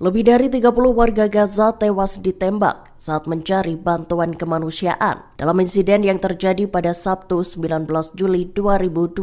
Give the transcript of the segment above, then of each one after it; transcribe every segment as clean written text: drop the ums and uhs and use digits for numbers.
Lebih dari 30 warga Gaza tewas ditembak saat mencari bantuan kemanusiaan. Dalam insiden yang terjadi pada Sabtu 19 Juli 2025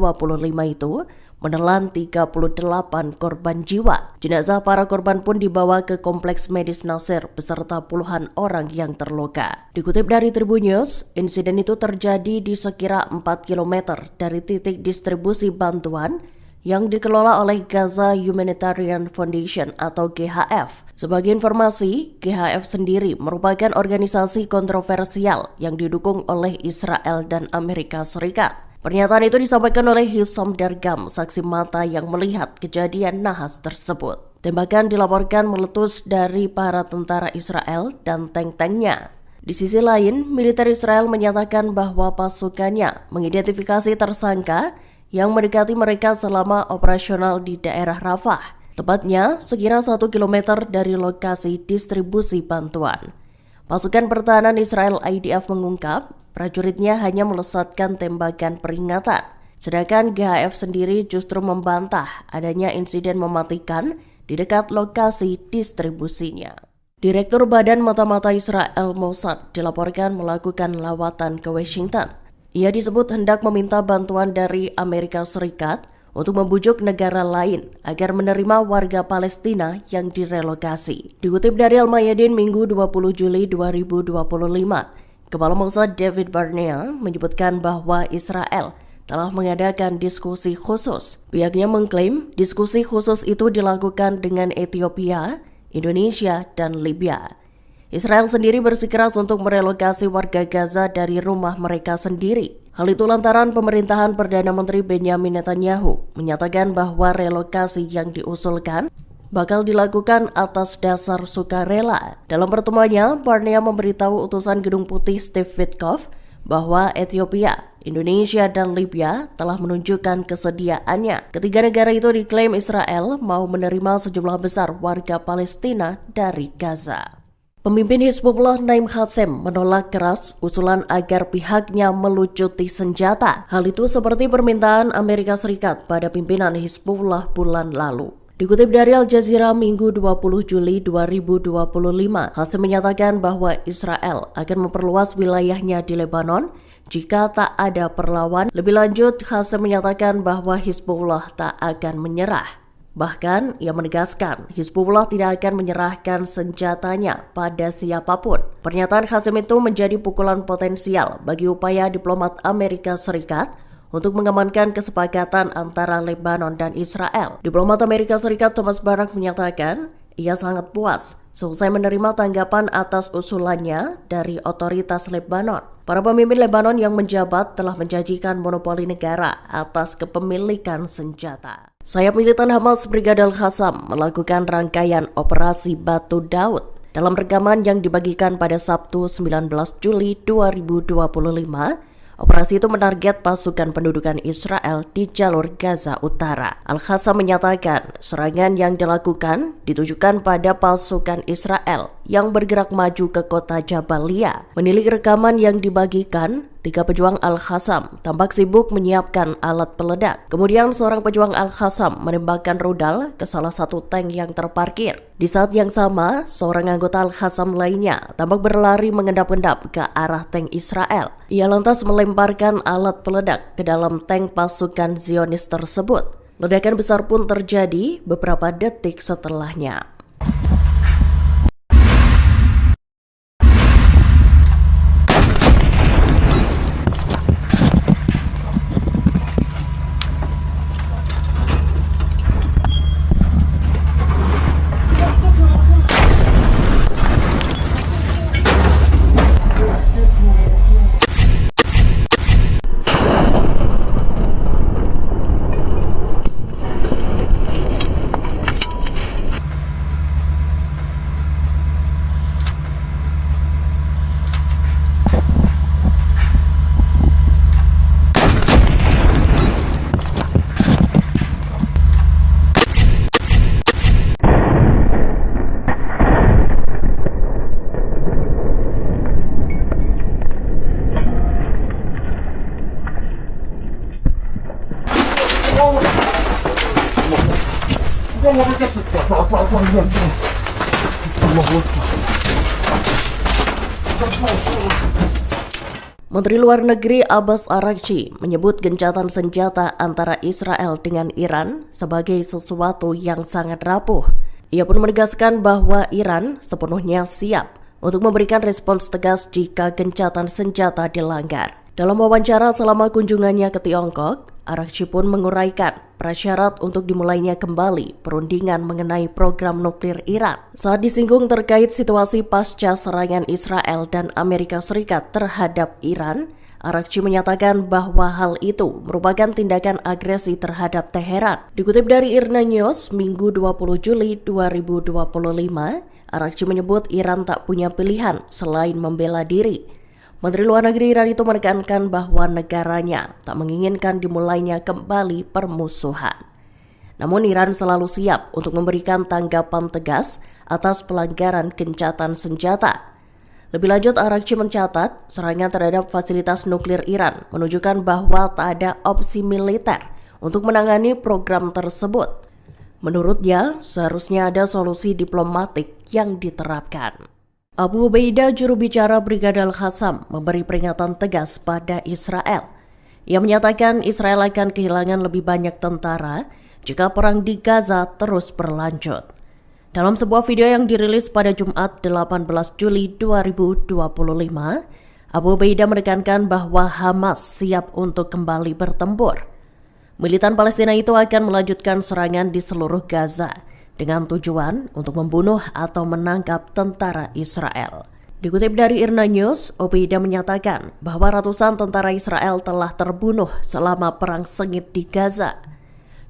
itu, menelan 38 korban jiwa. Jenazah para korban pun dibawa ke Kompleks Medis Nasir beserta puluhan orang yang terluka. Dikutip dari Tribun News, insiden itu terjadi di sekira 4 km dari titik distribusi bantuan yang dikelola oleh Gaza Humanitarian Foundation atau GHF. Sebagai informasi, GHF sendiri merupakan organisasi kontroversial yang didukung oleh Israel dan Amerika Serikat. Pernyataan itu disampaikan oleh Hisham Dargam, saksi mata yang melihat kejadian nahas tersebut. Tembakan dilaporkan meletus dari para tentara Israel dan tank-tanknya. Di sisi lain, militer Israel menyatakan bahwa pasukannya mengidentifikasi tersangka yang mendekati mereka selama operasional di daerah Rafah, tepatnya sekira 1 km dari lokasi distribusi bantuan. Pasukan pertahanan Israel IDF mengungkap, prajuritnya hanya melesatkan tembakan peringatan, sedangkan GHF sendiri justru membantah adanya insiden mematikan di dekat lokasi distribusinya. Direktur Badan Mata-Mata Israel Mossad dilaporkan melakukan lawatan ke Washington. Ia disebut hendak meminta bantuan dari Amerika Serikat untuk membujuk negara lain agar menerima warga Palestina yang direlokasi. Dikutip dari Al-Mayadin Minggu 20 Juli 2025, Kepala Mossad David Barnea menyebutkan bahwa Israel telah mengadakan diskusi khusus. Pihaknya mengklaim diskusi khusus itu dilakukan dengan Ethiopia, Indonesia, dan Libya. Israel sendiri bersikeras untuk merelokasi warga Gaza dari rumah mereka sendiri. Hal itu lantaran pemerintahan Perdana Menteri Benjamin Netanyahu menyatakan bahwa relokasi yang diusulkan bakal dilakukan atas dasar sukarela. Dalam pertemuannya, Barnea memberitahu utusan Gedung Putih Steve Witkoff bahwa Ethiopia, Indonesia, dan Libya telah menunjukkan kesediaannya. Ketiga negara itu diklaim Israel mau menerima sejumlah besar warga Palestina dari Gaza. Pemimpin Hizbullah Naim Qassem menolak keras usulan agar pihaknya melucuti senjata. Hal itu seperti permintaan Amerika Serikat pada pimpinan Hizbullah bulan lalu. Dikutip dari Al Jazeera Minggu 20 Juli 2025, Qassem menyatakan bahwa Israel akan memperluas wilayahnya di Lebanon jika tak ada perlawan. Lebih lanjut, Qassem menyatakan bahwa Hizbullah tak akan menyerah. Bahkan, ia menegaskan Hizbullah tidak akan menyerahkan senjatanya pada siapapun. Pernyataan Qassem itu menjadi pukulan potensial bagi upaya diplomat Amerika Serikat untuk mengamankan kesepakatan antara Lebanon dan Israel. Diplomat Amerika Serikat Thomas Barak menyatakan ia sangat puas selesai menerima tanggapan atas usulannya dari otoritas Lebanon. Para pemimpin Lebanon yang menjabat telah menjanjikan monopoli negara atas kepemilikan senjata. Sayap militan Hamas Brigadir Qassam melakukan rangkaian operasi Batu Daud. Dalam rekaman yang dibagikan pada Sabtu 19 Juli 2025, operasi itu menarget pasukan pendudukan Israel di jalur Gaza Utara. Al-Qassam menyatakan serangan yang dilakukan ditujukan pada pasukan Israel yang bergerak maju ke kota Jabalia. Menilik rekaman yang dibagikan, 3 pejuang Al-Qassam tampak sibuk menyiapkan alat peledak. Kemudian seorang pejuang Al-Qassam menembakkan rudal ke salah satu tank yang terparkir. Di saat yang sama, seorang anggota Al-Qassam lainnya tampak berlari mengendap-endap ke arah tank Israel. Ia lantas melemparkan alat peledak ke dalam tank pasukan Zionis tersebut. Ledakan besar pun terjadi beberapa detik setelahnya. Vamos a ver qué se está. Menteri Luar Negeri Abbas Araghchi menyebut gencatan senjata antara Israel dengan Iran sebagai sesuatu yang sangat rapuh. Ia pun menegaskan bahwa Iran sepenuhnya siap untuk memberikan respons tegas jika gencatan senjata dilanggar. Dalam wawancara selama kunjungannya ke Tiongkok, Araghchi pun menguraikan prasyarat untuk dimulainya kembali perundingan mengenai program nuklir Iran. Saat disinggung terkait situasi pasca serangan Israel dan Amerika Serikat terhadap Iran, Araghchi menyatakan bahwa hal itu merupakan tindakan agresi terhadap Teheran. Dikutip dari IRNA News, Minggu 20 Juli 2025, Araghchi menyebut Iran tak punya pilihan selain membela diri. Menteri Luar Negeri Iran itu menekankan bahwa negaranya tak menginginkan dimulainya kembali permusuhan. Namun Iran selalu siap untuk memberikan tanggapan tegas atas pelanggaran gencatan senjata. Lebih lanjut, Araghchi mencatat serangan terhadap fasilitas nuklir Iran menunjukkan bahwa tak ada opsi militer untuk menangani program tersebut. Menurutnya, seharusnya ada solusi diplomatik yang diterapkan. Abu Ubaidah, juru bicara Brigade Al-Qassam, memberi peringatan tegas pada Israel. Ia menyatakan Israel akan kehilangan lebih banyak tentara jika perang di Gaza terus berlanjut. Dalam sebuah video yang dirilis pada Jumat 18 Juli 2025, Abu Ubaidah menekankan bahwa Hamas siap untuk kembali bertempur. Militan Palestina itu akan melanjutkan serangan di seluruh Gaza dengan tujuan untuk membunuh atau menangkap tentara Israel. Dikutip dari IRNA News, Ubaidah menyatakan bahwa ratusan tentara Israel telah terbunuh selama perang sengit di Gaza.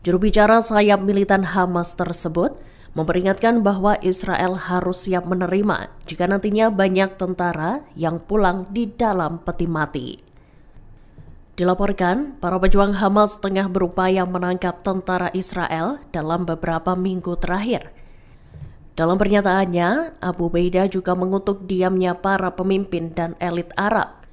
Juru bicara sayap militan Hamas tersebut memperingatkan bahwa Israel harus siap menerima jika nantinya banyak tentara yang pulang di dalam peti mati. Dilaporkan, para pejuang Hamas tengah berupaya menangkap tentara Israel dalam beberapa minggu terakhir. Dalam pernyataannya, Abu Ubaidah juga mengutuk diamnya para pemimpin dan elit Arab.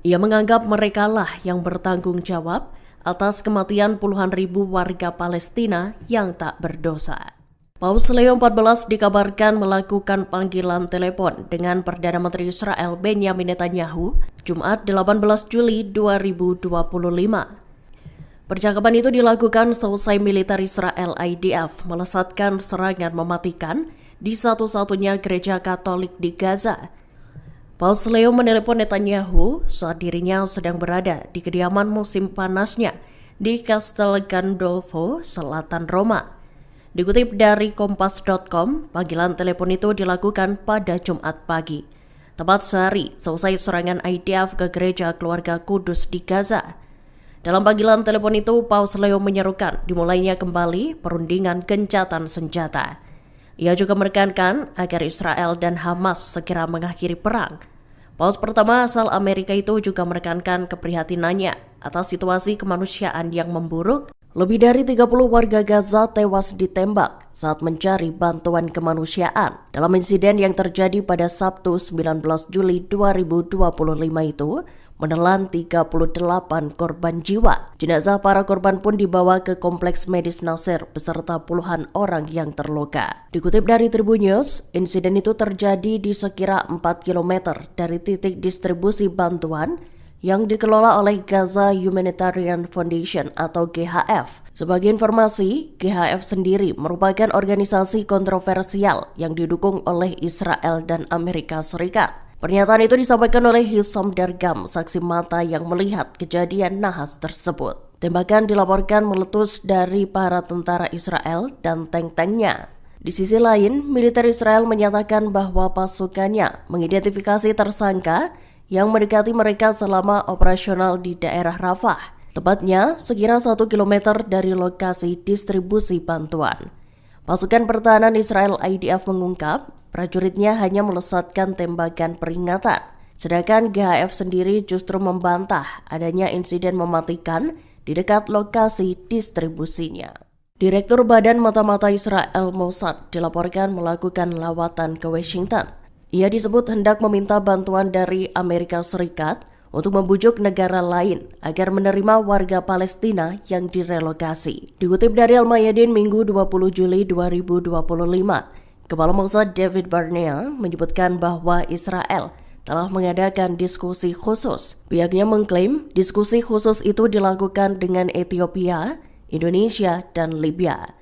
Ia menganggap merekalah yang bertanggung jawab atas kematian puluhan ribu warga Palestina yang tak berdosa. Paus Leo XIV dikabarkan melakukan panggilan telepon dengan Perdana Menteri Israel Benjamin Netanyahu Jumat 18 Juli 2025. Percakapan itu dilakukan seusai militer Israel IDF melesatkan serangan mematikan di satu-satunya gereja Katolik di Gaza. Paus Leo menelepon Netanyahu saat dirinya sedang berada di kediaman musim panasnya di Castel Gandolfo, selatan Roma. Dikutip dari Kompas.com, panggilan telepon itu dilakukan pada Jumat pagi, tepat sehari seusai serangan IDF ke gereja keluarga Kudus di Gaza. Dalam panggilan telepon itu, Paus Leo menyerukan dimulainya kembali perundingan gencatan senjata. Ia juga menekankan agar Israel dan Hamas segera mengakhiri perang. Paus pertama asal Amerika itu juga menekankan keprihatinannya atas situasi kemanusiaan yang memburuk. Lebih dari 30 warga Gaza tewas ditembak saat mencari bantuan kemanusiaan dalam insiden yang terjadi pada Sabtu 19 Juli 2025 itu menelan 38 korban jiwa. Jenazah para korban pun dibawa ke Kompleks Medis Nasir beserta puluhan orang yang terluka. Dikutip dari Tribun News, insiden itu terjadi di sekira 4 km dari titik distribusi bantuan yang dikelola oleh Gaza Humanitarian Foundation atau GHF. Sebagai informasi, GHF sendiri merupakan organisasi kontroversial yang didukung oleh Israel dan Amerika Serikat. Pernyataan itu disampaikan oleh Hisham Dargam, saksi mata yang melihat kejadian nahas tersebut. Tembakan dilaporkan meletus dari para tentara Israel dan tank-tanknya. Di sisi lain, militer Israel menyatakan bahwa pasukannya mengidentifikasi tersangka yang mendekati mereka selama operasional di daerah Rafah, tepatnya sekira 1 km dari lokasi distribusi bantuan. Pasukan pertahanan Israel IDF mengungkap prajuritnya hanya melesatkan tembakan peringatan, sedangkan GHF sendiri justru membantah adanya insiden mematikan di dekat lokasi distribusinya. Direktur Badan Mata-Mata Israel Mossad dilaporkan melakukan lawatan ke Washington. Ia disebut hendak meminta bantuan dari Amerika Serikat untuk membujuk negara lain agar menerima warga Palestina yang direlokasi. Dikutip dari Al-Mayadin Minggu 20 Juli 2025, Kepala Mossad David Barnea menyebutkan bahwa Israel telah mengadakan diskusi khusus. Pihaknya mengklaim diskusi khusus itu dilakukan dengan Ethiopia, Indonesia, dan Libya.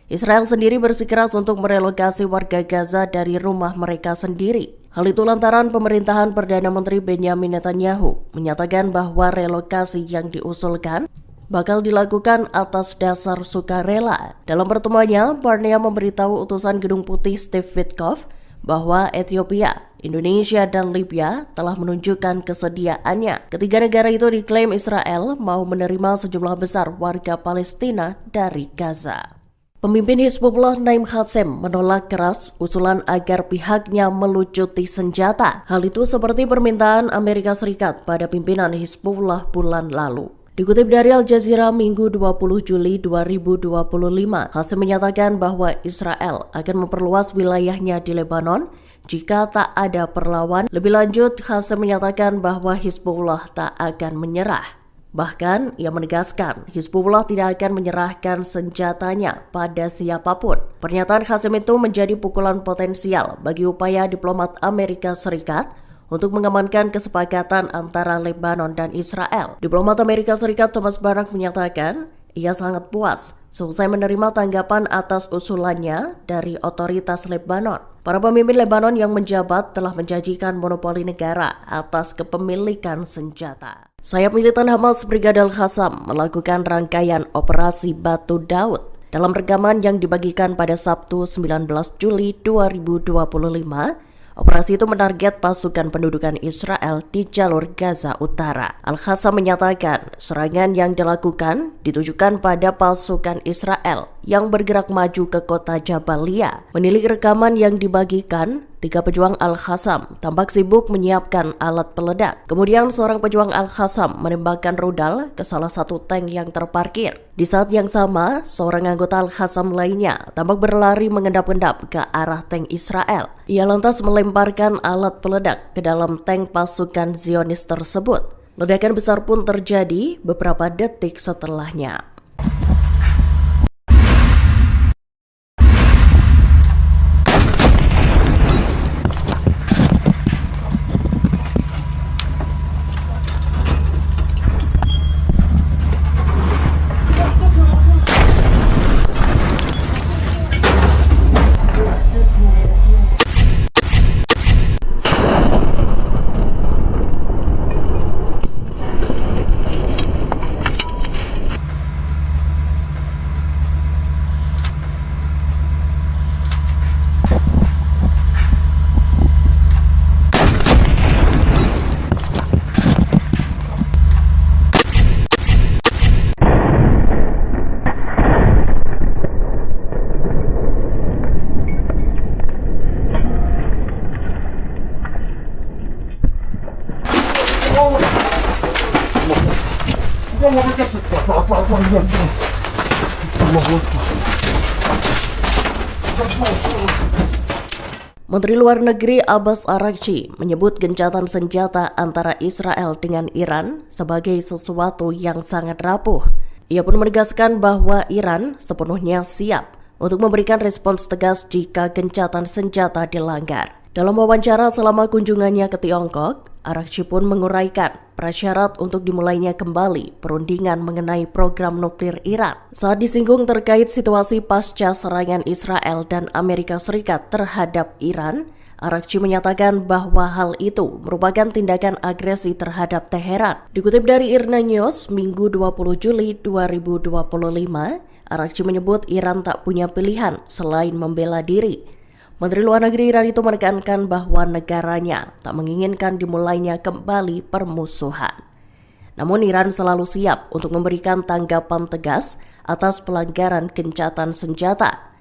Israel sendiri bersikeras untuk merelokasi warga Gaza dari rumah mereka sendiri. Hal itu lantaran pemerintahan Perdana Menteri Benjamin Netanyahu menyatakan bahwa relokasi yang diusulkan bakal dilakukan atas dasar sukarela. Dalam pertemuannya, Barnea memberitahu utusan Gedung Putih Steve Witkoff bahwa Ethiopia, Indonesia, dan Libya telah menunjukkan kesediaannya. Ketiga negara itu diklaim Israel mau menerima sejumlah besar warga Palestina dari Gaza. Pemimpin Hizbullah Naim Qassem menolak keras usulan agar pihaknya melucuti senjata. Hal itu seperti permintaan Amerika Serikat pada pimpinan Hizbullah bulan lalu. Dikutip dari Al Jazeera Minggu 20 Juli 2025, Qassem menyatakan bahwa Israel akan memperluas wilayahnya di Lebanon jika tak ada perlawan. Lebih lanjut, Qassem menyatakan bahwa Hizbullah tak akan menyerah. Bahkan, ia menegaskan Hizbullah tidak akan menyerahkan senjatanya pada siapapun. Pernyataan Qassem itu menjadi pukulan potensial bagi upaya diplomat Amerika Serikat untuk mengamankan kesepakatan antara Lebanon dan Israel. Diplomat Amerika Serikat Thomas Barak menyatakan ia sangat puas selesai menerima tanggapan atas usulannya dari otoritas Lebanon. Para pemimpin Lebanon yang menjabat telah menjanjikan monopoli negara atas kepemilikan senjata. Sayap militan Hamas Brigadir Qassam melakukan rangkaian operasi Batu Daud. Dalam rekaman yang dibagikan pada Sabtu 19 Juli 2025, operasi itu menarget pasukan pendudukan Israel di jalur Gaza Utara. Al-Qassam menyatakan serangan yang dilakukan ditujukan pada pasukan Israel yang bergerak maju ke kota Jabalia. Menilik rekaman yang dibagikan, 3 pejuang Al-Qassam tampak sibuk menyiapkan alat peledak. Kemudian seorang pejuang Al-Qassam menembakkan rudal ke salah satu tank yang terparkir. Di saat yang sama, seorang anggota Al-Qassam lainnya tampak berlari mengendap-endap ke arah tank Israel. Ia lantas melemparkan alat peledak ke dalam tank pasukan Zionis tersebut. Ledakan besar pun terjadi beberapa detik setelahnya. Menteri Luar Negeri Abbas Araghchi menyebut gencatan senjata antara Israel dengan Iran sebagai sesuatu yang sangat rapuh. Ia pun menegaskan bahwa Iran sepenuhnya siap untuk memberikan respons tegas jika gencatan senjata dilanggar. Dalam wawancara selama kunjungannya ke Tiongkok, Araghchi pun menguraikan prasyarat untuk dimulainya kembali perundingan mengenai program nuklir Iran. Saat disinggung terkait situasi pasca serangan Israel dan Amerika Serikat terhadap Iran, Araghchi menyatakan bahwa hal itu merupakan tindakan agresi terhadap Teheran. Dikutip dari IRNA News, Minggu 20 Juli 2025, Araghchi menyebut Iran tak punya pilihan selain membela diri. Menteri Luar Negeri Iran itu menekankan bahwa negaranya tak menginginkan dimulainya kembali permusuhan. Namun Iran selalu siap untuk memberikan tanggapan tegas atas pelanggaran gencatan senjata.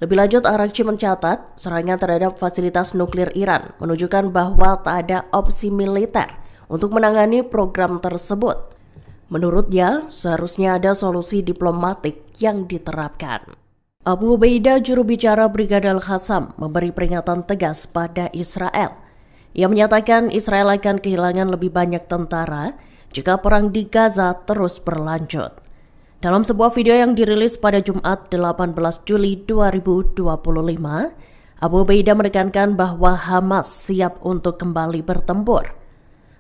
Lebih lanjut, Araghchi mencatat serangan terhadap fasilitas nuklir Iran menunjukkan bahwa tak ada opsi militer untuk menangani program tersebut. Menurutnya, seharusnya ada solusi diplomatik yang diterapkan. Abu Ubaidah, juru bicara Brigadir Qassam, memberi peringatan tegas pada Israel. Ia menyatakan Israel akan kehilangan lebih banyak tentara jika perang di Gaza terus berlanjut. Dalam sebuah video yang dirilis pada Jumat 18 Juli 2025, Abu Ubaidah menekankan bahwa Hamas siap untuk kembali bertempur.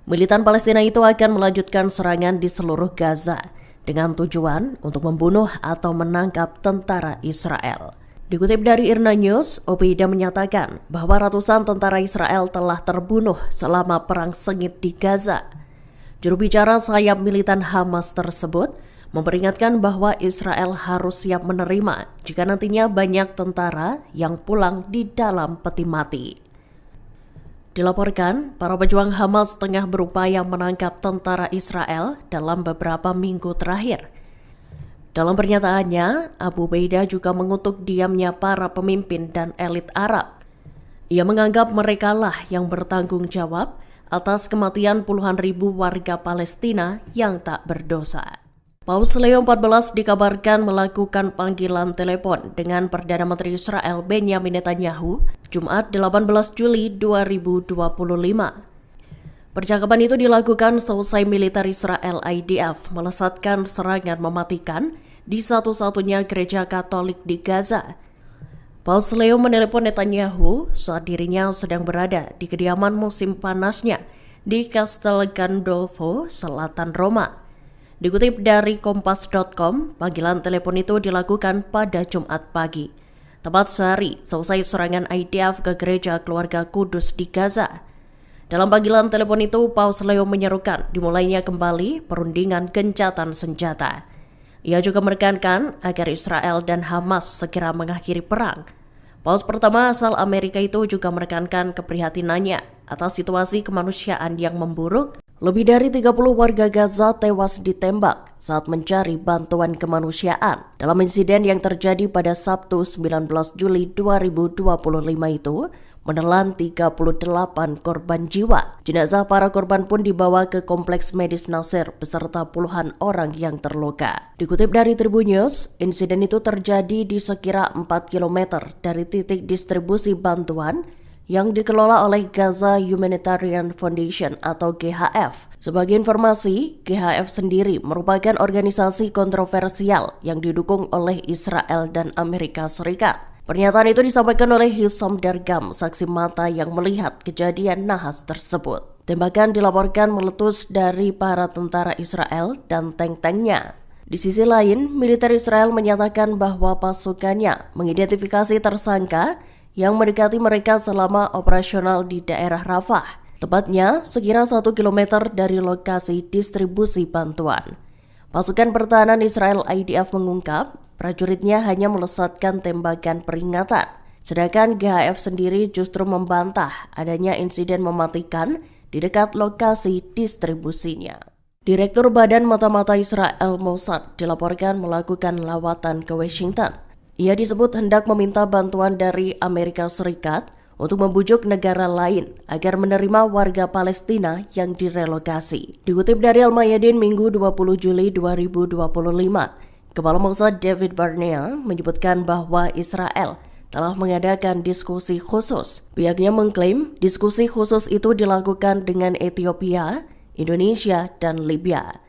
Militan Palestina itu akan melanjutkan serangan di seluruh Gaza dengan tujuan untuk membunuh atau menangkap tentara Israel. Dikutip dari IRNA News, Ubaidah menyatakan bahwa ratusan tentara Israel telah terbunuh selama perang sengit di Gaza. Juru bicara sayap militan Hamas tersebut memperingatkan bahwa Israel harus siap menerima jika nantinya banyak tentara yang pulang di dalam peti mati. Dilaporkan, para pejuang Hamas tengah berupaya menangkap tentara Israel dalam beberapa minggu terakhir. Dalam pernyataannya, Abu Ubaidah juga mengutuk diamnya para pemimpin dan elit Arab. Ia menganggap merekalah yang bertanggung jawab atas kematian puluhan ribu warga Palestina yang tak berdosa. Paus Leo XIV dikabarkan melakukan panggilan telepon dengan Perdana Menteri Israel Benjamin Netanyahu Jumat 18 Juli 2025. Percakapan itu dilakukan seusai militer Israel IDF melesatkan serangan mematikan di satu-satunya gereja Katolik di Gaza. Paus Leo menelepon Netanyahu saat dirinya sedang berada di kediaman musim panasnya di Castel Gandolfo, selatan Roma. Dikutip dari Kompas.com, panggilan telepon itu dilakukan pada Jumat pagi, tepat sehari selesai serangan IDF ke gereja keluarga Kudus di Gaza. Dalam panggilan telepon itu, Paus Leo menyerukan dimulainya kembali perundingan gencatan senjata. Ia juga menekankan agar Israel dan Hamas segera mengakhiri perang. Paus pertama asal Amerika itu juga menekankan keprihatinannya atas situasi kemanusiaan yang memburuk. Lebih dari 30 warga Gaza tewas ditembak saat mencari bantuan kemanusiaan. Dalam insiden yang terjadi pada Sabtu 19 Juli 2025 itu, menelan 38 korban jiwa. Jenazah para korban pun dibawa ke Kompleks Medis Nasir beserta puluhan orang yang terluka. Dikutip dari Tribun News, insiden itu terjadi di sekira 4 km dari titik distribusi bantuan yang dikelola oleh Gaza Humanitarian Foundation atau GHF. Sebagai informasi, GHF sendiri merupakan organisasi kontroversial yang didukung oleh Israel dan Amerika Serikat. Pernyataan itu disampaikan oleh Hisham Dargam, saksi mata yang melihat kejadian nahas tersebut. Tembakan dilaporkan meletus dari para tentara Israel dan tank-tanknya. Di sisi lain, militer Israel menyatakan bahwa pasukannya mengidentifikasi tersangka yang mendekati mereka selama operasional di daerah Rafah, tepatnya sekira 1 km dari lokasi distribusi bantuan. Pasukan pertahanan Israel IDF mengungkap prajuritnya hanya melesatkan tembakan peringatan, sedangkan GHF sendiri justru membantah adanya insiden mematikan di dekat lokasi distribusinya. Direktur Badan Mata-Mata Israel Mossad dilaporkan melakukan lawatan ke Washington. Ia disebut hendak meminta bantuan dari Amerika Serikat untuk membujuk negara lain agar menerima warga Palestina yang direlokasi. Dikutip dari Al-Mayadin Minggu 20 Juli 2025, Kepala Mossad David Barnea menyebutkan bahwa Israel telah mengadakan diskusi khusus. Pihaknya mengklaim diskusi khusus itu dilakukan dengan Ethiopia, Indonesia, dan Libya.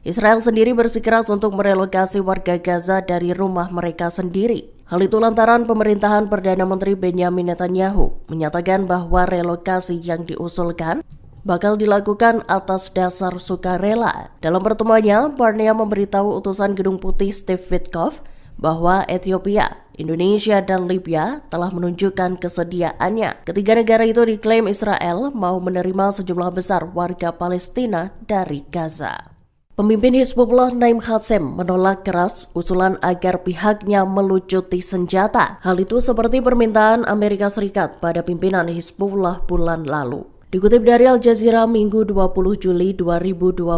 Israel sendiri bersikeras untuk merelokasi warga Gaza dari rumah mereka sendiri. Hal itu lantaran pemerintahan Perdana Menteri Benjamin Netanyahu menyatakan bahwa relokasi yang diusulkan bakal dilakukan atas dasar sukarela. Dalam pertemuannya, Barnea memberitahu utusan Gedung Putih Steve Witkoff bahwa Ethiopia, Indonesia, dan Libya telah menunjukkan kesediaannya. Ketiga negara itu diklaim Israel mau menerima sejumlah besar warga Palestina dari Gaza. Pemimpin Hizbullah Naim Qassem menolak keras usulan agar pihaknya melucuti senjata. Hal itu seperti permintaan Amerika Serikat pada pimpinan Hizbullah bulan lalu. Dikutip dari Al Jazeera Minggu 20 Juli 2025,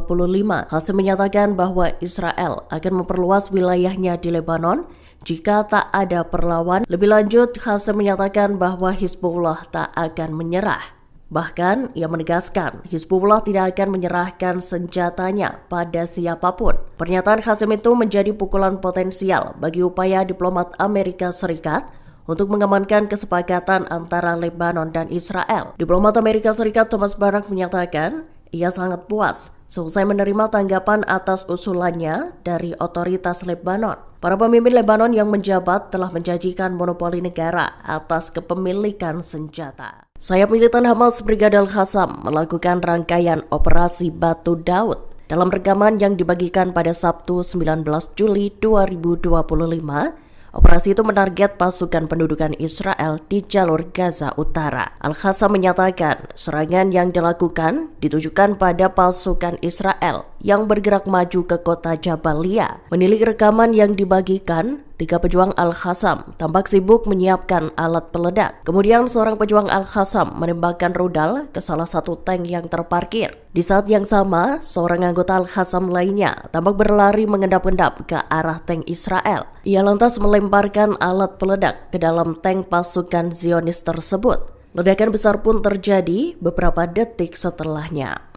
Qassem menyatakan bahwa Israel akan memperluas wilayahnya di Lebanon jika tak ada perlawan. Lebih lanjut, Qassem menyatakan bahwa Hizbullah tak akan menyerah. Bahkan, ia menegaskan Hizbullah tidak akan menyerahkan senjatanya pada siapapun. Pernyataan Qassem itu menjadi pukulan potensial bagi upaya diplomat Amerika Serikat untuk mengamankan kesepakatan antara Lebanon dan Israel. Diplomat Amerika Serikat Thomas Barak menyatakan ia sangat puas selesai menerima tanggapan atas usulannya dari otoritas Lebanon. Para pemimpin Lebanon yang menjabat telah menjanjikan monopoli negara atas kepemilikan senjata. Sayap militan Hamas Brigadir Qassam melakukan rangkaian operasi Batu Daud. Dalam rekaman yang dibagikan pada Sabtu 19 Juli 2025, operasi itu menarget pasukan pendudukan Israel di jalur Gaza Utara. Al-Qassam menyatakan serangan yang dilakukan ditujukan pada pasukan Israel yang bergerak maju ke kota Jabalia. Menilik rekaman yang dibagikan, 3 pejuang Al-Qassam tampak sibuk menyiapkan alat peledak. Kemudian seorang pejuang Al-Qassam menembakkan rudal ke salah satu tank yang terparkir. Di saat yang sama, seorang anggota Al-Qassam lainnya tampak berlari mengendap-endap ke arah tank Israel. Ia lantas melemparkan alat peledak ke dalam tank pasukan Zionis tersebut. Ledakan besar pun terjadi beberapa detik setelahnya.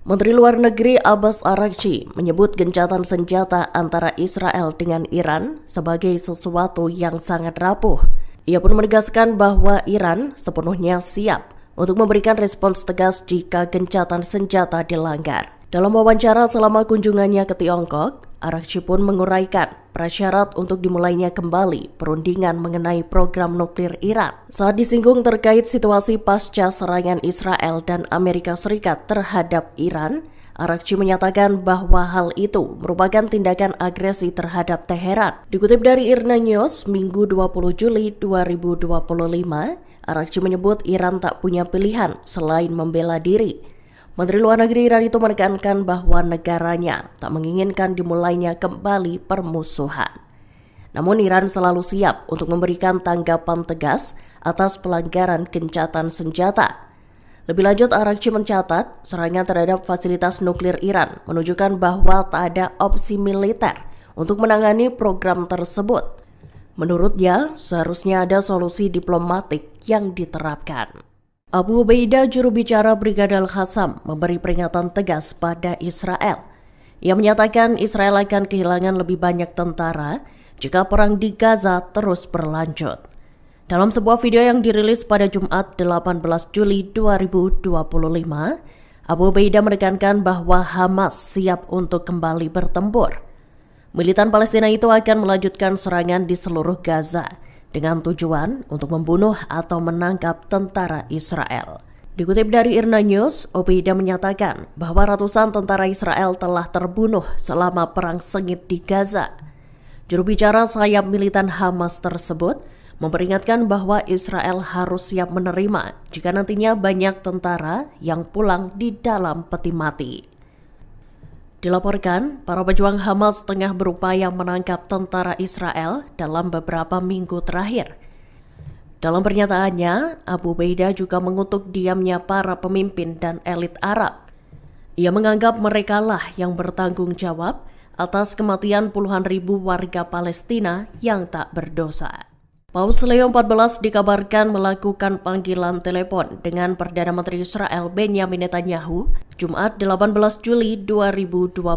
Menteri Luar Negeri Abbas Araghchi menyebut gencatan senjata antara Israel dengan Iran sebagai sesuatu yang sangat rapuh. Ia pun menegaskan bahwa Iran sepenuhnya siap untuk memberikan respons tegas jika gencatan senjata dilanggar. Dalam wawancara selama kunjungannya ke Tiongkok, Araghchi pun menguraikan prasyarat untuk dimulainya kembali perundingan mengenai program nuklir Iran. Saat disinggung terkait situasi pasca serangan Israel dan Amerika Serikat terhadap Iran, Araghchi menyatakan bahwa hal itu merupakan tindakan agresi terhadap Teheran. Dikutip dari IRNA News, Minggu 20 Juli 2025, Araghchi menyebut Iran tak punya pilihan selain membela diri. Menteri Luar Negeri Iran itu menekankan bahwa negaranya tak menginginkan dimulainya kembali permusuhan. Namun Iran selalu siap untuk memberikan tanggapan tegas atas pelanggaran gencatan senjata. Lebih lanjut, Araghchi mencatat serangan terhadap fasilitas nuklir Iran menunjukkan bahwa tak ada opsi militer untuk menangani program tersebut. Menurutnya, seharusnya ada solusi diplomatik yang diterapkan. Abu Ubaidah, juru bicara Brigadir Qassam, memberi peringatan tegas pada Israel. Ia menyatakan Israel akan kehilangan lebih banyak tentara jika perang di Gaza terus berlanjut. Dalam sebuah video yang dirilis pada Jumat 18 Juli 2025, Abu Ubaidah menekankan bahwa Hamas siap untuk kembali bertempur. Militan Palestina itu akan melanjutkan serangan di seluruh Gaza dengan tujuan untuk membunuh atau menangkap tentara Israel. Dikutip dari IRNA News, Ubaidah menyatakan bahwa ratusan tentara Israel telah terbunuh selama perang sengit di Gaza. Juru bicara sayap militan Hamas tersebut memperingatkan bahwa Israel harus siap menerima jika nantinya banyak tentara yang pulang di dalam peti mati. Dilaporkan, para pejuang Hamas tengah berupaya menangkap tentara Israel dalam beberapa minggu terakhir. Dalam pernyataannya, Abu Ubaidah juga mengutuk diamnya para pemimpin dan elit Arab. Ia menganggap merekalah yang bertanggung jawab atas kematian puluhan ribu warga Palestina yang tak berdosa. Paus Leo XIV dikabarkan melakukan panggilan telepon dengan Perdana Menteri Israel Benjamin Netanyahu Jumat 18 Juli 2025.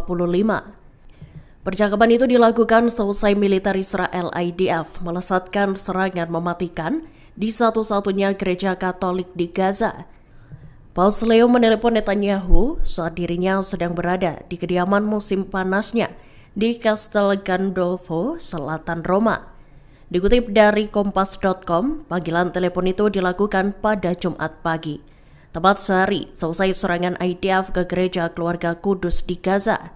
Percakapan itu dilakukan seusai militer Israel IDF melesatkan serangan mematikan di satu-satunya gereja Katolik di Gaza. Paus Leo menelepon Netanyahu saat dirinya sedang berada di kediaman musim panasnya di Castel Gandolfo, selatan Roma. Dikutip dari Kompas.com, panggilan telepon itu dilakukan pada Jumat pagi, tepat sehari selesai serangan IDF ke gereja keluarga Kudus di Gaza.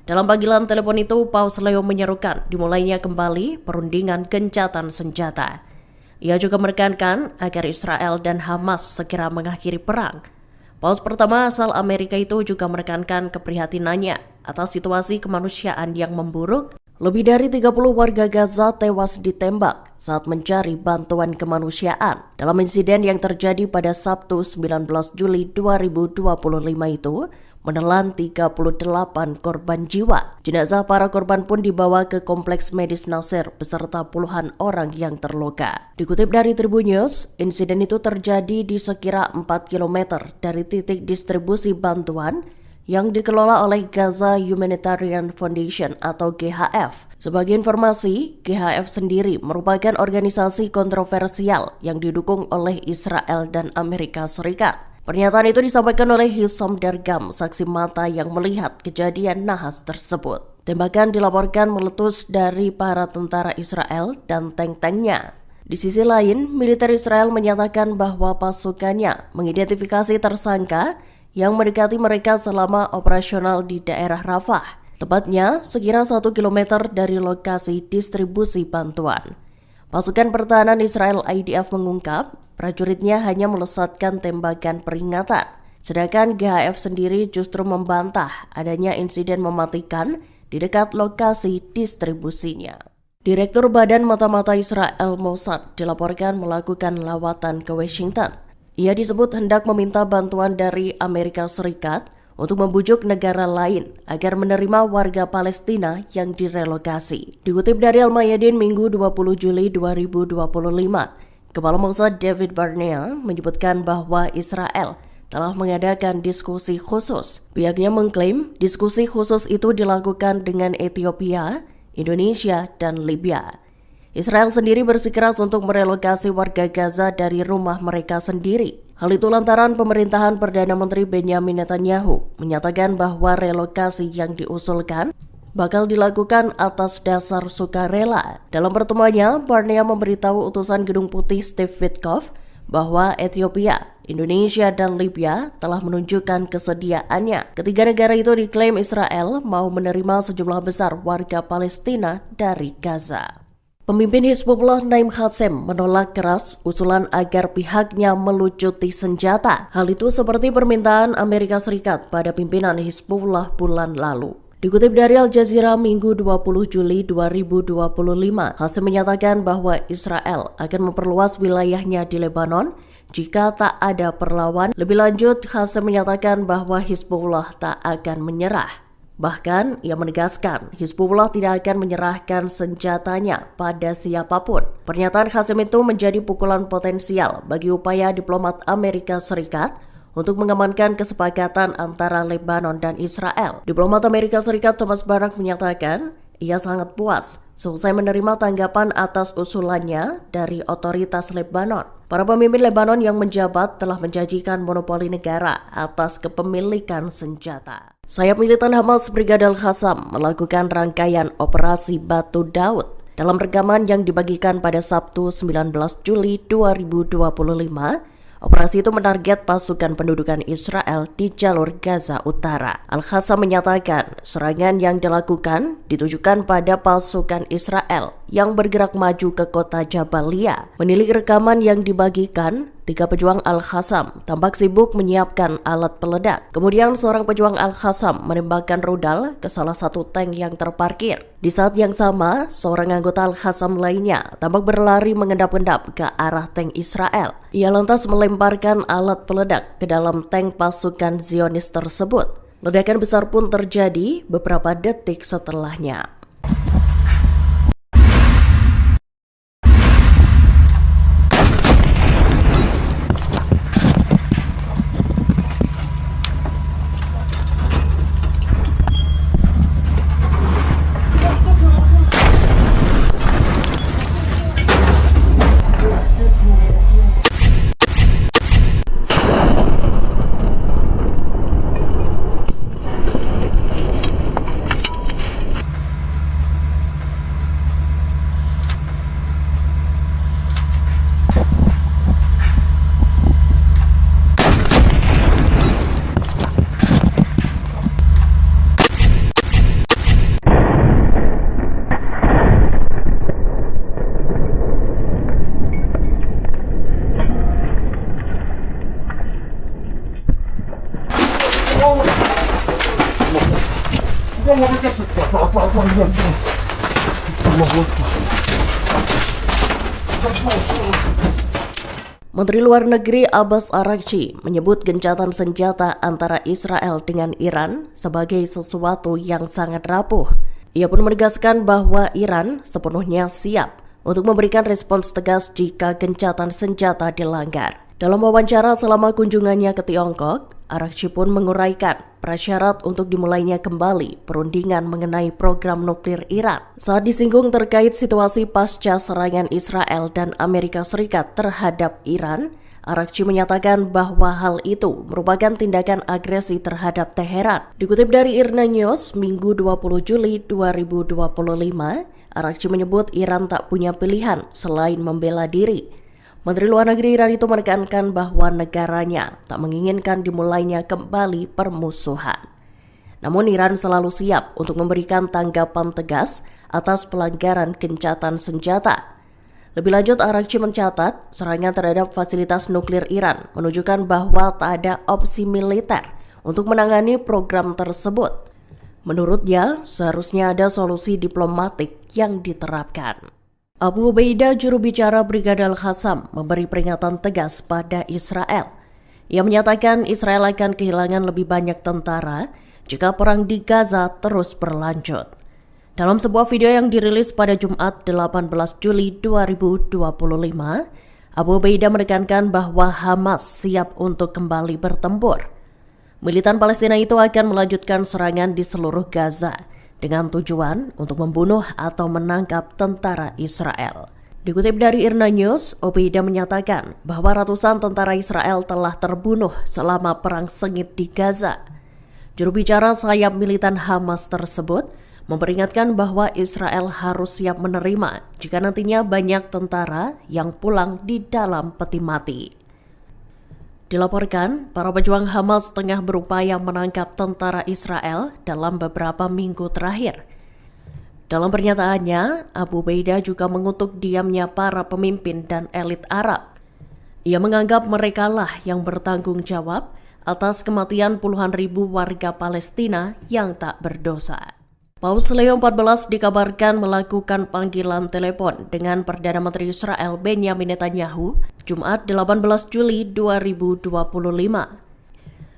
Dalam panggilan telepon itu, Paus Leo menyerukan dimulainya kembali perundingan gencatan senjata. Ia juga menekankan agar Israel dan Hamas segera mengakhiri perang. Paus pertama asal Amerika itu juga menekankan keprihatinannya atas situasi kemanusiaan yang memburuk. Lebih dari 30 warga Gaza tewas ditembak saat mencari bantuan kemanusiaan dalam insiden yang terjadi pada Sabtu 19 Juli 2025 itu menelan 38 korban jiwa. Jenazah para korban pun dibawa ke Kompleks Medis Nasir beserta puluhan orang yang terluka. Dikutip dari Tribun News, insiden itu terjadi di sekira 4 km dari titik distribusi bantuan yang dikelola oleh Gaza Humanitarian Foundation atau GHF. Sebagai informasi, GHF sendiri merupakan organisasi kontroversial yang didukung oleh Israel dan Amerika Serikat. Pernyataan itu disampaikan oleh Hisham Dargam, saksi mata yang melihat kejadian nahas tersebut. Tembakan dilaporkan meletus dari para tentara Israel dan tank-tanknya. Di sisi lain, militer Israel menyatakan bahwa pasukannya mengidentifikasi tersangka yang mendekati mereka selama operasional di daerah Rafah, tepatnya sekira 1 km dari lokasi distribusi bantuan. Pasukan pertahanan Israel IDF mengungkap prajuritnya hanya melesatkan tembakan peringatan, sedangkan GHF sendiri justru membantah adanya insiden mematikan di dekat lokasi distribusinya. Direktur Badan Mata-Mata Israel Mossad dilaporkan melakukan lawatan ke Washington. Ia disebut hendak meminta bantuan dari Amerika Serikat untuk membujuk negara lain agar menerima warga Palestina yang direlokasi. Dikutip dari Al-Mayadin Minggu 20 Juli 2025, Kepala Mossad David Barnea menyebutkan bahwa Israel telah mengadakan diskusi khusus. Pihaknya mengklaim diskusi khusus itu dilakukan dengan Ethiopia, Indonesia, dan Libya. Israel sendiri bersikeras untuk merelokasi warga Gaza dari rumah mereka sendiri. Hal itu lantaran pemerintahan Perdana Menteri Benjamin Netanyahu menyatakan bahwa relokasi yang diusulkan bakal dilakukan atas dasar sukarela. Dalam pertemuannya, Barnea memberitahu utusan Gedung Putih Steve Witkoff bahwa Ethiopia, Indonesia, dan Libya telah menunjukkan kesediaannya. Ketiga negara itu diklaim Israel mau menerima sejumlah besar warga Palestina dari Gaza. Pemimpin Hizbullah Naim Qassem menolak keras usulan agar pihaknya melucuti senjata. Hal itu seperti permintaan Amerika Serikat pada pimpinan Hizbullah bulan lalu. Dikutip dari Al Jazeera Minggu 20 Juli 2025, Qassem menyatakan bahwa Israel akan memperluas wilayahnya di Lebanon jika tak ada perlawan. Lebih lanjut, Qassem menyatakan bahwa Hizbullah tak akan menyerah. Bahkan, ia menegaskan Hizbullah tidak akan menyerahkan senjatanya pada siapapun. Pernyataan Qassem itu menjadi pukulan potensial bagi upaya diplomat Amerika Serikat untuk mengamankan kesepakatan antara Lebanon dan Israel. Diplomat Amerika Serikat Thomas Barak menyatakan ia sangat puas selesai menerima tanggapan atas usulannya dari otoritas Lebanon. Para pemimpin Lebanon yang menjabat telah menjanjikan monopoli negara atas kepemilikan senjata. Sayap militan Hamas Brigadir Qassam melakukan rangkaian operasi Batu Daud. Dalam rekaman yang dibagikan pada Sabtu 19 Juli 2025, operasi itu menarget pasukan pendudukan Israel di jalur Gaza Utara. Al-Qassam menyatakan serangan yang dilakukan ditujukan pada pasukan Israel yang bergerak maju ke kota Jabalia. Menilik rekaman yang dibagikan, 3 pejuang Al-Qassam tampak sibuk menyiapkan alat peledak. Kemudian seorang pejuang Al-Qassam menembakkan rudal ke salah satu tank yang terparkir. Di saat yang sama, seorang anggota Al-Qassam lainnya tampak berlari mengendap-endap ke arah tank Israel. Ia lantas melemparkan alat peledak ke dalam tank pasukan Zionis tersebut. Ledakan besar pun terjadi beberapa detik setelahnya. Menteri Luar Negeri Abbas Araghchi menyebut gencatan senjata antara Israel dengan Iran sebagai sesuatu yang sangat rapuh. Ia pun menegaskan bahwa Iran sepenuhnya siap untuk memberikan respons tegas jika gencatan senjata dilanggar. Dalam wawancara selama kunjungannya ke Tiongkok, Araghchi pun menguraikan prasyarat untuk dimulainya kembali perundingan mengenai program nuklir Iran. Saat disinggung terkait situasi pasca serangan Israel dan Amerika Serikat terhadap Iran, Araghchi menyatakan bahwa hal itu merupakan tindakan agresi terhadap Teheran. Dikutip dari IRNA News, Minggu 20 Juli 2025, Araghchi menyebut Iran tak punya pilihan selain membela diri. Menteri Luar Negeri Iran itu menekankan bahwa negaranya tak menginginkan dimulainya kembali permusuhan. Namun Iran selalu siap untuk memberikan tanggapan tegas atas pelanggaran gencatan senjata. Lebih lanjut, Araghchi mencatat serangan terhadap fasilitas nuklir Iran menunjukkan bahwa tak ada opsi militer untuk menangani program tersebut. Menurutnya, seharusnya ada solusi diplomatik yang diterapkan. Abu Ubaidah, juru bicara Brigade Al-Qassam, memberi peringatan tegas pada Israel. Ia menyatakan Israel akan kehilangan lebih banyak tentara jika perang di Gaza terus berlanjut. Dalam sebuah video yang dirilis pada Jumat 18 Juli 2025, Abu Ubaidah menekankan bahwa Hamas siap untuk kembali bertempur. Militan Palestina itu akan melanjutkan serangan di seluruh Gaza dengan tujuan untuk membunuh atau menangkap tentara Israel. Dikutip dari IRNA News, Ubaidah menyatakan bahwa ratusan tentara Israel telah terbunuh selama perang sengit di Gaza. Juru bicara sayap militan Hamas tersebut memperingatkan bahwa Israel harus siap menerima jika nantinya banyak tentara yang pulang di dalam peti mati. Dilaporkan, para pejuang Hamas tengah berupaya menangkap tentara Israel dalam beberapa minggu terakhir. Dalam pernyataannya, Abu Ubaidah juga mengutuk diamnya para pemimpin dan elit Arab. Ia menganggap merekalah yang bertanggung jawab atas kematian puluhan ribu warga Palestina yang tak berdosa. Paus Leo XIV dikabarkan melakukan panggilan telepon dengan Perdana Menteri Israel Benjamin Netanyahu Jumat 18 Juli 2025.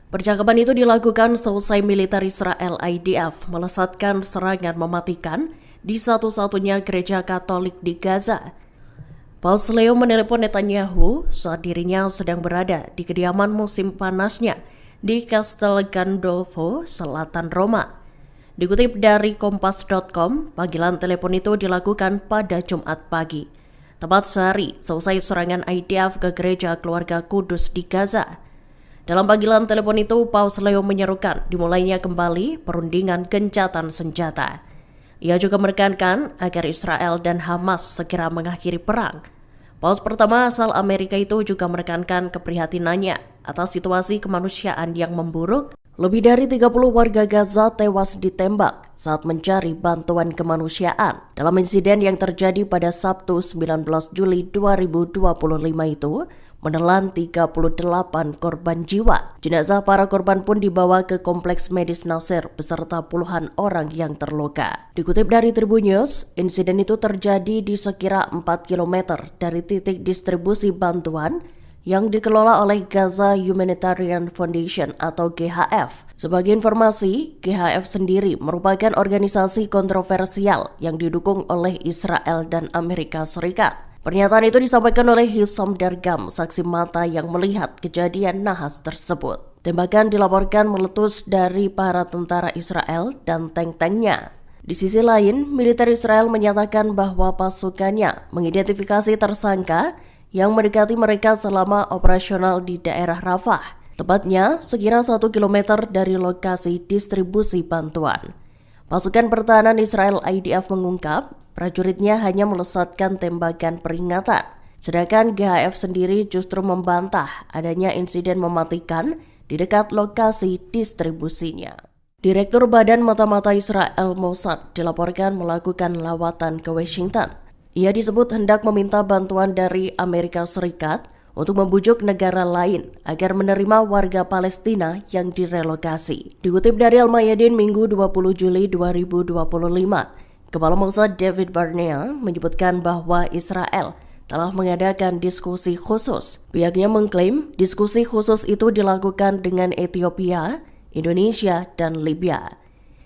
Percakapan itu dilakukan selesai militer Israel IDF melesatkan serangan mematikan di satu-satunya gereja Katolik di Gaza. Paus Leo menelepon Netanyahu saat dirinya sedang berada di kediaman musim panasnya di Castel Gandolfo, selatan Roma. Dikutip dari Kompas.com, panggilan telepon itu dilakukan pada Jumat pagi, tepat sehari selesai serangan IDF ke gereja keluarga Kudus di Gaza. Dalam panggilan telepon itu, Paus Leo menyerukan dimulainya kembali perundingan gencatan senjata. Ia juga menekankan agar Israel dan Hamas segera mengakhiri perang. Paus pertama asal Amerika itu juga menekankan keprihatinannya atas situasi kemanusiaan yang memburuk. Lebih dari 30 warga Gaza tewas ditembak saat mencari bantuan kemanusiaan dalam insiden yang terjadi pada Sabtu 19 Juli 2025 itu menelan 38 korban jiwa. Jenazah para korban pun dibawa ke Kompleks Medis Nasir beserta puluhan orang yang terluka. Dikutip dari Tribun News, insiden itu terjadi di sekira 4 km dari titik distribusi bantuan yang dikelola oleh Gaza Humanitarian Foundation atau GHF. Sebagai informasi, GHF sendiri merupakan organisasi kontroversial yang didukung oleh Israel dan Amerika Serikat. Pernyataan itu disampaikan oleh Hisham Dargam, saksi mata yang melihat kejadian nahas tersebut. Tembakan dilaporkan meletus dari para tentara Israel dan tank-tanknya. Di sisi lain, militer Israel menyatakan bahwa pasukannya mengidentifikasi tersangka yang mendekati mereka selama operasional di daerah Rafah, tepatnya sekira 1 km dari lokasi distribusi bantuan. Pasukan pertahanan Israel IDF mengungkap prajuritnya hanya melesatkan tembakan peringatan, sedangkan GHF sendiri justru membantah adanya insiden mematikan di dekat lokasi distribusinya. Direktur Badan Mata-Mata Israel Mossad dilaporkan melakukan lawatan ke Washington. Ia disebut hendak meminta bantuan dari Amerika Serikat untuk membujuk negara lain agar menerima warga Palestina yang direlokasi. Dikutip dari Al-Mayadin Minggu 20 Juli 2025, Kepala Mossad David Barnea menyebutkan bahwa Israel telah mengadakan diskusi khusus. Pihaknya mengklaim diskusi khusus itu dilakukan dengan Ethiopia, Indonesia, dan Libya.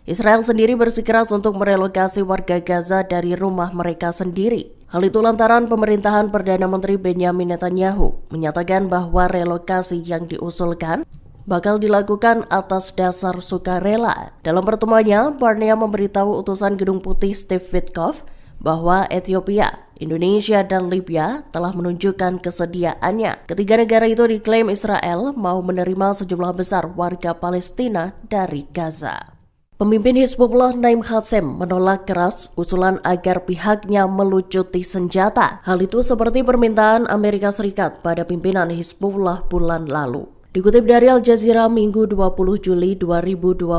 Israel sendiri bersikeras untuk merelokasi warga Gaza dari rumah mereka sendiri. Hal itu lantaran pemerintahan Perdana Menteri Benjamin Netanyahu menyatakan bahwa relokasi yang diusulkan bakal dilakukan atas dasar sukarela. Dalam pertemuannya, Barnea memberitahu utusan Gedung Putih Steve Witkoff bahwa Ethiopia, Indonesia, dan Libya telah menunjukkan kesediaannya. Ketiga negara itu diklaim Israel mau menerima sejumlah besar warga Palestina dari Gaza. Pemimpin Hizbullah Naim Qassem menolak keras usulan agar pihaknya melucuti senjata. Hal itu seperti permintaan Amerika Serikat pada pimpinan Hizbullah bulan lalu. Dikutip dari Al Jazeera Minggu 20 Juli 2025,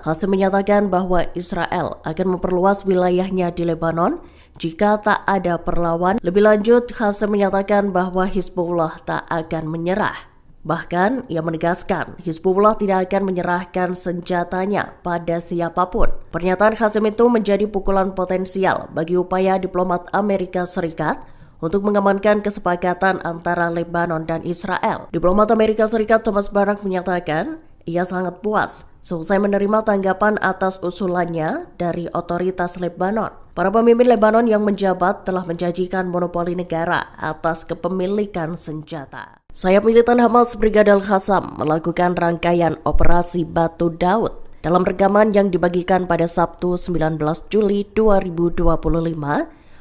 Qassem menyatakan bahwa Israel akan memperluas wilayahnya di Lebanon jika tak ada perlawan. Lebih lanjut, Qassem menyatakan bahwa Hizbullah tak akan menyerah. Bahkan, ia menegaskan Hizbullah tidak akan menyerahkan senjatanya pada siapapun. Pernyataan Qassem itu menjadi pukulan potensial bagi upaya diplomat Amerika Serikat untuk mengamankan kesepakatan antara Lebanon dan Israel. Diplomat Amerika Serikat Thomas Barak menyatakan ia sangat puas selesai menerima tanggapan atas usulannya dari otoritas Lebanon. Para pemimpin Lebanon yang menjabat telah menjanjikan monopoli negara atas kepemilikan senjata. Sayap militan Hamas Brigadir Qassam melakukan rangkaian operasi Batu Daud. Dalam rekaman yang dibagikan pada Sabtu 19 Juli 2025,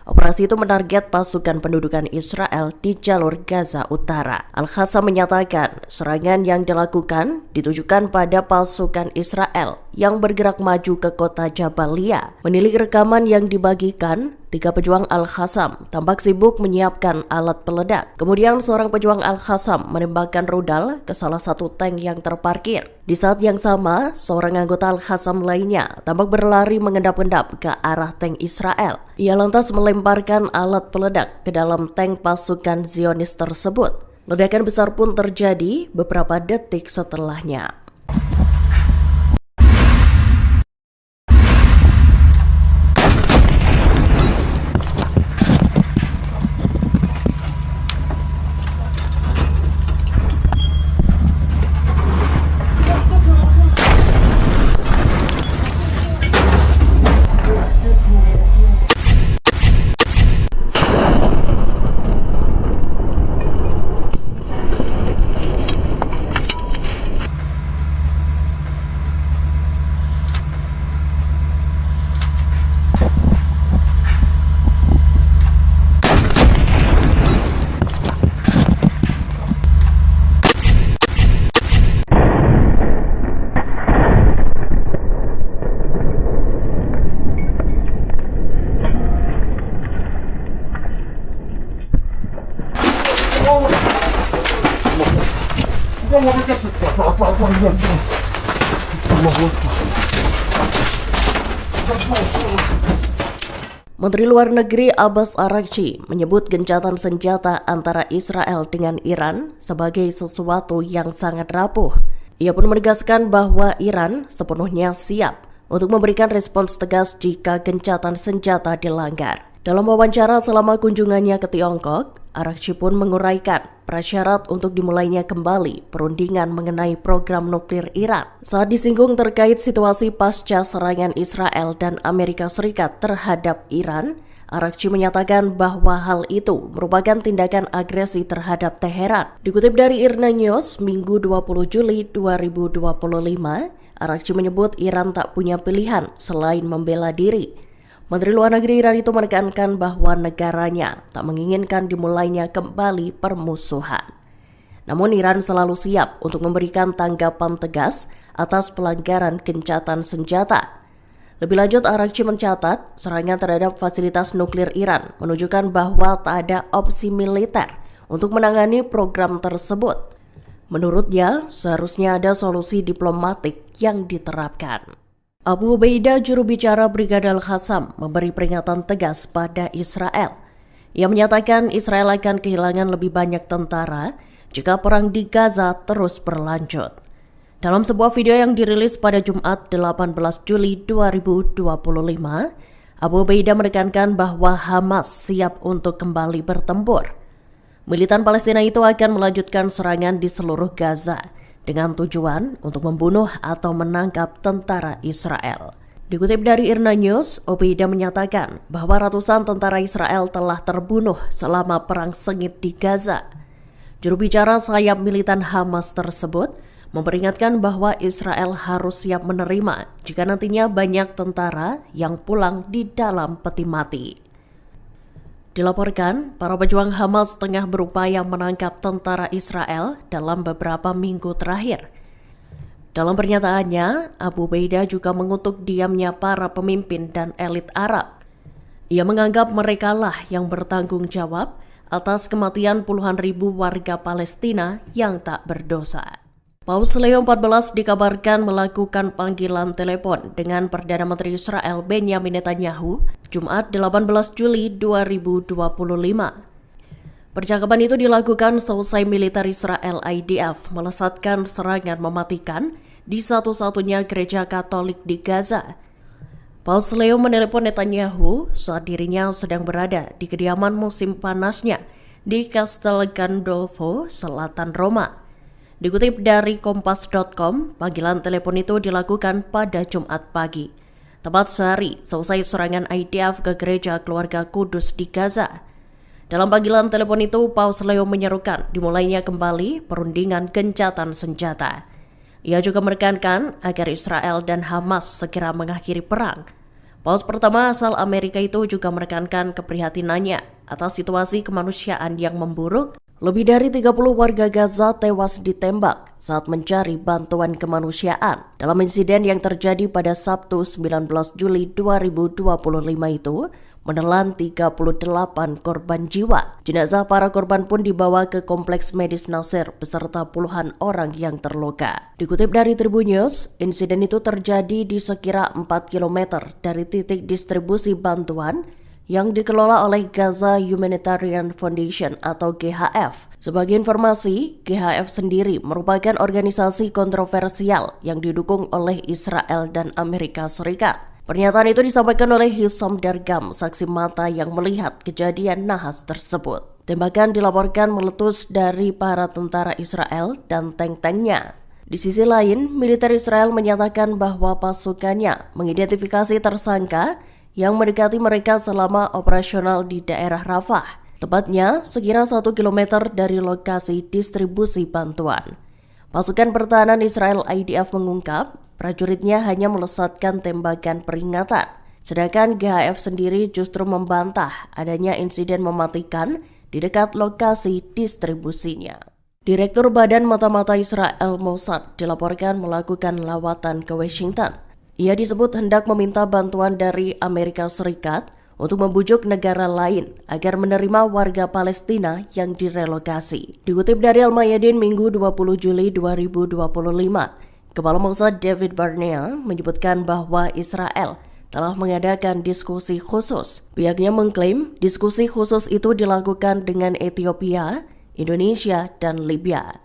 operasi itu menarget pasukan pendudukan Israel di jalur Gaza Utara. Al-Qassam menyatakan serangan yang dilakukan ditujukan pada pasukan Israel yang bergerak maju ke kota Jabalia. Menilik rekaman yang dibagikan, 3 pejuang Al-Qassam tampak sibuk menyiapkan alat peledak. Kemudian seorang pejuang Al-Qassam menembakkan rudal ke salah satu tank yang terparkir. Di saat yang sama, seorang anggota Al-Qassam lainnya tampak berlari mengendap-endap ke arah tank Israel. Ia lantas melemparkan alat peledak ke dalam tank pasukan Zionis tersebut. Ledakan besar pun terjadi beberapa detik setelahnya. Menteri Luar Negeri Abbas Araghchi menyebut gencatan senjata antara Israel dengan Iran sebagai sesuatu yang sangat rapuh. Ia pun menegaskan bahwa Iran sepenuhnya siap untuk memberikan respons tegas jika gencatan senjata dilanggar. Dalam wawancara selama kunjungannya ke Tiongkok, Araghchi pun menguraikan prasyarat untuk dimulainya kembali perundingan mengenai program nuklir Iran. Saat disinggung terkait situasi pasca serangan Israel dan Amerika Serikat terhadap Iran, Araghchi menyatakan bahwa hal itu merupakan tindakan agresi terhadap Teheran. Dikutip dari IRNA News, Minggu 20 Juli 2025, Araghchi menyebut Iran tak punya pilihan selain membela diri. Menteri Luar Negeri Iran itu menekankan bahwa negaranya tak menginginkan dimulainya kembali permusuhan. Namun Iran selalu siap untuk memberikan tanggapan tegas atas pelanggaran gencatan senjata. Lebih lanjut, Araghchi mencatat serangan terhadap fasilitas nuklir Iran menunjukkan bahwa tak ada opsi militer untuk menangani program tersebut. Menurutnya, seharusnya ada solusi diplomatik yang diterapkan. Abu Ubaidah, juru bicara Brigadir Qassam, memberi peringatan tegas pada Israel. Ia menyatakan Israel akan kehilangan lebih banyak tentara jika perang di Gaza terus berlanjut. Dalam sebuah video yang dirilis pada Jumat 18 Juli 2025, Abu Ubaidah menekankan bahwa Hamas siap untuk kembali bertempur. Militan Palestina itu akan melanjutkan serangan di seluruh Gaza dengan tujuan untuk membunuh atau menangkap tentara Israel. Dikutip dari IRNA News, Ubaidah menyatakan bahwa ratusan tentara Israel telah terbunuh selama perang sengit di Gaza. Juru bicara sayap militan Hamas tersebut memperingatkan bahwa Israel harus siap menerima jika nantinya banyak tentara yang pulang di dalam peti mati. Dilaporkan, para pejuang Hamas tengah berupaya menangkap tentara Israel dalam beberapa minggu terakhir. Dalam pernyataannya, Abu Ubaidah juga mengutuk diamnya para pemimpin dan elit Arab. Ia menganggap merekalah yang bertanggung jawab atas kematian puluhan ribu warga Palestina yang tak berdosa. Paus Leo XIV dikabarkan melakukan panggilan telepon dengan Perdana Menteri Israel Benjamin Netanyahu Jumat 18 Juli 2025. Percakapan itu dilakukan seusai militer Israel IDF melesatkan serangan mematikan di satu-satunya gereja Katolik di Gaza. Paus Leo menelepon Netanyahu saat dirinya sedang berada di kediaman musim panasnya di Castel Gandolfo, selatan Roma. Dikutip dari Kompas.com, panggilan telepon itu dilakukan pada Jumat pagi, tepat sehari seusai serangan IDF ke gereja keluarga Kudus di Gaza. Dalam panggilan telepon itu, Paus Leo menyerukan dimulainya kembali perundingan gencatan senjata. Ia juga menekankan agar Israel dan Hamas segera mengakhiri perang. Paus pertama asal Amerika itu juga menekankan keprihatinannya atas situasi kemanusiaan yang memburuk. Lebih dari 30 warga Gaza tewas ditembak saat mencari bantuan kemanusiaan dalam insiden yang terjadi pada Sabtu 19 Juli 2025 itu menelan 38 korban jiwa. Jenazah para korban pun dibawa ke Kompleks Medis Nasir beserta puluhan orang yang terluka. Dikutip dari Tribun News, insiden itu terjadi di sekira 4 km dari titik distribusi bantuan yang dikelola oleh Gaza Humanitarian Foundation atau GHF. Sebagai informasi, GHF sendiri merupakan organisasi kontroversial yang didukung oleh Israel dan Amerika Serikat. Pernyataan itu disampaikan oleh Hisham Dargam, saksi mata yang melihat kejadian nahas tersebut. Tembakan dilaporkan meletus dari para tentara Israel dan tank-tanknya. Di sisi lain, militer Israel menyatakan bahwa pasukannya mengidentifikasi tersangka yang mendekati mereka selama operasional di daerah Rafah, tepatnya sekira 1 km dari lokasi distribusi bantuan. Pasukan pertahanan Israel IDF mengungkap prajuritnya hanya melesatkan tembakan peringatan, sedangkan GHF sendiri justru membantah adanya insiden mematikan di dekat lokasi distribusinya. Direktur Badan Mata-Mata Israel Mossad dilaporkan melakukan lawatan ke Washington. Ia disebut hendak meminta bantuan dari Amerika Serikat untuk membujuk negara lain agar menerima warga Palestina yang direlokasi. Dikutip dari Al-Mayadin Minggu 20 Juli 2025, Kepala Mossad David Barnea menyebutkan bahwa Israel telah mengadakan diskusi khusus. Pihaknya mengklaim diskusi khusus itu dilakukan dengan Ethiopia, Indonesia, dan Libya.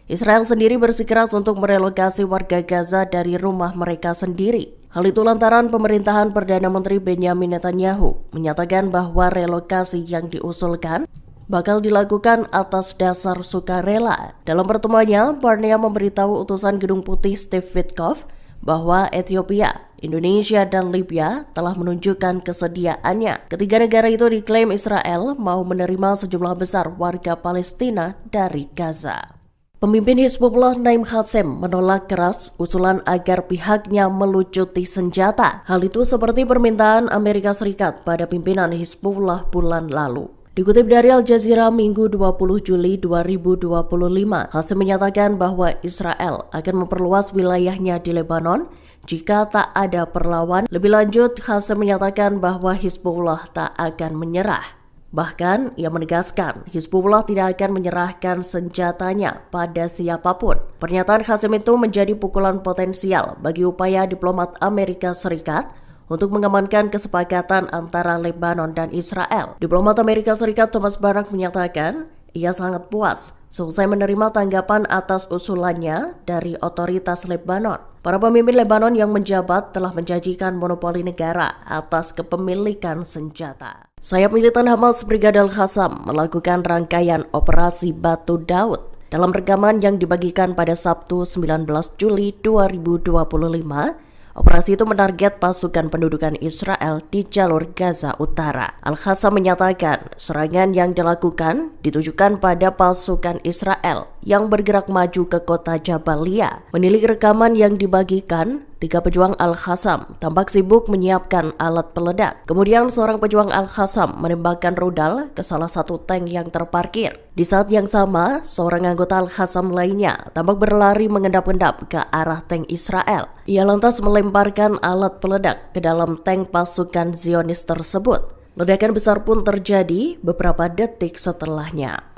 Israel sendiri bersikeras untuk merelokasi warga Gaza dari rumah mereka sendiri. Hal itu lantaran pemerintahan Perdana Menteri Benjamin Netanyahu menyatakan bahwa relokasi yang diusulkan bakal dilakukan atas dasar sukarela. Dalam pertemuannya, Barnea memberitahu utusan Gedung Putih Steve Witkoff bahwa Ethiopia, Indonesia, dan Libya telah menunjukkan kesediaannya. Ketiga negara itu diklaim Israel mau menerima sejumlah besar warga Palestina dari Gaza. Pemimpin Hizbullah Naim Qassem menolak keras usulan agar pihaknya melucuti senjata. Hal itu seperti permintaan Amerika Serikat pada pimpinan Hizbullah bulan lalu. Dikutip dari Al Jazeera Minggu 20 Juli 2025, Qassem menyatakan bahwa Israel akan memperluas wilayahnya di Lebanon jika tak ada perlawan. Lebih lanjut, Qassem menyatakan bahwa Hizbullah tak akan menyerah. Bahkan, ia menegaskan Hizbullah tidak akan menyerahkan senjatanya pada siapapun. Pernyataan Qassem itu menjadi pukulan potensial bagi upaya diplomat Amerika Serikat untuk mengamankan kesepakatan antara Lebanon dan Israel. Diplomat Amerika Serikat Thomas Barak menyatakan ia sangat puas selesai menerima tanggapan atas usulannya dari otoritas Lebanon. Para pemimpin Lebanon yang menjabat telah menjanjikan monopoli negara atas kepemilikan senjata. Sayap militan Hamas Brigadir Qassam melakukan rangkaian operasi Batu Daud. Dalam rekaman yang dibagikan pada Sabtu 19 Juli 2025, operasi itu menarget pasukan pendudukan Israel di jalur Gaza Utara. Al-Qassam menyatakan serangan yang dilakukan ditujukan pada pasukan Israel yang bergerak maju ke kota Jabalia. Menilik rekaman yang dibagikan, 3 pejuang Al-Qassam tampak sibuk menyiapkan alat peledak. Kemudian seorang pejuang Al-Qassam menembakkan rudal ke salah satu tank yang terparkir. Di saat yang sama, seorang anggota Al-Qassam lainnya tampak berlari mengendap-endap ke arah tank Israel. Ia lantas melemparkan alat peledak ke dalam tank pasukan Zionis tersebut. Ledakan besar pun terjadi beberapa detik setelahnya.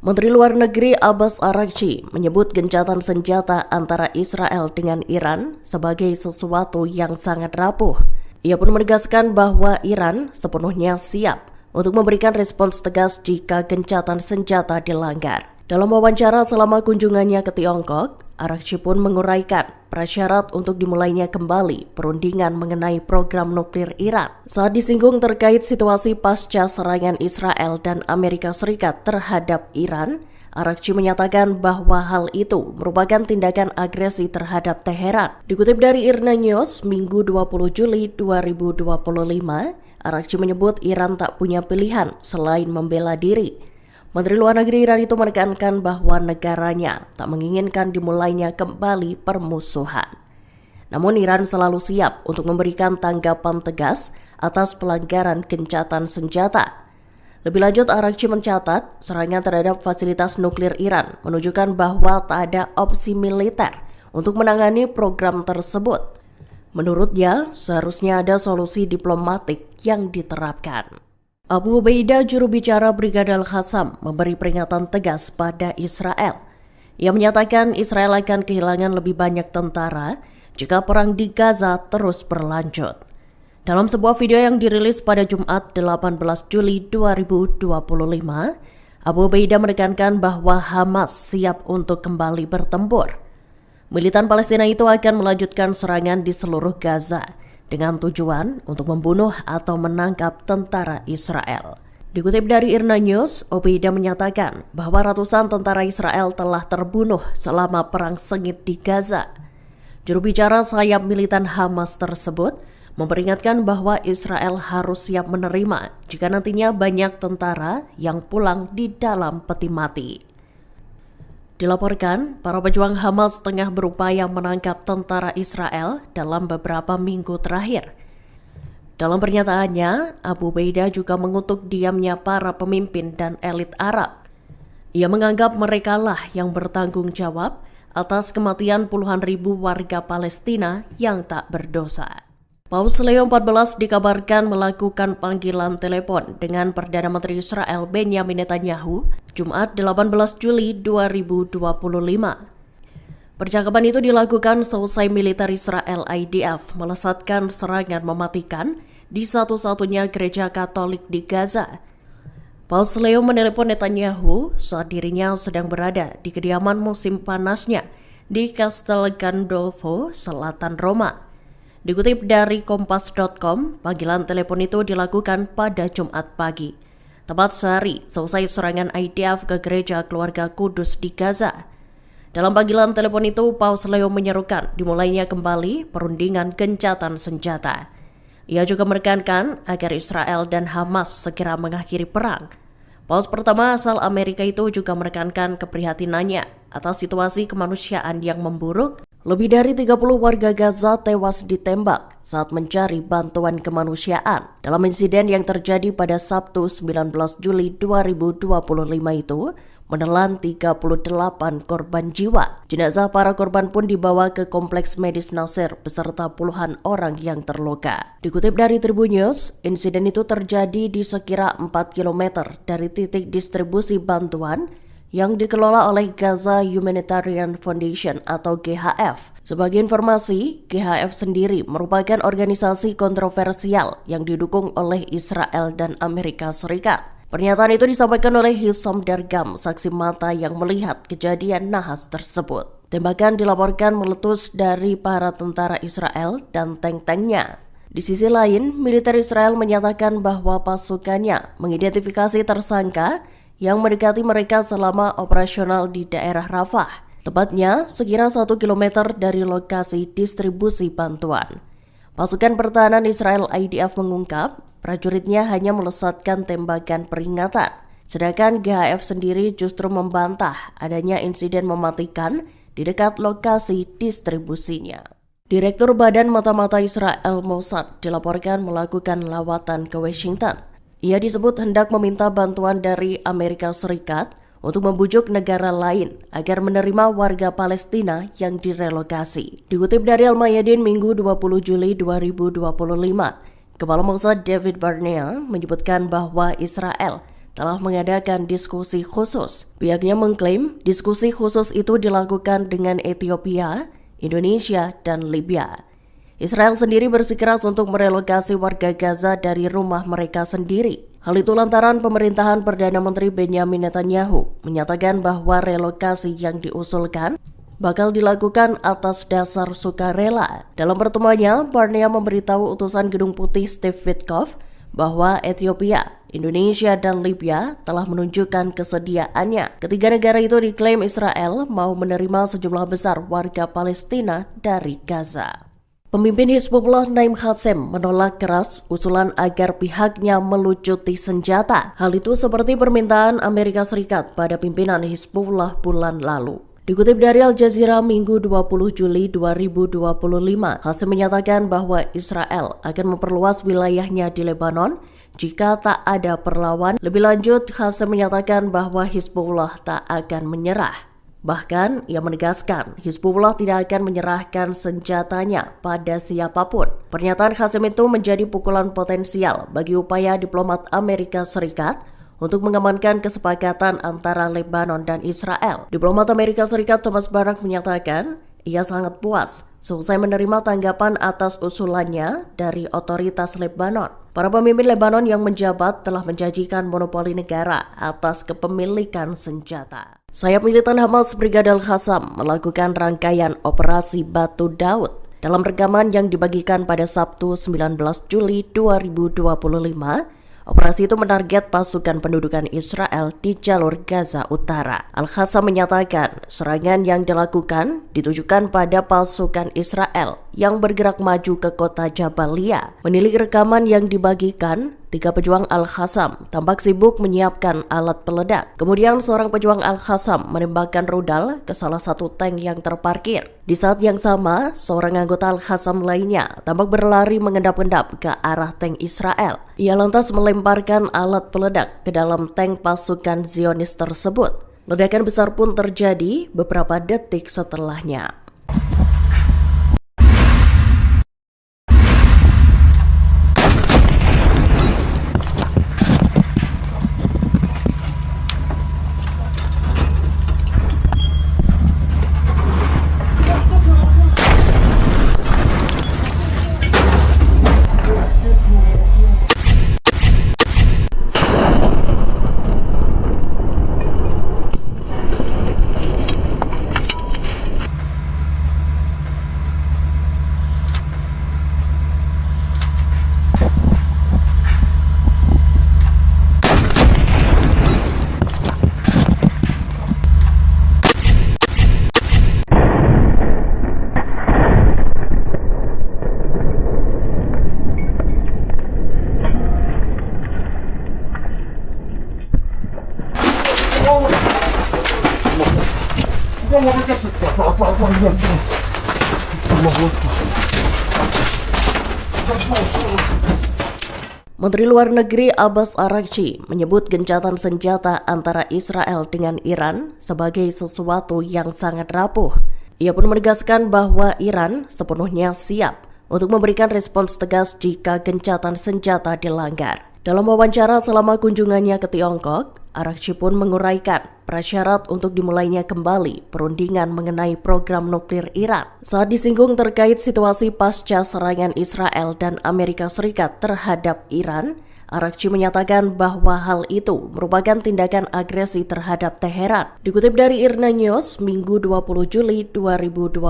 Menteri Luar Negeri Abbas Araghchi menyebut gencatan senjata antara Israel dengan Iran sebagai sesuatu yang sangat rapuh. Ia pun menegaskan bahwa Iran sepenuhnya siap untuk memberikan respons tegas jika gencatan senjata dilanggar. Dalam wawancara selama kunjungannya ke Tiongkok, Araghchi pun menguraikan prasyarat untuk dimulainya kembali perundingan mengenai program nuklir Iran. Saat disinggung terkait situasi pasca serangan Israel dan Amerika Serikat terhadap Iran, Araghchi menyatakan bahwa hal itu merupakan tindakan agresi terhadap Teheran. Dikutip dari IRNA News, Minggu 20 Juli 2025, Araghchi menyebut Iran tak punya pilihan selain membela diri. Menteri Luar Negeri Iran itu menekankan bahwa negaranya tak menginginkan dimulainya kembali permusuhan. Namun Iran selalu siap untuk memberikan tanggapan tegas atas pelanggaran gencatan senjata. Lebih lanjut, Araghchi mencatat serangan terhadap fasilitas nuklir Iran menunjukkan bahwa tak ada opsi militer untuk menangani program tersebut. Menurutnya, seharusnya ada solusi diplomatik yang diterapkan. Abu Ubaidah, juru bicara Brigadir Qassam, memberi peringatan tegas pada Israel. Ia menyatakan Israel akan kehilangan lebih banyak tentara jika perang di Gaza terus berlanjut. Dalam sebuah video yang dirilis pada Jumat 18 Juli 2025, Abu Ubaidah menekankan bahwa Hamas siap untuk kembali bertempur. Militan Palestina itu akan melanjutkan serangan di seluruh Gaza dengan tujuan untuk membunuh atau menangkap tentara Israel. Dikutip dari IRNA News, Ubaidah menyatakan bahwa ratusan tentara Israel telah terbunuh selama perang sengit di Gaza. Juru bicara sayap militan Hamas tersebut memperingatkan bahwa Israel harus siap menerima jika nantinya banyak tentara yang pulang di dalam peti mati. Dilaporkan, para pejuang Hamas tengah berupaya menangkap tentara Israel dalam beberapa minggu terakhir. Dalam pernyataannya, Abu Ubaidah juga mengutuk diamnya para pemimpin dan elit Arab. Ia menganggap merekalah yang bertanggung jawab atas kematian puluhan ribu warga Palestina yang tak berdosa. Paus Leo XIV dikabarkan melakukan panggilan telepon dengan Perdana Menteri Israel Benjamin Netanyahu Jumat 18 Juli 2025. Percakapan itu dilakukan seusai militer Israel IDF melesatkan serangan mematikan di satu-satunya gereja Katolik di Gaza. Paus Leo menelepon Netanyahu saat dirinya sedang berada di kediaman musim panasnya di Castel Gandolfo, selatan Roma. Dikutip dari Kompas.com, panggilan telepon itu dilakukan pada Jumat pagi, tepat sehari selesai serangan IDF ke gereja keluarga Kudus di Gaza. Dalam panggilan telepon itu, Paus Leo menyerukan dimulainya kembali perundingan gencatan senjata. Ia juga menekankan agar Israel dan Hamas segera mengakhiri perang. Paus pertama asal Amerika itu juga menekankan keprihatinannya atas situasi kemanusiaan yang memburuk. Lebih dari 30 warga Gaza tewas ditembak saat mencari bantuan kemanusiaan dalam insiden yang terjadi pada Sabtu 19 Juli 2025 itu menelan 38 korban jiwa. Jenazah para korban pun dibawa ke Kompleks Medis Nasir beserta puluhan orang yang terluka. Dikutip dari Tribun News, insiden itu terjadi di sekira 4 km dari titik distribusi bantuan yang dikelola oleh Gaza Humanitarian Foundation atau GHF. Sebagai informasi, GHF sendiri merupakan organisasi kontroversial yang didukung oleh Israel dan Amerika Serikat. Pernyataan itu disampaikan oleh Hisham Dargam, saksi mata yang melihat kejadian nahas tersebut. Tembakan dilaporkan meletus dari para tentara Israel dan tank-tanknya. Di sisi lain, militer Israel menyatakan bahwa pasukannya mengidentifikasi tersangka yang mendekati mereka selama operasional di daerah Rafah, tepatnya sekira 1 km dari lokasi distribusi bantuan. Pasukan pertahanan Israel IDF mengungkap, prajuritnya hanya melesatkan tembakan peringatan, sedangkan GHF sendiri justru membantah adanya insiden mematikan di dekat lokasi distribusinya. Direktur Badan Mata-Mata Israel Mossad dilaporkan melakukan lawatan ke Washington. Ia disebut hendak meminta bantuan dari Amerika Serikat untuk membujuk negara lain agar menerima warga Palestina yang direlokasi. Dikutip dari Al-Mayadin Minggu 20 Juli 2025, Kepala Mossad David Barnea menyebutkan bahwa Israel telah mengadakan diskusi khusus. Pihaknya mengklaim diskusi khusus itu dilakukan dengan Ethiopia, Indonesia, dan Libya. Israel sendiri bersikeras untuk merelokasi warga Gaza dari rumah mereka sendiri. Hal itu lantaran pemerintahan Perdana Menteri Benjamin Netanyahu menyatakan bahwa relokasi yang diusulkan bakal dilakukan atas dasar sukarela. Dalam pertemuannya, Barnea memberitahu utusan Gedung Putih Steve Witkoff bahwa Ethiopia, Indonesia, dan Libya telah menunjukkan kesediaannya. Ketiga negara itu diklaim Israel mau menerima sejumlah besar warga Palestina dari Gaza. Pemimpin Hizbullah Naim Qassem menolak keras usulan agar pihaknya melucuti senjata. Hal itu seperti permintaan Amerika Serikat pada pimpinan Hizbullah bulan lalu. Dikutip dari Al Jazeera Minggu 20 Juli 2025, Qassem menyatakan bahwa Israel akan memperluas wilayahnya di Lebanon jika tak ada perlawan. Lebih lanjut, Qassem menyatakan bahwa Hizbullah tak akan menyerah. Bahkan, ia menegaskan Hizbullah tidak akan menyerahkan senjatanya pada siapapun. Pernyataan Qassem itu menjadi pukulan potensial bagi upaya diplomat Amerika Serikat untuk mengamankan kesepakatan antara Lebanon dan Israel. Diplomat Amerika Serikat Thomas Barak menyatakan ia sangat puas selesai menerima tanggapan atas usulannya dari otoritas Lebanon. Para pemimpin Lebanon yang menjabat telah menjanjikan monopoli negara atas kepemilikan senjata. Sayap militan Hamas Brigadir Qassam melakukan rangkaian operasi Batu Daud. Dalam rekaman yang dibagikan pada Sabtu 19 Juli 2025, operasi itu menarget pasukan pendudukan Israel di jalur Gaza Utara. Al-Qassam menyatakan serangan yang dilakukan ditujukan pada pasukan Israel yang bergerak maju ke kota Jabalia. Menilik rekaman yang dibagikan, 3 pejuang Al-Qassam tampak sibuk menyiapkan alat peledak. Kemudian seorang pejuang Al-Qassam menembakkan rudal ke salah satu tank yang terparkir. Di saat yang sama, seorang anggota Al-Qassam lainnya tampak berlari mengendap-endap ke arah tank Israel. Ia lantas melemparkan alat peledak ke dalam tank pasukan Zionis tersebut. Ledakan besar pun terjadi beberapa detik setelahnya. Menteri Luar Negeri Abbas Araghchi menyebut gencatan senjata antara Israel dengan Iran sebagai sesuatu yang sangat rapuh. Ia pun menegaskan bahwa Iran sepenuhnya siap untuk memberikan respons tegas jika gencatan senjata dilanggar. Dalam wawancara selama kunjungannya ke Tiongkok, Araghchi pun menguraikan prasyarat untuk dimulainya kembali perundingan mengenai program nuklir Iran. Saat disinggung terkait situasi pasca serangan Israel dan Amerika Serikat terhadap Iran, Araghchi menyatakan bahwa hal itu merupakan tindakan agresi terhadap Teheran. Dikutip dari IRNA News, Minggu 20 Juli 2025,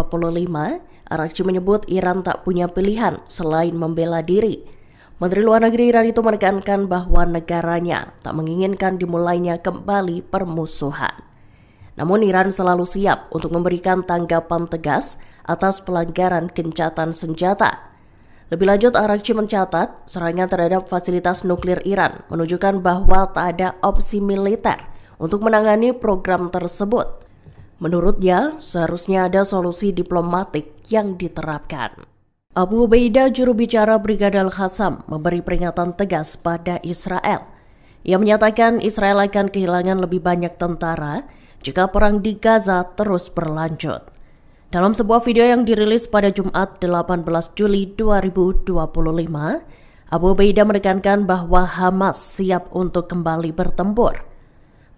Araghchi menyebut Iran tak punya pilihan selain membela diri. Menteri Luar Negeri Iran itu menekankan bahwa negaranya tak menginginkan dimulainya kembali permusuhan. Namun Iran selalu siap untuk memberikan tanggapan tegas atas pelanggaran gencatan senjata. Lebih lanjut, Araghchi mencatat serangan terhadap fasilitas nuklir Iran menunjukkan bahwa tak ada opsi militer untuk menangani program tersebut. Menurutnya, seharusnya ada solusi diplomatik yang diterapkan. Abu Ubaidah, juru bicara Brigade Al-Qassam, memberi peringatan tegas pada Israel. Ia menyatakan Israel akan kehilangan lebih banyak tentara jika perang di Gaza terus berlanjut. Dalam sebuah video yang dirilis pada Jumat 18 Juli 2025, Abu Ubaidah menekankan bahwa Hamas siap untuk kembali bertempur.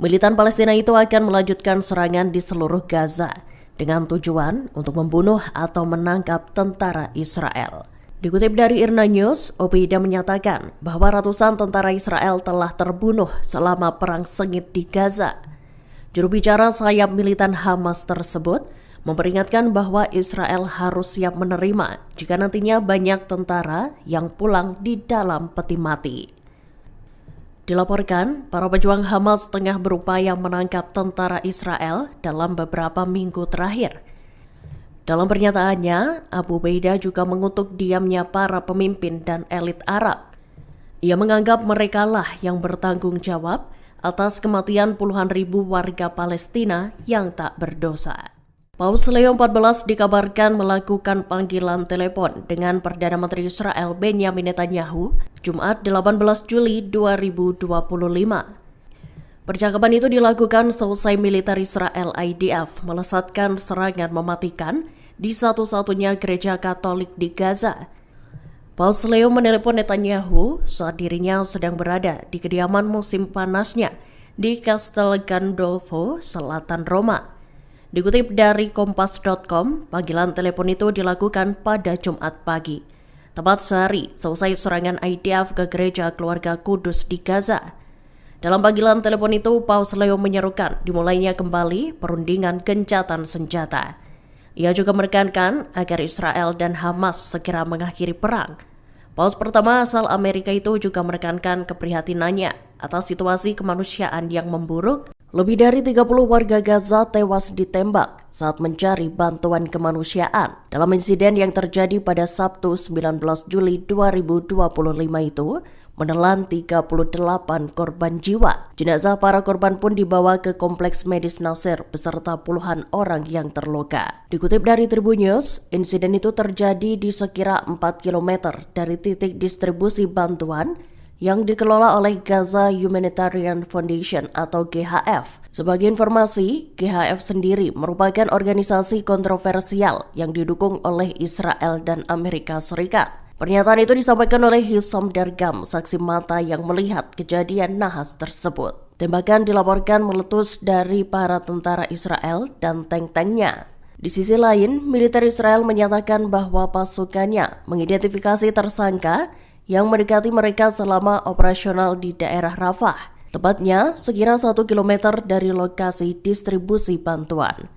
Militan Palestina itu akan melanjutkan serangan di seluruh Gaza dengan tujuan untuk membunuh atau menangkap tentara Israel. Dikutip dari IRNA News, Ubaidah menyatakan bahwa ratusan tentara Israel telah terbunuh selama perang sengit di Gaza. Juru bicara sayap militan Hamas tersebut memperingatkan bahwa Israel harus siap menerima jika nantinya banyak tentara yang pulang di dalam peti mati. Dilaporkan, para pejuang Hamas tengah berupaya menangkap tentara Israel dalam beberapa minggu terakhir. Dalam pernyataannya, Abu Ubaidah juga mengutuk diamnya para pemimpin dan elit Arab. Ia menganggap merekalah yang bertanggung jawab atas kematian puluhan ribu warga Palestina yang tak berdosa. Paus Leo XIV dikabarkan melakukan panggilan telepon dengan Perdana Menteri Israel Benjamin Netanyahu Jumat 18 Juli 2025. Percakapan itu dilakukan selesai militer Israel IDF melesatkan serangan mematikan di satu-satunya gereja Katolik di Gaza. Paus Leo menelepon Netanyahu saat dirinya sedang berada di kediaman musim panasnya di Castel Gandolfo, selatan Roma. Dikutip dari Kompas.com, panggilan telepon itu dilakukan pada Jumat pagi, tepat sehari selesai serangan IDF ke gereja keluarga Kudus di Gaza. Dalam panggilan telepon itu, Paus Leo menyerukan dimulainya kembali perundingan gencatan senjata. Ia juga menekankan agar Israel dan Hamas segera mengakhiri perang. Paus pertama asal Amerika itu juga menekankan keprihatinannya atas situasi kemanusiaan yang memburuk. Lebih dari 30 warga Gaza tewas ditembak saat mencari bantuan kemanusiaan. Dalam insiden yang terjadi pada Sabtu 19 Juli 2025 itu, menelan 38 korban jiwa. Jenazah para korban pun dibawa ke kompleks medis Nasir beserta puluhan orang yang terluka. Dikutip dari Tribun News, insiden itu terjadi di sekira 4 km dari titik distribusi bantuan yang dikelola oleh Gaza Humanitarian Foundation atau GHF. Sebagai informasi, GHF sendiri merupakan organisasi kontroversial yang didukung oleh Israel dan Amerika Serikat. Pernyataan itu disampaikan oleh Hisham Dargam, saksi mata yang melihat kejadian nahas tersebut. Tembakan dilaporkan meletus dari para tentara Israel dan tank-tanknya. Di sisi lain, militer Israel menyatakan bahwa pasukannya mengidentifikasi tersangka yang mendekati mereka selama operasional di daerah Rafah, tepatnya sekira 1 km dari lokasi distribusi bantuan.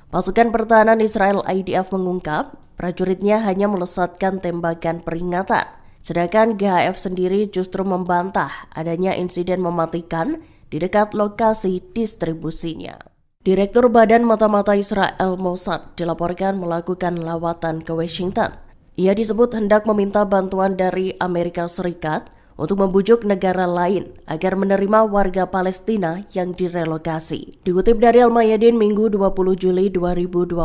Pasukan pertahanan Israel IDF mengungkap prajuritnya hanya melesatkan tembakan peringatan, sedangkan GHF sendiri justru membantah adanya insiden mematikan di dekat lokasi distribusinya. Direktur Badan Mata-Mata Israel Mossad dilaporkan melakukan lawatan ke Washington. Ia disebut hendak meminta bantuan dari Amerika Serikat untuk membujuk negara lain agar menerima warga Palestina yang direlokasi. Dikutip dari Al-Mayadin Minggu 20 Juli 2025,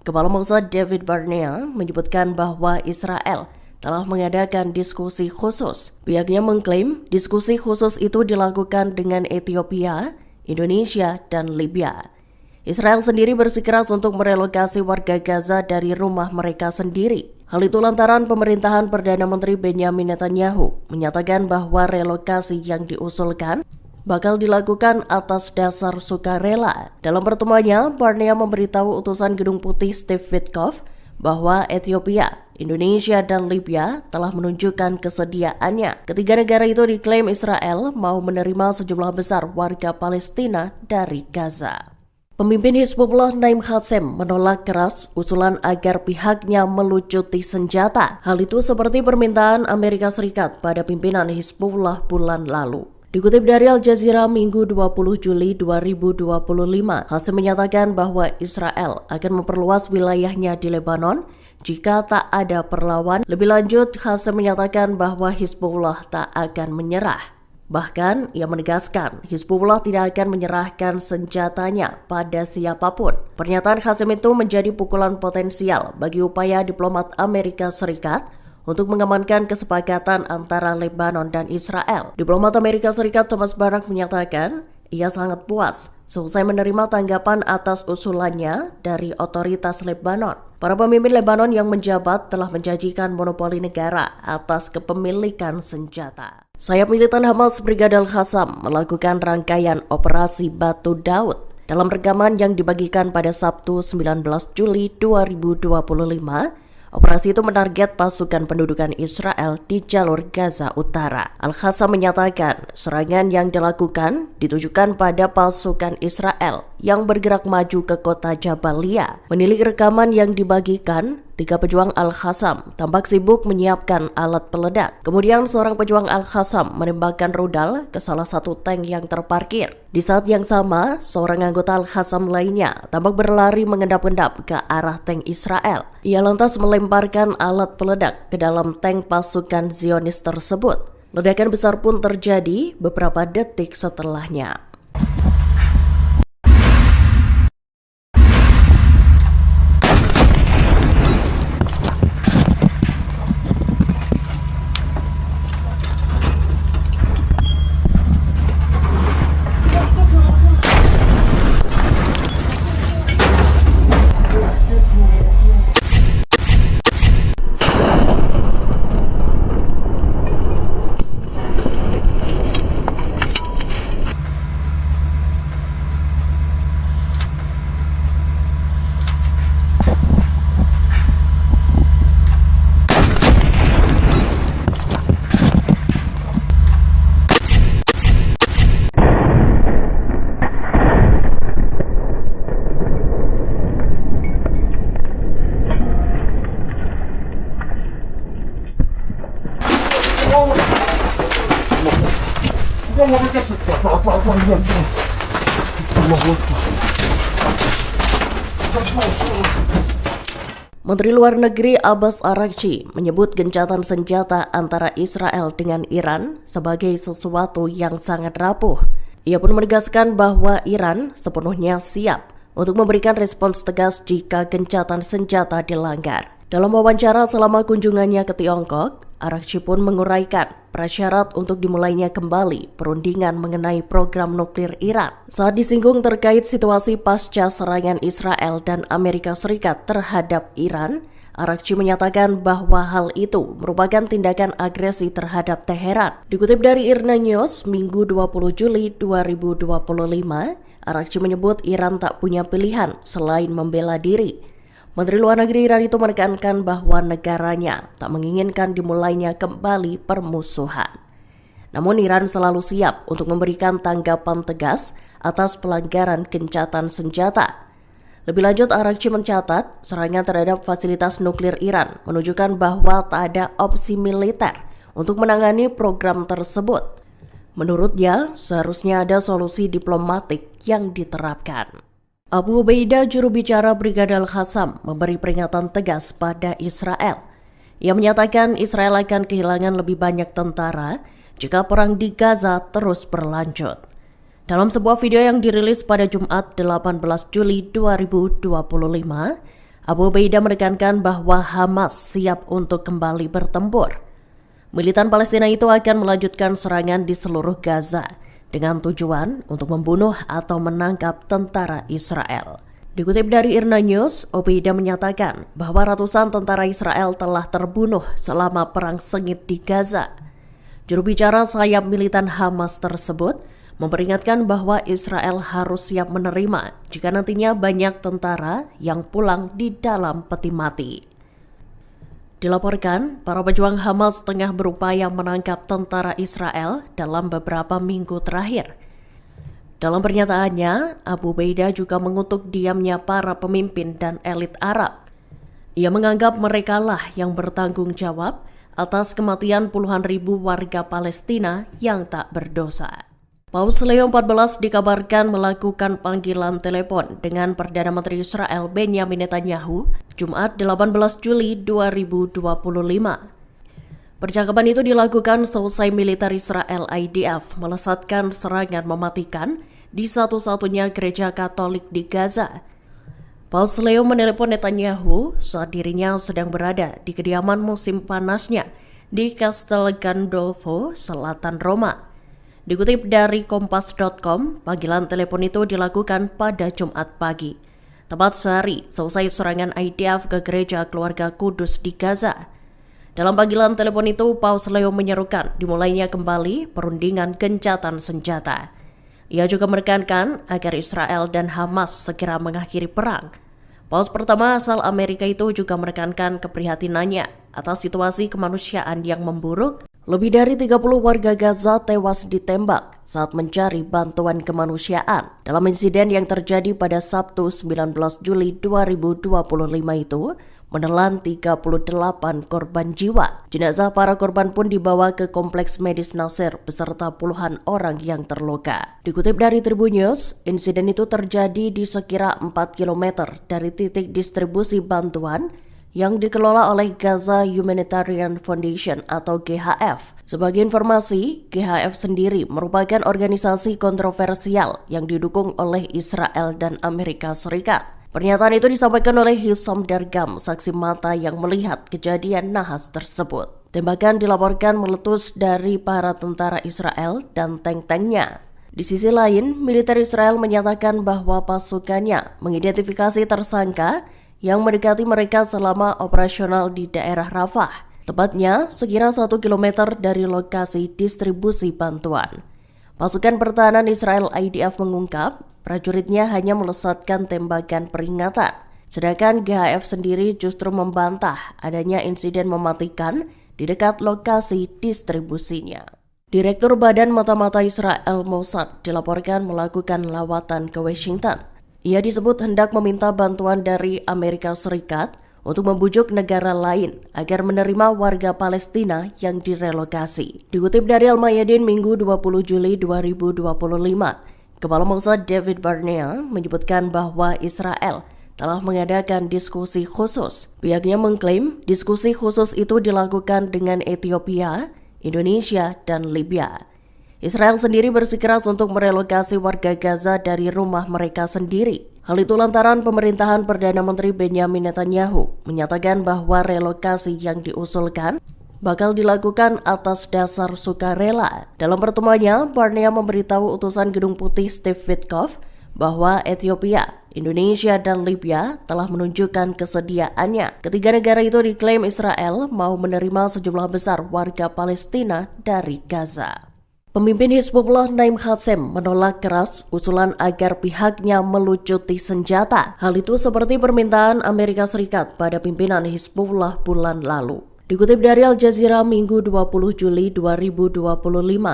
Kepala Mossad David Barnea menyebutkan bahwa Israel telah mengadakan diskusi khusus. Pihaknya mengklaim diskusi khusus itu dilakukan dengan Ethiopia, Indonesia, dan Libya. Israel sendiri bersikeras untuk merelokasi warga Gaza dari rumah mereka sendiri. Hal itu lantaran pemerintahan Perdana Menteri Benjamin Netanyahu menyatakan bahwa relokasi yang diusulkan bakal dilakukan atas dasar sukarela. Dalam pertemuannya, Barnea memberitahu utusan Gedung Putih Steve Witkoff bahwa Ethiopia, Indonesia, dan Libya telah menunjukkan kesediaannya. Ketiga negara itu diklaim Israel mau menerima sejumlah besar warga Palestina dari Gaza. Pemimpin Hizbullah Naim Qassem menolak keras usulan agar pihaknya melucuti senjata. Hal itu seperti permintaan Amerika Serikat pada pimpinan Hizbullah bulan lalu. Dikutip dari Al Jazeera Minggu 20 Juli 2025, Qassem menyatakan bahwa Israel akan memperluas wilayahnya di Lebanon jika tak ada perlawan. Lebih lanjut, Qassem menyatakan bahwa Hizbullah tak akan menyerah. Bahkan, ia menegaskan Hizbullah tidak akan menyerahkan senjatanya pada siapapun. Pernyataan Qassem itu menjadi pukulan potensial bagi upaya diplomat Amerika Serikat untuk mengamankan kesepakatan antara Lebanon dan Israel. Diplomat Amerika Serikat Thomas Barak menyatakan ia sangat puas selesai menerima tanggapan atas usulannya dari otoritas Lebanon. Para pemimpin Lebanon yang menjabat telah menjanjikan monopoli negara atas kepemilikan senjata. Sayap militan Hamas Brigadir Qassam melakukan rangkaian operasi Batu Daud. Dalam rekaman yang dibagikan pada Sabtu 19 Juli 2025, operasi itu menarget pasukan pendudukan Israel di jalur Gaza Utara. Al-Qassam menyatakan serangan yang dilakukan ditujukan pada pasukan Israel yang bergerak maju ke kota Jabalia. Menilik rekaman yang dibagikan, 3 pejuang Al-Qassam tampak sibuk menyiapkan alat peledak. Kemudian seorang pejuang Al-Qassam menembakkan rudal ke salah satu tank yang terparkir. Di saat yang sama, seorang anggota Al-Qassam lainnya tampak berlari mengendap-endap ke arah tank Israel. Ia lantas melemparkan alat peledak ke dalam tank pasukan Zionis tersebut. Ledakan besar pun terjadi beberapa detik setelahnya. Menteri Luar Negeri Abbas Araghchi menyebut gencatan senjata antara Israel dengan Iran sebagai sesuatu yang sangat rapuh. Ia pun menegaskan bahwa Iran sepenuhnya siap untuk memberikan respons tegas jika gencatan senjata dilanggar. Dalam wawancara selama kunjungannya ke Tiongkok, Araghchi pun menguraikan prasyarat untuk dimulainya kembali perundingan mengenai program nuklir Iran. Saat disinggung terkait situasi pasca serangan Israel dan Amerika Serikat terhadap Iran, Araghchi menyatakan bahwa hal itu merupakan tindakan agresi terhadap Teheran. Dikutip dari IRNA News, Minggu 20 Juli 2025, Araghchi menyebut Iran tak punya pilihan selain membela diri. Menteri Luar Negeri Iran itu menekankan bahwa negaranya tak menginginkan dimulainya kembali permusuhan. Namun Iran selalu siap untuk memberikan tanggapan tegas atas pelanggaran gencatan senjata. Lebih lanjut, Araghchi mencatat serangan terhadap fasilitas nuklir Iran menunjukkan bahwa tak ada opsi militer untuk menangani program tersebut. Menurutnya, seharusnya ada solusi diplomatik yang diterapkan. Abu Ubaidah, juru bicara Brigadir Qassam, memberi peringatan tegas pada Israel. Ia menyatakan Israel akan kehilangan lebih banyak tentara jika perang di Gaza terus berlanjut. Dalam sebuah video yang dirilis pada Jumat 18 Juli 2025, Abu Ubaidah menekankan bahwa Hamas siap untuk kembali bertempur. Militan Palestina itu akan melanjutkan serangan di seluruh Gaza dengan tujuan untuk membunuh atau menangkap tentara Israel. Dikutip dari IRNA News, Ubaidah menyatakan bahwa ratusan tentara Israel telah terbunuh selama perang sengit di Gaza. Juru bicara sayap militan Hamas tersebut memperingatkan bahwa Israel harus siap menerima jika nantinya banyak tentara yang pulang di dalam peti mati. Dilaporkan, para pejuang Hamas tengah berupaya menangkap tentara Israel dalam beberapa minggu terakhir. Dalam pernyataannya, Abu Ubaidah juga mengutuk diamnya para pemimpin dan elit Arab. Ia menganggap merekalah yang bertanggung jawab atas kematian puluhan ribu warga Palestina yang tak berdosa. Paus Leo XIV dikabarkan melakukan panggilan telepon dengan Perdana Menteri Israel Benjamin Netanyahu Jumat 18 Juli 2025. Percakapan itu dilakukan seusai militer Israel IDF melesatkan serangan mematikan di satu-satunya gereja Katolik di Gaza. Paus Leo menelepon Netanyahu saat dirinya sedang berada di kediaman musim panasnya di Castel Gandolfo, selatan Roma. Dikutip dari Kompas.com, panggilan telepon itu dilakukan pada Jumat pagi, tepat sehari seusai serangan IDF ke gereja Keluarga Kudus di Gaza. Dalam panggilan telepon itu, Paus Leo menyerukan dimulainya kembali perundingan gencatan senjata. Ia juga menekankan agar Israel dan Hamas segera mengakhiri perang. Paus pertama asal Amerika itu juga menekankan keprihatinannya atas situasi kemanusiaan yang memburuk. Lebih dari 30 warga Gaza tewas ditembak saat mencari bantuan kemanusiaan dalam insiden yang terjadi pada Sabtu 19 Juli 2025 itu menelan 38 korban jiwa. Jenazah para korban pun dibawa ke Kompleks Medis Nasir beserta puluhan orang yang terluka. Dikutip dari Tribun News, insiden itu terjadi di sekira 4 km dari titik distribusi bantuan yang dikelola oleh Gaza Humanitarian Foundation atau GHF. Sebagai informasi, GHF sendiri merupakan organisasi kontroversial yang didukung oleh Israel dan Amerika Serikat. Pernyataan itu disampaikan oleh Hisham Dargam, saksi mata yang melihat kejadian nahas tersebut. Tembakan dilaporkan meletus dari para tentara Israel dan tank-tanknya. Di sisi lain, militer Israel menyatakan bahwa pasukannya mengidentifikasi tersangka yang mendekati mereka selama operasional di daerah Rafah, tepatnya sekira 1 km dari lokasi distribusi bantuan. Pasukan pertahanan Israel IDF mengungkap prajuritnya hanya melesatkan tembakan peringatan, sedangkan GHF sendiri justru membantah adanya insiden mematikan di dekat lokasi distribusinya. Direktur Badan Mata-Mata Israel Mossad dilaporkan melakukan lawatan ke Washington. Ia disebut hendak meminta bantuan dari Amerika Serikat untuk membujuk negara lain agar menerima warga Palestina yang direlokasi. Dikutip dari Al-Mayadin Minggu 20 Juli 2025, Kepala Mossad David Barnea menyebutkan bahwa Israel telah mengadakan diskusi khusus. Pihaknya mengklaim diskusi khusus itu dilakukan dengan Ethiopia, Indonesia, dan Libya. Israel sendiri bersikeras untuk merelokasi warga Gaza dari rumah mereka sendiri. Hal itu lantaran pemerintahan Perdana Menteri Benjamin Netanyahu menyatakan bahwa relokasi yang diusulkan bakal dilakukan atas dasar sukarela. Dalam pertemuannya, Barnea memberitahu utusan Gedung Putih Steve Witkoff bahwa Ethiopia, Indonesia, dan Libya telah menunjukkan kesediaannya. Ketiga negara itu diklaim Israel mau menerima sejumlah besar warga Palestina dari Gaza. Pemimpin Hizbullah Naim Qassem menolak keras usulan agar pihaknya melucuti senjata. Hal itu seperti permintaan Amerika Serikat pada pimpinan Hizbullah bulan lalu. Dikutip dari Al Jazeera Minggu 20 Juli 2025,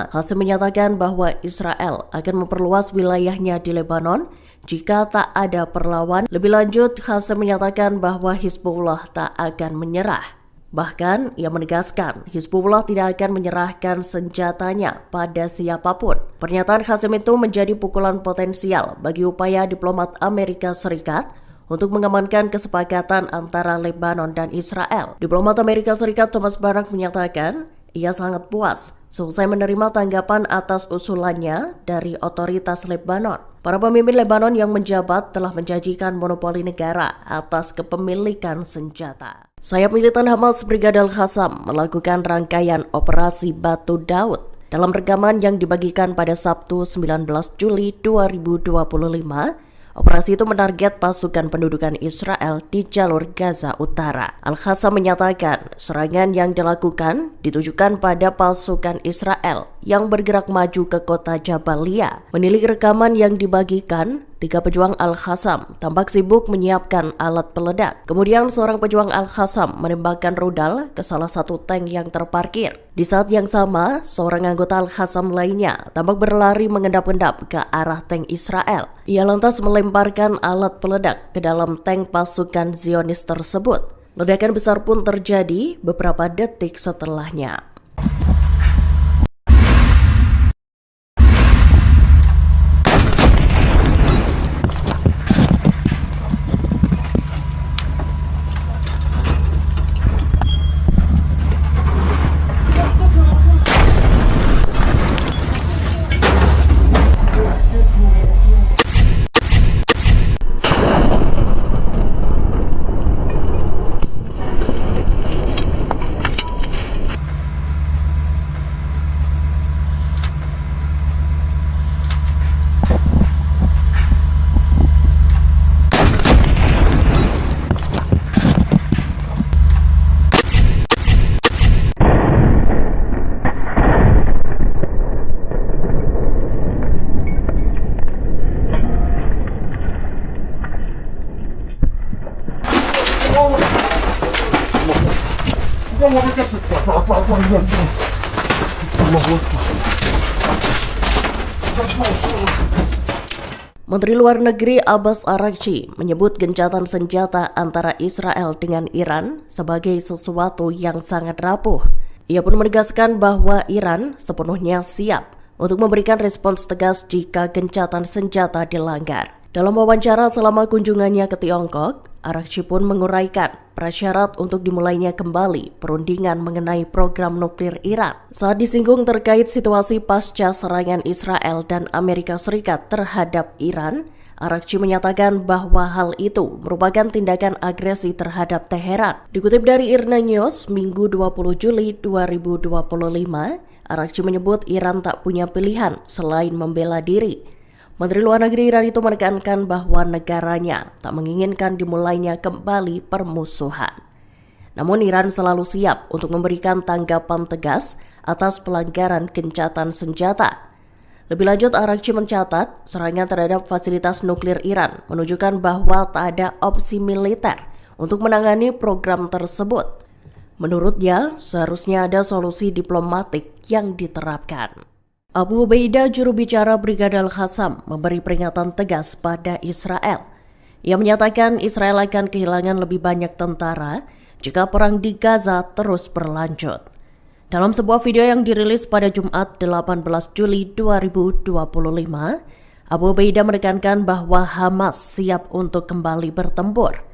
Qassem menyatakan bahwa Israel akan memperluas wilayahnya di Lebanon jika tak ada perlawan. Lebih lanjut, Qassem menyatakan bahwa Hizbullah tak akan menyerah. Bahkan, ia menegaskan Hizbullah tidak akan menyerahkan senjatanya pada siapapun. Pernyataan Qassem itu menjadi pukulan potensial bagi upaya diplomat Amerika Serikat untuk mengamankan kesepakatan antara Lebanon dan Israel. Diplomat Amerika Serikat Thomas Barak menyatakan ia sangat puas selesai menerima tanggapan atas usulannya dari otoritas Lebanon. Para pemimpin Lebanon yang menjabat telah menjanjikan monopoli negara atas kepemilikan senjata. Sayap militan Hamas Brigadir Qassam melakukan rangkaian operasi Batu Daud. Dalam rekaman yang dibagikan pada Sabtu 19 Juli 2025, operasi itu menarget pasukan pendudukan Israel di jalur Gaza Utara. Al-Qassam menyatakan serangan yang dilakukan ditujukan pada pasukan Israel yang bergerak maju ke kota Jabalia. Menilik rekaman yang dibagikan, 3 pejuang Al-Qassam tampak sibuk menyiapkan alat peledak. Kemudian seorang pejuang Al-Qassam menembakkan rudal ke salah satu tank yang terparkir. Di saat yang sama, seorang anggota Al-Qassam lainnya tampak berlari mengendap-endap ke arah tank Israel. Ia lantas melemparkan alat peledak ke dalam tank pasukan Zionis tersebut. Ledakan besar pun terjadi beberapa detik setelahnya. Menteri Luar Negeri Abbas Araghchi menyebut gencatan senjata antara Israel dengan Iran sebagai sesuatu yang sangat rapuh. Ia pun menegaskan bahwa Iran sepenuhnya siap untuk memberikan respons tegas jika gencatan senjata dilanggar. Dalam wawancara selama kunjungannya ke Tiongkok, Araghchi pun menguraikan prasyarat untuk dimulainya kembali perundingan mengenai program nuklir Iran. Saat disinggung terkait situasi pasca serangan Israel dan Amerika Serikat terhadap Iran, Araghchi menyatakan bahwa hal itu merupakan tindakan agresi terhadap Teheran. Dikutip dari IRNA News, Minggu 20 Juli 2025, Araghchi menyebut Iran tak punya pilihan selain membela diri. Menteri Luar Negeri Iran itu menekankan bahwa negaranya tak menginginkan dimulainya kembali permusuhan. Namun Iran selalu siap untuk memberikan tanggapan tegas atas pelanggaran gencatan senjata. Lebih lanjut, Araghchi mencatat serangan terhadap fasilitas nuklir Iran menunjukkan bahwa tak ada opsi militer untuk menangani program tersebut. Menurutnya, seharusnya ada solusi diplomatik yang diterapkan. Abu Ubaidah, juru bicara Brigadir Qassam, memberi peringatan tegas pada Israel. Ia menyatakan Israel akan kehilangan lebih banyak tentara jika perang di Gaza terus berlanjut. Dalam sebuah video yang dirilis pada Jumat 18 Juli 2025, Abu Ubaidah menekankan bahwa Hamas siap untuk kembali bertempur.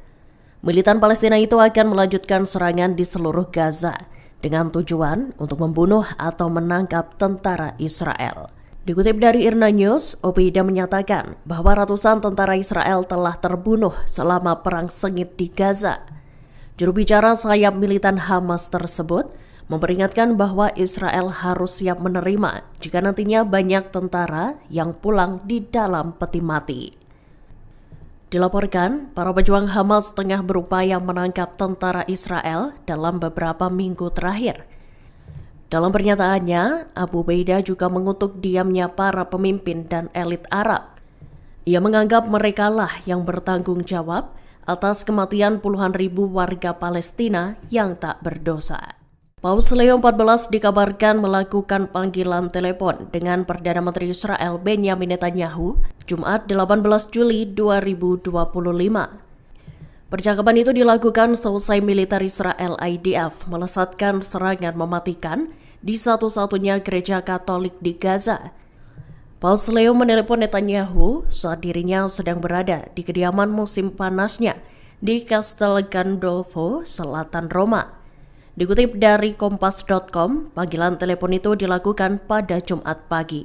Militan Palestina itu akan melanjutkan serangan di seluruh Gaza dengan tujuan untuk membunuh atau menangkap tentara Israel. Dikutip dari IRNA News, Ubaidah menyatakan bahwa ratusan tentara Israel telah terbunuh selama perang sengit di Gaza. Juru bicara sayap militan Hamas tersebut memperingatkan bahwa Israel harus siap menerima jika nantinya banyak tentara yang pulang di dalam peti mati. Dilaporkan, para pejuang Hamas tengah berupaya menangkap tentara Israel dalam beberapa minggu terakhir. Dalam pernyataannya, Abu Ubaidah juga mengutuk diamnya para pemimpin dan elit Arab. Ia menganggap merekalah yang bertanggung jawab atas kematian puluhan ribu warga Palestina yang tak berdosa. Paus Leo XIV dikabarkan melakukan panggilan telepon dengan Perdana Menteri Israel Benjamin Netanyahu Jumat 18 Juli 2025. Percakapan itu dilakukan seusai militer Israel IDF melesatkan serangan mematikan di satu-satunya gereja Katolik di Gaza. Paul Leo menelepon Netanyahu saat dirinya sedang berada di kediaman musim panasnya di Castel Gandolfo, selatan Roma. Dikutip dari Kompas.com, panggilan telepon itu dilakukan pada Jumat pagi,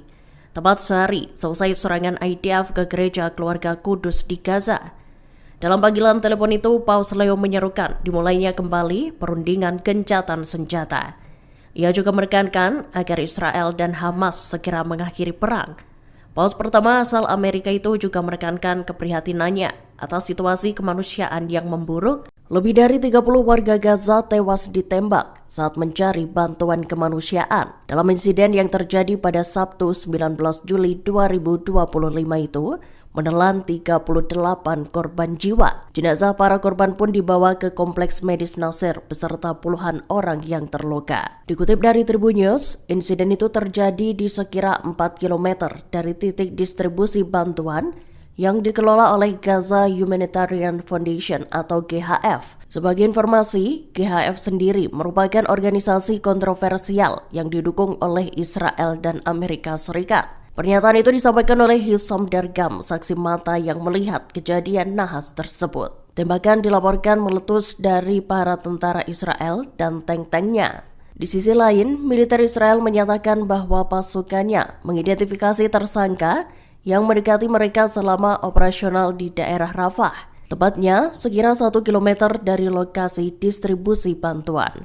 tepat sehari selesai serangan IDF ke gereja keluarga Kudus di Gaza. Dalam panggilan telepon itu, Paul Leo menyerukan dimulainya kembali perundingan gencatan senjata. Ia juga menekankan agar Israel dan Hamas segera mengakhiri perang. Paus pertama asal Amerika itu juga menekankan keprihatinannya atas situasi kemanusiaan yang memburuk. Lebih dari 30 warga Gaza tewas ditembak saat mencari bantuan kemanusiaan dalam insiden yang terjadi pada Sabtu 19 Juli 2025 itu menelan 38 korban jiwa. Jenazah para korban pun dibawa ke kompleks medis Nasser beserta puluhan orang yang terluka. Dikutip dari Tribun News, insiden itu terjadi di sekira 4 km dari titik distribusi bantuan yang dikelola oleh Gaza Humanitarian Foundation atau GHF. Sebagai informasi, GHF sendiri merupakan organisasi kontroversial yang didukung oleh Israel dan Amerika Serikat. Pernyataan itu disampaikan oleh Hisham Dargam, saksi mata yang melihat kejadian nahas tersebut. Tembakan dilaporkan meletus dari para tentara Israel dan tank-tanknya. Di sisi lain, militer Israel menyatakan bahwa pasukannya mengidentifikasi tersangka yang mendekati mereka selama operasional di daerah Rafah, tepatnya sekira 1 km dari lokasi distribusi bantuan.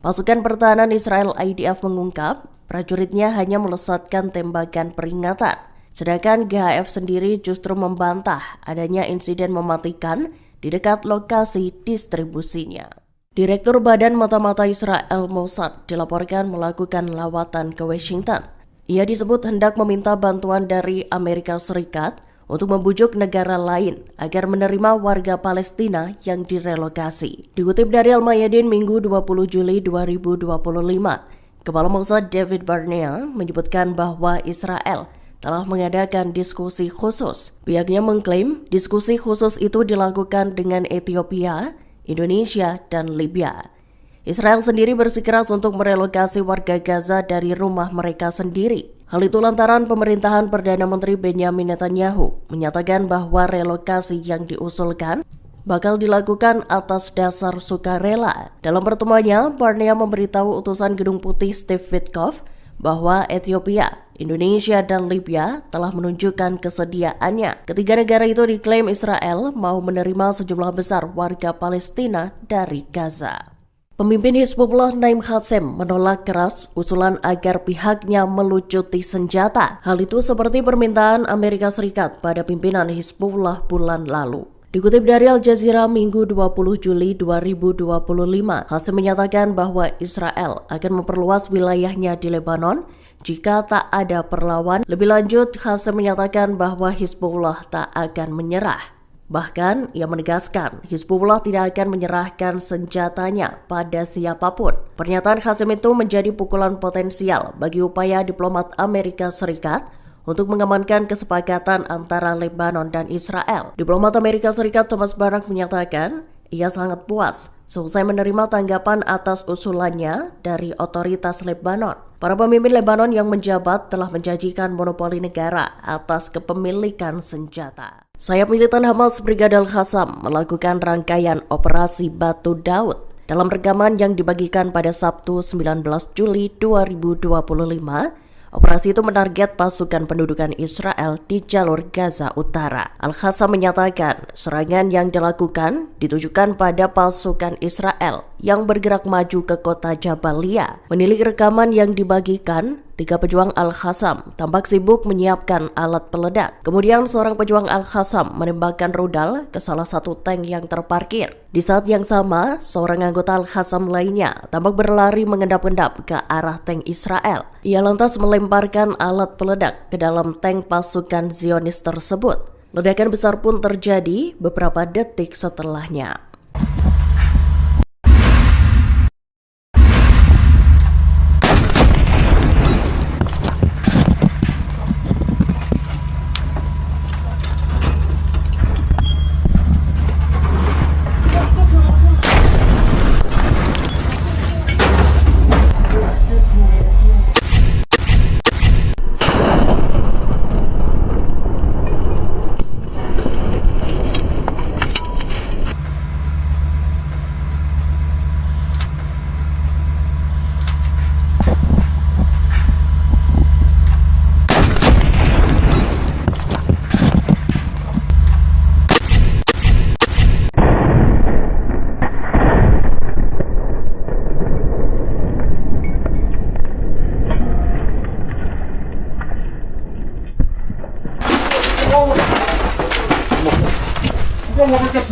Pasukan pertahanan Israel IDF mengungkap prajuritnya hanya melesatkan tembakan peringatan, sedangkan GHF sendiri justru membantah adanya insiden mematikan di dekat lokasi distribusinya. Direktur Badan Mata-Mata Israel Mossad dilaporkan melakukan lawatan ke Washington. Ia disebut hendak meminta bantuan dari Amerika Serikat untuk membujuk negara lain agar menerima warga Palestina yang direlokasi. Dikutip dari Al-Mayadin Minggu 20 Juli 2025, Kepala Mossad David Barnea menyebutkan bahwa Israel telah mengadakan diskusi khusus. Pihaknya mengklaim diskusi khusus itu dilakukan dengan Ethiopia, Indonesia, dan Libya. Israel sendiri bersikeras untuk merelokasi warga Gaza dari rumah mereka sendiri. Hal itu lantaran pemerintahan Perdana Menteri Benjamin Netanyahu menyatakan bahwa relokasi yang diusulkan bakal dilakukan atas dasar sukarela. Dalam pertemuannya, Barnea memberitahu utusan Gedung Putih Steve Witkoff bahwa Ethiopia, Indonesia, dan Libya telah menunjukkan kesediaannya. Ketiga negara itu diklaim Israel mau menerima sejumlah besar warga Palestina dari Gaza. Pemimpin Hizbullah Naim Qassem menolak keras usulan agar pihaknya melucuti senjata. Hal itu seperti permintaan Amerika Serikat pada pimpinan Hizbullah bulan lalu. Dikutip dari Al Jazeera Minggu 20 Juli 2025, Qassem menyatakan bahwa Israel akan memperluas wilayahnya di Lebanon jika tak ada perlawan. Lebih lanjut, Qassem menyatakan bahwa Hizbullah tak akan menyerah. Bahkan, ia menegaskan Hizbullah tidak akan menyerahkan senjatanya pada siapapun. Pernyataan Qassem itu menjadi pukulan potensial bagi upaya diplomat Amerika Serikat untuk mengamankan kesepakatan antara Lebanon dan Israel. Diplomat Amerika Serikat Thomas Barak menyatakan ia sangat puas selesai menerima tanggapan atas usulannya dari otoritas Lebanon. Para pemimpin Lebanon yang menjabat telah menjanjikan monopoli negara atas kepemilikan senjata. Sayap militan Hamas Brigadir Qassam melakukan rangkaian operasi Batu Daud. Dalam rekaman yang dibagikan pada Sabtu 19 Juli 2025, operasi itu menarget pasukan pendudukan Israel di jalur Gaza Utara. Al-Qassam menyatakan serangan yang dilakukan ditujukan pada pasukan Israel yang bergerak maju ke kota Jabalia. Menilik rekaman yang dibagikan, 3 pejuang Al-Qassam tampak sibuk menyiapkan alat peledak. Kemudian seorang pejuang Al-Qassam menembakkan rudal ke salah satu tank yang terparkir. Di saat yang sama, seorang anggota Al-Qassam lainnya tampak berlari mengendap-endap ke arah tank Israel. Ia lantas melemparkan alat peledak ke dalam tank pasukan Zionis tersebut. Ledakan besar pun terjadi beberapa detik setelahnya. Menteri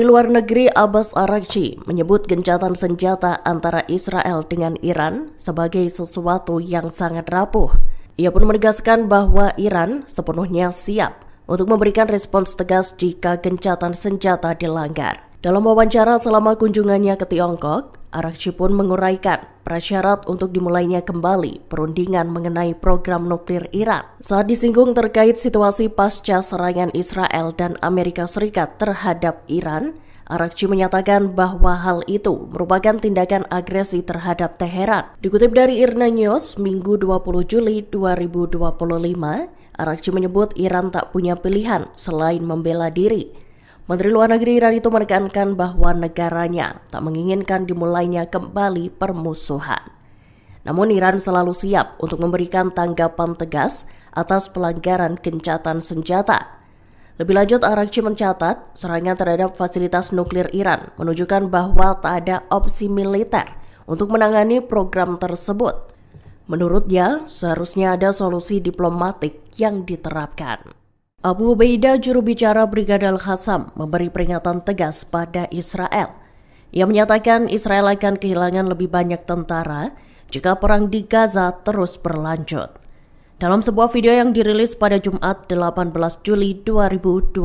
Luar Negeri Abbas Araghchi menyebut gencatan senjata antara Israel dengan Iran sebagai sesuatu yang sangat rapuh. Ia pun menegaskan bahwa Iran sepenuhnya siap untuk memberikan respons tegas jika gencatan senjata dilanggar. Dalam wawancara selama kunjungannya ke Tiongkok, Araghchi pun menguraikan prasyarat untuk dimulainya kembali perundingan mengenai program nuklir Iran. Saat disinggung terkait situasi pasca serangan Israel dan Amerika Serikat terhadap Iran, Araghchi menyatakan bahwa hal itu merupakan tindakan agresi terhadap Teheran. Dikutip dari IRNA News, Minggu 20 Juli 2025, Araghchi menyebut Iran tak punya pilihan selain membela diri. Menteri Luar Negeri Iran itu menekankan bahwa negaranya tak menginginkan dimulainya kembali permusuhan. Namun Iran selalu siap untuk memberikan tanggapan tegas atas pelanggaran gencatan senjata. Lebih lanjut, Araghchi mencatat serangan terhadap fasilitas nuklir Iran menunjukkan bahwa tak ada opsi militer untuk menangani program tersebut. Menurutnya, seharusnya ada solusi diplomatik yang diterapkan. Abu Ubaidah, juru bicara Brigade Al-Qassam, memberi peringatan tegas pada Israel. Ia menyatakan Israel akan kehilangan lebih banyak tentara jika perang di Gaza terus berlanjut. Dalam sebuah video yang dirilis pada Jumat 18 Juli 2025,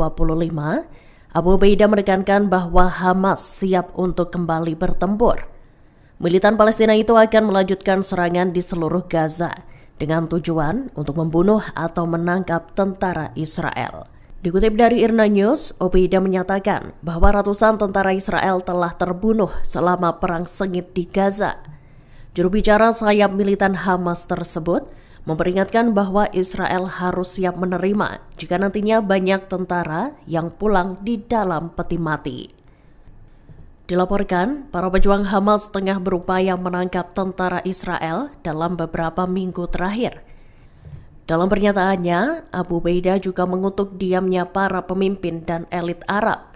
Abu Ubaidah menekankan bahwa Hamas siap untuk kembali bertempur. Militan Palestina itu akan melanjutkan serangan di seluruh Gaza dengan tujuan untuk membunuh atau menangkap tentara Israel. Dikutip dari IRNA News, Ubaidah menyatakan bahwa ratusan tentara Israel telah terbunuh selama perang sengit di Gaza. Juru bicara sayap militan Hamas tersebut memperingatkan bahwa Israel harus siap menerima jika nantinya banyak tentara yang pulang di dalam peti mati. Dilaporkan, para pejuang Hamas tengah berupaya menangkap tentara Israel dalam beberapa minggu terakhir. Dalam pernyataannya, Abu Ubaidah juga mengutuk diamnya para pemimpin dan elit Arab.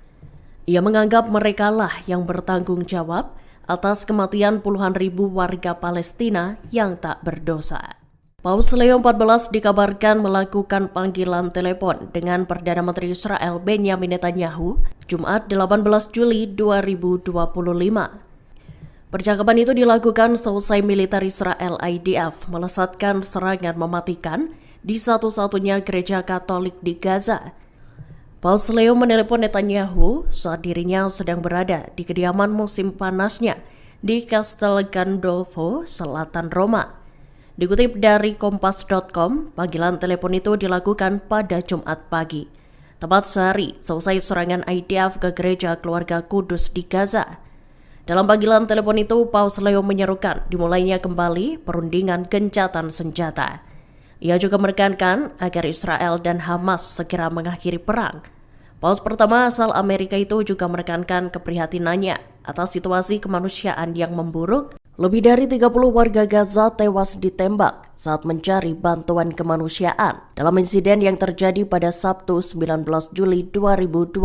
Ia menganggap merekalah yang bertanggung jawab atas kematian puluhan ribu warga Palestina yang tak berdosa. Paus Leo XIV dikabarkan melakukan panggilan telepon dengan Perdana Menteri Israel Benjamin Netanyahu Jumat 18 Juli 2025. Percakapan itu dilakukan seusai militer Israel IDF melesatkan serangan mematikan di satu-satunya gereja Katolik di Gaza. Paus Leo menelepon Netanyahu saat dirinya sedang berada di kediaman musim panasnya di Castel Gandolfo, selatan Roma. Dikutip dari Kompas.com, panggilan telepon itu dilakukan pada Jumat pagi, tepat sehari selesai serangan IDF ke gereja keluarga Kudus di Gaza. Dalam panggilan telepon itu, Paus Leo menyerukan dimulainya kembali perundingan gencatan senjata. Ia juga menekankan agar Israel dan Hamas segera mengakhiri perang. Paus pertama asal Amerika itu juga menekankan keprihatinannya atas situasi kemanusiaan yang memburuk. Lebih dari 30 warga Gaza tewas ditembak saat mencari bantuan kemanusiaan. Dalam insiden yang terjadi pada Sabtu 19 Juli 2025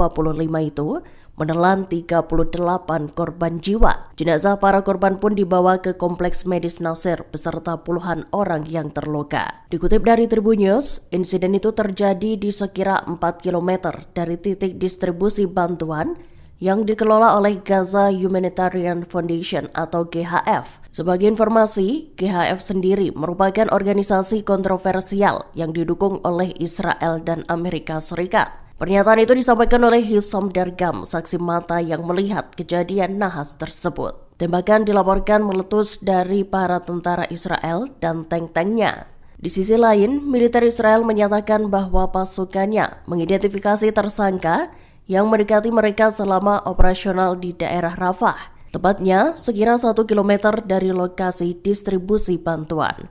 itu, menelan 38 korban jiwa. Jenazah para korban pun dibawa ke Kompleks Medis Nasir beserta puluhan orang yang terluka. Dikutip dari Tribun News, insiden itu terjadi di sekira 4 km dari titik distribusi bantuan yang dikelola oleh Gaza Humanitarian Foundation atau GHF. Sebagai informasi, GHF sendiri merupakan organisasi kontroversial yang didukung oleh Israel dan Amerika Serikat. Pernyataan itu disampaikan oleh Hisham Dargam, saksi mata yang melihat kejadian nahas tersebut. Tembakan dilaporkan meletus dari para tentara Israel dan tank-tanknya. Di sisi lain, militer Israel menyatakan bahwa pasukannya mengidentifikasi tersangka yang mendekati mereka selama operasional di daerah Rafah, tepatnya sekira 1 km dari lokasi distribusi bantuan.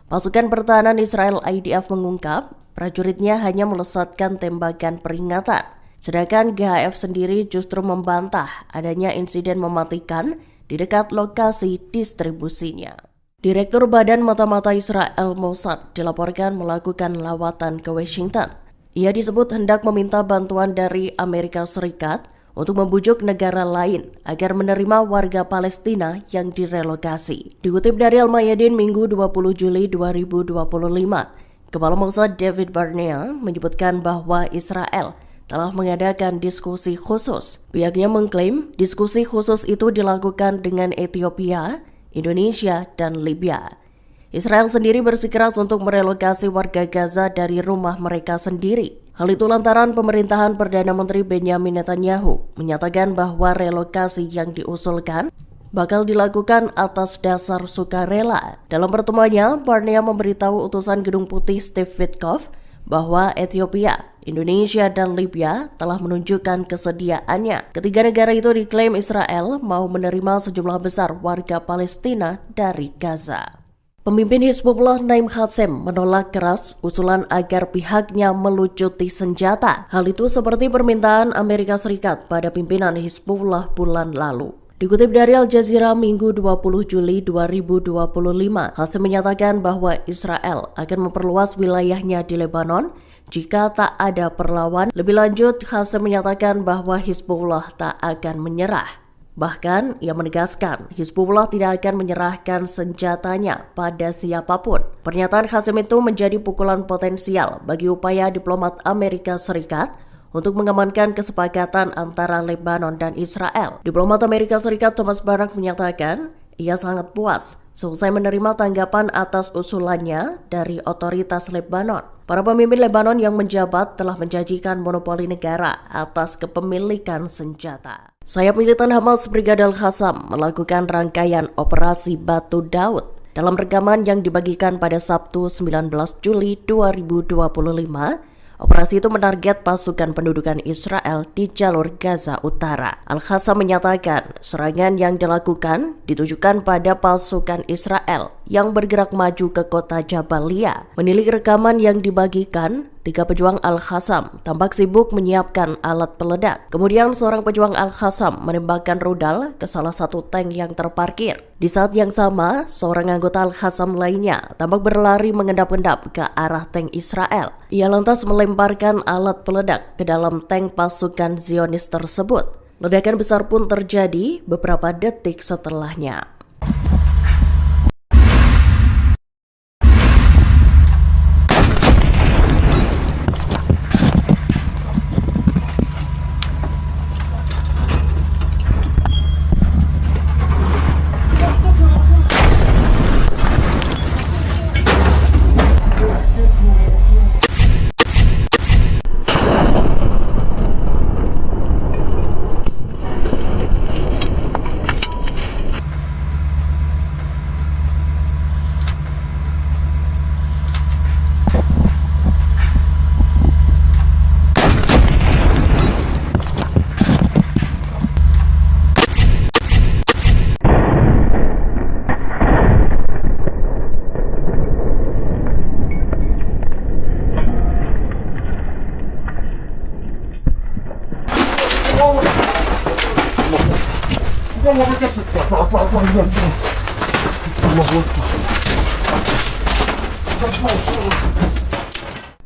Pasukan pertahanan Israel IDF mengungkap prajuritnya hanya melesatkan tembakan peringatan, sedangkan GHF sendiri justru membantah adanya insiden mematikan di dekat lokasi distribusinya. Direktur Badan Mata-Mata Israel Mossad dilaporkan melakukan lawatan ke Washington. Ia disebut hendak meminta bantuan dari Amerika Serikat untuk membujuk negara lain agar menerima warga Palestina yang direlokasi. Dikutip dari Al-Mayadin Minggu 20 Juli 2025, Kepala Mossad David Barnea menyebutkan bahwa Israel telah mengadakan diskusi khusus. Pihaknya mengklaim diskusi khusus itu dilakukan dengan Ethiopia, Indonesia, dan Libya. Israel sendiri bersikeras untuk merelokasi warga Gaza dari rumah mereka sendiri. Hal itu lantaran pemerintahan Perdana Menteri Benjamin Netanyahu menyatakan bahwa relokasi yang diusulkan bakal dilakukan atas dasar sukarela. Dalam pertemuannya, Barnea memberitahu utusan Gedung Putih Steve Witkoff bahwa Ethiopia, Indonesia, dan Libya telah menunjukkan kesediaannya. Ketiga negara itu diklaim Israel mau menerima sejumlah besar warga Palestina dari Gaza. Pemimpin Hizbullah Naim Qassem menolak keras usulan agar pihaknya melucuti senjata. Hal itu seperti permintaan Amerika Serikat pada pimpinan Hizbullah bulan lalu. Dikutip dari Al Jazeera Minggu 20 Juli 2025, Qassem menyatakan bahwa Israel akan memperluas wilayahnya di Lebanon jika tak ada perlawan. Lebih lanjut, Qassem menyatakan bahwa Hizbullah tak akan menyerah. Bahkan, ia menegaskan Hizbullah tidak akan menyerahkan senjatanya pada siapapun. Pernyataan Qassem itu menjadi pukulan potensial bagi upaya diplomat Amerika Serikat untuk mengamankan kesepakatan antara Lebanon dan Israel. Diplomat Amerika Serikat Thomas Barak menyatakan ia sangat puas selesai menerima tanggapan atas usulannya dari otoritas Lebanon. Para pemimpin Lebanon yang menjabat telah menjanjikan monopoli negara atas kepemilikan senjata. Sayap militan Hamas Brigadir Qassam melakukan rangkaian operasi Batu Daud. Dalam rekaman yang dibagikan pada Sabtu 19 Juli 2025, operasi itu menarget pasukan pendudukan Israel di jalur Gaza Utara. Al-Qassam menyatakan serangan yang dilakukan ditujukan pada pasukan Israel yang bergerak maju ke kota Jabalia. Menilik rekaman yang dibagikan, 3 pejuang Al-Qassam tampak sibuk menyiapkan alat peledak. Kemudian seorang pejuang Al-Qassam menembakkan rudal ke salah satu tank yang terparkir. Di saat yang sama, seorang anggota Al-Qassam lainnya tampak berlari mengendap-endap ke arah tank Israel. Ia lantas melemparkan alat peledak ke dalam tank pasukan Zionis tersebut. Ledakan besar pun terjadi beberapa detik setelahnya.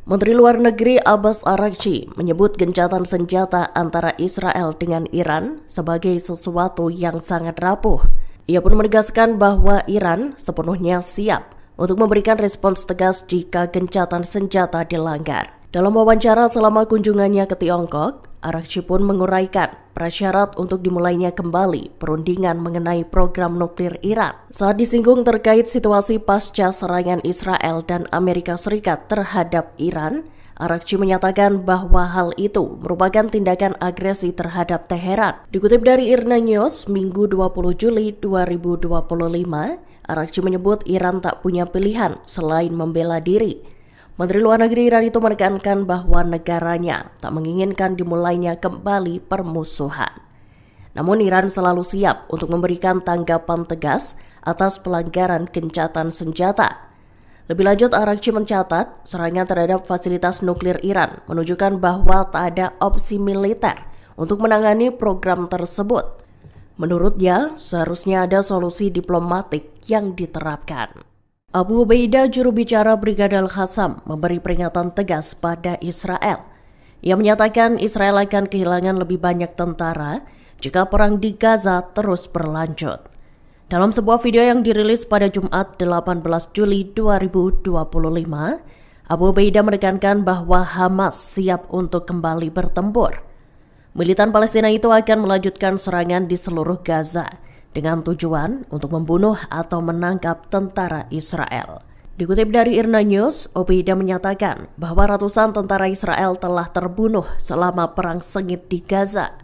Menteri Luar Negeri Abbas Araghchi menyebut gencatan senjata antara Israel dengan Iran sebagai sesuatu yang sangat rapuh. Ia pun menegaskan bahwa Iran sepenuhnya siap untuk memberikan respons tegas jika gencatan senjata dilanggar. Dalam wawancara selama kunjungannya ke Tiongkok, Araghchi pun menguraikan prasyarat untuk dimulainya kembali perundingan mengenai program nuklir Iran. Saat disinggung terkait situasi pasca serangan Israel dan Amerika Serikat terhadap Iran, Araghchi menyatakan bahwa hal itu merupakan tindakan agresi terhadap Teheran. Dikutip dari IRNA News, Minggu 20 Juli 2025, Araghchi menyebut Iran tak punya pilihan selain membela diri. Menteri Luar Negeri Iran itu menekankan bahwa negaranya tak menginginkan dimulainya kembali permusuhan. Namun Iran selalu siap untuk memberikan tanggapan tegas atas pelanggaran gencatan senjata. Lebih lanjut, Araghchi mencatat serangan terhadap fasilitas nuklir Iran menunjukkan bahwa tak ada opsi militer untuk menangani program tersebut. Menurutnya, seharusnya ada solusi diplomatik yang diterapkan. Abu Ubaidah, juru bicara Brigadir Qassam, memberi peringatan tegas pada Israel. Ia menyatakan Israel akan kehilangan lebih banyak tentara jika perang di Gaza terus berlanjut. Dalam sebuah video yang dirilis pada Jumat 18 Juli 2025, Abu Ubaidah menekankan bahwa Hamas siap untuk kembali bertempur. Militan Palestina itu akan melanjutkan serangan di seluruh Gaza dengan tujuan untuk membunuh atau menangkap tentara Israel. Dikutip dari IRNA News, Ubaidah menyatakan bahwa ratusan tentara Israel telah terbunuh selama perang sengit di Gaza.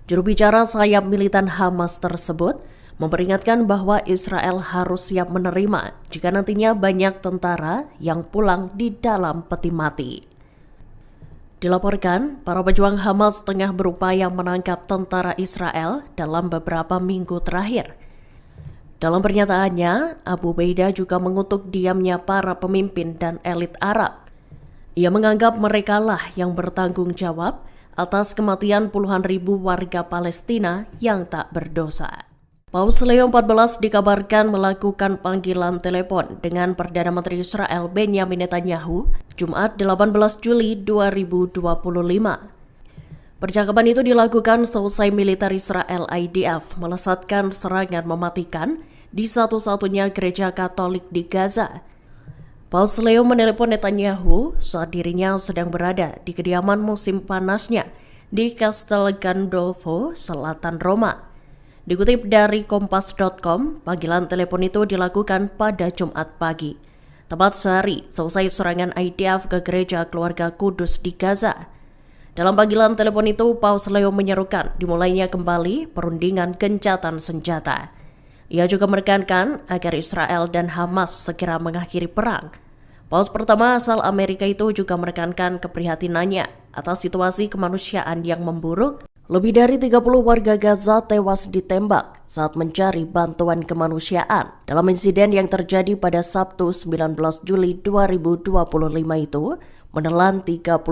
Juru bicara sayap militan Hamas tersebut memperingatkan bahwa Israel harus siap menerima jika nantinya banyak tentara yang pulang di dalam peti mati. Dilaporkan, para pejuang Hamas tengah berupaya menangkap tentara Israel dalam beberapa minggu terakhir. Dalam pernyataannya, Abu Ubaidah juga mengutuk diamnya para pemimpin dan elit Arab. Ia menganggap merekalah yang bertanggung jawab atas kematian puluhan ribu warga Palestina yang tak berdosa. Paus Leo XIV dikabarkan melakukan panggilan telepon dengan Perdana Menteri Israel Benjamin Netanyahu Jumat 18 Juli 2025. Percakapan itu dilakukan selesai militer Israel IDF melesatkan serangan mematikan di satu-satunya gereja Katolik di Gaza. Paus Leo menelepon Netanyahu saat dirinya sedang berada di kediaman musim panasnya di Castel Gandolfo, selatan Roma. Dikutip dari Kompas.com, panggilan telepon itu dilakukan pada Jumat pagi, tepat sehari selesai serangan IDF ke gereja keluarga Kudus di Gaza. Dalam panggilan telepon itu, Paus Leo menyerukan dimulainya kembali perundingan gencatan senjata. Ia juga menekankan agar Israel dan Hamas segera mengakhiri perang. Paus pertama asal Amerika itu juga menekankan keprihatinannya atas situasi kemanusiaan yang memburuk. Lebih dari 30 warga Gaza tewas ditembak saat mencari bantuan kemanusiaan dalam insiden yang terjadi pada Sabtu 19 Juli 2025 itu menelan 38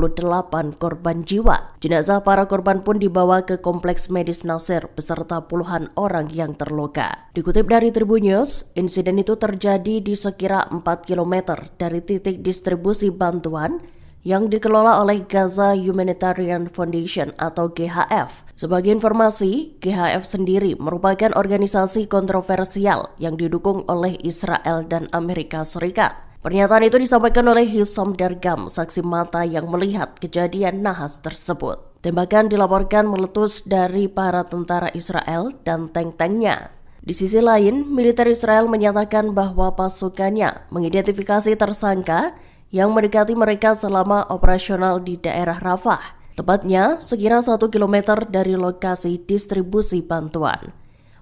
korban jiwa. Jenazah para korban pun dibawa ke Kompleks Medis Nasir beserta puluhan orang yang terluka. Dikutip dari Tribun News, insiden itu terjadi di sekira 4 km dari titik distribusi bantuan yang dikelola oleh Gaza Humanitarian Foundation atau GHF. Sebagai informasi, GHF sendiri merupakan organisasi kontroversial yang didukung oleh Israel dan Amerika Serikat. Pernyataan itu disampaikan oleh Hisham Dargam, saksi mata yang melihat kejadian nahas tersebut. Tembakan dilaporkan meletus dari para tentara Israel dan tank-tanknya. Di sisi lain, militer Israel menyatakan bahwa pasukannya mengidentifikasi tersangka yang mendekati mereka selama operasional di daerah Rafah, tepatnya sekira 1 km dari lokasi distribusi bantuan.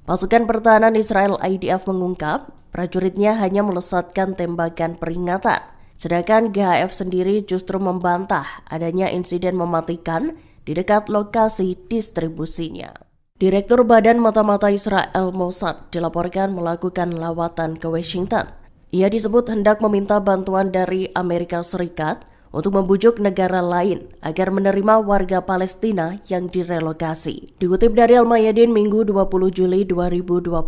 Pasukan pertahanan Israel IDF mengungkap prajuritnya hanya melesatkan tembakan peringatan, sedangkan GHF sendiri justru membantah adanya insiden mematikan di dekat lokasi distribusinya. Direktur Badan Mata-Mata Israel Mossad dilaporkan melakukan lawatan ke Washington. Ia disebut hendak meminta bantuan dari Amerika Serikat untuk membujuk negara lain agar menerima warga Palestina yang direlokasi. Dikutip dari Al-Mayadin Minggu 20 Juli 2025,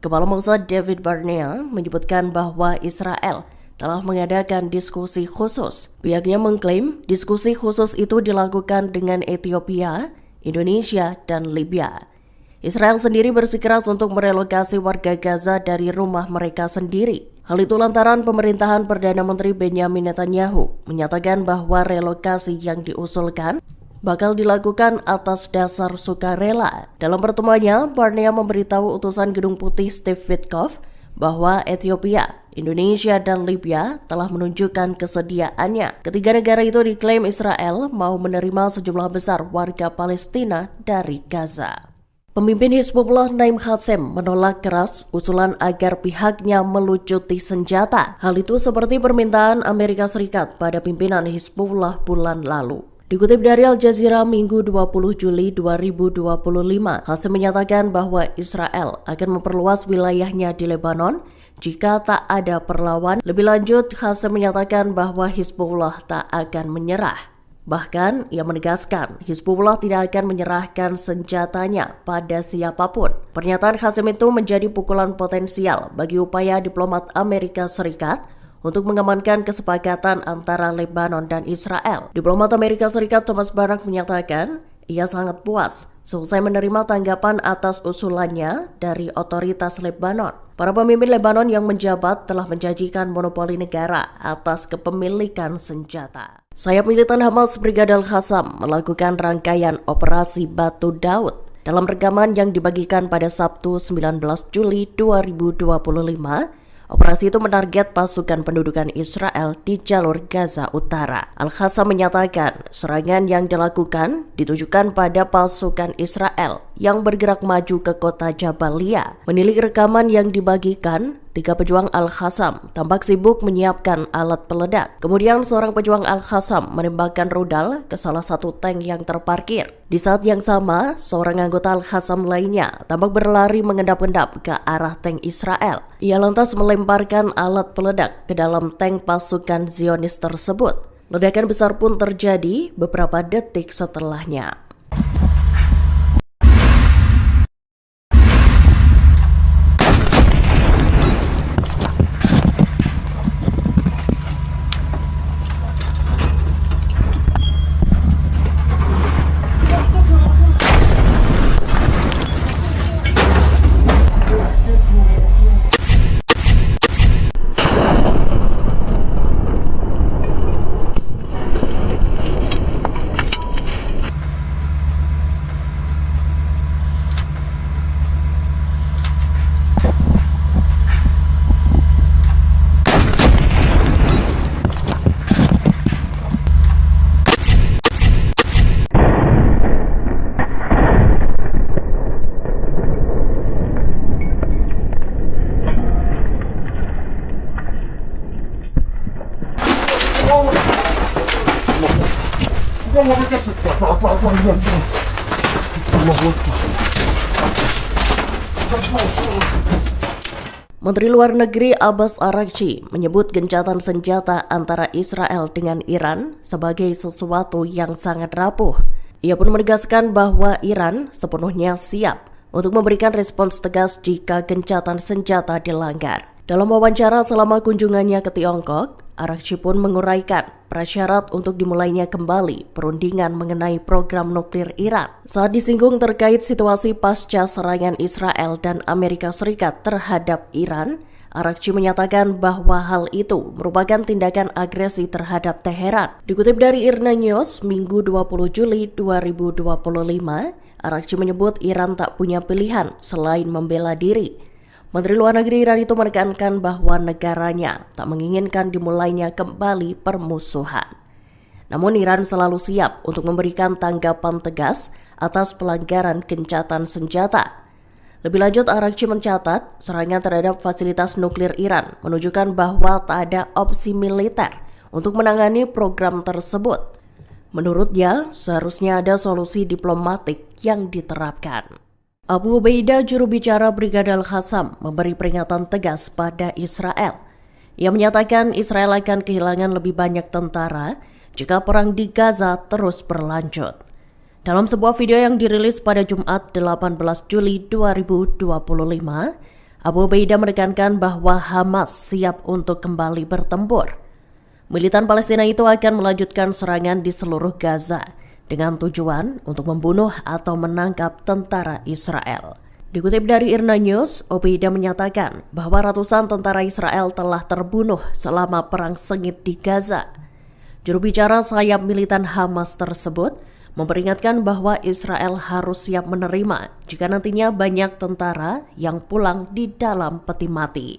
Kepala Mossad David Barnea menyebutkan bahwa Israel telah mengadakan diskusi khusus. Pihaknya mengklaim diskusi khusus itu dilakukan dengan Ethiopia, Indonesia, dan Libya. Israel sendiri bersikeras untuk merelokasi warga Gaza dari rumah mereka sendiri. Hal itu lantaran pemerintahan Perdana Menteri Benjamin Netanyahu menyatakan bahwa relokasi yang diusulkan bakal dilakukan atas dasar sukarela. Dalam pertemuannya, Barnea memberitahu utusan Gedung Putih Steve Witkoff bahwa Ethiopia, Indonesia, dan Libya telah menunjukkan kesediaannya. Ketiga negara itu diklaim Israel mau menerima sejumlah besar warga Palestina dari Gaza. Pemimpin Hizbullah Naim Qassem menolak keras usulan agar pihaknya melucuti senjata. Hal itu seperti permintaan Amerika Serikat pada pimpinan Hizbullah bulan lalu. Dikutip dari Al Jazeera Minggu 20 Juli 2025, Qassem menyatakan bahwa Israel akan memperluas wilayahnya di Lebanon jika tak ada perlawan. Lebih lanjut, Qassem menyatakan bahwa Hizbullah tak akan menyerah. Bahkan, ia menegaskan Hizbullah tidak akan menyerahkan senjatanya pada siapapun. Pernyataan Qassem itu menjadi pukulan potensial bagi upaya diplomat Amerika Serikat untuk mengamankan kesepakatan antara Lebanon dan Israel. Diplomat Amerika Serikat Thomas Barak menyatakan ia sangat puas selesai menerima tanggapan atas usulannya dari otoritas Lebanon. Para pemimpin Lebanon yang menjabat telah menjanjikan monopoli negara atas kepemilikan senjata. Sayap militan Hamas Brigadir Qassam melakukan rangkaian operasi Batu Daud. Dalam rekaman yang dibagikan pada Sabtu 19 Juli 2025, operasi itu menarget pasukan pendudukan Israel di jalur Gaza Utara. Al-Qassam menyatakan serangan yang dilakukan ditujukan pada pasukan Israel yang bergerak maju ke kota Jabalia. Menilik rekaman yang dibagikan, 3 pejuang Al-Qassam tampak sibuk menyiapkan alat peledak. Kemudian seorang pejuang Al-Qassam menembakkan rudal ke salah satu tank yang terparkir. Di saat yang sama, seorang anggota Al-Qassam lainnya tampak berlari mengendap-endap ke arah tank Israel. Ia lantas melemparkan alat peledak ke dalam tank pasukan Zionis tersebut. Ledakan besar pun terjadi beberapa detik setelahnya. Menteri Luar Negeri Abbas Araghchi menyebut gencatan senjata antara Israel dengan Iran sebagai sesuatu yang sangat rapuh. Ia pun menegaskan bahwa Iran sepenuhnya siap untuk memberikan respons tegas jika gencatan senjata dilanggar. Dalam wawancara selama kunjungannya ke Tiongkok, Araghchi pun menguraikan prasyarat untuk dimulainya kembali perundingan mengenai program nuklir Iran. Saat disinggung terkait situasi pasca serangan Israel dan Amerika Serikat terhadap Iran, Araghchi menyatakan bahwa hal itu merupakan tindakan agresi terhadap Teheran. Dikutip dari IRNA News, Minggu 20 Juli 2025, Araghchi menyebut Iran tak punya pilihan selain membela diri. Menteri Luar Negeri Iran itu menekankan bahwa negaranya tak menginginkan dimulainya kembali permusuhan. Namun Iran selalu siap untuk memberikan tanggapan tegas atas pelanggaran gencatan senjata. Lebih lanjut, Araghchi mencatat serangan terhadap fasilitas nuklir Iran menunjukkan bahwa tak ada opsi militer untuk menangani program tersebut. Menurutnya, seharusnya ada solusi diplomatik yang diterapkan. Abu Ubaidah, juru bicara Brigadir Qassam, memberi peringatan tegas pada Israel. Ia menyatakan Israel akan kehilangan lebih banyak tentara jika perang di Gaza terus berlanjut. Dalam sebuah video yang dirilis pada Jumat 18 Juli 2025, Abu Ubaidah menekankan bahwa Hamas siap untuk kembali bertempur. Militan Palestina itu akan melanjutkan serangan di seluruh Gaza dengan tujuan untuk membunuh atau menangkap tentara Israel. Dikutip dari IRNA News, Ubaidah menyatakan bahwa ratusan tentara Israel telah terbunuh selama perang sengit di Gaza. Juru bicara sayap militan Hamas tersebut memperingatkan bahwa Israel harus siap menerima jika nantinya banyak tentara yang pulang di dalam peti mati.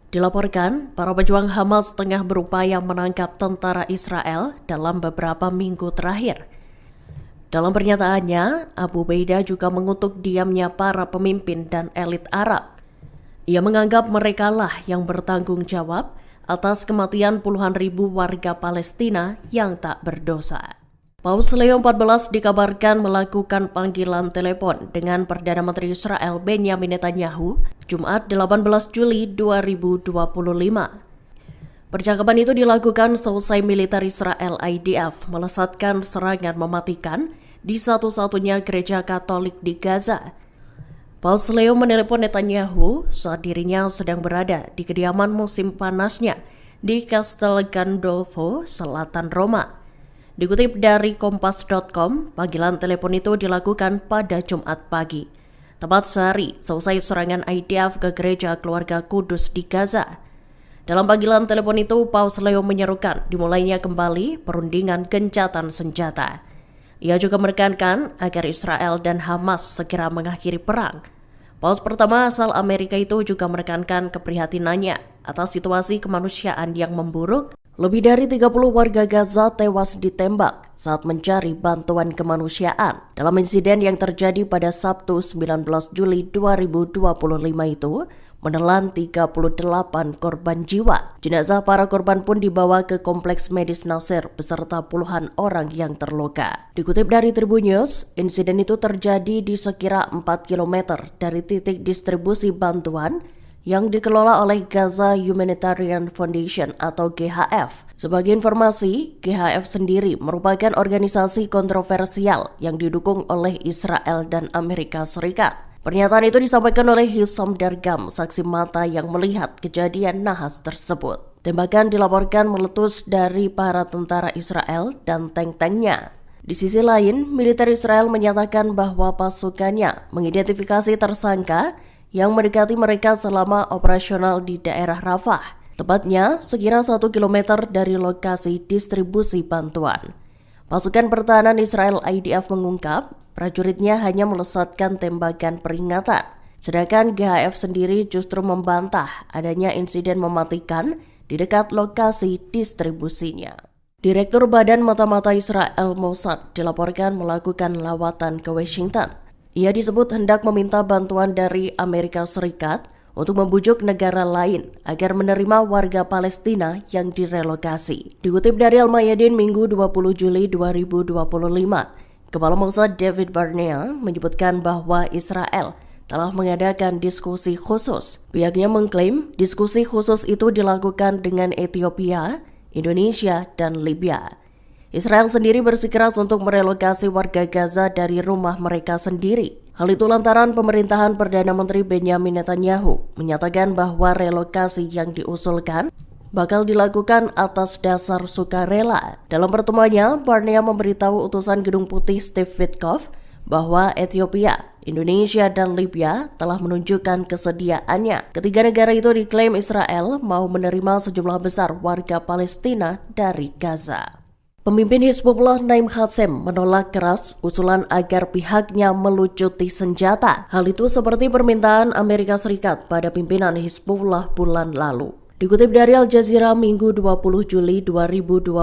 Dilaporkan, para pejuang Hamas tengah berupaya menangkap tentara Israel dalam beberapa minggu terakhir. Dalam pernyataannya, Abu Ubaidah juga mengutuk diamnya para pemimpin dan elit Arab. Ia menganggap merekalah yang bertanggung jawab atas kematian puluhan ribu warga Palestina yang tak berdosa. Paus Leo XIV dikabarkan melakukan panggilan telepon dengan Perdana Menteri Israel Benjamin Netanyahu Jumat 18 Juli 2025. Percakapan itu dilakukan selesai militer Israel IDF melesatkan serangan mematikan di satu-satunya gereja Katolik di Gaza. Paus Leo menelepon Netanyahu saat dirinya sedang berada di kediaman musim panasnya di Castel Gandolfo, selatan Roma. Dikutip dari Kompas.com, panggilan telepon itu dilakukan pada Jumat pagi, tepat sehari selesai serangan IDF ke gereja keluarga Kudus di Gaza. Dalam panggilan telepon itu, Paus Leo menyerukan dimulainya kembali perundingan gencatan senjata. Ia juga menekankan agar Israel dan Hamas segera mengakhiri perang. Paus pertama asal Amerika itu juga menekankan keprihatinannya atas situasi kemanusiaan yang memburuk. Lebih dari 30 warga Gaza tewas ditembak saat mencari bantuan kemanusiaan dalam insiden yang terjadi pada Sabtu 19 Juli 2025 itu menelan 38 korban jiwa. Jenazah para korban pun dibawa ke kompleks medis Nasir beserta puluhan orang yang terluka. Dikutip dari Tribun News, insiden itu terjadi di sekira 4 km dari titik distribusi bantuan yang dikelola oleh Gaza Humanitarian Foundation atau GHF. Sebagai informasi, GHF sendiri merupakan organisasi kontroversial yang didukung oleh Israel dan Amerika Serikat. Pernyataan itu disampaikan oleh Hisham Dargam, saksi mata yang melihat kejadian nahas tersebut. Tembakan dilaporkan meletus dari para tentara Israel dan tank-tanknya. Di sisi lain, militer Israel menyatakan bahwa pasukannya mengidentifikasi tersangka yang mendekati mereka selama operasional di daerah Rafah, tepatnya sekira 1 km dari lokasi distribusi bantuan. Pasukan pertahanan Israel IDF mengungkap prajuritnya hanya melesatkan tembakan peringatan, sedangkan GHF sendiri justru membantah adanya insiden mematikan di dekat lokasi distribusinya. Direktur Badan Mata-Mata Israel Mossad dilaporkan melakukan lawatan ke Washington. Ia disebut hendak meminta bantuan dari Amerika Serikat untuk membujuk negara lain agar menerima warga Palestina yang direlokasi. Dikutip dari Al-Mayadin Minggu 20 Juli 2025, Kepala Mossad David Barnea menyebutkan bahwa Israel telah mengadakan diskusi khusus. Pihaknya mengklaim diskusi khusus itu dilakukan dengan Ethiopia, Indonesia, dan Libya. Israel sendiri bersikeras untuk merelokasi warga Gaza dari rumah mereka sendiri. Hal itu lantaran pemerintahan Perdana Menteri Benjamin Netanyahu menyatakan bahwa relokasi yang diusulkan bakal dilakukan atas dasar sukarela. Dalam pertemuannya, Barnea memberitahu utusan Gedung Putih Steve Witkoff bahwa Ethiopia, Indonesia, dan Libya telah menunjukkan kesediaannya. Ketiga negara itu diklaim Israel mau menerima sejumlah besar warga Palestina dari Gaza. Pemimpin Hizbullah Naim Qassem menolak keras usulan agar pihaknya melucuti senjata. Hal itu seperti permintaan Amerika Serikat pada pimpinan Hizbullah bulan lalu. Dikutip dari Al Jazeera Minggu 20 Juli 2025,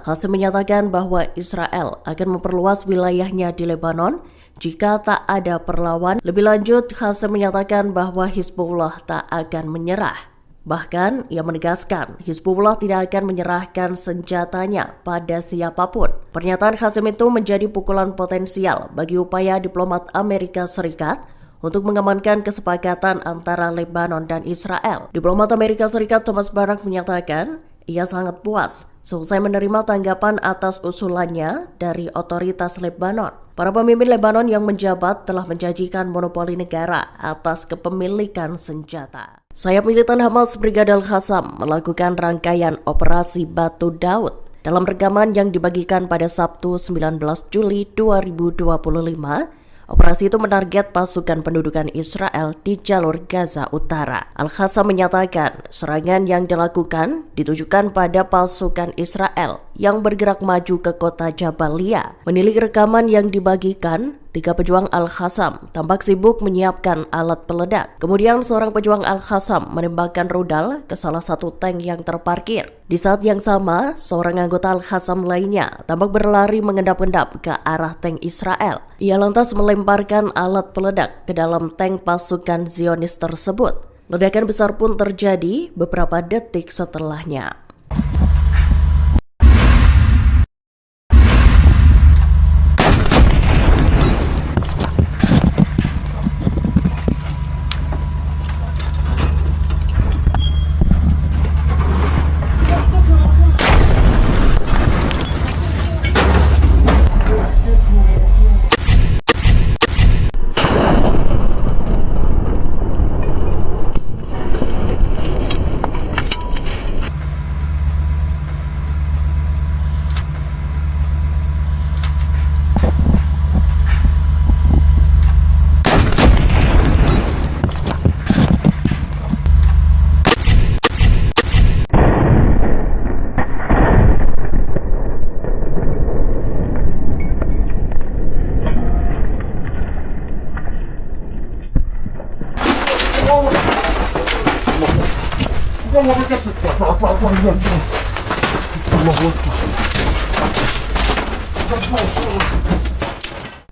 Qassem menyatakan bahwa Israel akan memperluas wilayahnya di Lebanon jika tak ada perlawan. Lebih lanjut, Qassem menyatakan bahwa Hizbullah tak akan menyerah. Bahkan, ia menegaskan Hizbullah tidak akan menyerahkan senjatanya pada siapapun. Pernyataan Qassem itu menjadi pukulan potensial bagi upaya diplomat Amerika Serikat untuk mengamankan kesepakatan antara Lebanon dan Israel. Diplomat Amerika Serikat Thomas Barak menyatakan ia sangat puas selesai menerima tanggapan atas usulannya dari otoritas Lebanon. Para pemimpin Lebanon yang menjabat telah menjanjikan monopoli negara atas kepemilikan senjata. Sayap militan Hamas Brigadir Qassam melakukan rangkaian operasi Batu Daud. Dalam rekaman yang dibagikan pada Sabtu 19 Juli 2025, operasi itu menarget pasukan pendudukan Israel di jalur Gaza Utara. Al-Qassam menyatakan serangan yang dilakukan ditujukan pada pasukan Israel yang bergerak maju ke kota Jabalia. Menilik rekaman yang dibagikan, 3 pejuang Al-Qassam tampak sibuk menyiapkan alat peledak. Kemudian seorang pejuang Al-Qassam menembakkan rudal ke salah satu tank yang terparkir. Di saat yang sama, seorang anggota Al-Qassam lainnya tampak berlari mengendap-endap ke arah tank Israel. Ia lantas melemparkan alat peledak ke dalam tank pasukan Zionis tersebut. Ledakan besar pun terjadi beberapa detik setelahnya.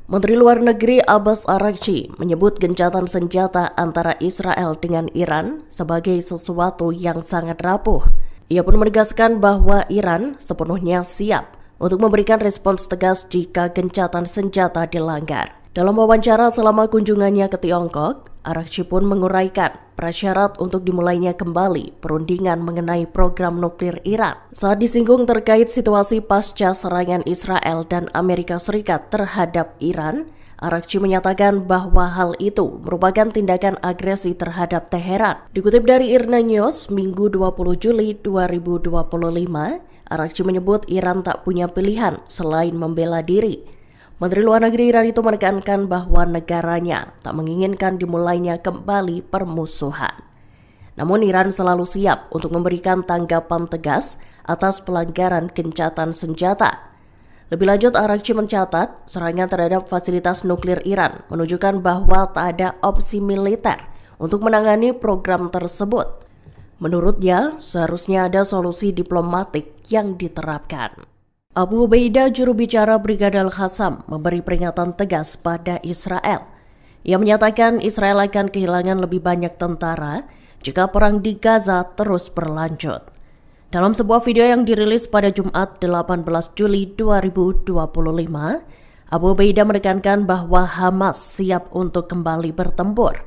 Menteri Luar Negeri Abbas Araghchi menyebut gencatan senjata antara Israel dengan Iran sebagai sesuatu yang sangat rapuh. Ia pun menegaskan bahwa Iran sepenuhnya siap untuk memberikan respons tegas jika gencatan senjata dilanggar. Dalam wawancara selama kunjungannya ke Tiongkok, Araghchi pun menguraikan prasyarat untuk dimulainya kembali perundingan mengenai program nuklir Iran. Saat disinggung terkait situasi pasca serangan Israel dan Amerika Serikat terhadap Iran, Araghchi menyatakan bahwa hal itu merupakan tindakan agresi terhadap Teheran. Dikutip dari IRNA News, Minggu 20 Juli 2025, Araghchi menyebut Iran tak punya pilihan selain membela diri. Menteri Luar Negeri Iran itu menekankan bahwa negaranya tak menginginkan dimulainya kembali permusuhan. Namun Iran selalu siap untuk memberikan tanggapan tegas atas pelanggaran gencatan senjata. Lebih lanjut, Araghchi mencatat serangan terhadap fasilitas nuklir Iran menunjukkan bahwa tak ada opsi militer untuk menangani program tersebut. Menurutnya, seharusnya ada solusi diplomatik yang diterapkan. Abu Ubaidah, juru bicara Brigade Al-Qassam, memberi peringatan tegas pada Israel. Ia menyatakan Israel akan kehilangan lebih banyak tentara jika perang di Gaza terus berlanjut. Dalam sebuah video yang dirilis pada Jumat 18 Juli 2025, Abu Ubaidah menekankan bahwa Hamas siap untuk kembali bertempur.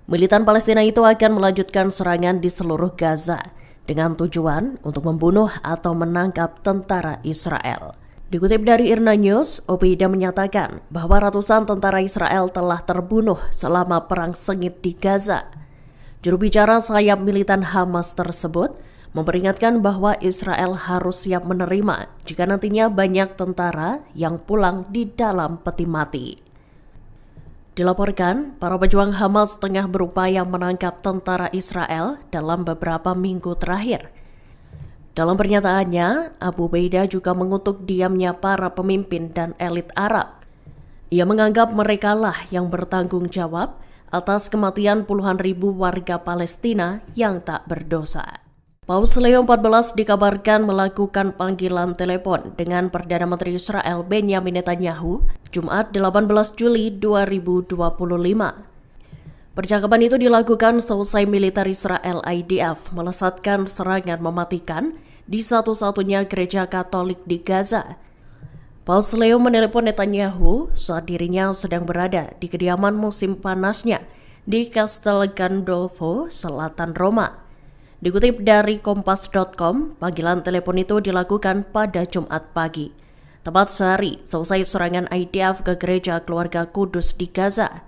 Militan Palestina itu akan melanjutkan serangan di seluruh Gaza dengan tujuan untuk membunuh atau menangkap tentara Israel. Dikutip dari IRNA News, Ubaidah menyatakan bahwa ratusan tentara Israel telah terbunuh selama perang sengit di Gaza. Juru bicara sayap militan Hamas tersebut memperingatkan bahwa Israel harus siap menerima jika nantinya banyak tentara yang pulang di dalam peti mati. Dilaporkan, para pejuang Hamas tengah berupaya menangkap tentara Israel dalam beberapa minggu terakhir. Dalam pernyataannya, Abu Ubaidah juga mengutuk diamnya para pemimpin dan elit Arab. Ia menganggap merekalah yang bertanggung jawab atas kematian puluhan ribu warga Palestina yang tak berdosa. Paus Leo XIV dikabarkan melakukan panggilan telepon dengan Perdana Menteri Israel Benjamin Netanyahu Jumat 18 Juli 2025. Percakapan itu dilakukan seusai militer Israel IDF melesatkan serangan mematikan di satu-satunya gereja Katolik di Gaza. Paus Leo menelepon Netanyahu saat dirinya sedang berada di kediaman musim panasnya di Castel Gandolfo, selatan Roma. Dikutip dari Kompas.com, panggilan telepon itu dilakukan pada Jumat pagi, tepat sehari selesai serangan IDF ke gereja keluarga Kudus di Gaza.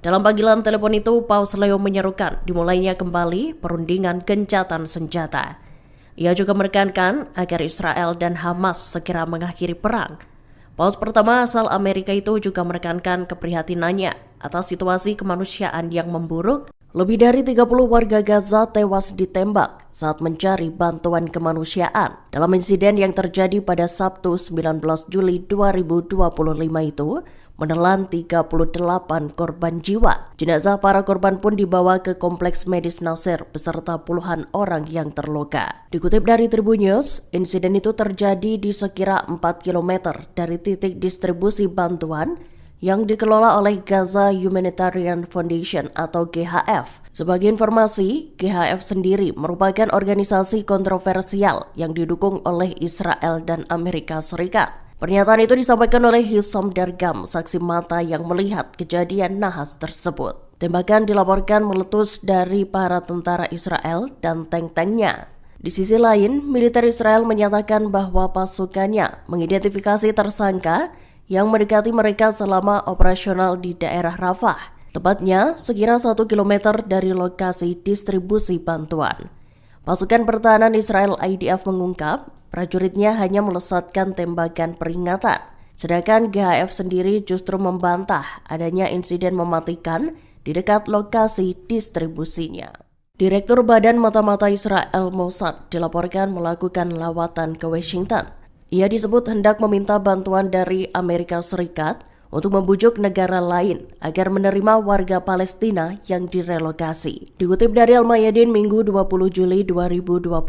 Dalam panggilan telepon itu, Paus Leo menyerukan dimulainya kembali perundingan gencatan senjata. Ia juga menekankan agar Israel dan Hamas segera mengakhiri perang. Paus pertama asal Amerika itu juga menekankan keprihatinannya atas situasi kemanusiaan yang memburuk. Lebih dari 30 warga Gaza tewas ditembak saat mencari bantuan kemanusiaan. Dalam insiden yang terjadi pada Sabtu 19 Juli 2025 itu, menelan 38 korban jiwa. Jenazah para korban pun dibawa ke Kompleks Medis Nasir beserta puluhan orang yang terluka. Dikutip dari Tribun News, insiden itu terjadi di sekira 4 km dari titik distribusi bantuan yang dikelola oleh Gaza Humanitarian Foundation atau GHF. Sebagai informasi, GHF sendiri merupakan organisasi kontroversial yang didukung oleh Israel dan Amerika Serikat. Pernyataan itu disampaikan oleh Hisham Dargam, saksi mata yang melihat kejadian nahas tersebut. Tembakan dilaporkan meletus dari para tentara Israel dan tank-tanknya. Di sisi lain, militer Israel menyatakan bahwa pasukannya mengidentifikasi tersangka yang mendekati mereka selama operasional di daerah Rafah, tepatnya sekira 1 km dari lokasi distribusi bantuan. Pasukan pertahanan Israel IDF mengungkap prajuritnya hanya melesatkan tembakan peringatan, sedangkan GHF sendiri justru membantah adanya insiden mematikan di dekat lokasi distribusinya. Direktur Badan Mata-Mata Israel Mossad dilaporkan melakukan lawatan ke Washington. Ia disebut hendak meminta bantuan dari Amerika Serikat untuk membujuk negara lain agar menerima warga Palestina yang direlokasi. Dikutip dari Al-Mayadin Minggu 20 Juli 2025,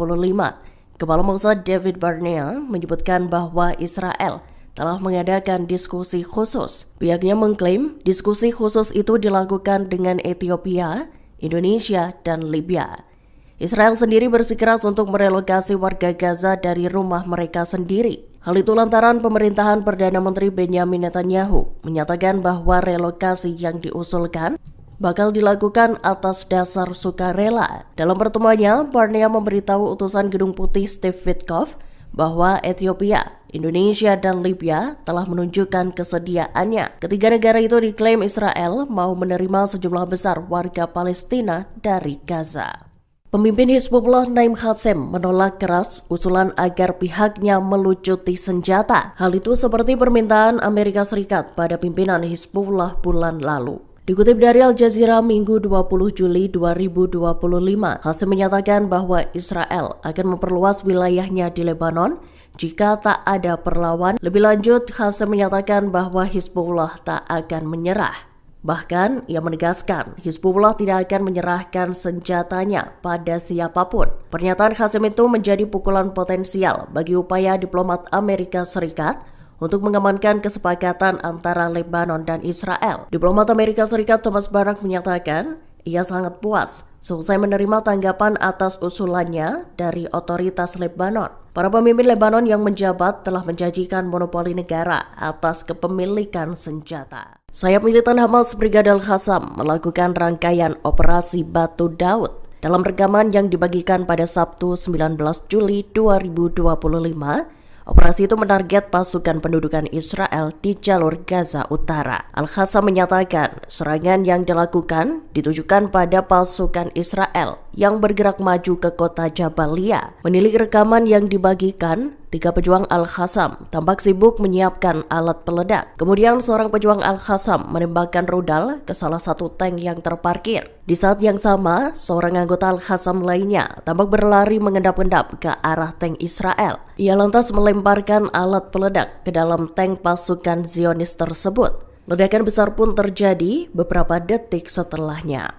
Kepala Mossad David Barnea menyebutkan bahwa Israel telah mengadakan diskusi khusus. Pihaknya mengklaim diskusi khusus itu dilakukan dengan Ethiopia, Indonesia, dan Libya. Israel sendiri bersikeras untuk merelokasi warga Gaza dari rumah mereka sendiri. Hal itu lantaran pemerintahan Perdana Menteri Benjamin Netanyahu menyatakan bahwa relokasi yang diusulkan bakal dilakukan atas dasar sukarela. Dalam pertemuannya, Barnea memberitahu utusan Gedung Putih Steve Witkoff bahwa Ethiopia, Indonesia, dan Libya telah menunjukkan kesediaannya. Ketiga negara itu diklaim Israel mau menerima sejumlah besar warga Palestina dari Gaza. Pemimpin Hizbullah Naim Qassem menolak keras usulan agar pihaknya melucuti senjata. Hal itu seperti permintaan Amerika Serikat pada pimpinan Hizbullah bulan lalu. Dikutip dari Al Jazeera Minggu 20 Juli 2025, Qassem menyatakan bahwa Israel akan memperluas wilayahnya di Lebanon jika tak ada perlawan. Lebih lanjut, Qassem menyatakan bahwa Hizbullah tak akan menyerah. Bahkan, ia menegaskan Hizbullah tidak akan menyerahkan senjatanya pada siapapun. Pernyataan Qassem itu menjadi pukulan potensial bagi upaya diplomat Amerika Serikat untuk mengamankan kesepakatan antara Lebanon dan Israel. Diplomat Amerika Serikat Thomas Barak menyatakan ia sangat puas selesai menerima tanggapan atas usulannya dari otoritas Lebanon. Para pemimpin Lebanon yang menjabat telah menjanjikan monopoli negara atas kepemilikan senjata. Sayap militan Hamas Brigadir Qassam melakukan rangkaian operasi Batu Daud. Dalam rekaman yang dibagikan pada Sabtu 19 Juli 2025, operasi itu menarget pasukan pendudukan Israel di jalur Gaza Utara. Al-Qassam menyatakan serangan yang dilakukan ditujukan pada pasukan Israel yang bergerak maju ke kota Jabalia. Menilik rekaman yang dibagikan, 3 pejuang Al-Qassam tampak sibuk menyiapkan alat peledak. Kemudian seorang pejuang Al-Qassam menembakkan rudal ke salah satu tank yang terparkir. Di saat yang sama, seorang anggota Al-Qassam lainnya tampak berlari mengendap-endap ke arah tank Israel. Ia lantas melemparkan alat peledak ke dalam tank pasukan Zionis tersebut. Ledakan besar pun terjadi beberapa detik setelahnya.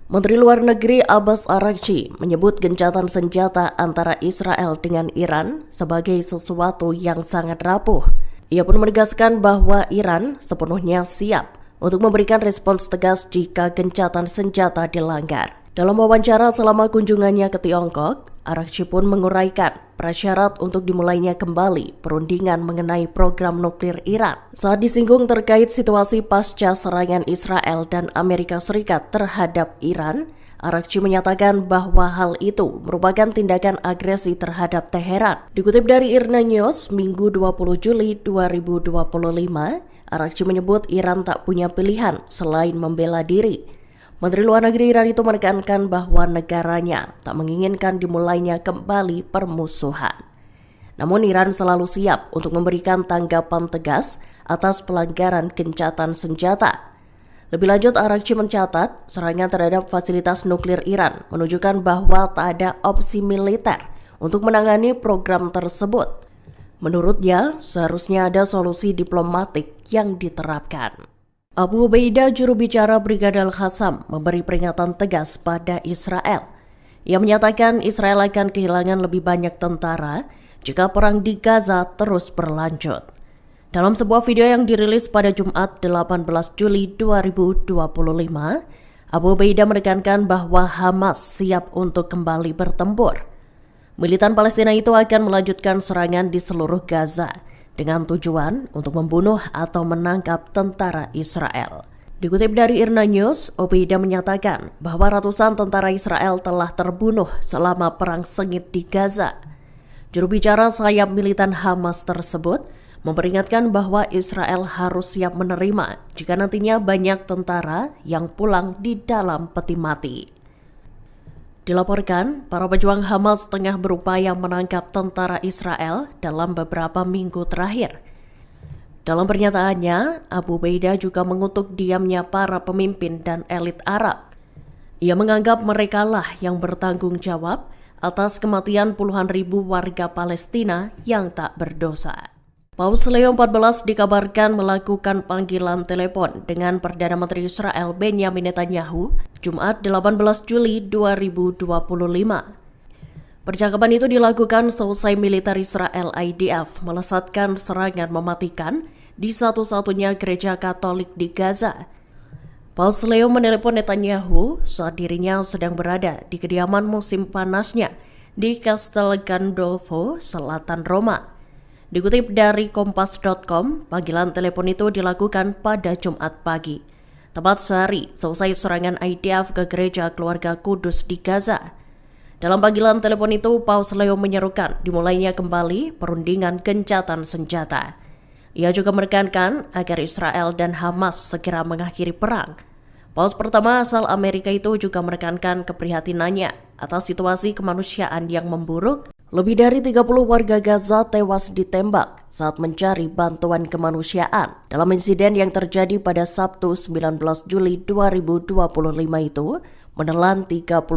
Menteri Luar Negeri Abbas Araghchi menyebut gencatan senjata antara Israel dengan Iran sebagai sesuatu yang sangat rapuh. Ia pun menegaskan bahwa Iran sepenuhnya siap untuk memberikan respons tegas jika gencatan senjata dilanggar. Dalam wawancara selama kunjungannya ke Tiongkok, Araghchi pun menguraikan prasyarat untuk dimulainya kembali perundingan mengenai program nuklir Iran. Saat disinggung terkait situasi pasca serangan Israel dan Amerika Serikat terhadap Iran, Araghchi menyatakan bahwa hal itu merupakan tindakan agresi terhadap Teheran. Dikutip dari IRNA News, Minggu 20 Juli 2025, Araghchi menyebut Iran tak punya pilihan selain membela diri. Menteri Luar Negeri Iran itu menekankan bahwa negaranya tak menginginkan dimulainya kembali permusuhan. Namun Iran selalu siap untuk memberikan tanggapan tegas atas pelanggaran gencatan senjata. Lebih lanjut, Araghchi mencatat serangan terhadap fasilitas nuklir Iran menunjukkan bahwa tak ada opsi militer untuk menangani program tersebut. Menurutnya, seharusnya ada solusi diplomatik yang diterapkan. Abu Ubaidah, juru bicara Brigadir Qassam, memberi peringatan tegas pada Israel. Ia menyatakan Israel akan kehilangan lebih banyak tentara jika perang di Gaza terus berlanjut. Dalam sebuah video yang dirilis pada Jumat 18 Juli 2025, Abu Ubaidah menekankan bahwa Hamas siap untuk kembali bertempur. Militan Palestina itu akan melanjutkan serangan di seluruh Gaza dengan tujuan untuk membunuh atau menangkap tentara Israel. Dikutip dari IRNA News, Ubaidah menyatakan bahwa ratusan tentara Israel telah terbunuh selama perang sengit di Gaza. Juru bicara sayap militan Hamas tersebut memperingatkan bahwa Israel harus siap menerima jika nantinya banyak tentara yang pulang di dalam peti mati. Dilaporkan, para pejuang Hamas tengah berupaya menangkap tentara Israel dalam beberapa minggu terakhir. Dalam pernyataannya, Abu Ubaidah juga mengutuk diamnya para pemimpin dan elit Arab. Ia menganggap merekalah yang bertanggung jawab atas kematian puluhan ribu warga Palestina yang tak berdosa. Paus Leo XIV dikabarkan melakukan panggilan telepon dengan Perdana Menteri Israel Benjamin Netanyahu Jumat 18 Juli 2025. Percakapan itu dilakukan selesai militer Israel IDF melesatkan serangan mematikan di satu-satunya gereja Katolik di Gaza. Paus Leo menelepon Netanyahu saat dirinya sedang berada di kediaman musim panasnya di Castel Gandolfo, selatan Roma. Dikutip dari Kompas.com, panggilan telepon itu dilakukan pada Jumat pagi, tepat sehari selesai serangan IDF ke gereja keluarga Kudus di Gaza. Dalam panggilan telepon itu, Paus Leo menyerukan dimulainya kembali perundingan gencatan senjata. Ia juga menekankan agar Israel dan Hamas segera mengakhiri perang. Paus pertama asal Amerika itu juga menekankan keprihatinannya atas situasi kemanusiaan yang memburuk. Lebih dari 30 warga Gaza tewas ditembak saat mencari bantuan kemanusiaan dalam insiden yang terjadi pada Sabtu 19 Juli 2025 itu menelan 38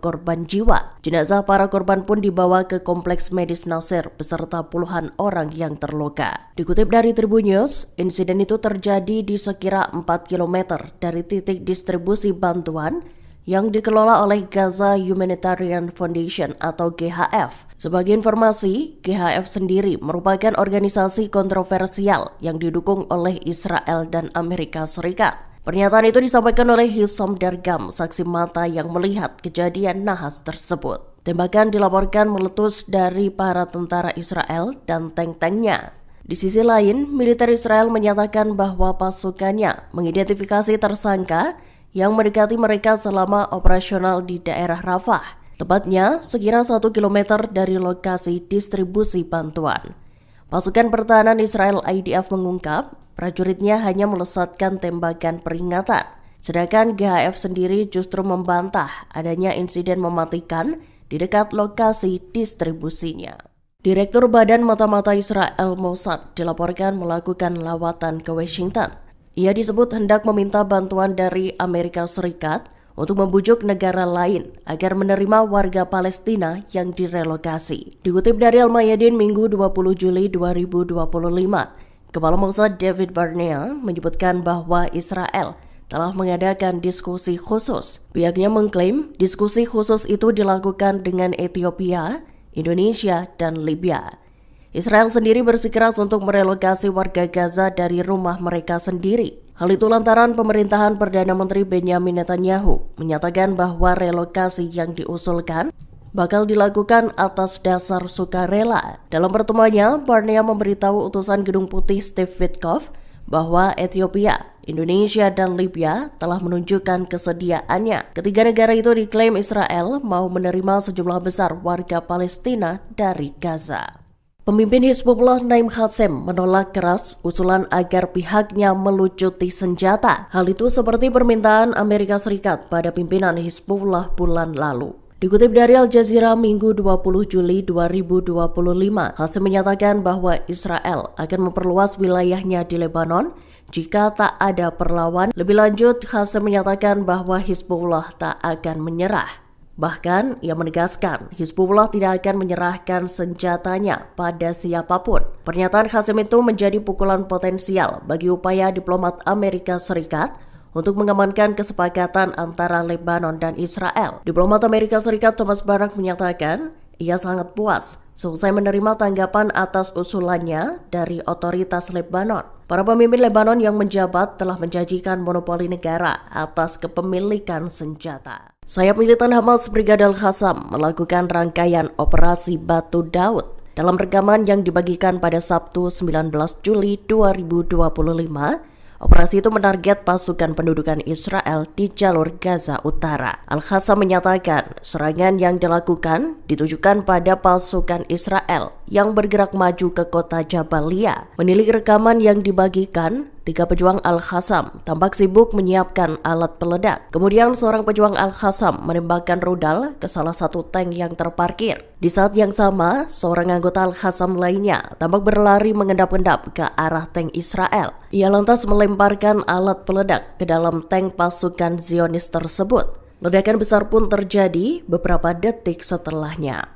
korban jiwa. Jenazah para korban pun dibawa ke Kompleks Medis Nasir beserta puluhan orang yang terluka. Dikutip dari Tribun News, insiden itu terjadi di sekira 4 km dari titik distribusi bantuan yang dikelola oleh Gaza Humanitarian Foundation atau GHF. Sebagai informasi, GHF sendiri merupakan organisasi kontroversial yang didukung oleh Israel dan Amerika Serikat. Pernyataan itu disampaikan oleh Hisham Dargam, saksi mata yang melihat kejadian nahas tersebut. Tembakan dilaporkan meletus dari para tentara Israel dan tank-tanknya. Di sisi lain, militer Israel menyatakan bahwa pasukannya mengidentifikasi tersangka yang mendekati mereka selama operasional di daerah Rafah, tepatnya sekira 1 km dari lokasi distribusi bantuan. Pasukan pertahanan Israel IDF mengungkap prajuritnya hanya melesatkan tembakan peringatan, sedangkan GHF sendiri justru membantah adanya insiden mematikan di dekat lokasi distribusinya. Direktur Badan Mata-Mata Israel Mossad dilaporkan melakukan lawatan ke Washington. Ia disebut hendak meminta bantuan dari Amerika Serikat untuk membujuk negara lain agar menerima warga Palestina yang direlokasi. Dikutip dari Al-Mayadin Minggu 20 Juli 2025, Kepala Mossad David Barnea menyebutkan bahwa Israel telah mengadakan diskusi khusus. Pihaknya mengklaim diskusi khusus itu dilakukan dengan Ethiopia, Indonesia, dan Libya. Israel sendiri bersikeras untuk merelokasi warga Gaza dari rumah mereka sendiri. Hal itu lantaran pemerintahan Perdana Menteri Benjamin Netanyahu menyatakan bahwa relokasi yang diusulkan bakal dilakukan atas dasar sukarela. Dalam pertemuannya, Barnea memberitahu utusan Gedung Putih Steve Witkoff bahwa Ethiopia, Indonesia, dan Libya telah menunjukkan kesediaannya. Ketiga negara itu diklaim Israel mau menerima sejumlah besar warga Palestina dari Gaza. Pemimpin Hizbullah Naim Qassem menolak keras usulan agar pihaknya melucuti senjata. Hal itu seperti permintaan Amerika Serikat pada pimpinan Hizbullah bulan lalu. Dikutip dari Al Jazeera Minggu 20 Juli 2025, Qassem menyatakan bahwa Israel akan memperluas wilayahnya di Lebanon jika tak ada perlawan. Lebih lanjut, Qassem menyatakan bahwa Hizbullah tak akan menyerah. Bahkan, ia menegaskan Hizbullah tidak akan menyerahkan senjatanya pada siapapun. Pernyataan Qassem itu menjadi pukulan potensial bagi upaya diplomat Amerika Serikat untuk mengamankan kesepakatan antara Lebanon dan Israel. Diplomat Amerika Serikat Thomas Barak menyatakan ia sangat puas selesai menerima tanggapan atas usulannya dari otoritas Lebanon. Para pemimpin Lebanon yang menjabat telah menjanjikan monopoli negara atas kepemilikan senjata. Sayap militan Hamas Brigadir Al-Qassam melakukan rangkaian operasi Batu Daud. Dalam rekaman yang dibagikan pada Sabtu 19 Juli 2025, operasi itu menarget pasukan pendudukan Israel di jalur Gaza Utara. Al-Qassam menyatakan serangan yang dilakukan ditujukan pada pasukan Israel yang bergerak maju ke kota Jabalia. Menilik rekaman yang dibagikan, 3 pejuang Al-Qassam tampak sibuk menyiapkan alat peledak. Kemudian seorang pejuang Al-Qassam menembakkan rudal ke salah satu tank yang terparkir. Di saat yang sama, seorang anggota Al-Qassam lainnya tampak berlari mengendap-endap ke arah tank Israel. Ia lantas melemparkan alat peledak ke dalam tank pasukan Zionis tersebut. Ledakan besar pun terjadi beberapa detik setelahnya.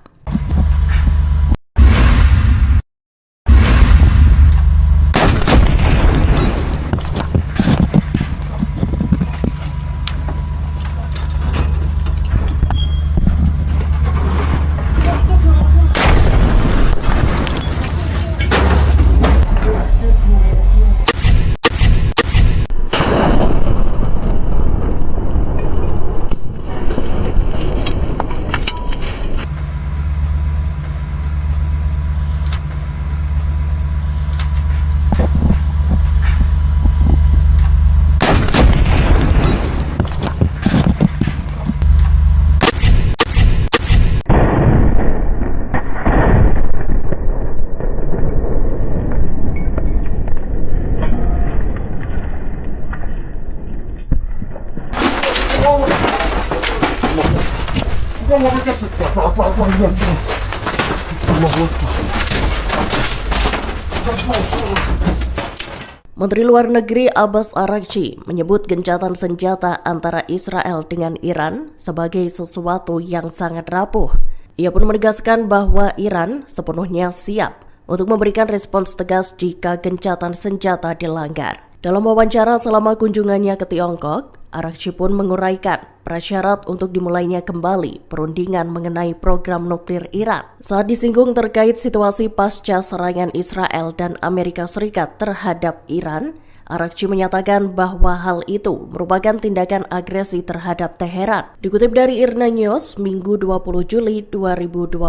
Menteri Luar Negeri Abbas Araghchi menyebut gencatan senjata antara Israel dengan Iran sebagai sesuatu yang sangat rapuh. Ia pun menegaskan bahwa Iran sepenuhnya siap untuk memberikan respons tegas jika gencatan senjata dilanggar. Dalam wawancara selama kunjungannya ke Tiongkok, Araghchi pun menguraikan prasyarat untuk dimulainya kembali perundingan mengenai program nuklir Iran. Saat disinggung terkait situasi pasca serangan Israel dan Amerika Serikat terhadap Iran, Araghchi menyatakan bahwa hal itu merupakan tindakan agresi terhadap Teheran. Dikutip dari IRNA News, Minggu 20 Juli 2025,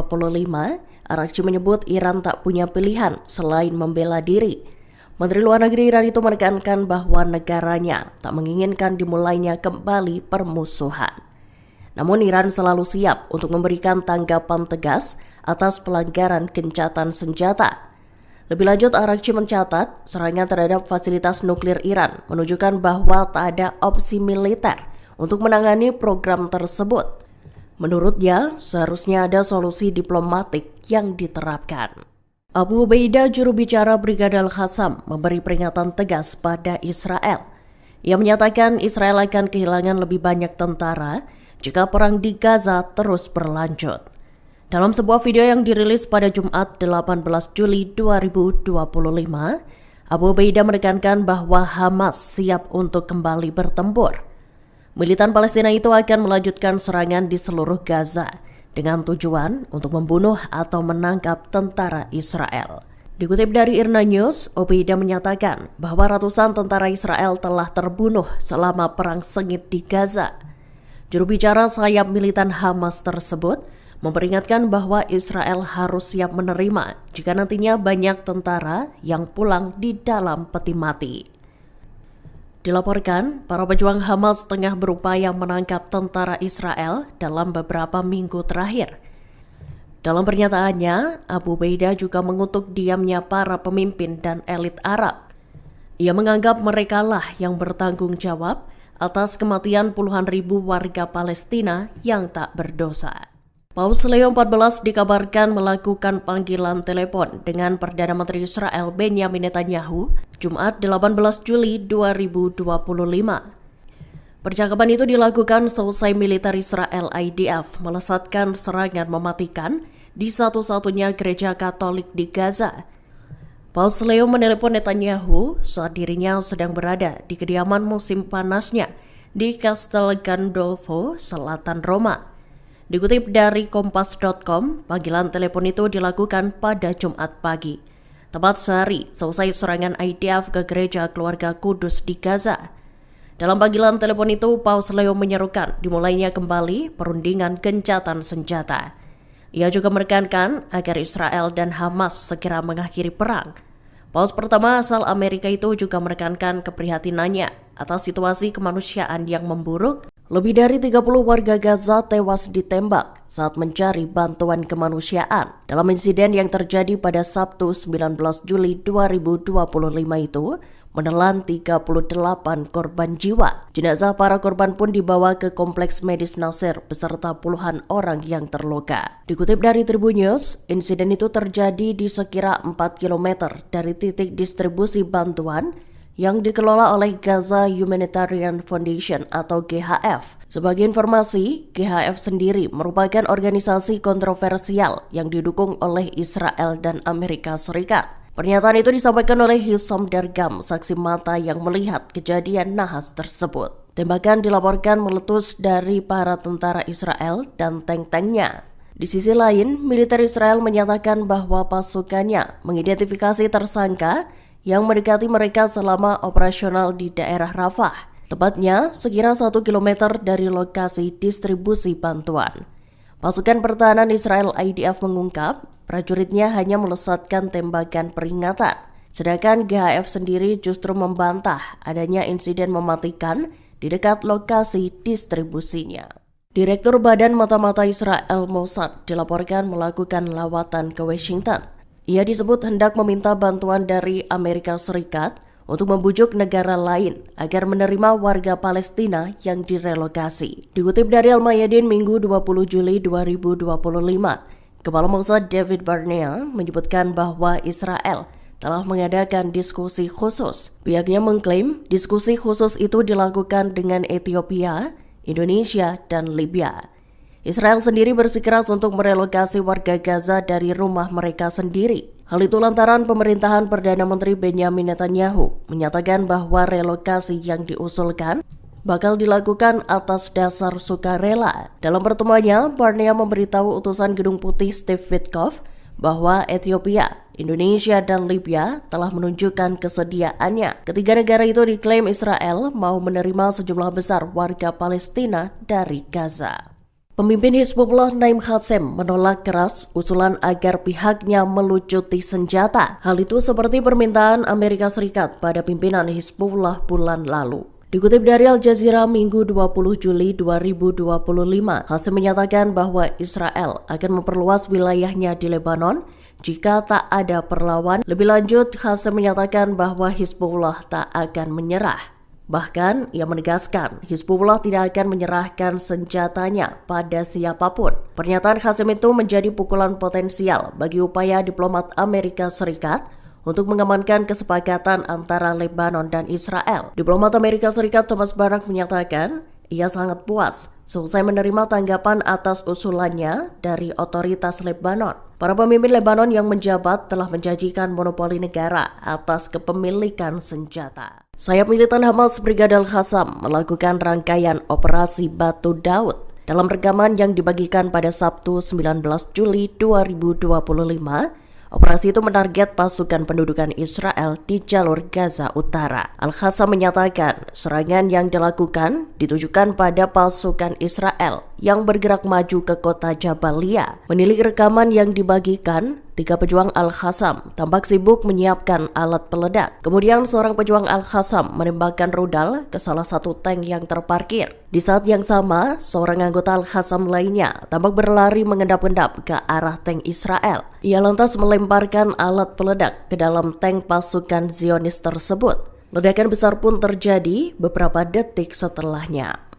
Araghchi menyebut Iran tak punya pilihan selain membela diri. Menteri Luar Negeri Iran itu menekankan bahwa negaranya tak menginginkan dimulainya kembali permusuhan. Namun Iran selalu siap untuk memberikan tanggapan tegas atas pelanggaran gencatan senjata. Lebih lanjut, Araghchi mencatat serangan terhadap fasilitas nuklir Iran menunjukkan bahwa tak ada opsi militer untuk menangani program tersebut. Menurutnya, seharusnya ada solusi diplomatik yang diterapkan. Abu Ubaidah, juru bicara Brigadir Al-Qassam, memberi peringatan tegas pada Israel. Ia menyatakan Israel akan kehilangan lebih banyak tentara jika perang di Gaza terus berlanjut. Dalam sebuah video yang dirilis pada Jumat 18 Juli 2025, Abu Ubaidah menekankan bahwa Hamas siap untuk kembali bertempur. Militan Palestina itu akan melanjutkan serangan di seluruh Gaza dengan tujuan untuk membunuh atau menangkap tentara Israel. Dikutip dari IRNA News, Ubaidah menyatakan bahwa ratusan tentara Israel telah terbunuh selama perang sengit di Gaza. Juru bicara sayap militan Hamas tersebut memperingatkan bahwa Israel harus siap menerima jika nantinya banyak tentara yang pulang di dalam peti mati. Dilaporkan, para pejuang Hamas tengah berupaya menangkap tentara Israel dalam beberapa minggu terakhir. Dalam pernyataannya, Abu Ubaidah juga mengutuk diamnya para pemimpin dan elit Arab. Ia menganggap merekalah yang bertanggung jawab atas kematian puluhan ribu warga Palestina yang tak berdosa. Paus Leo XIV dikabarkan melakukan panggilan telepon dengan Perdana Menteri Israel Benjamin Netanyahu Jumat 18 Juli 2025. Percakapan itu dilakukan seusai militer Israel IDF melesatkan serangan mematikan di satu-satunya gereja Katolik di Gaza. Paus Leo menelepon Netanyahu saat dirinya sedang berada di kediaman musim panasnya di Castel Gandolfo, selatan Roma. Dikutip dari Kompas.com, panggilan telepon itu dilakukan pada Jumat pagi, tepat sehari selesai serangan IDF ke gereja keluarga Kudus di Gaza. Dalam panggilan telepon itu, Paus Leo menyerukan dimulainya kembali perundingan gencatan senjata. Ia juga menekankan agar Israel dan Hamas segera mengakhiri perang. Paus pertama asal Amerika itu juga menekankan keprihatinannya atas situasi kemanusiaan yang memburuk. Lebih dari 30 warga Gaza tewas ditembak saat mencari bantuan kemanusiaan dalam insiden yang terjadi pada Sabtu 19 Juli 2025 itu menelan 38 korban jiwa. Jenazah para korban pun dibawa ke kompleks medis Nasir beserta puluhan orang yang terluka. Dikutip dari Tribun News, insiden itu terjadi di sekira 4 km dari titik distribusi bantuan yang dikelola oleh Gaza Humanitarian Foundation atau GHF. Sebagai informasi, GHF sendiri merupakan organisasi kontroversial yang didukung oleh Israel dan Amerika Serikat. Pernyataan itu disampaikan oleh Hisham Dargam, saksi mata yang melihat kejadian nahas tersebut. Tembakan dilaporkan meletus dari para tentara Israel dan tank-tanknya. Di sisi lain, militer Israel menyatakan bahwa pasukannya mengidentifikasi tersangka yang mendekati mereka selama operasional di daerah Rafah, tepatnya sekira 1 km dari lokasi distribusi bantuan. Pasukan pertahanan Israel IDF mengungkap prajuritnya hanya melesatkan tembakan peringatan, sedangkan GHF sendiri justru membantah adanya insiden mematikan di dekat lokasi distribusinya. Direktur Badan Mata-Mata Israel Mossad dilaporkan melakukan lawatan ke Washington. Ia disebut hendak meminta bantuan dari Amerika Serikat untuk membujuk negara lain agar menerima warga Palestina yang direlokasi. Dikutip dari Al-Mayadin Minggu 20 Juli 2025, Kepala Mossad David Barnea menyebutkan bahwa Israel telah mengadakan diskusi khusus. Pihaknya mengklaim diskusi khusus itu dilakukan dengan Ethiopia, Indonesia, dan Libya. Israel sendiri bersikeras untuk merelokasi warga Gaza dari rumah mereka sendiri. Hal itu lantaran pemerintahan Perdana Menteri Benjamin Netanyahu menyatakan bahwa relokasi yang diusulkan bakal dilakukan atas dasar sukarela. Dalam pertemuannya, Barnea memberitahu utusan Gedung Putih Steve Witkoff bahwa Ethiopia, Indonesia, dan Libya telah menunjukkan kesediaannya. Ketiga negara itu diklaim Israel mau menerima sejumlah besar warga Palestina dari Gaza. Pemimpin Hizbullah Naim Qassem menolak keras usulan agar pihaknya melucuti senjata. Hal itu seperti permintaan Amerika Serikat pada pimpinan Hizbullah bulan lalu. Dikutip dari Al Jazeera Minggu 20 Juli 2025, Qassem menyatakan bahwa Israel akan memperluas wilayahnya di Lebanon jika tak ada perlawan. Lebih lanjut, Qassem menyatakan bahwa Hizbullah tak akan menyerah. Bahkan, ia menegaskan Hizbullah tidak akan menyerahkan senjatanya pada siapapun. Pernyataan Qassem itu menjadi pukulan potensial bagi upaya diplomat Amerika Serikat untuk mengamankan kesepakatan antara Lebanon dan Israel. Diplomat Amerika Serikat Thomas Barak menyatakan ia sangat puas selesai menerima tanggapan atas usulannya dari otoritas Lebanon. Para pemimpin Lebanon yang menjabat telah menjanjikan monopoli negara atas kepemilikan senjata. Sayap militan Hamas Brigade Al-Qassam melakukan rangkaian operasi Batu Daud. Dalam rekaman yang dibagikan pada Sabtu 19 Juli 2025, operasi itu menarget pasukan pendudukan Israel di jalur Gaza Utara. Al-Qassam menyatakan serangan yang dilakukan ditujukan pada pasukan Israel yang bergerak maju ke kota Jabalia. Menilik rekaman yang dibagikan, 3 pejuang Al-Qassam tampak sibuk menyiapkan alat peledak. Kemudian seorang pejuang Al-Qassam menembakkan rudal ke salah satu tank yang terparkir. Di saat yang sama, seorang anggota Al-Qassam lainnya tampak berlari mengendap-endap ke arah tank Israel. Ia lantas melemparkan alat peledak ke dalam tank pasukan Zionis tersebut. Ledakan besar pun terjadi beberapa detik setelahnya.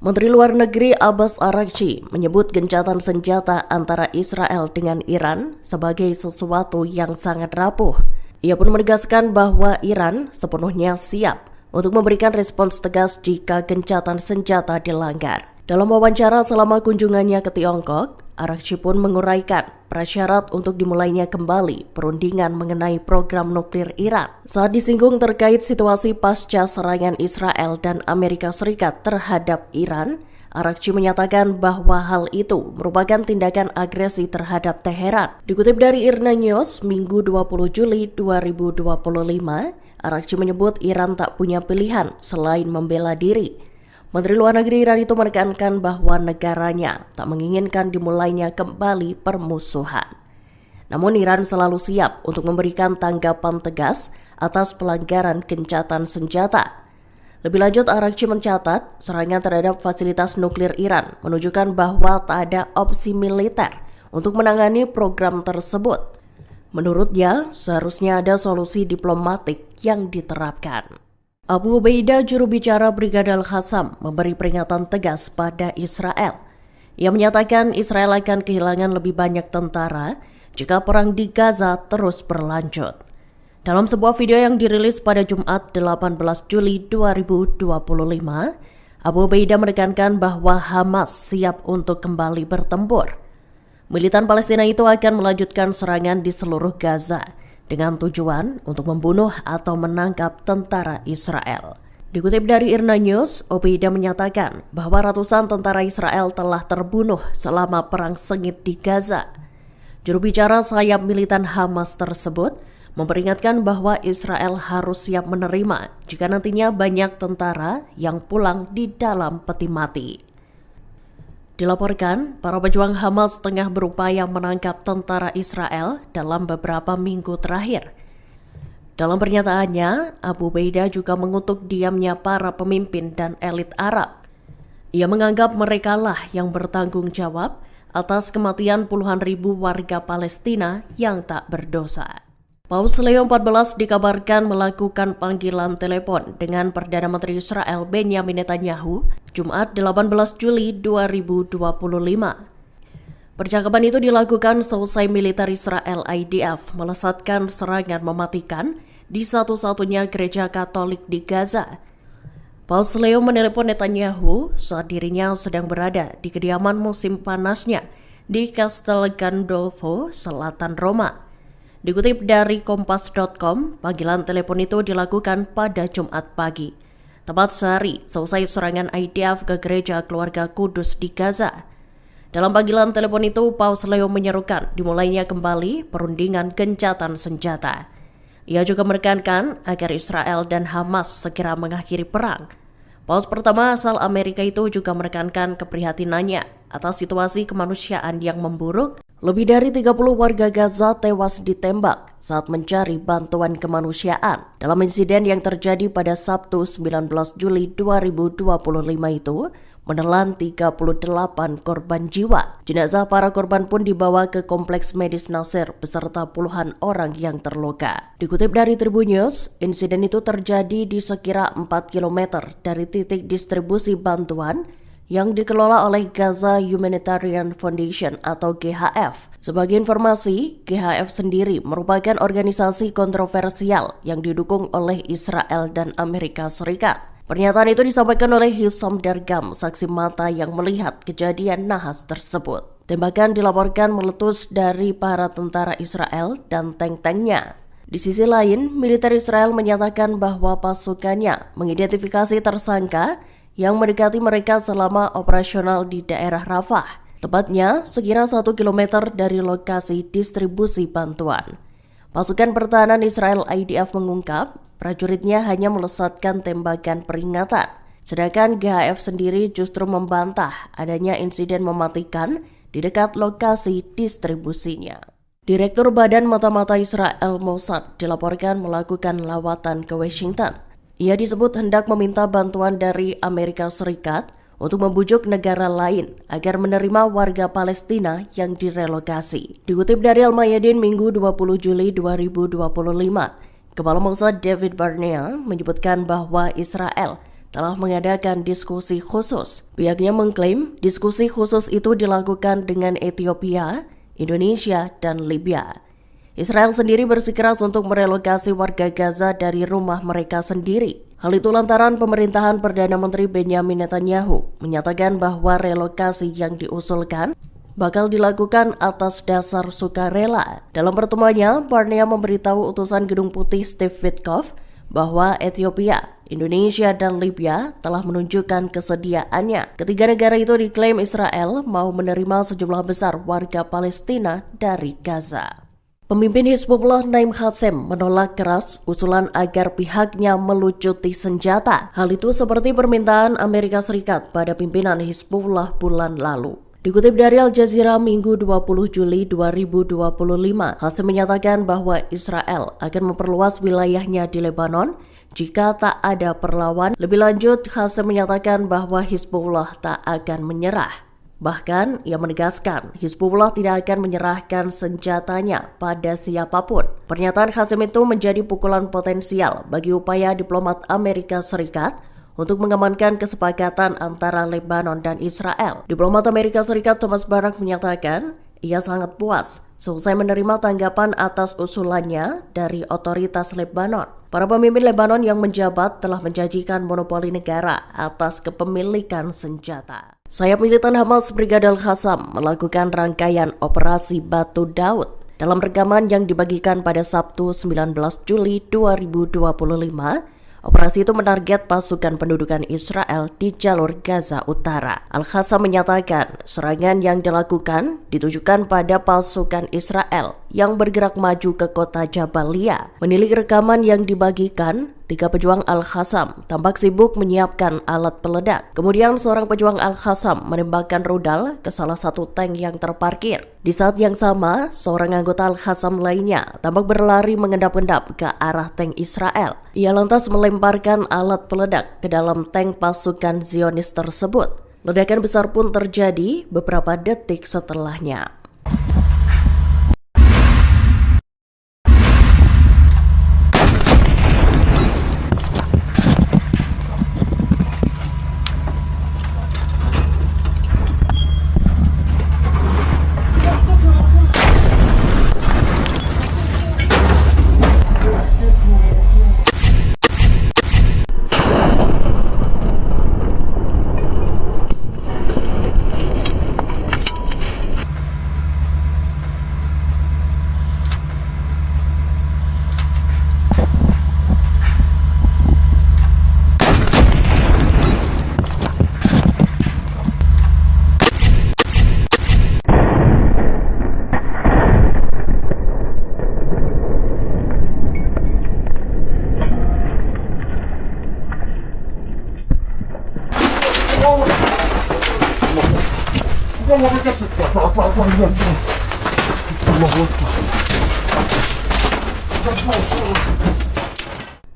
Menteri Luar Negeri Abbas Araghchi menyebut gencatan senjata antara Israel dengan Iran sebagai sesuatu yang sangat rapuh. Ia pun menegaskan bahwa Iran sepenuhnya siap untuk memberikan respons tegas jika gencatan senjata dilanggar. Dalam wawancara selama kunjungannya ke Tiongkok, Araghchi pun menguraikan prasyarat untuk dimulainya kembali perundingan mengenai program nuklir Iran. Saat disinggung terkait situasi pasca serangan Israel dan Amerika Serikat terhadap Iran, Araghchi menyatakan bahwa hal itu merupakan tindakan agresi terhadap Teheran. Dikutip dari IRNA News, Minggu 20 Juli 2025, Araghchi menyebut Iran tak punya pilihan selain membela diri. Menteri Luar Negeri Iran itu menekankan bahwa negaranya tak menginginkan dimulainya kembali permusuhan. Namun Iran selalu siap untuk memberikan tanggapan tegas atas pelanggaran gencatan senjata. Lebih lanjut, Araghchi mencatat serangan terhadap fasilitas nuklir Iran menunjukkan bahwa tak ada opsi militer untuk menangani program tersebut. Menurutnya, seharusnya ada solusi diplomatik yang diterapkan. Abu Ubaidah, juru bicara Brigade Al-Qassam, memberi peringatan tegas pada Israel. Ia menyatakan Israel akan kehilangan lebih banyak tentara jika perang di Gaza terus berlanjut. Dalam sebuah video yang dirilis pada Jumat 18 Juli 2025, Abu Ubaidah menekankan bahwa Hamas siap untuk kembali bertempur. Militan Palestina itu akan melanjutkan serangan di seluruh Gaza dengan tujuan untuk membunuh atau menangkap tentara Israel. Dikutip dari IRNA News, Ubaidah menyatakan bahwa ratusan tentara Israel telah terbunuh selama perang sengit di Gaza. Juru bicara sayap militan Hamas tersebut memperingatkan bahwa Israel harus siap menerima jika nantinya banyak tentara yang pulang di dalam peti mati. Dilaporkan, para pejuang Hamas tengah berupaya menangkap tentara Israel dalam beberapa minggu terakhir. Dalam pernyataannya, Abu Ubaidah juga mengutuk diamnya para pemimpin dan elit Arab. Ia menganggap merekalah yang bertanggung jawab atas kematian puluhan ribu warga Palestina yang tak berdosa. Paus Leo XIV dikabarkan melakukan panggilan telepon dengan Perdana Menteri Israel Benjamin Netanyahu Jumat 18 Juli 2025. Percakapan itu dilakukan seusai militer Israel IDF melesatkan serangan mematikan di satu-satunya gereja Katolik di Gaza. Paus Leo menelepon Netanyahu saat dirinya sedang berada di kediaman musim panasnya di Castel Gandolfo, selatan Roma. Dikutip dari Kompas.com, panggilan telepon itu dilakukan pada Jumat pagi, tepat sehari seusai serangan IDF ke gereja keluarga Kudus di Gaza. Dalam panggilan telepon itu, Paus Leo menyerukan dimulainya kembali perundingan gencatan senjata. Ia juga menekankan agar Israel dan Hamas segera mengakhiri perang. Paus pertama asal Amerika itu juga menekankan keprihatinannya atas situasi kemanusiaan yang memburuk. Lebih dari 30 warga Gaza tewas ditembak saat mencari bantuan kemanusiaan dalam insiden yang terjadi pada Sabtu 19 Juli 2025 itu menelan 38 korban jiwa. Jenazah para korban pun dibawa ke Kompleks Medis Nasir beserta puluhan orang yang terluka. Dikutip dari Tribun News, insiden itu terjadi di sekira 4 km dari titik distribusi bantuan yang dikelola oleh Gaza Humanitarian Foundation atau GHF. Sebagai informasi, GHF sendiri merupakan organisasi kontroversial yang didukung oleh Israel dan Amerika Serikat. Pernyataan itu disampaikan oleh Hisham Dargam, saksi mata yang melihat kejadian nahas tersebut. Tembakan dilaporkan meletus dari para tentara Israel dan tank-tanknya. Di sisi lain, militer Israel menyatakan bahwa pasukannya mengidentifikasi tersangka yang mendekati mereka selama operasional di daerah Rafah, tepatnya sekira 1 km dari lokasi distribusi bantuan. Pasukan pertahanan Israel IDF mengungkap prajuritnya hanya melesatkan tembakan peringatan, sedangkan GHF sendiri justru membantah adanya insiden mematikan di dekat lokasi distribusinya. Direktur Badan Mata-Mata Israel Mossad dilaporkan melakukan lawatan ke Washington. Ia disebut hendak meminta bantuan dari Amerika Serikat untuk membujuk negara lain agar menerima warga Palestina yang direlokasi. Dikutip dari Al-Mayadin Minggu 20 Juli 2025, Kepala Mossad David Barnea menyebutkan bahwa Israel telah mengadakan diskusi khusus. Pihaknya mengklaim diskusi khusus itu dilakukan dengan Ethiopia, Indonesia, dan Libya. Israel sendiri bersikeras untuk merelokasi warga Gaza dari rumah mereka sendiri. Hal itu lantaran pemerintahan Perdana Menteri Benjamin Netanyahu menyatakan bahwa relokasi yang diusulkan bakal dilakukan atas dasar sukarela. Dalam pertemuannya, Barnea memberitahu utusan Gedung Putih Steve Witkoff bahwa Ethiopia, Indonesia, dan Libya telah menunjukkan kesediaannya. Ketiga negara itu diklaim Israel mau menerima sejumlah besar warga Palestina dari Gaza. Pemimpin Hizbullah Naim Qassem menolak keras usulan agar pihaknya melucuti senjata. Hal itu seperti permintaan Amerika Serikat pada pimpinan Hizbullah bulan lalu. Dikutip dari Al Jazeera Minggu 20 Juli 2025, Qassem menyatakan bahwa Israel akan memperluas wilayahnya di Lebanon jika tak ada perlawan. Lebih lanjut, Qassem menyatakan bahwa Hizbullah tak akan menyerah. Bahkan, ia menegaskan Hizbullah tidak akan menyerahkan senjatanya pada siapapun. Pernyataan Qassem itu menjadi pukulan potensial bagi upaya diplomat Amerika Serikat untuk mengamankan kesepakatan antara Lebanon dan Israel. Diplomat Amerika Serikat Thomas Barak menyatakan ia sangat puas selesai menerima tanggapan atas usulannya dari otoritas Lebanon. Para pemimpin Lebanon yang menjabat telah menjanjikan monopoli negara atas kepemilikan senjata. Sayap militan Hamas Brigadir Qassam melakukan rangkaian operasi Batu Daud. Dalam rekaman yang dibagikan pada Sabtu 19 Juli 2025, operasi itu menarget pasukan pendudukan Israel di jalur Gaza Utara. Al-Qassam menyatakan serangan yang dilakukan ditujukan pada pasukan Israel yang bergerak maju ke kota Jabalia. Menilik rekaman yang dibagikan, 3 pejuang Al-Qassam tampak sibuk menyiapkan alat peledak. Kemudian seorang pejuang Al-Qassam menembakkan rudal ke salah satu tank yang terparkir. Di saat yang sama, seorang anggota Al-Qassam lainnya tampak berlari mengendap-endap ke arah tank Israel. Ia lantas melemparkan alat peledak ke dalam tank pasukan Zionis tersebut. Ledakan besar pun terjadi beberapa detik setelahnya.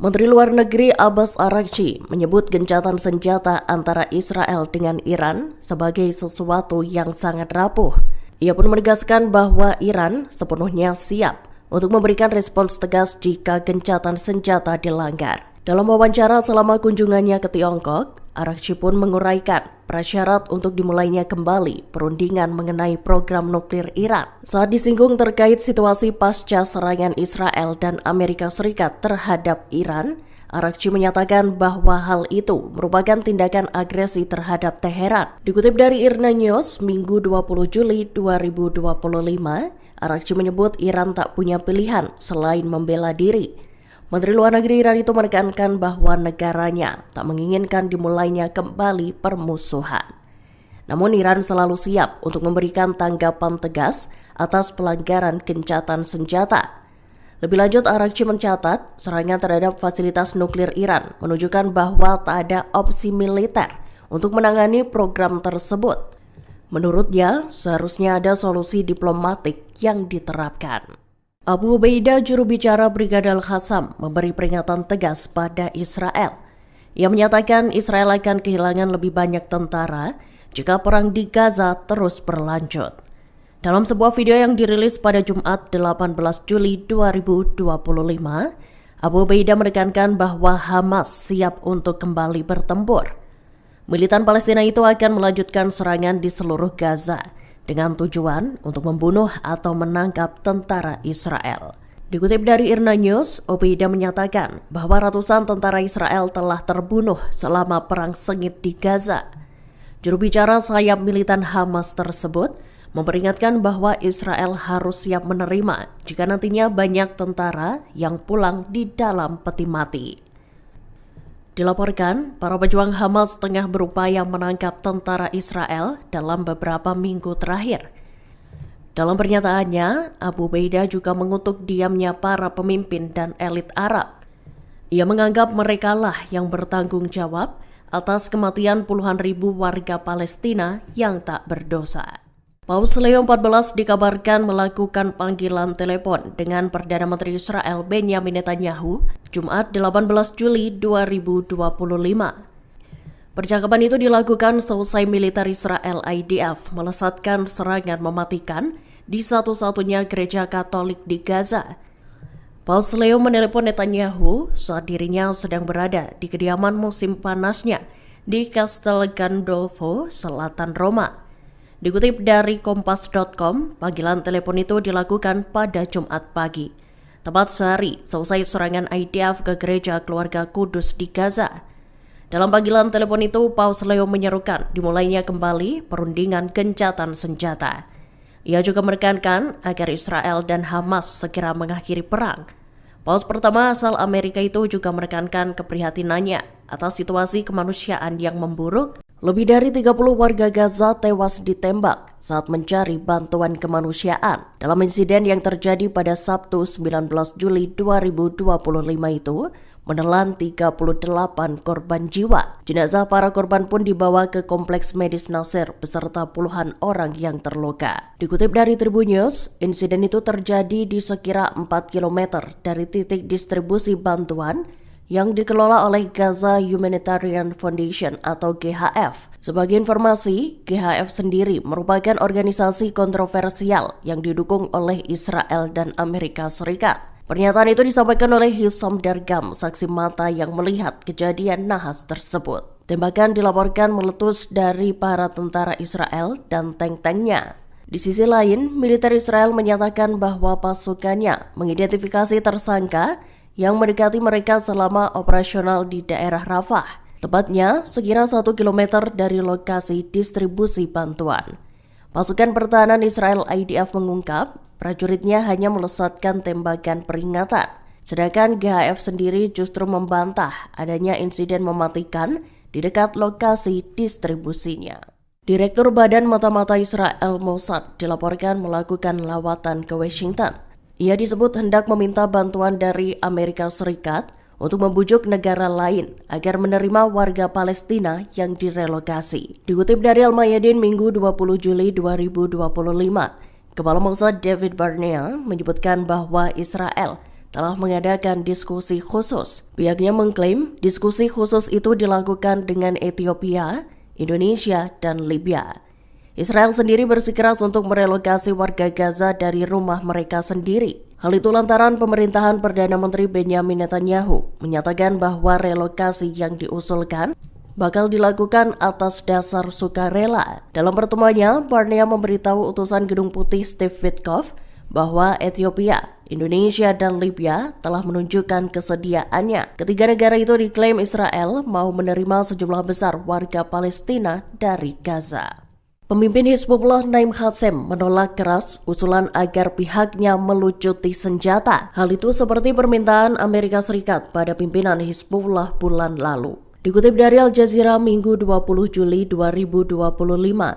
Menteri Luar Negeri Abbas Araghchi menyebut gencatan senjata antara Israel dengan Iran sebagai sesuatu yang sangat rapuh. Ia pun menegaskan bahwa Iran sepenuhnya siap untuk memberikan respons tegas jika gencatan senjata dilanggar. Dalam wawancara selama kunjungannya ke Tiongkok, Araghchi pun menguraikan prasyarat untuk dimulainya kembali perundingan mengenai program nuklir Iran. Saat disinggung terkait situasi pasca serangan Israel dan Amerika Serikat terhadap Iran, Araghchi menyatakan bahwa hal itu merupakan tindakan agresi terhadap Teheran. Dikutip dari IRNA News, Minggu 20 Juli 2025, Araghchi menyebut Iran tak punya pilihan selain membela diri. Menteri Luar Negeri Iran itu menekankan bahwa negaranya tak menginginkan dimulainya kembali permusuhan. Namun Iran selalu siap untuk memberikan tanggapan tegas atas pelanggaran gencatan senjata. Lebih lanjut, Araghchi mencatat serangan terhadap fasilitas nuklir Iran menunjukkan bahwa tak ada opsi militer untuk menangani program tersebut. Menurutnya, seharusnya ada solusi diplomatik yang diterapkan. Abu Ubaidah, juru bicara Brigadir Qassam, memberi peringatan tegas pada Israel. Ia menyatakan Israel akan kehilangan lebih banyak tentara jika perang di Gaza terus berlanjut. Dalam sebuah video yang dirilis pada Jumat 18 Juli 2025, Abu Ubaidah menekankan bahwa Hamas siap untuk kembali bertempur. Militan Palestina itu akan melanjutkan serangan di seluruh Gaza dengan tujuan untuk membunuh atau menangkap tentara Israel. Dikutip dari IRNA News, Ubaidah menyatakan bahwa ratusan tentara Israel telah terbunuh selama perang sengit di Gaza. Juru bicara sayap militan Hamas tersebut memperingatkan bahwa Israel harus siap menerima jika nantinya banyak tentara yang pulang di dalam peti mati. Dilaporkan, para pejuang Hamas tengah berupaya menangkap tentara Israel dalam beberapa minggu terakhir. Dalam pernyataannya, Abu Ubaidah juga mengutuk diamnya para pemimpin dan elit Arab. Ia menganggap merekalah yang bertanggung jawab atas kematian puluhan ribu warga Palestina yang tak berdosa. Paus Leo XIV dikabarkan melakukan panggilan telepon dengan Perdana Menteri Israel Benjamin Netanyahu Jumat 18 Juli 2025. Percakapan itu dilakukan seusai militer Israel IDF melesatkan serangan mematikan di satu-satunya gereja Katolik di Gaza. Paus Leo menelepon Netanyahu saat dirinya sedang berada di kediaman musim panasnya di Castel Gandolfo, selatan Roma. Dikutip dari Kompas.com, panggilan telepon itu dilakukan pada Jumat pagi, tepat sehari seusai serangan IDF ke gereja Keluarga Kudus di Gaza. Dalam panggilan telepon itu, Paus Leo menyerukan dimulainya kembali perundingan gencatan senjata. Ia juga menekankan agar Israel dan Hamas segera mengakhiri perang. Paus pertama asal Amerika itu juga menekankan keprihatinannya atas situasi kemanusiaan yang memburuk. Lebih dari 30 warga Gaza tewas ditembak saat mencari bantuan kemanusiaan dalam insiden yang terjadi pada Sabtu 19 Juli 2025 itu menelan 38 korban jiwa. Jenazah para korban pun dibawa ke Kompleks Medis Nasir beserta puluhan orang yang terluka. Dikutip dari Tribun News, insiden itu terjadi di sekira 4 km dari titik distribusi bantuan yang dikelola oleh Gaza Humanitarian Foundation atau GHF. Sebagai informasi, GHF sendiri merupakan organisasi kontroversial yang didukung oleh Israel dan Amerika Serikat. Pernyataan itu disampaikan oleh Hisham Dargam, saksi mata yang melihat kejadian nahas tersebut. Tembakan dilaporkan meletus dari para tentara Israel dan tank-tanknya. Di sisi lain, militer Israel menyatakan bahwa pasukannya mengidentifikasi tersangka yang mendekati mereka selama operasional di daerah Rafah, tepatnya sekira 1 km dari lokasi distribusi bantuan. Pasukan pertahanan Israel IDF mengungkap prajuritnya hanya melesatkan tembakan peringatan, sedangkan GHF sendiri justru membantah adanya insiden mematikan di dekat lokasi distribusinya. Direktur Badan Mata-Mata Israel Mossad dilaporkan melakukan lawatan ke Washington. Ia disebut hendak meminta bantuan dari Amerika Serikat untuk membujuk negara lain agar menerima warga Palestina yang direlokasi. Dikutip dari Al-Mayadin Minggu 20 Juli 2025, Kepala Mossad David Barnea menyebutkan bahwa Israel telah mengadakan diskusi khusus. Pihaknya mengklaim diskusi khusus itu dilakukan dengan Ethiopia, Indonesia, dan Libya. Israel sendiri bersikeras untuk merelokasi warga Gaza dari rumah mereka sendiri. Hal itu lantaran pemerintahan Perdana Menteri Benjamin Netanyahu menyatakan bahwa relokasi yang diusulkan bakal dilakukan atas dasar sukarela. Dalam pertemuannya, Barnea memberitahu utusan Gedung Putih Steve Witkoff bahwa Ethiopia, Indonesia, dan Libya telah menunjukkan kesediaannya. Ketiga negara itu diklaim Israel mau menerima sejumlah besar warga Palestina dari Gaza. Pemimpin Hizbullah Naim Qassem menolak keras usulan agar pihaknya melucuti senjata. Hal itu seperti permintaan Amerika Serikat pada pimpinan Hizbullah bulan lalu. Dikutip dari Al Jazeera Minggu 20 Juli 2025,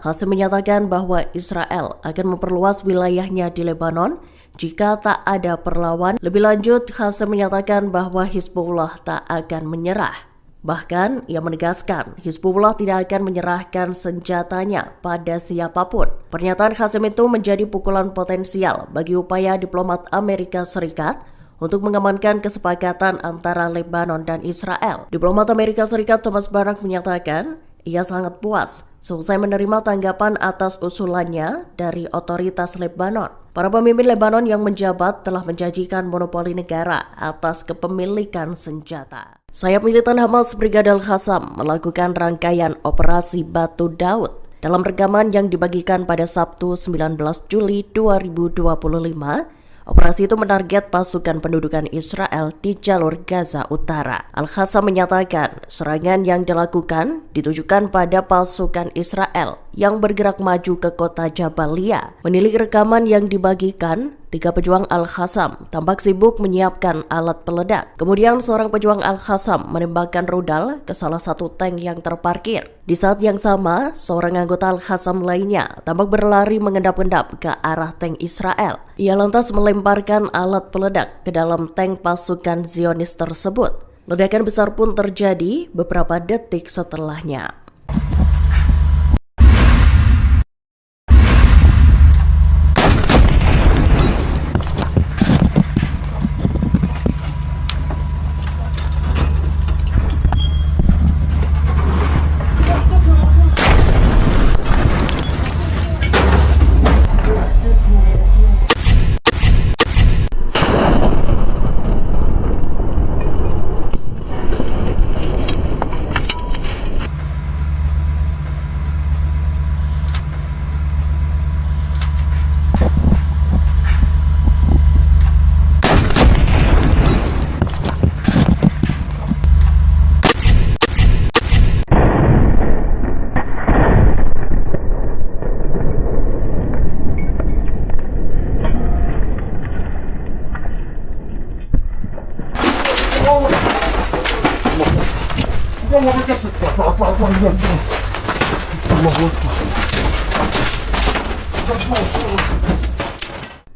Qassem menyatakan bahwa Israel akan memperluas wilayahnya di Lebanon jika tak ada perlawan. Lebih lanjut, Qassem menyatakan bahwa Hizbullah tak akan menyerah. Bahkan, ia menegaskan Hizbullah tidak akan menyerahkan senjatanya pada siapapun. Pernyataan Qassem itu menjadi pukulan potensial bagi upaya diplomat Amerika Serikat untuk mengamankan kesepakatan antara Lebanon dan Israel. Diplomat Amerika Serikat Thomas Barak menyatakan ia sangat puas selesai menerima tanggapan atas usulannya dari otoritas Lebanon. Para pemimpin Lebanon yang menjabat telah menjanjikan monopoli negara atas kepemilikan senjata. Sayap militan Hamas Brigadir Qassam melakukan rangkaian operasi Batu Daud. Dalam rekaman yang dibagikan pada Sabtu 19 Juli 2025, operasi itu menarget pasukan pendudukan Israel di jalur Gaza Utara. Al-Qassam menyatakan serangan yang dilakukan ditujukan pada pasukan Israel yang bergerak maju ke kota Jabalia. Menilik rekaman yang dibagikan, 3 pejuang Al-Qassam tampak sibuk menyiapkan alat peledak. Kemudian seorang pejuang Al-Qassam menembakkan rudal ke salah satu tank yang terparkir. Di saat yang sama, seorang anggota Al-Qassam lainnya tampak berlari mengendap-endap ke arah tank Israel. Ia lantas melemparkan alat peledak ke dalam tank pasukan Zionis tersebut. Ledakan besar pun terjadi beberapa detik setelahnya.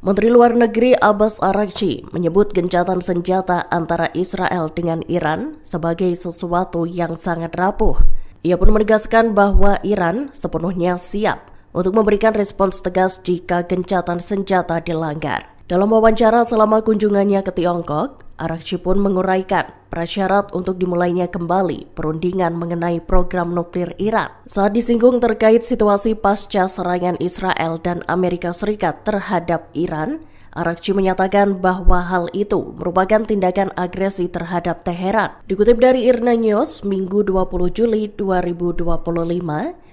Menteri Luar Negeri Abbas Araghchi menyebut gencatan senjata antara Israel dengan Iran sebagai sesuatu yang sangat rapuh. Ia pun menegaskan bahwa Iran sepenuhnya siap untuk memberikan respons tegas jika gencatan senjata dilanggar. Dalam wawancara selama kunjungannya ke Tiongkok, Araghchi pun menguraikan prasyarat untuk dimulainya kembali perundingan mengenai program nuklir Iran. Saat disinggung terkait situasi pasca serangan Israel dan Amerika Serikat terhadap Iran, Araghchi menyatakan bahwa hal itu merupakan tindakan agresi terhadap Teheran. Dikutip dari IRNA News, Minggu 20 Juli 2025,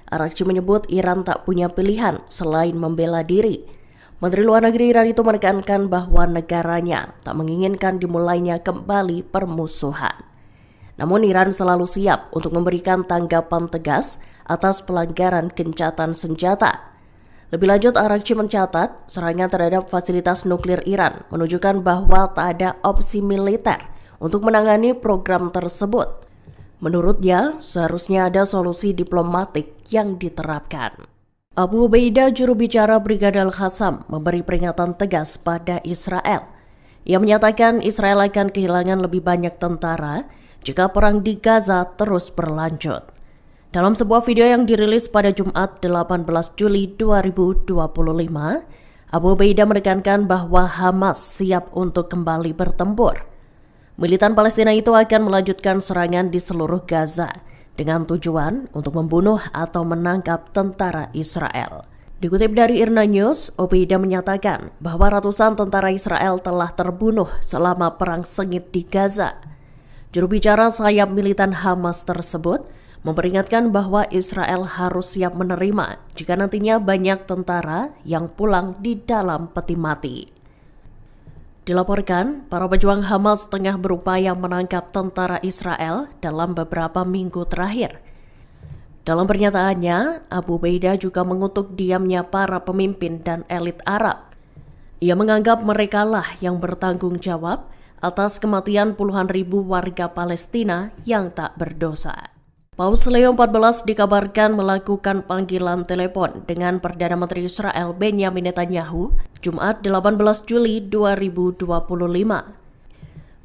Araghchi menyebut Iran tak punya pilihan selain membela diri. Menteri Luar Negeri Iran itu menekankan bahwa negaranya tak menginginkan dimulainya kembali permusuhan. Namun Iran selalu siap untuk memberikan tanggapan tegas atas pelanggaran gencatan senjata. Lebih lanjut, Araghchi mencatat serangan terhadap fasilitas nuklir Iran menunjukkan bahwa tak ada opsi militer untuk menangani program tersebut. Menurutnya, seharusnya ada solusi diplomatik yang diterapkan. Abu Ubaidah, juru bicara Brigadir Qassam, memberi peringatan tegas pada Israel. Ia menyatakan Israel akan kehilangan lebih banyak tentara jika perang di Gaza terus berlanjut. Dalam sebuah video yang dirilis pada Jumat 18 Juli 2025, Abu Ubaidah menekankan bahwa Hamas siap untuk kembali bertempur. Militan Palestina itu akan melanjutkan serangan di seluruh Gaza dengan tujuan untuk membunuh atau menangkap tentara Israel. Dikutip dari IRNA News, Ubaidah menyatakan bahwa ratusan tentara Israel telah terbunuh selama perang sengit di Gaza. Juru bicara sayap militan Hamas tersebut memperingatkan bahwa Israel harus siap menerima jika nantinya banyak tentara yang pulang di dalam peti mati. Dilaporkan, para pejuang Hamas tengah berupaya menangkap tentara Israel dalam beberapa minggu terakhir. Dalam pernyataannya, Abu Ubaidah juga mengutuk diamnya para pemimpin dan elit Arab. Ia menganggap merekalah yang bertanggung jawab atas kematian puluhan ribu warga Palestina yang tak berdosa. Paus Leo XIV dikabarkan melakukan panggilan telepon dengan Perdana Menteri Israel Benjamin Netanyahu Jumat 18 Juli 2025.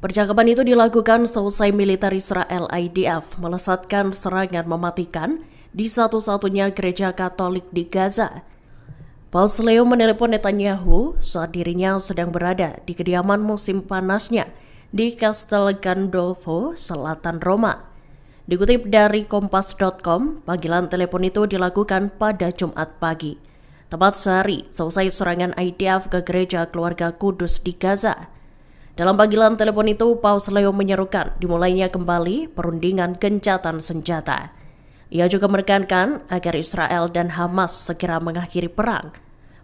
Percakapan itu dilakukan seusai militer Israel IDF melesatkan serangan mematikan di satu-satunya gereja Katolik di Gaza. Paus Leo menelepon Netanyahu saat dirinya sedang berada di kediaman musim panasnya di Castel Gandolfo, selatan Roma. Dikutip dari Kompas.com, panggilan telepon itu dilakukan pada Jumat pagi, tepat sehari selesai serangan IDF ke gereja keluarga Kudus di Gaza. Dalam panggilan telepon itu, Paus Leo menyerukan dimulainya kembali perundingan gencatan senjata. Ia juga menekankan agar Israel dan Hamas segera mengakhiri perang.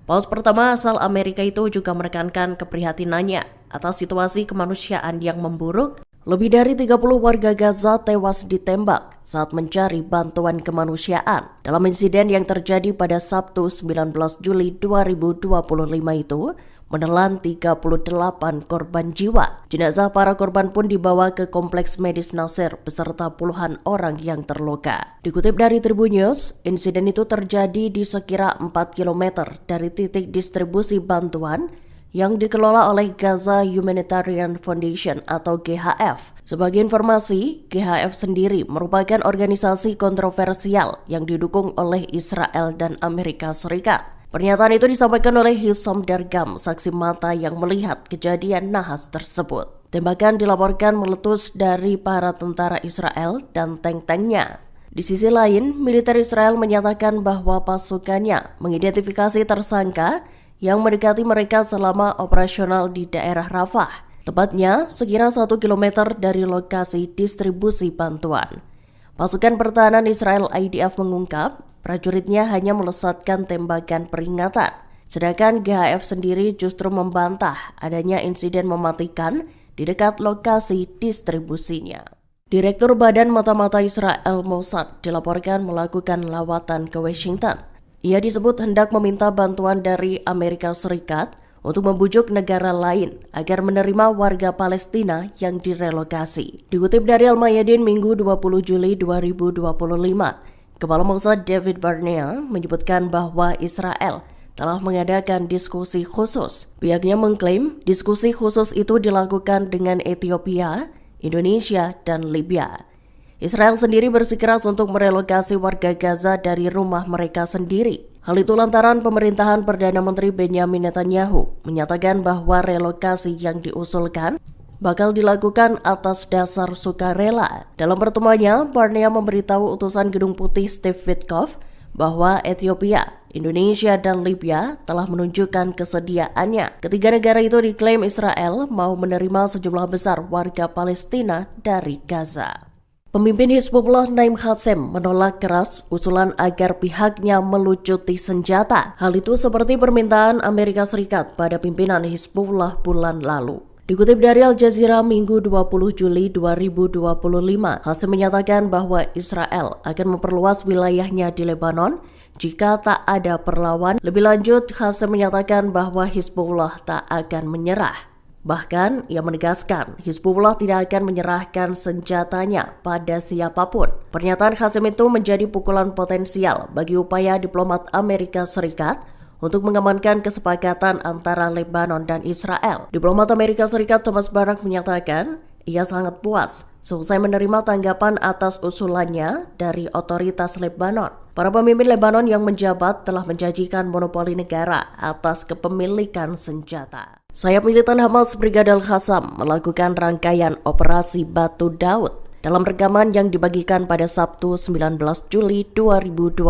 Paus pertama asal Amerika itu juga menekankan keprihatinannya atas situasi kemanusiaan yang memburuk. Lebih dari 30 warga Gaza tewas ditembak saat mencari bantuan kemanusiaan. Dalam insiden yang terjadi pada Sabtu 19 Juli 2025 itu, menelan 38 korban jiwa. Jenazah para korban pun dibawa ke kompleks medis Nasser beserta puluhan orang yang terluka. Dikutip dari Tribun News, insiden itu terjadi di sekira 4 km dari titik distribusi bantuan yang dikelola oleh Gaza Humanitarian Foundation atau GHF. Sebagai informasi, GHF sendiri merupakan organisasi kontroversial yang didukung oleh Israel dan Amerika Serikat. Pernyataan itu disampaikan oleh Hisham Dargam, saksi mata yang melihat kejadian nahas tersebut. Tembakan dilaporkan meletus dari para tentara Israel dan tank-tanknya. Di sisi lain, militer Israel menyatakan bahwa pasukannya mengidentifikasi tersangka yang mendekati mereka selama operasional di daerah Rafah, tepatnya sekira 1 km dari lokasi distribusi bantuan. Pasukan pertahanan Israel IDF mengungkap prajuritnya hanya melesatkan tembakan peringatan, sedangkan GHF sendiri justru membantah adanya insiden mematikan di dekat lokasi distribusinya. Direktur Badan Mata-Mata Israel Mossad dilaporkan melakukan lawatan ke Washington. Ia disebut hendak meminta bantuan dari Amerika Serikat untuk membujuk negara lain agar menerima warga Palestina yang direlokasi. Dikutip dari Al-Mayadin Minggu 20 Juli 2025, Kepala Mossad David Barnea menyebutkan bahwa Israel telah mengadakan diskusi khusus. Pihaknya mengklaim diskusi khusus itu dilakukan dengan Ethiopia, Indonesia, dan Libya. Israel sendiri bersikeras untuk merelokasi warga Gaza dari rumah mereka sendiri. Hal itu lantaran pemerintahan Perdana Menteri Benjamin Netanyahu menyatakan bahwa relokasi yang diusulkan bakal dilakukan atas dasar sukarela. Dalam pertemuannya, Barnea memberitahu utusan Gedung Putih Steve Witkoff bahwa Ethiopia, Indonesia, dan Libya telah menunjukkan kesediaannya. Ketiga negara itu diklaim Israel mau menerima sejumlah besar warga Palestina dari Gaza. Pemimpin Hizbullah Naim Qassem menolak keras usulan agar pihaknya melucuti senjata. Hal itu seperti permintaan Amerika Serikat pada pimpinan Hizbullah bulan lalu. Dikutip dari Al Jazeera Minggu 20 Juli 2025, Qassem menyatakan bahwa Israel akan memperluas wilayahnya di Lebanon jika tak ada perlawan. Lebih lanjut, Qassem menyatakan bahwa Hizbullah tak akan menyerah. Bahkan, ia menegaskan Hizbullah tidak akan menyerahkan senjatanya pada siapapun. Pernyataan Qassem itu menjadi pukulan potensial bagi upaya diplomat Amerika Serikat untuk mengamankan kesepakatan antara Lebanon dan Israel. Diplomat Amerika Serikat Thomas Barak menyatakan ia sangat puas selesai menerima tanggapan atas usulannya dari otoritas Lebanon. Para pemimpin Lebanon yang menjabat telah menjanjikan monopoli negara atas kepemilikan senjata. Sayap militan Hamas Brigadir Qassam melakukan rangkaian operasi Batu Daud. Dalam rekaman yang dibagikan pada Sabtu 19 Juli 2025,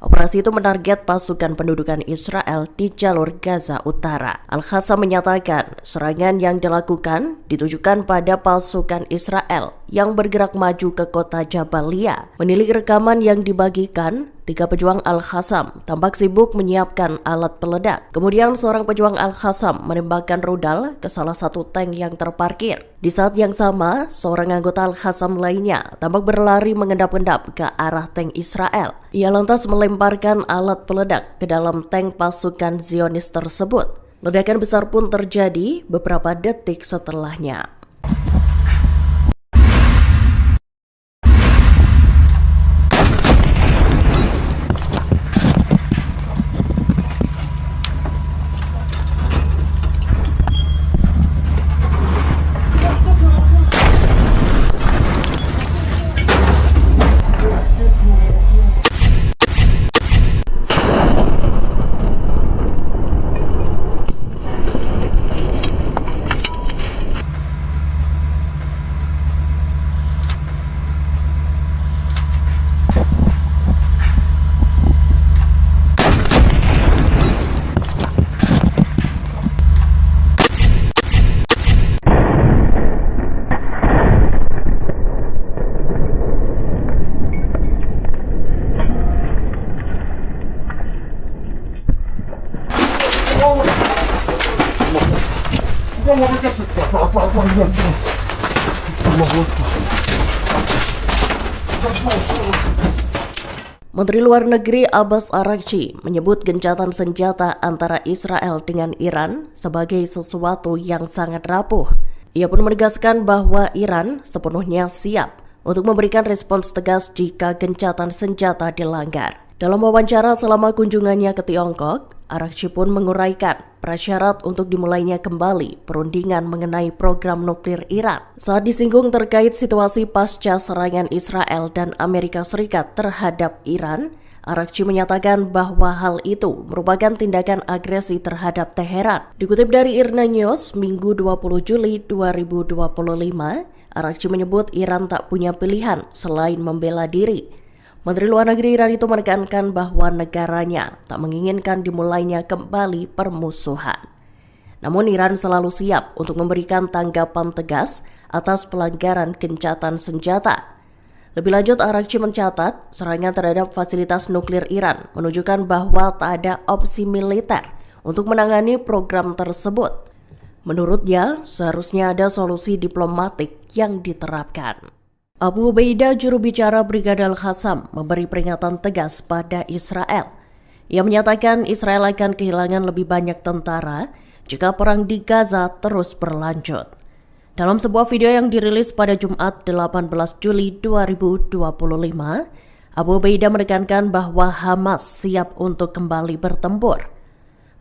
operasi itu menarget pasukan pendudukan Israel di jalur Gaza Utara. Al-Qassam menyatakan serangan yang dilakukan ditujukan pada pasukan Israel yang bergerak maju ke kota Jabalia. Menilik rekaman yang dibagikan, 3 pejuang Al-Qassam tampak sibuk menyiapkan alat peledak. Kemudian seorang pejuang Al-Qassam menembakkan rudal ke salah satu tank yang terparkir. Di saat yang sama, seorang anggota Al-Qassam lainnya tampak berlari mengendap-endap ke arah tank Israel. Ia lantas melemparkan alat peledak ke dalam tank pasukan Zionis tersebut. Ledakan besar pun terjadi beberapa detik setelahnya. Menteri Luar Negeri Abbas Araghchi menyebut gencatan senjata antara Israel dengan Iran sebagai sesuatu yang sangat rapuh. Ia pun menegaskan bahwa Iran sepenuhnya siap untuk memberikan respons tegas jika gencatan senjata dilanggar. Dalam wawancara selama kunjungannya ke Tiongkok, Araghchi pun menguraikan prasyarat untuk dimulainya kembali perundingan mengenai program nuklir Iran. Saat disinggung terkait situasi pasca serangan Israel dan Amerika Serikat terhadap Iran, Araghchi menyatakan bahwa hal itu merupakan tindakan agresi terhadap Teheran. Dikutip dari IRNA News, Minggu 20 Juli 2025, Araghchi menyebut Iran tak punya pilihan selain membela diri. Menteri Luar Negeri Iran itu menekankan bahwa negaranya tak menginginkan dimulainya kembali permusuhan. Namun Iran selalu siap untuk memberikan tanggapan tegas atas pelanggaran gencatan senjata. Lebih lanjut, Araghchi mencatat serangan terhadap fasilitas nuklir Iran menunjukkan bahwa tak ada opsi militer untuk menangani program tersebut. Menurutnya, seharusnya ada solusi diplomatik yang diterapkan. Abu Ubaidah, juru bicara Brigade Al-Qassam, memberi peringatan tegas pada Israel. Ia menyatakan Israel akan kehilangan lebih banyak tentara jika perang di Gaza terus berlanjut. Dalam sebuah video yang dirilis pada Jumat 18 Juli 2025, Abu Ubaidah menekankan bahwa Hamas siap untuk kembali bertempur.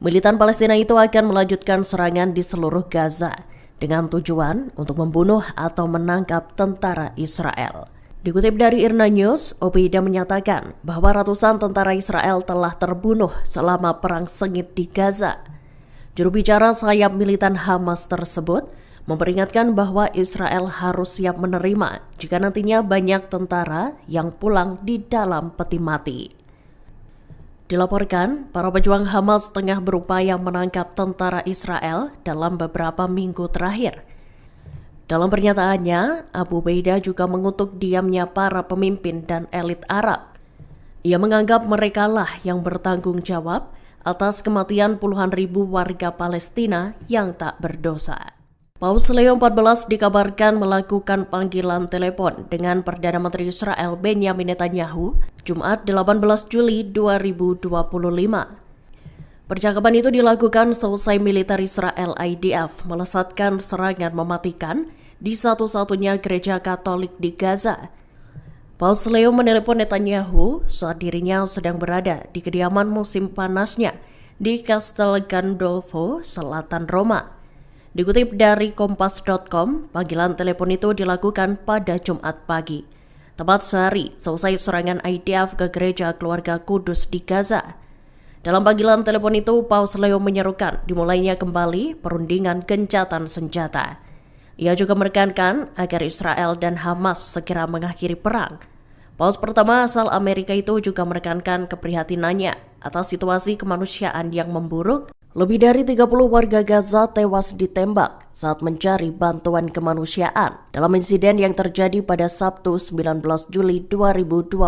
Militan Palestina itu akan melanjutkan serangan di seluruh Gaza dengan tujuan untuk membunuh atau menangkap tentara Israel. Dikutip dari IRNA News, Ubaidah menyatakan bahwa ratusan tentara Israel telah terbunuh selama perang sengit di Gaza. Juru bicara sayap militan Hamas tersebut memperingatkan bahwa Israel harus siap menerima jika nantinya banyak tentara yang pulang di dalam peti mati. Dilaporkan, para pejuang Hamas tengah berupaya menangkap tentara Israel dalam beberapa minggu terakhir. Dalam pernyataannya, Abu Ubaidah juga mengutuk diamnya para pemimpin dan elit Arab. Ia menganggap merekalah yang bertanggung jawab atas kematian puluhan ribu warga Palestina yang tak berdosa. Paus Leo XIV dikabarkan melakukan panggilan telepon dengan Perdana Menteri Israel Benjamin Netanyahu Jumat 18 Juli 2025. Percakapan itu dilakukan selesai militer Israel IDF melesatkan serangan mematikan di satu-satunya gereja Katolik di Gaza. Paus Leo menelepon Netanyahu saat dirinya sedang berada di kediaman musim panasnya di Castel Gandolfo, selatan Roma. Dikutip dari Kompas.com, panggilan telepon itu dilakukan pada Jumat pagi, tepat sehari selesai serangan IDF ke gereja keluarga Kudus di Gaza. Dalam panggilan telepon itu, Paus Leo menyerukan dimulainya kembali perundingan gencatan senjata. Ia juga menekankan agar Israel dan Hamas segera mengakhiri perang. Paus pertama asal Amerika itu juga menekankan keprihatinannya atas situasi kemanusiaan yang memburuk. Lebih dari 30 warga Gaza tewas ditembak saat mencari bantuan kemanusiaan dalam insiden yang terjadi pada Sabtu 19 Juli 2025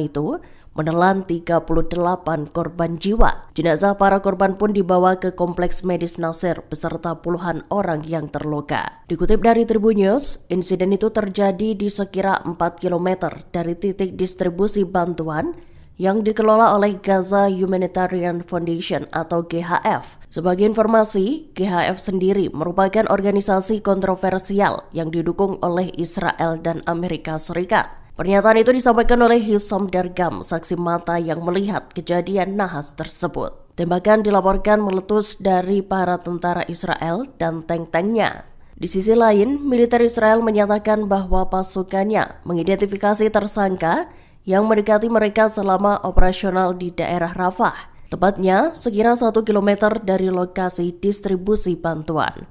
itu menelan 38 korban jiwa. Jenazah para korban pun dibawa ke Kompleks Medis Nasir beserta puluhan orang yang terluka. Dikutip dari Tribun News, insiden itu terjadi di sekira 4 km dari titik distribusi bantuan yang dikelola oleh Gaza Humanitarian Foundation atau GHF. Sebagai informasi, GHF sendiri merupakan organisasi kontroversial yang didukung oleh Israel dan Amerika Serikat. Pernyataan itu disampaikan oleh Hisham Dargam, saksi mata yang melihat kejadian nahas tersebut. Tembakan dilaporkan meletus dari para tentara Israel dan tank-tanknya. Di sisi lain, militer Israel menyatakan bahwa pasukannya mengidentifikasi tersangka yang mendekati mereka selama operasional di daerah Rafah, tepatnya sekira 1 km dari lokasi distribusi bantuan.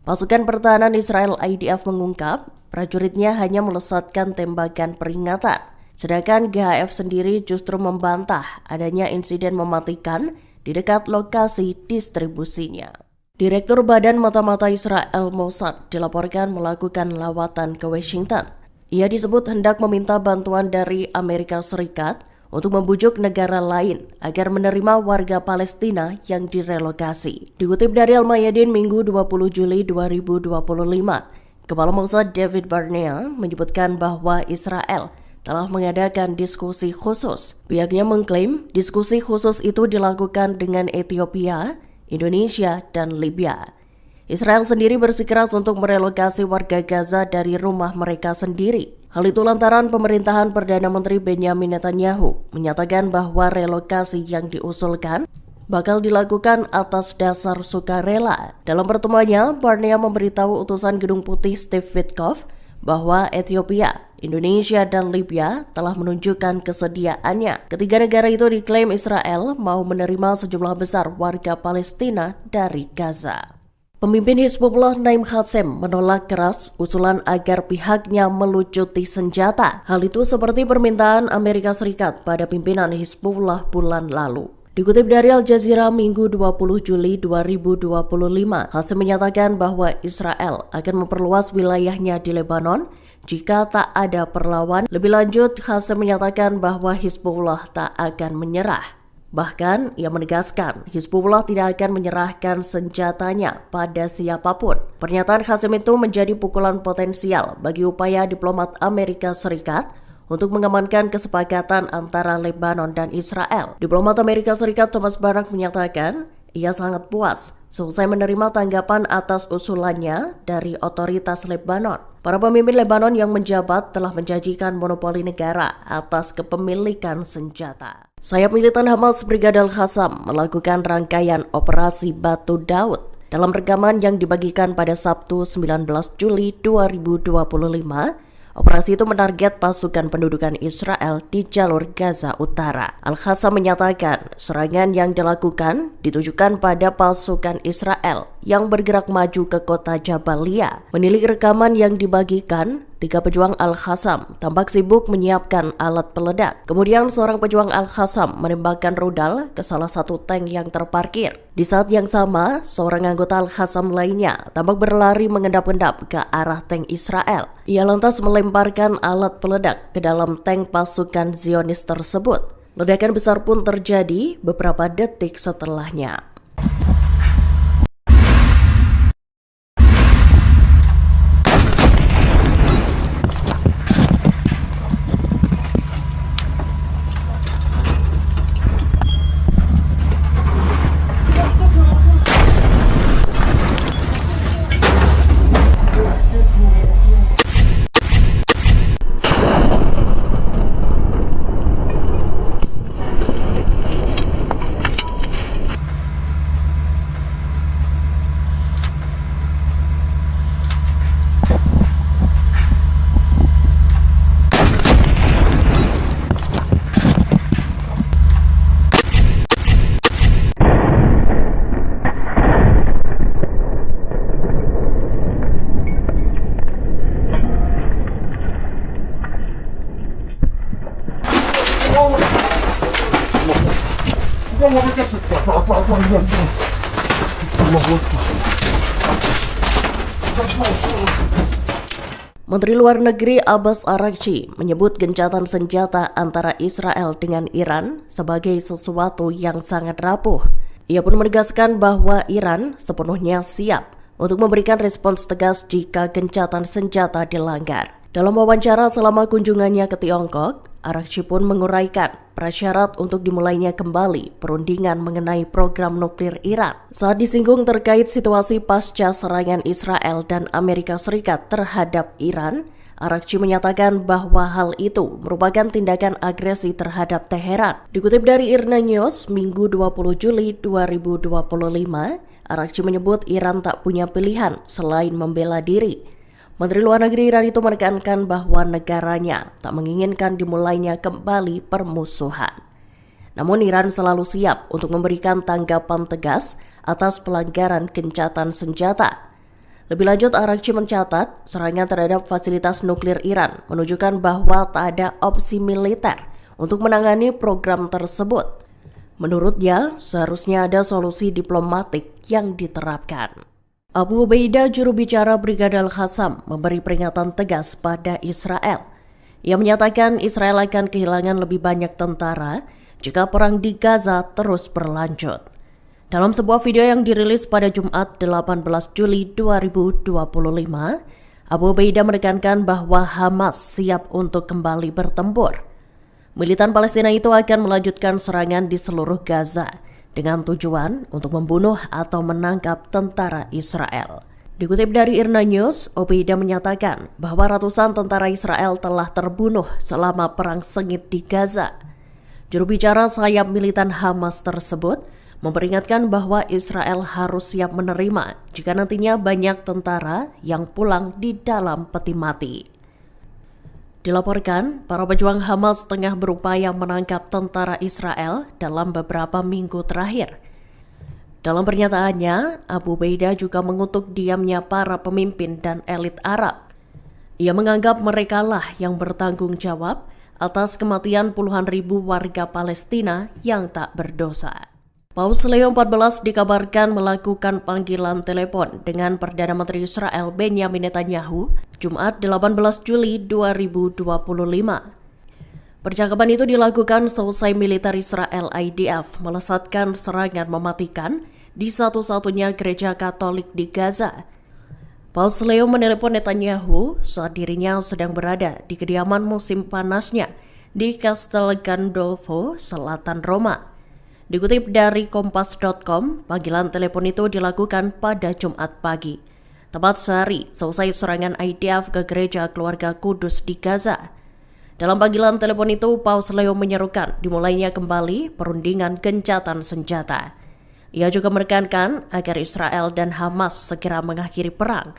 Pasukan pertahanan Israel IDF mengungkap prajuritnya hanya melesatkan tembakan peringatan, sedangkan GHF sendiri justru membantah adanya insiden mematikan di dekat lokasi distribusinya. Direktur Badan Mata-Mata Israel Mossad dilaporkan melakukan lawatan ke Washington. Ia disebut hendak meminta bantuan dari Amerika Serikat untuk membujuk negara lain agar menerima warga Palestina yang direlokasi. Dikutip dari Al-Mayadin Minggu 20 Juli 2025, Kepala Mossad David Barnea menyebutkan bahwa Israel telah mengadakan diskusi khusus. Pihaknya mengklaim diskusi khusus itu dilakukan dengan Ethiopia, Indonesia, dan Libya. Israel sendiri bersikeras untuk merelokasi warga Gaza dari rumah mereka sendiri. Hal itu lantaran pemerintahan Perdana Menteri Benjamin Netanyahu menyatakan bahwa relokasi yang diusulkan bakal dilakukan atas dasar sukarela. Dalam pertemuannya, Barnea memberitahu utusan Gedung Putih Steve Witkoff bahwa Ethiopia, Indonesia, dan Libya telah menunjukkan kesediaannya. Ketiga negara itu diklaim Israel mau menerima sejumlah besar warga Palestina dari Gaza. Pemimpin Hizbullah Naim Qassem menolak keras usulan agar pihaknya melucuti senjata. Hal itu seperti permintaan Amerika Serikat pada pimpinan Hizbullah bulan lalu. Dikutip dari Al Jazeera Minggu 20 Juli 2025, Qassem menyatakan bahwa Israel akan memperluas wilayahnya di Lebanon jika tak ada perlawan. Lebih lanjut, Qassem menyatakan bahwa Hizbullah tak akan menyerah. Bahkan, ia menegaskan Hizbullah tidak akan menyerahkan senjatanya pada siapapun. Pernyataan Qassem itu menjadi pukulan potensial bagi upaya diplomat Amerika Serikat untuk mengamankan kesepakatan antara Lebanon dan Israel. Diplomat Amerika Serikat Thomas Barak menyatakan ia sangat puas selesai menerima tanggapan atas usulannya dari otoritas Lebanon. Para pemimpin Lebanon yang menjabat telah menjanjikan monopoli negara atas kepemilikan senjata. Sayap militan Hamas Brigadir Qassam melakukan rangkaian operasi Batu Daud. Dalam rekaman yang dibagikan pada Sabtu 19 Juli 2025, operasi itu menarget pasukan pendudukan Israel di jalur Gaza Utara. Al-Qassam menyatakan serangan yang dilakukan ditujukan pada pasukan Israel yang bergerak maju ke kota Jabalia. Menilik rekaman yang dibagikan, 3 pejuang Al-Qassam tampak sibuk menyiapkan alat peledak. Kemudian seorang pejuang Al-Qassam menembakkan rudal ke salah satu tank yang terparkir. Di saat yang sama, seorang anggota Al-Qassam lainnya tampak berlari mengendap-endap ke arah tank Israel. Ia lantas melemparkan alat peledak ke dalam tank pasukan Zionis tersebut. Ledakan besar pun terjadi beberapa detik setelahnya. Menteri Luar Negeri Abbas Araghchi menyebut gencatan senjata antara Israel dengan Iran sebagai sesuatu yang sangat rapuh. Ia pun menegaskan bahwa Iran sepenuhnya siap untuk memberikan respons tegas jika gencatan senjata dilanggar. Dalam wawancara selama kunjungannya ke Tiongkok, Araghchi pun menguraikan prasyarat untuk dimulainya kembali perundingan mengenai program nuklir Iran. Saat disinggung terkait situasi pasca serangan Israel dan Amerika Serikat terhadap Iran, Araghchi menyatakan bahwa hal itu merupakan tindakan agresi terhadap Teheran. Dikutip dari IRNA News, Minggu 20 Juli 2025, Araghchi menyebut Iran tak punya pilihan selain membela diri. Menteri Luar Negeri Iran itu menekankan bahwa negaranya tak menginginkan dimulainya kembali permusuhan. Namun Iran selalu siap untuk memberikan tanggapan tegas atas pelanggaran gencatan senjata. Lebih lanjut, Araghchi mencatat serangan terhadap fasilitas nuklir Iran menunjukkan bahwa tak ada opsi militer untuk menangani program tersebut. Menurutnya, seharusnya ada solusi diplomatik yang diterapkan. Abu Ubaidah, juru bicara Brigadir Qassam, memberi peringatan tegas pada Israel. Ia menyatakan Israel akan kehilangan lebih banyak tentara jika perang di Gaza terus berlanjut. Dalam sebuah video yang dirilis pada Jumat 18 Juli 2025, Abu Ubaidah menekankan bahwa Hamas siap untuk kembali bertempur. Militan Palestina itu akan melanjutkan serangan di seluruh Gaza dengan tujuan untuk membunuh atau menangkap tentara Israel. Dikutip dari IRNA News, Ubaidah menyatakan bahwa ratusan tentara Israel telah terbunuh selama perang sengit di Gaza. Juru bicara sayap militan Hamas tersebut memperingatkan bahwa Israel harus siap menerima jika nantinya banyak tentara yang pulang di dalam peti mati. Dilaporkan, para pejuang Hamas tengah berupaya menangkap tentara Israel dalam beberapa minggu terakhir. Dalam pernyataannya, Abu Ubaidah juga mengutuk diamnya para pemimpin dan elit Arab. Ia menganggap merekalah yang bertanggung jawab atas kematian puluhan ribu warga Palestina yang tak berdosa. Paus Leo XIV dikabarkan melakukan panggilan telepon dengan Perdana Menteri Israel Benjamin Netanyahu Jumat 18 Juli 2025. Percakapan itu dilakukan seusai militer Israel IDF melesatkan serangan mematikan di satu-satunya gereja Katolik di Gaza. Paus Leo menelepon Netanyahu saat dirinya sedang berada di kediaman musim panasnya di Castel Gandolfo, selatan Roma. Dikutip dari Kompas.com, panggilan telepon itu dilakukan pada Jumat pagi, tepat sehari selesai serangan IDF ke gereja keluarga Kudus di Gaza. Dalam panggilan telepon itu, Paus Leo menyerukan dimulainya kembali perundingan gencatan senjata. Ia juga menekankan agar Israel dan Hamas segera mengakhiri perang.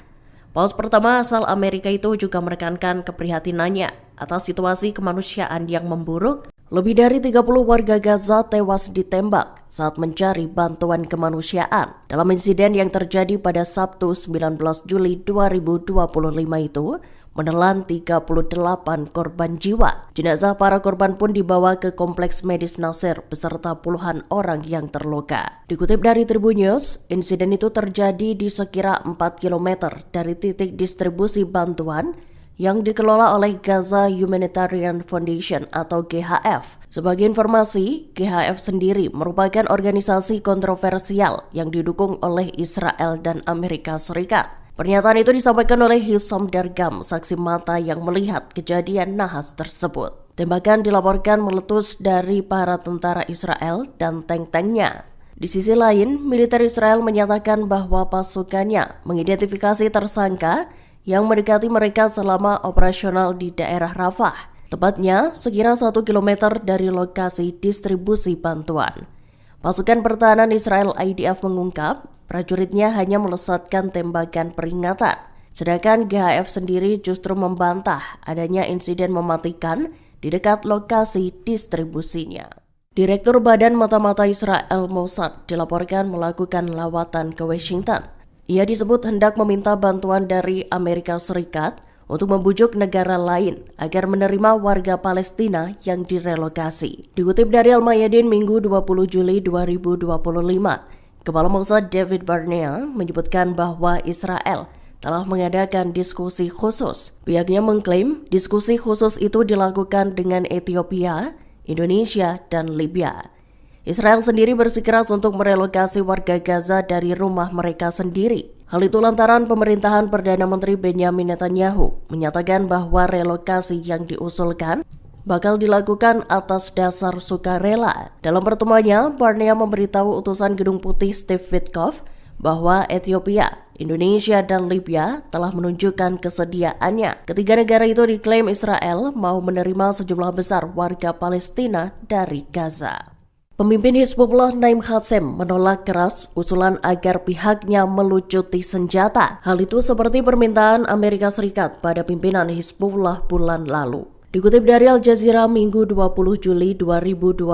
Paus pertama asal Amerika itu juga menekankan keprihatinannya atas situasi kemanusiaan yang memburuk. Lebih dari 30 warga Gaza tewas ditembak saat mencari bantuan kemanusiaan dalam insiden yang terjadi pada Sabtu 19 Juli 2025 itu menelan 38 korban jiwa. Jenazah para korban pun dibawa ke Kompleks Medis Nasir beserta puluhan orang yang terluka. Dikutip dari Tribun News, insiden itu terjadi di sekira 4 km dari titik distribusi bantuan yang dikelola oleh Gaza Humanitarian Foundation atau GHF. Sebagai informasi, GHF sendiri merupakan organisasi kontroversial yang didukung oleh Israel dan Amerika Serikat. Pernyataan itu disampaikan oleh Hisham Dargam, saksi mata yang melihat kejadian nahas tersebut. Tembakan dilaporkan meletus dari para tentara Israel dan tank-tanknya. Di sisi lain, militer Israel menyatakan bahwa pasukannya mengidentifikasi tersangka yang mendekati mereka selama operasional di daerah Rafah, tepatnya sekira 1 km dari lokasi distribusi bantuan. Pasukan pertahanan Israel IDF mengungkap prajuritnya hanya melesatkan tembakan peringatan, sedangkan GHF sendiri justru membantah adanya insiden mematikan di dekat lokasi distribusinya. Direktur Badan Mata-Mata Israel Mossad dilaporkan melakukan lawatan ke Washington. Ia disebut hendak meminta bantuan dari Amerika Serikat untuk membujuk negara lain agar menerima warga Palestina yang direlokasi. Dikutip dari Al-Mayadin Minggu 20 Juli 2025, Kepala Mossad David Barnea menyebutkan bahwa Israel telah mengadakan diskusi khusus. Pihaknya mengklaim diskusi khusus itu dilakukan dengan Ethiopia, Indonesia, dan Libya. Israel sendiri bersikeras untuk merelokasi warga Gaza dari rumah mereka sendiri. Hal itu lantaran pemerintahan Perdana Menteri Benjamin Netanyahu menyatakan bahwa relokasi yang diusulkan bakal dilakukan atas dasar sukarela. Dalam pertemuannya, Barnea memberitahu utusan Gedung Putih Steve Witkoff bahwa Ethiopia, Indonesia, dan Libya telah menunjukkan kesediaannya. Ketiga negara itu diklaim Israel mau menerima sejumlah besar warga Palestina dari Gaza. Pemimpin Hizbullah Naim Qassem menolak keras usulan agar pihaknya melucuti senjata. Hal itu seperti permintaan Amerika Serikat pada pimpinan Hizbullah bulan lalu. Dikutip dari Al Jazeera Minggu 20 Juli 2025,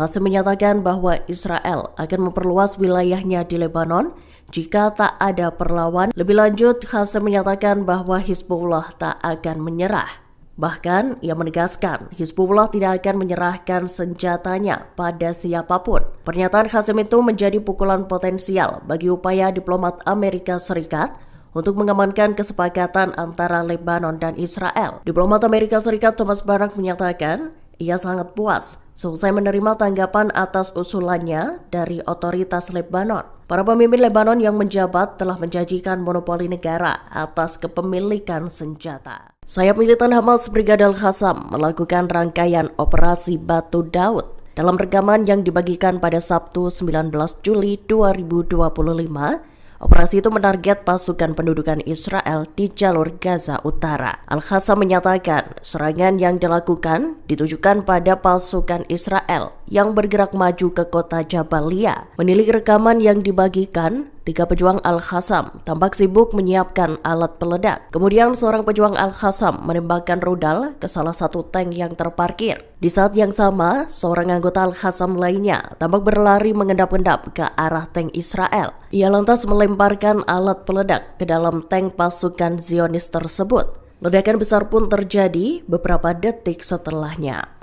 Qassem menyatakan bahwa Israel akan memperluas wilayahnya di Lebanon jika tak ada perlawan. Lebih lanjut, Qassem menyatakan bahwa Hizbullah tak akan menyerah. Bahkan, ia menegaskan Hizbullah tidak akan menyerahkan senjatanya pada siapapun. Pernyataan Qassem itu menjadi pukulan potensial bagi upaya diplomat Amerika Serikat untuk mengamankan kesepakatan antara Lebanon dan Israel. Diplomat Amerika Serikat Thomas Barak menyatakan ia sangat puas selesai menerima tanggapan atas usulannya dari otoritas Lebanon. Para pemimpin Lebanon yang menjabat telah menjanjikan monopoli negara atas kepemilikan senjata. Sayap militan Hamas Brigadir Qassam melakukan rangkaian operasi Batu Daud. Dalam rekaman yang dibagikan pada Sabtu 19 Juli 2025, operasi itu menarget pasukan pendudukan Israel di jalur Gaza Utara. Al-Qassam menyatakan serangan yang dilakukan ditujukan pada pasukan Israel yang bergerak maju ke kota Jabalia. Menilik rekaman yang dibagikan, 3 pejuang Al-Qassam tampak sibuk menyiapkan alat peledak. Kemudian seorang pejuang Al-Qassam menembakkan rudal ke salah satu tank yang terparkir. Di saat yang sama, seorang anggota Al-Qassam lainnya tampak berlari mengendap-endap ke arah tank Israel. Ia lantas melemparkan alat peledak ke dalam tank pasukan Zionis tersebut. Ledakan besar pun terjadi beberapa detik setelahnya.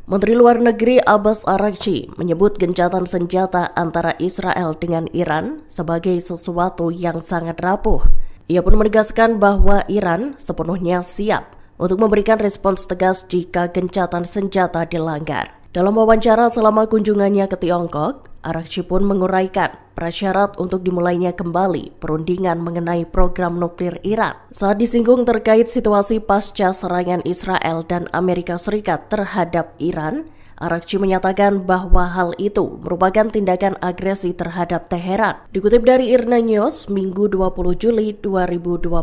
Menteri Luar Negeri Abbas Araghchi menyebut gencatan senjata antara Israel dengan Iran sebagai sesuatu yang sangat rapuh. Ia pun menegaskan bahwa Iran sepenuhnya siap untuk memberikan respons tegas jika gencatan senjata dilanggar. Dalam wawancara selama kunjungannya ke Tiongkok, Araghchi pun menguraikan prasyarat untuk dimulainya kembali perundingan mengenai program nuklir Iran. Saat disinggung terkait situasi pasca serangan Israel dan Amerika Serikat terhadap Iran, Araghchi menyatakan bahwa hal itu merupakan tindakan agresi terhadap Teheran. Dikutip dari IRNA News, Minggu 20 Juli 2025,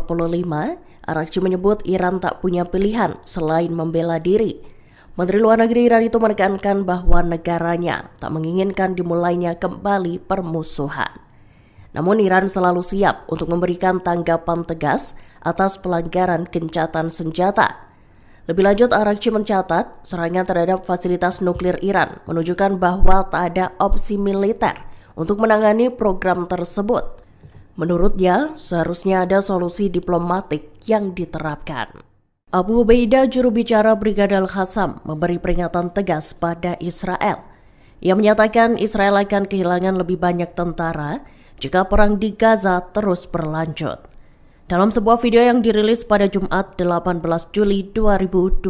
Araghchi menyebut Iran tak punya pilihan selain membela diri. Menteri Luar Negeri Iran itu menekankan bahwa negaranya tak menginginkan dimulainya kembali permusuhan. Namun Iran selalu siap untuk memberikan tanggapan tegas atas pelanggaran gencatan senjata. Lebih lanjut, Araghchi mencatat serangan terhadap fasilitas nuklir Iran menunjukkan bahwa tak ada opsi militer untuk menangani program tersebut. Menurutnya, seharusnya ada solusi diplomatik yang diterapkan. Abu Ubaidah, juru bicara Brigadir Qassam, memberi peringatan tegas pada Israel. Ia menyatakan Israel akan kehilangan lebih banyak tentara jika perang di Gaza terus berlanjut. Dalam sebuah video yang dirilis pada Jumat 18 Juli 2025,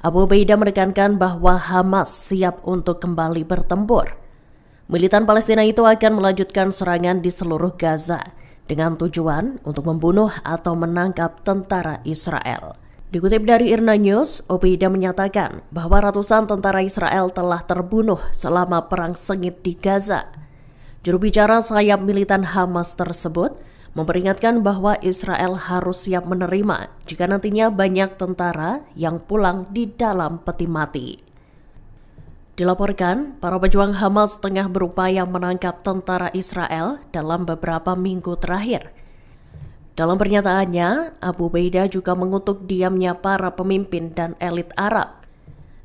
Abu Ubaidah menekankan bahwa Hamas siap untuk kembali bertempur. Militan Palestina itu akan melanjutkan serangan di seluruh Gaza dengan tujuan untuk membunuh atau menangkap tentara Israel. Dikutip dari IRNA News, Ubaidah menyatakan bahwa ratusan tentara Israel telah terbunuh selama perang sengit di Gaza. Juru bicara sayap militan Hamas tersebut memperingatkan bahwa Israel harus siap menerima jika nantinya banyak tentara yang pulang di dalam peti mati. Dilaporkan, para pejuang Hamas tengah berupaya menangkap tentara Israel dalam beberapa minggu terakhir. Dalam pernyataannya, Abu Ubaidah juga mengutuk diamnya para pemimpin dan elit Arab.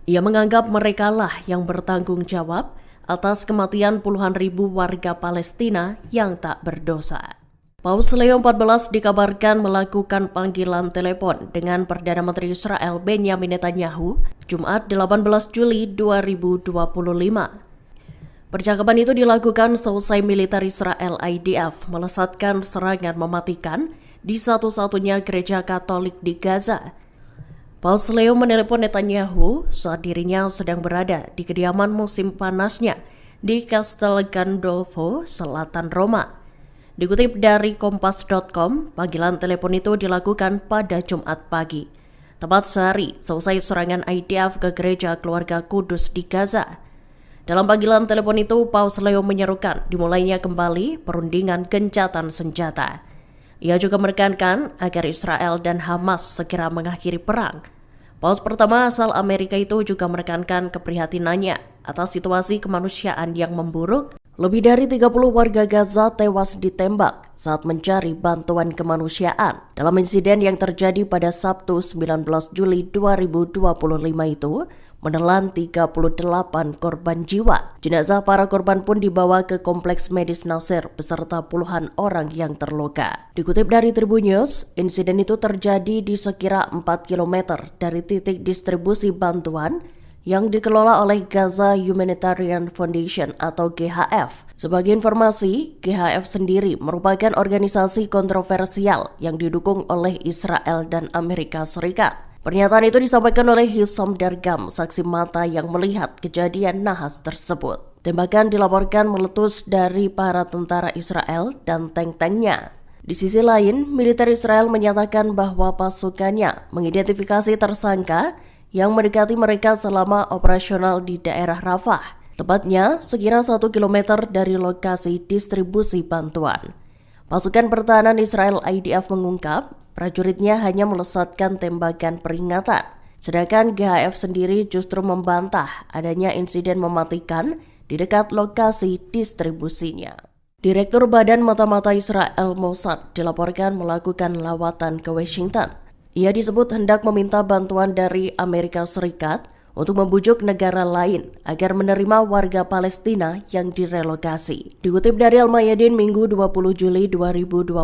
Ia menganggap merekalah yang bertanggung jawab atas kematian puluhan ribu warga Palestina yang tak berdosa. Paus Leo XIV dikabarkan melakukan panggilan telepon dengan Perdana Menteri Israel Benjamin Netanyahu Jumat 18 Juli 2025. Percakapan itu dilakukan seusai militer Israel IDF melesatkan serangan mematikan di satu-satunya gereja Katolik di Gaza. Paus Leo menelepon Netanyahu saat dirinya sedang berada di kediaman musim panasnya di Castel Gandolfo, selatan Roma. Dikutip dari Kompas.com, panggilan telepon itu dilakukan pada Jumat pagi, tepat sehari selesai serangan IDF ke gereja keluarga Kudus di Gaza. Dalam panggilan telepon itu, Paus Leo menyerukan dimulainya kembali perundingan gencatan senjata. Ia juga menekankan agar Israel dan Hamas segera mengakhiri perang. Paus pertama asal Amerika itu juga menekankan keprihatinannya atas situasi kemanusiaan yang memburuk. Lebih dari 30 warga Gaza tewas ditembak saat mencari bantuan kemanusiaan dalam insiden yang terjadi pada Sabtu 19 Juli 2025 itu menelan 38 korban jiwa. Jenazah para korban pun dibawa ke Kompleks Medis Nasir beserta puluhan orang yang terluka. Dikutip dari Tribun News, insiden itu terjadi di sekira 4 km dari titik distribusi bantuan yang dikelola oleh Gaza Humanitarian Foundation atau GHF. Sebagai informasi, GHF sendiri merupakan organisasi kontroversial yang didukung oleh Israel dan Amerika Serikat. Pernyataan itu disampaikan oleh Hisham Dargam, saksi mata yang melihat kejadian nahas tersebut. Tembakan dilaporkan meletus dari para tentara Israel dan tank-tanknya. Di sisi lain, militer Israel menyatakan bahwa pasukannya mengidentifikasi tersangka yang mendekati mereka selama operasional di daerah Rafah, tepatnya sekira 1 km dari lokasi distribusi bantuan. Pasukan pertahanan Israel IDF mengungkap prajuritnya hanya melesatkan tembakan peringatan, sedangkan GHF sendiri justru membantah adanya insiden mematikan di dekat lokasi distribusinya. Direktur Badan Mata-Mata Israel Mossad dilaporkan melakukan lawatan ke Washington. Ia disebut hendak meminta bantuan dari Amerika Serikat untuk membujuk negara lain agar menerima warga Palestina yang direlokasi. Dikutip dari Al-Mayadin Minggu 20 Juli 2025,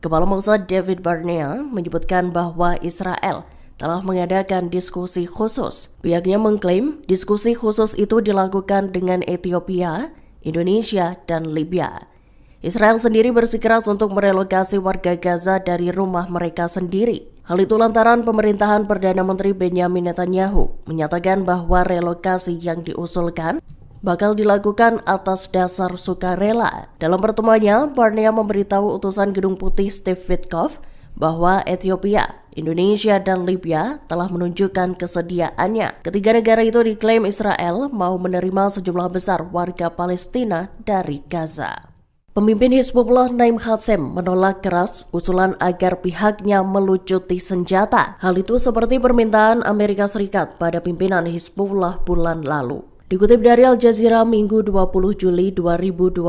Kepala Mossad David Barnea menyebutkan bahwa Israel telah mengadakan diskusi khusus. Pihaknya mengklaim diskusi khusus itu dilakukan dengan Ethiopia, Indonesia, dan Libya. Israel sendiri bersikeras untuk merelokasi warga Gaza dari rumah mereka sendiri. Hal itu lantaran pemerintahan Perdana Menteri Benjamin Netanyahu menyatakan bahwa relokasi yang diusulkan bakal dilakukan atas dasar sukarela. Dalam pertemuannya, Barnea memberitahu utusan Gedung Putih Steve Witkoff bahwa Ethiopia, Indonesia, dan Libya telah menunjukkan kesediaannya. Ketiga negara itu diklaim Israel mau menerima sejumlah besar warga Palestina dari Gaza. Pemimpin Hizbullah Naim Qassem menolak keras usulan agar pihaknya melucuti senjata. Hal itu seperti permintaan Amerika Serikat pada pimpinan Hizbullah bulan lalu. Dikutip dari Al Jazeera Minggu 20 Juli 2025,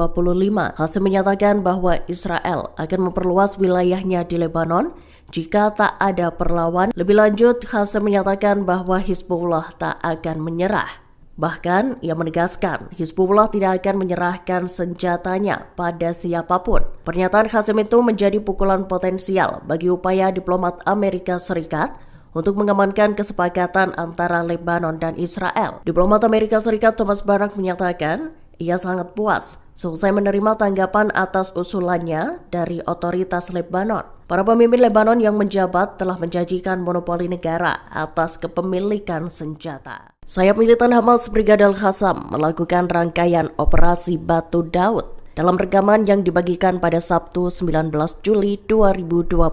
Qassem menyatakan bahwa Israel akan memperluas wilayahnya di Lebanon jika tak ada perlawan. Lebih lanjut, Qassem menyatakan bahwa Hizbullah tak akan menyerah. Bahkan, ia menegaskan Hizbullah tidak akan menyerahkan senjatanya pada siapapun. Pernyataan Qassem itu menjadi pukulan potensial bagi upaya diplomat Amerika Serikat untuk mengamankan kesepakatan antara Lebanon dan Israel. Diplomat Amerika Serikat Thomas Barak menyatakan ia sangat puas selesai menerima tanggapan atas usulannya dari otoritas Lebanon. Para pemimpin Lebanon yang menjabat telah menjanjikan monopoli negara atas kepemilikan senjata. Sayap militan Hamas Brigadir Qassam melakukan rangkaian operasi Batu Daud. Dalam rekaman yang dibagikan pada Sabtu 19 Juli 2025,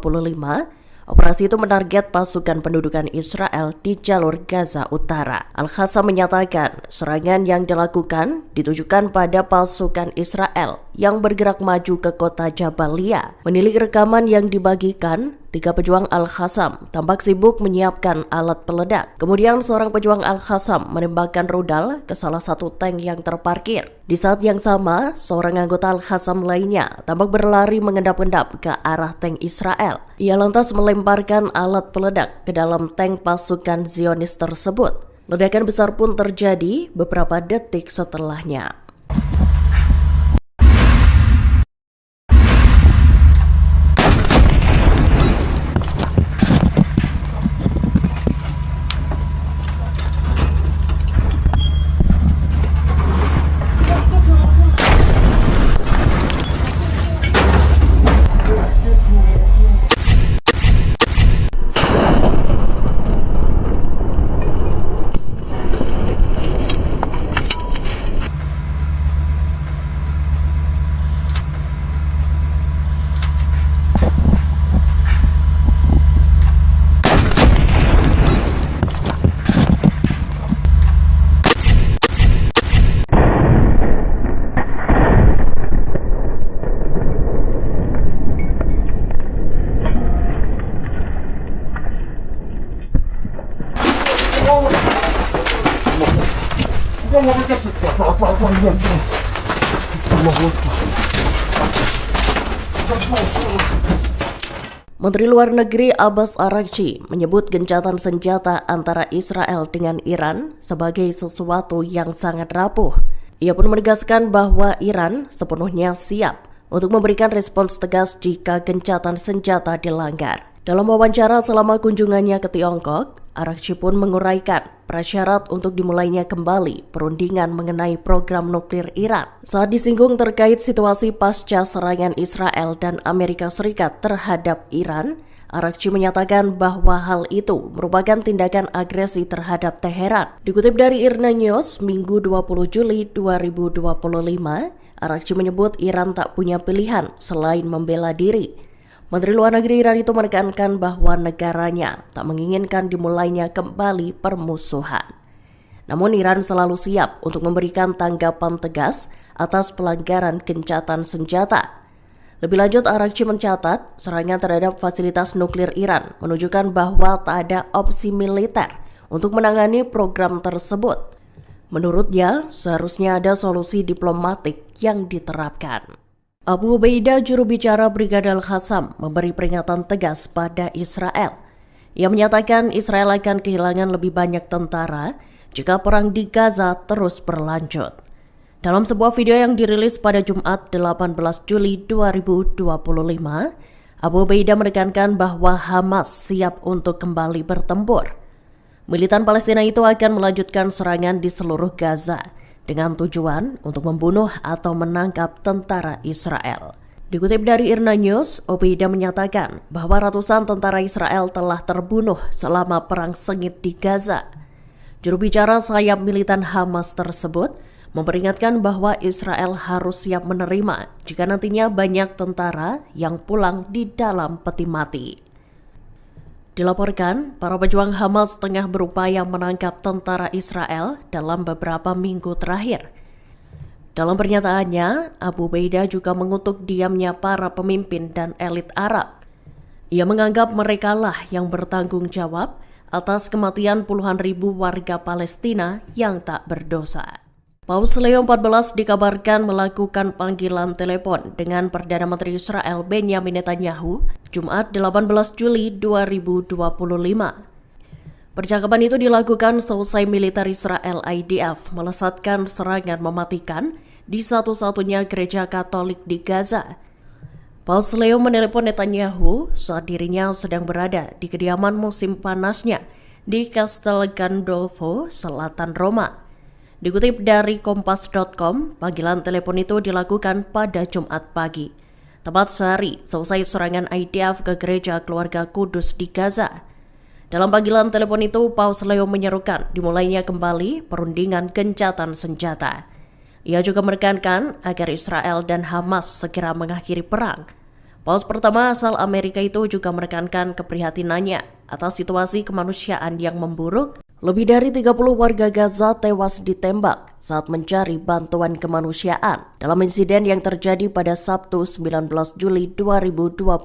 operasi itu menarget pasukan pendudukan Israel di jalur Gaza Utara. Al-Qassam menyatakan serangan yang dilakukan ditujukan pada pasukan Israel yang bergerak maju ke kota Jabalia. Menilik rekaman yang dibagikan, 3 pejuang Al-Qassam tampak sibuk menyiapkan alat peledak. Kemudian seorang pejuang Al-Qassam menembakkan rudal ke salah satu tank yang terparkir. Di saat yang sama, seorang anggota Al-Qassam lainnya tampak berlari mengendap-endap ke arah tank Israel. Ia lantas melemparkan alat peledak ke dalam tank pasukan Zionis tersebut. Ledakan besar pun terjadi beberapa detik setelahnya. Menteri Luar Negeri Abbas Araghchi menyebut gencatan senjata antara Israel dengan Iran sebagai sesuatu yang sangat rapuh. Ia pun menegaskan bahwa Iran sepenuhnya siap untuk memberikan respons tegas jika gencatan senjata dilanggar. Dalam wawancara selama kunjungannya ke Tiongkok, Araghchi pun menguraikan prasyarat untuk dimulainya kembali perundingan mengenai program nuklir Iran. Saat disinggung terkait situasi pasca serangan Israel dan Amerika Serikat terhadap Iran, Araghchi menyatakan bahwa hal itu merupakan tindakan agresi terhadap Teheran. Dikutip dari IRNA News, Minggu 20 Juli 2025, Araghchi menyebut Iran tak punya pilihan selain membela diri. Menteri Luar Negeri Iran itu menekankan bahwa negaranya tak menginginkan dimulainya kembali permusuhan. Namun Iran selalu siap untuk memberikan tanggapan tegas atas pelanggaran gencatan senjata. Lebih lanjut, Araghchi mencatat serangan terhadap fasilitas nuklir Iran menunjukkan bahwa tak ada opsi militer untuk menangani program tersebut. Menurutnya, seharusnya ada solusi diplomatik yang diterapkan. Abu Ubaidah, juru bicara Brigade Al-Qassam, memberi peringatan tegas pada Israel. Ia menyatakan Israel akan kehilangan lebih banyak tentara jika perang di Gaza terus berlanjut. Dalam sebuah video yang dirilis pada Jumat 18 Juli 2025, Abu Ubaidah menekankan bahwa Hamas siap untuk kembali bertempur. Militan Palestina itu akan melanjutkan serangan di seluruh Gaza dengan tujuan untuk membunuh atau menangkap tentara Israel. Dikutip dari IRNA News, Ubaidah menyatakan bahwa ratusan tentara Israel telah terbunuh selama perang sengit di Gaza. Juru bicara sayap militan Hamas tersebut memperingatkan bahwa Israel harus siap menerima jika nantinya banyak tentara yang pulang di dalam peti mati. Dilaporkan, para pejuang Hamas tengah berupaya menangkap tentara Israel dalam beberapa minggu terakhir. Dalam pernyataannya, Abu Ubaidah juga mengutuk diamnya para pemimpin dan elit Arab. Ia menganggap merekalah yang bertanggung jawab atas kematian puluhan ribu warga Palestina yang tak berdosa. Paus Leo XIV dikabarkan melakukan panggilan telepon dengan Perdana Menteri Israel Benjamin Netanyahu Jumat 18 Juli 2025. Percakapan itu dilakukan seusai militer Israel IDF melesatkan serangan mematikan di satu-satunya gereja Katolik di Gaza. Paus Leo menelepon Netanyahu saat dirinya sedang berada di kediaman musim panasnya di Castel Gandolfo, selatan Roma. Dikutip dari Kompas.com, panggilan telepon itu dilakukan pada Jumat pagi, tepat sehari selesai serangan IDF ke gereja keluarga Kudus di Gaza. Dalam panggilan telepon itu, Paus Leo menyerukan dimulainya kembali perundingan gencatan senjata. Ia juga menekankan agar Israel dan Hamas segera mengakhiri perang. Paus pertama asal Amerika itu juga menekankan keprihatinannya atas situasi kemanusiaan yang memburuk. Lebih dari 30 warga Gaza tewas ditembak saat mencari bantuan kemanusiaan. Dalam insiden yang terjadi pada Sabtu 19 Juli 2025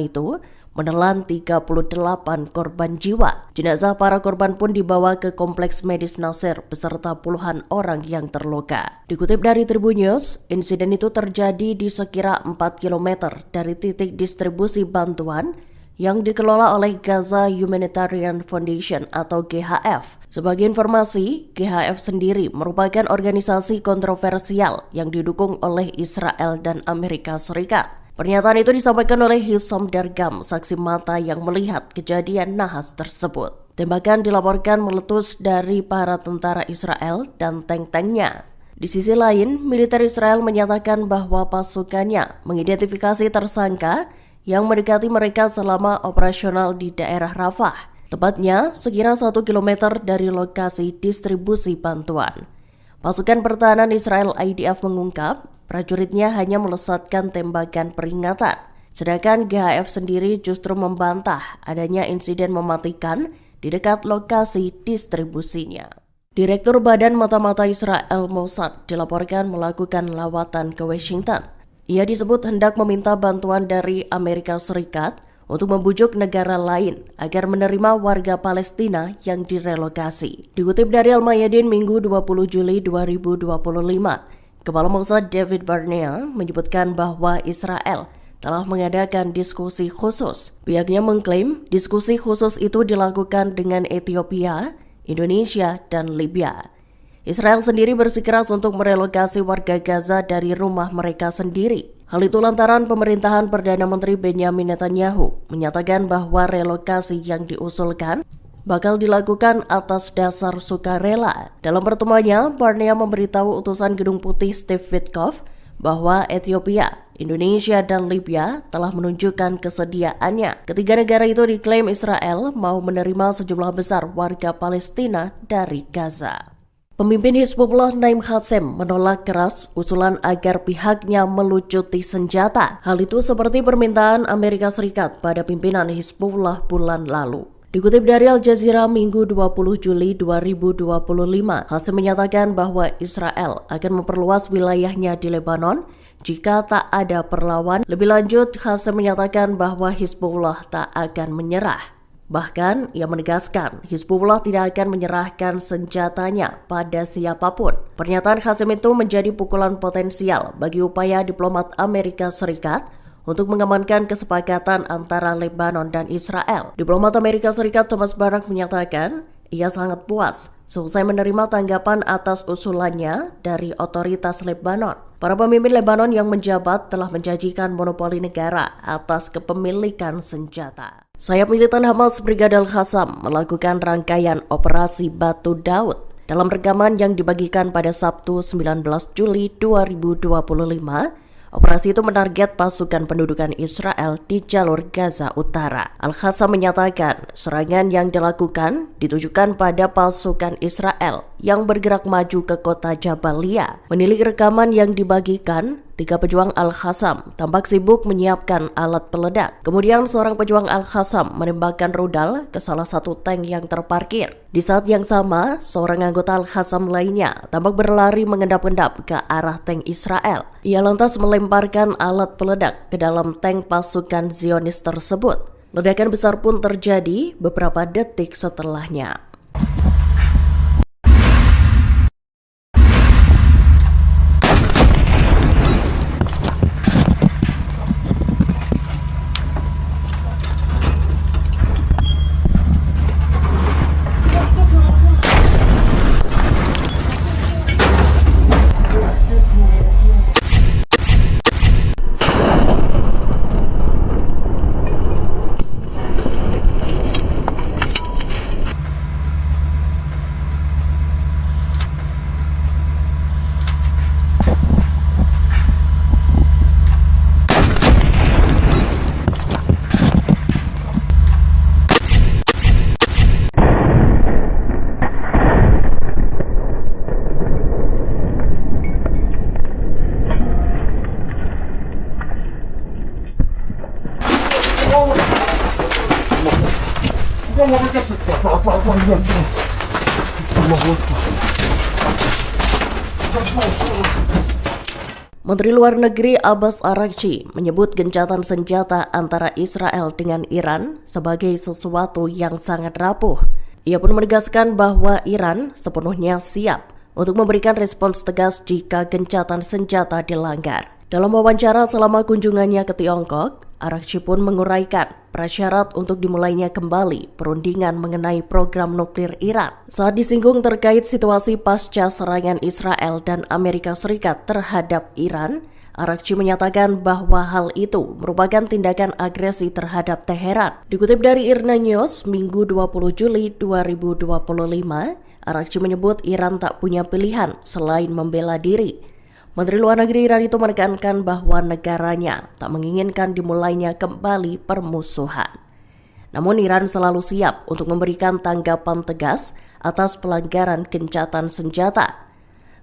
itu, menelan 38 korban jiwa. Jenazah para korban pun dibawa ke kompleks medis Nasir beserta puluhan orang yang terluka. Dikutip dari Tribun News, insiden itu terjadi di sekira 4 km dari titik distribusi bantuan yang dikelola oleh Gaza Humanitarian Foundation atau GHF. Sebagai informasi, GHF sendiri merupakan organisasi kontroversial yang didukung oleh Israel dan Amerika Serikat. Pernyataan itu disampaikan oleh Hisham Dargam, saksi mata yang melihat kejadian nahas tersebut. Tembakan dilaporkan meletus dari para tentara Israel dan tank-tanknya. Di sisi lain, militer Israel menyatakan bahwa pasukannya mengidentifikasi tersangka yang mendekati mereka selama operasional di daerah Rafah, tepatnya sekira 1 km dari lokasi distribusi bantuan. Pasukan pertahanan Israel IDF mengungkap prajuritnya hanya melesatkan tembakan peringatan, sedangkan GHF sendiri justru membantah adanya insiden mematikan di dekat lokasi distribusinya. Direktur Badan Mata-Mata Israel Mossad dilaporkan melakukan lawatan ke Washington. Ia disebut hendak meminta bantuan dari Amerika Serikat untuk membujuk negara lain agar menerima warga Palestina yang direlokasi. Dikutip dari Al-Mayadin Minggu 20 Juli 2025, Kepala Mossad David Barnea menyebutkan bahwa Israel telah mengadakan diskusi khusus. Pihaknya mengklaim diskusi khusus itu dilakukan dengan Ethiopia, Indonesia, dan Libya. Israel sendiri bersikeras untuk merelokasi warga Gaza dari rumah mereka sendiri. Hal itu lantaran pemerintahan Perdana Menteri Benjamin Netanyahu menyatakan bahwa relokasi yang diusulkan bakal dilakukan atas dasar sukarela. Dalam pertemuannya, Barnea memberitahu utusan Gedung Putih Steve Witkoff bahwa Ethiopia, Indonesia, dan Libya telah menunjukkan kesediaannya. Ketiga negara itu diklaim Israel mau menerima sejumlah besar warga Palestina dari Gaza. Pemimpin Hizbullah Naim Qassem menolak keras usulan agar pihaknya melucuti senjata. Hal itu seperti permintaan Amerika Serikat pada pimpinan Hizbullah bulan lalu. Dikutip dari Al Jazeera Minggu 20 Juli 2025, Qassem menyatakan bahwa Israel akan memperluas wilayahnya di Lebanon jika tak ada perlawan. Lebih lanjut, Qassem menyatakan bahwa Hizbullah tak akan menyerah. Bahkan, ia menegaskan Hizbullah tidak akan menyerahkan senjatanya pada siapapun. Pernyataan Qassem itu menjadi pukulan potensial bagi upaya diplomat Amerika Serikat untuk mengamankan kesepakatan antara Lebanon dan Israel. Diplomat Amerika Serikat Thomas Barak menyatakan ia sangat puas selesai menerima tanggapan atas usulannya dari otoritas Lebanon. Para pemimpin Lebanon yang menjabat telah menjanjikan monopoli negara atas kepemilikan senjata. Sayap militan Hamas Brigadir Qassam melakukan rangkaian operasi Batu Daud. Dalam rekaman yang dibagikan pada Sabtu 19 Juli 2025, operasi itu menarget pasukan pendudukan Israel di jalur Gaza Utara. Al-Qassam menyatakan serangan yang dilakukan ditujukan pada pasukan Israel yang bergerak maju ke kota Jabalia. Menilik rekaman yang dibagikan, 3 pejuang Al-Qassam tampak sibuk menyiapkan alat peledak. Kemudian seorang pejuang Al-Qassam menembakkan rudal ke salah satu tank yang terparkir. Di saat yang sama, seorang anggota Al-Qassam lainnya tampak berlari mengendap-endap ke arah tank Israel. Ia lantas melemparkan alat peledak ke dalam tank pasukan Zionis tersebut. Ledakan besar pun terjadi beberapa detik setelahnya. Menteri Luar Negeri Abbas Araghchi menyebut gencatan senjata antara Israel dengan Iran sebagai sesuatu yang sangat rapuh. Ia pun menegaskan bahwa Iran sepenuhnya siap untuk memberikan respons tegas jika gencatan senjata dilanggar. Dalam wawancara selama kunjungannya ke Tiongkok, Araghchi pun menguraikan prasyarat untuk dimulainya kembali perundingan mengenai program nuklir Iran. Saat disinggung terkait situasi pasca serangan Israel dan Amerika Serikat terhadap Iran, Araghchi menyatakan bahwa hal itu merupakan tindakan agresi terhadap Teheran. Dikutip dari IRNA News, Minggu 20 Juli 2025, Araghchi menyebut Iran tak punya pilihan selain membela diri. Menteri Luar Negeri Iran itu menekankan bahwa negaranya tak menginginkan dimulainya kembali permusuhan. Namun Iran selalu siap untuk memberikan tanggapan tegas atas pelanggaran gencatan senjata.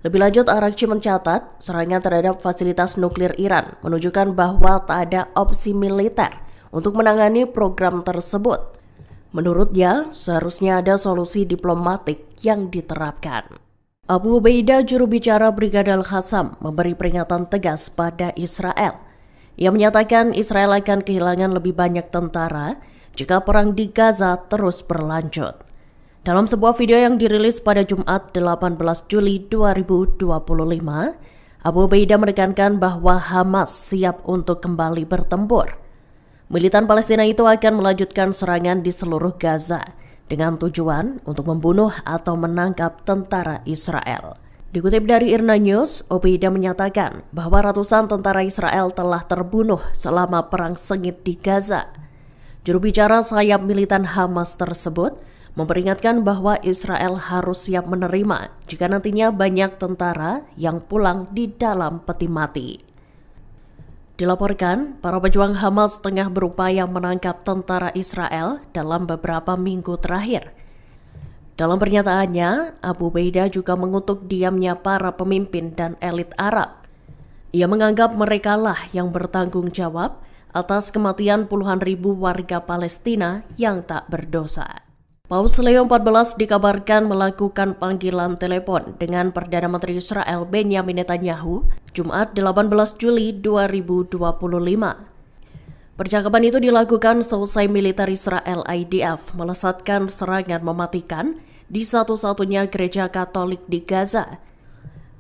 Lebih lanjut, Araghchi mencatat serangan terhadap fasilitas nuklir Iran menunjukkan bahwa tak ada opsi militer untuk menangani program tersebut. Menurutnya, seharusnya ada solusi diplomatik yang diterapkan. Abu Ubaidah, juru bicara Brigadir Qassam, memberi peringatan tegas pada Israel. Ia menyatakan Israel akan kehilangan lebih banyak tentara jika perang di Gaza terus berlanjut. Dalam sebuah video yang dirilis pada Jumat 18 Juli 2025, Abu Ubaidah menekankan bahwa Hamas siap untuk kembali bertempur. Militan Palestina itu akan melanjutkan serangan di seluruh Gaza dengan tujuan untuk membunuh atau menangkap tentara Israel. Dikutip dari IRNA News, Ubaidah menyatakan bahwa ratusan tentara Israel telah terbunuh selama perang sengit di Gaza. Juru bicara sayap militan Hamas tersebut memperingatkan bahwa Israel harus siap menerima jika nantinya banyak tentara yang pulang di dalam peti mati. Dilaporkan, para pejuang Hamas tengah berupaya menangkap tentara Israel dalam beberapa minggu terakhir. Dalam pernyataannya, Abu Ubaidah juga mengutuk diamnya para pemimpin dan elit Arab. Ia menganggap merekalah yang bertanggung jawab atas kematian puluhan ribu warga Palestina yang tak berdosa. Paus Leo XIV dikabarkan melakukan panggilan telepon dengan Perdana Menteri Israel Benjamin Netanyahu Jumat 18 Juli 2025. Percakapan itu dilakukan seusai militer Israel IDF melesatkan serangan mematikan di satu-satunya gereja Katolik di Gaza.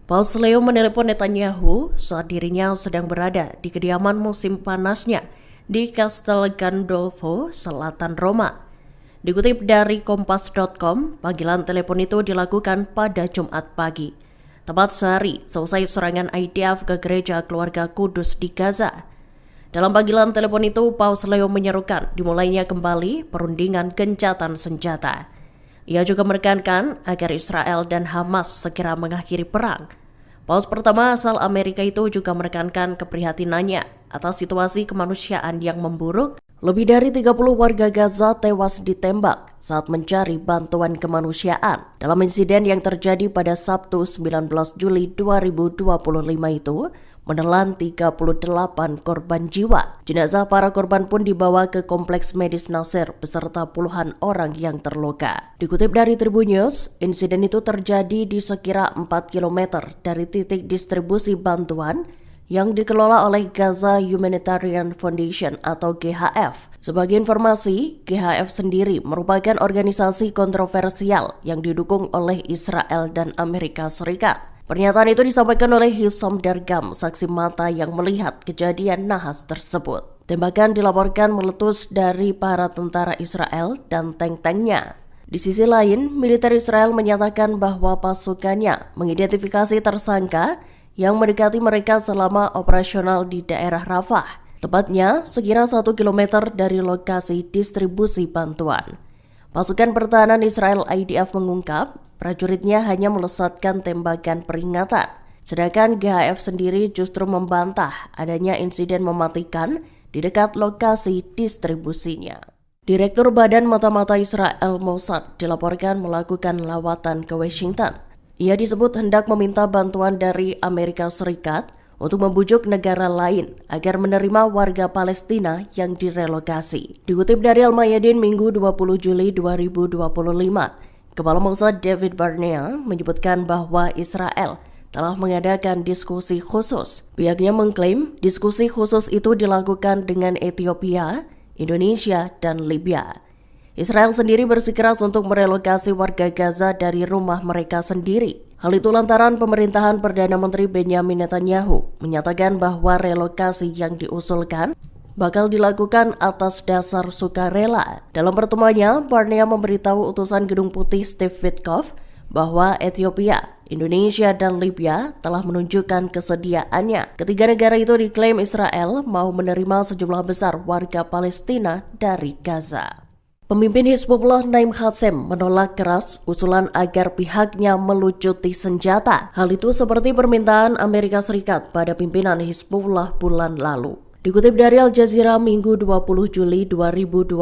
Paus Leo menelepon Netanyahu saat dirinya sedang berada di kediaman musim panasnya di Castel Gandolfo, selatan Roma. Dikutip dari Kompas.com, panggilan telepon itu dilakukan pada Jumat pagi, tepat sehari selesai serangan IDF ke gereja Keluarga Kudus di Gaza. Dalam panggilan telepon itu, Paus Leo menyerukan dimulainya kembali perundingan gencatan senjata. Ia juga menekankan agar Israel dan Hamas segera mengakhiri perang. Paus pertama asal Amerika itu juga menekankan keprihatinannya atas situasi kemanusiaan yang memburuk. Lebih dari 30 warga Gaza tewas ditembak saat mencari bantuan kemanusiaan dalam insiden yang terjadi pada Sabtu 19 Juli 2025 itu menelan 38 korban jiwa. Jenazah para korban pun dibawa ke Kompleks Medis Nasir beserta puluhan orang yang terluka. Dikutip dari Tribun News, insiden itu terjadi di sekira 4 km dari titik distribusi bantuan yang dikelola oleh Gaza Humanitarian Foundation atau GHF. Sebagai informasi, GHF sendiri merupakan organisasi kontroversial yang didukung oleh Israel dan Amerika Serikat. Pernyataan itu disampaikan oleh Hisham Dargam, saksi mata yang melihat kejadian nahas tersebut. Tembakan dilaporkan meletus dari para tentara Israel dan tank-tanknya. Di sisi lain, militer Israel menyatakan bahwa pasukannya mengidentifikasi tersangka yang mendekati mereka selama operasional di daerah Rafah, tepatnya sekira 1 km dari lokasi distribusi bantuan. Pasukan pertahanan Israel IDF mengungkap prajuritnya hanya melesatkan tembakan peringatan, sedangkan GHF sendiri justru membantah adanya insiden mematikan di dekat lokasi distribusinya. Direktur Badan Mata-Mata Israel Mossad dilaporkan melakukan lawatan ke Washington. Ia disebut hendak meminta bantuan dari Amerika Serikat untuk membujuk negara lain agar menerima warga Palestina yang direlokasi. Dikutip dari Al-Mayadin Minggu 20 Juli 2025, Kepala Mossad David Barnea menyebutkan bahwa Israel telah mengadakan diskusi khusus. Pihaknya mengklaim diskusi khusus itu dilakukan dengan Ethiopia, Indonesia, dan Libya. Israel sendiri bersikeras untuk merelokasi warga Gaza dari rumah mereka sendiri. Hal itu lantaran pemerintahan Perdana Menteri Benjamin Netanyahu menyatakan bahwa relokasi yang diusulkan bakal dilakukan atas dasar sukarela. Dalam pertemuannya, Barnea memberitahu utusan Gedung Putih Steve Witkoff bahwa Ethiopia, Indonesia, dan Libya telah menunjukkan kesediaannya. Ketiga negara itu diklaim Israel mau menerima sejumlah besar warga Palestina dari Gaza. Pemimpin Hizbullah Naim Qassem menolak keras usulan agar pihaknya melucuti senjata. Hal itu seperti permintaan Amerika Serikat pada pimpinan Hizbullah bulan lalu. Dikutip dari Al Jazeera Minggu 20 Juli 2025,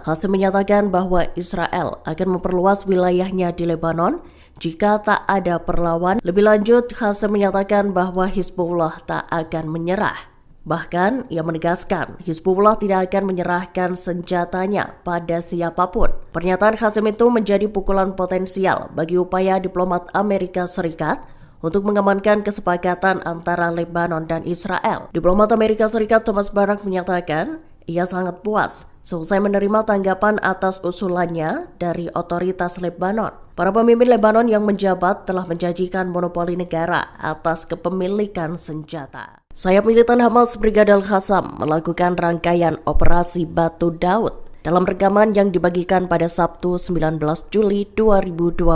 Qassem menyatakan bahwa Israel akan memperluas wilayahnya di Lebanon jika tak ada perlawan. Lebih lanjut, Qassem menyatakan bahwa Hizbullah tak akan menyerah. Bahkan, ia menegaskan Hizbullah tidak akan menyerahkan senjatanya pada siapapun. Pernyataan Qassem itu menjadi pukulan potensial bagi upaya diplomat Amerika Serikat untuk mengamankan kesepakatan antara Lebanon dan Israel. Diplomat Amerika Serikat Thomas Barak menyatakan ia sangat puas selesai menerima tanggapan atas usulannya dari otoritas Lebanon. Para pemimpin Lebanon yang menjabat telah menjanjikan monopoli negara atas kepemilikan senjata. Sayap militan Hamas Brigadir Qassam melakukan rangkaian operasi Batu Daud. Dalam rekaman yang dibagikan pada Sabtu 19 Juli 2025,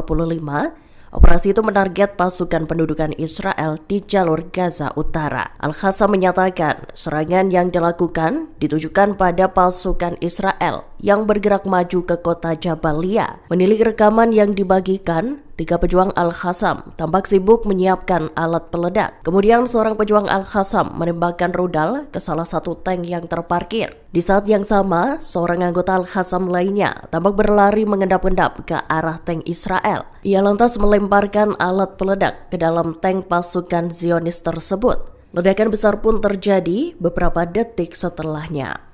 operasi itu menarget pasukan pendudukan Israel di jalur Gaza Utara. Al-Qassam menyatakan serangan yang dilakukan ditujukan pada pasukan Israel yang bergerak maju ke kota Jabalia. Menilik rekaman yang dibagikan, 3 pejuang Al-Qassam tampak sibuk menyiapkan alat peledak. Kemudian seorang pejuang Al-Qassam menembakkan rudal ke salah satu tank yang terparkir. Di saat yang sama, seorang anggota Al-Qassam lainnya tampak berlari mengendap-endap ke arah tank Israel. Ia lantas melemparkan alat peledak ke dalam tank pasukan Zionis tersebut. Ledakan besar pun terjadi beberapa detik setelahnya.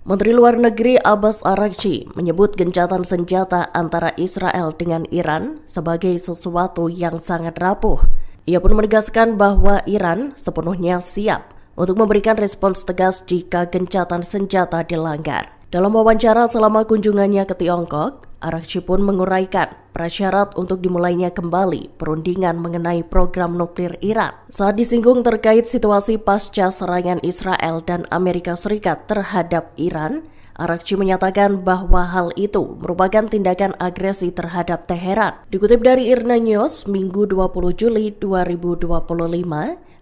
Menteri Luar Negeri Abbas Araghchi menyebut gencatan senjata antara Israel dengan Iran sebagai sesuatu yang sangat rapuh. Ia pun menegaskan bahwa Iran sepenuhnya siap untuk memberikan respons tegas jika gencatan senjata dilanggar. Dalam wawancara selama kunjungannya ke Tiongkok, Araghchi pun menguraikan prasyarat untuk dimulainya kembali perundingan mengenai program nuklir Iran. Saat disinggung terkait situasi pasca serangan Israel dan Amerika Serikat terhadap Iran, Araghchi menyatakan bahwa hal itu merupakan tindakan agresi terhadap Teheran. Dikutip dari IRNA News, Minggu 20 Juli 2025,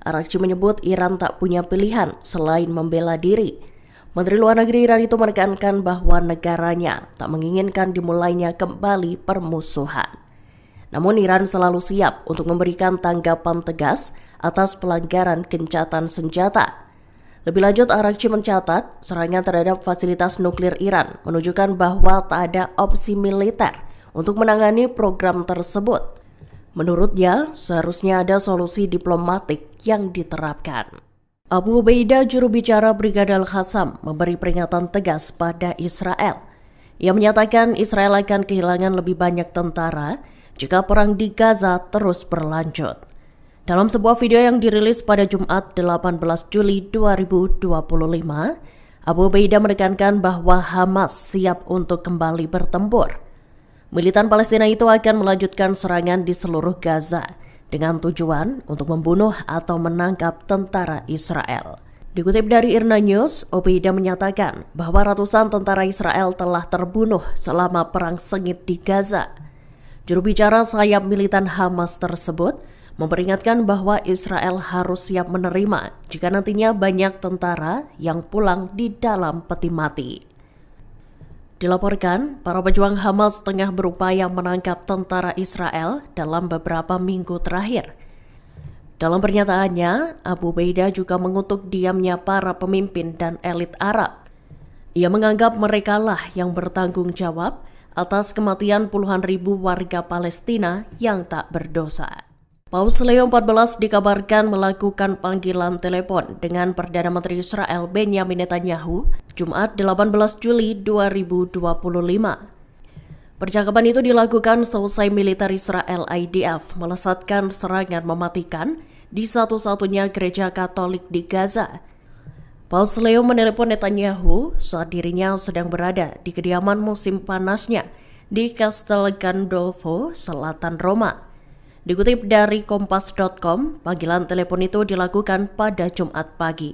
Araghchi menyebut Iran tak punya pilihan selain membela diri. Menteri Luar Negeri Iran itu menekankan bahwa negaranya tak menginginkan dimulainya kembali permusuhan. Namun Iran selalu siap untuk memberikan tanggapan tegas atas pelanggaran gencatan senjata. Lebih lanjut, Araghchi mencatat serangan terhadap fasilitas nuklir Iran menunjukkan bahwa tak ada opsi militer untuk menangani program tersebut. Menurutnya, seharusnya ada solusi diplomatik yang diterapkan. Abu Ubaidah, juru bicara Brigadir Qassam, memberi peringatan tegas pada Israel. Ia menyatakan Israel akan kehilangan lebih banyak tentara jika perang di Gaza terus berlanjut. Dalam sebuah video yang dirilis pada Jumat 18 Juli 2025, Abu Ubaidah menekankan bahwa Hamas siap untuk kembali bertempur. Militan Palestina itu akan melanjutkan serangan di seluruh Gaza dengan tujuan untuk membunuh atau menangkap tentara Israel. Dikutip dari IRNA News, Ubaidah menyatakan bahwa ratusan tentara Israel telah terbunuh selama perang sengit di Gaza. Juru bicara sayap militan Hamas tersebut memperingatkan bahwa Israel harus siap menerima jika nantinya banyak tentara yang pulang di dalam peti mati. Dilaporkan, para pejuang Hamas tengah berupaya menangkap tentara Israel dalam beberapa minggu terakhir. Dalam pernyataannya, Abu Ubaidah juga mengutuk diamnya para pemimpin dan elit Arab. Ia menganggap merekalah yang bertanggung jawab atas kematian puluhan ribu warga Palestina yang tak berdosa. Paus Leo XIV dikabarkan melakukan panggilan telepon dengan Perdana Menteri Israel Benjamin Netanyahu Jumat 18 Juli 2025. Percakapan itu dilakukan selesai militer Israel IDF melesatkan serangan mematikan di satu-satunya gereja Katolik di Gaza. Paus Leo menelepon Netanyahu saat dirinya sedang berada di kediaman musim panasnya di Castel Gandolfo, selatan Roma. Dikutip dari Kompas.com, panggilan telepon itu dilakukan pada Jumat pagi,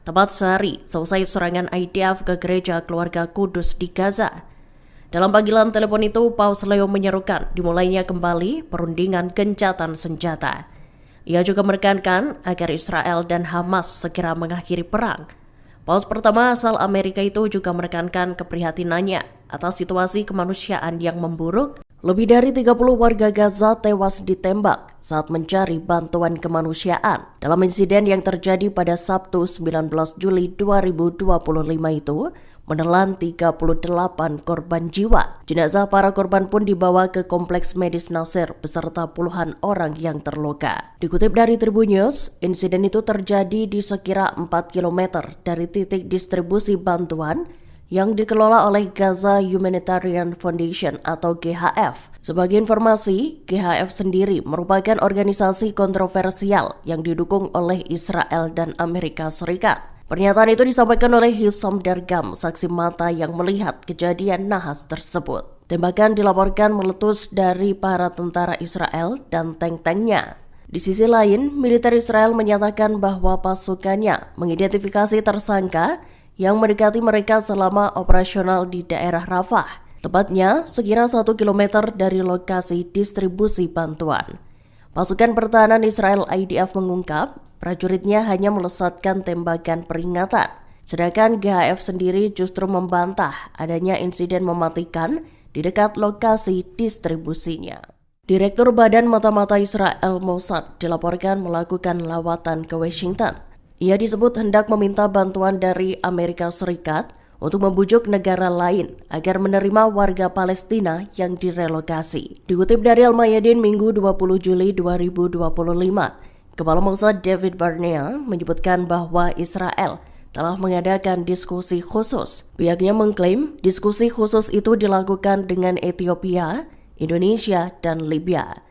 tepat sehari selesai serangan IDF ke gereja keluarga Kudus di Gaza. Dalam panggilan telepon itu, Paus Leo menyerukan dimulainya kembali perundingan gencatan senjata. Ia juga menekankan agar Israel dan Hamas segera mengakhiri perang. Paus pertama asal Amerika itu juga menekankan keprihatinannya atas situasi kemanusiaan yang memburuk. Lebih dari 30 warga Gaza tewas ditembak saat mencari bantuan kemanusiaan dalam insiden yang terjadi pada Sabtu 19 Juli 2025 itu menelan 38 korban jiwa. Jenazah para korban pun dibawa ke Kompleks Medis Nasir beserta puluhan orang yang terluka. Dikutip dari Tribun News, insiden itu terjadi di sekira 4 km dari titik distribusi bantuan yang dikelola oleh Gaza Humanitarian Foundation atau GHF. Sebagai informasi, GHF sendiri merupakan organisasi kontroversial yang didukung oleh Israel dan Amerika Serikat. Pernyataan itu disampaikan oleh Hisham Dargam, saksi mata yang melihat kejadian nahas tersebut. Tembakan dilaporkan meletus dari para tentara Israel dan tank-tanknya. Di sisi lain, militer Israel menyatakan bahwa pasukannya mengidentifikasi tersangka yang mendekati mereka selama operasional di daerah Rafah, tepatnya sekira 1 km dari lokasi distribusi bantuan. Pasukan pertahanan Israel IDF mengungkap prajuritnya hanya melesatkan tembakan peringatan, sedangkan GHF sendiri justru membantah adanya insiden mematikan di dekat lokasi distribusinya. Direktur Badan Mata-Mata Israel Mossad dilaporkan melakukan lawatan ke Washington. Ia disebut hendak meminta bantuan dari Amerika Serikat untuk membujuk negara lain agar menerima warga Palestina yang direlokasi. Dikutip dari Al-Mayadin Minggu 20 Juli 2025, Kepala Mossad David Barnea menyebutkan bahwa Israel telah mengadakan diskusi khusus. Pihaknya mengklaim diskusi khusus itu dilakukan dengan Ethiopia, Indonesia, dan Libya.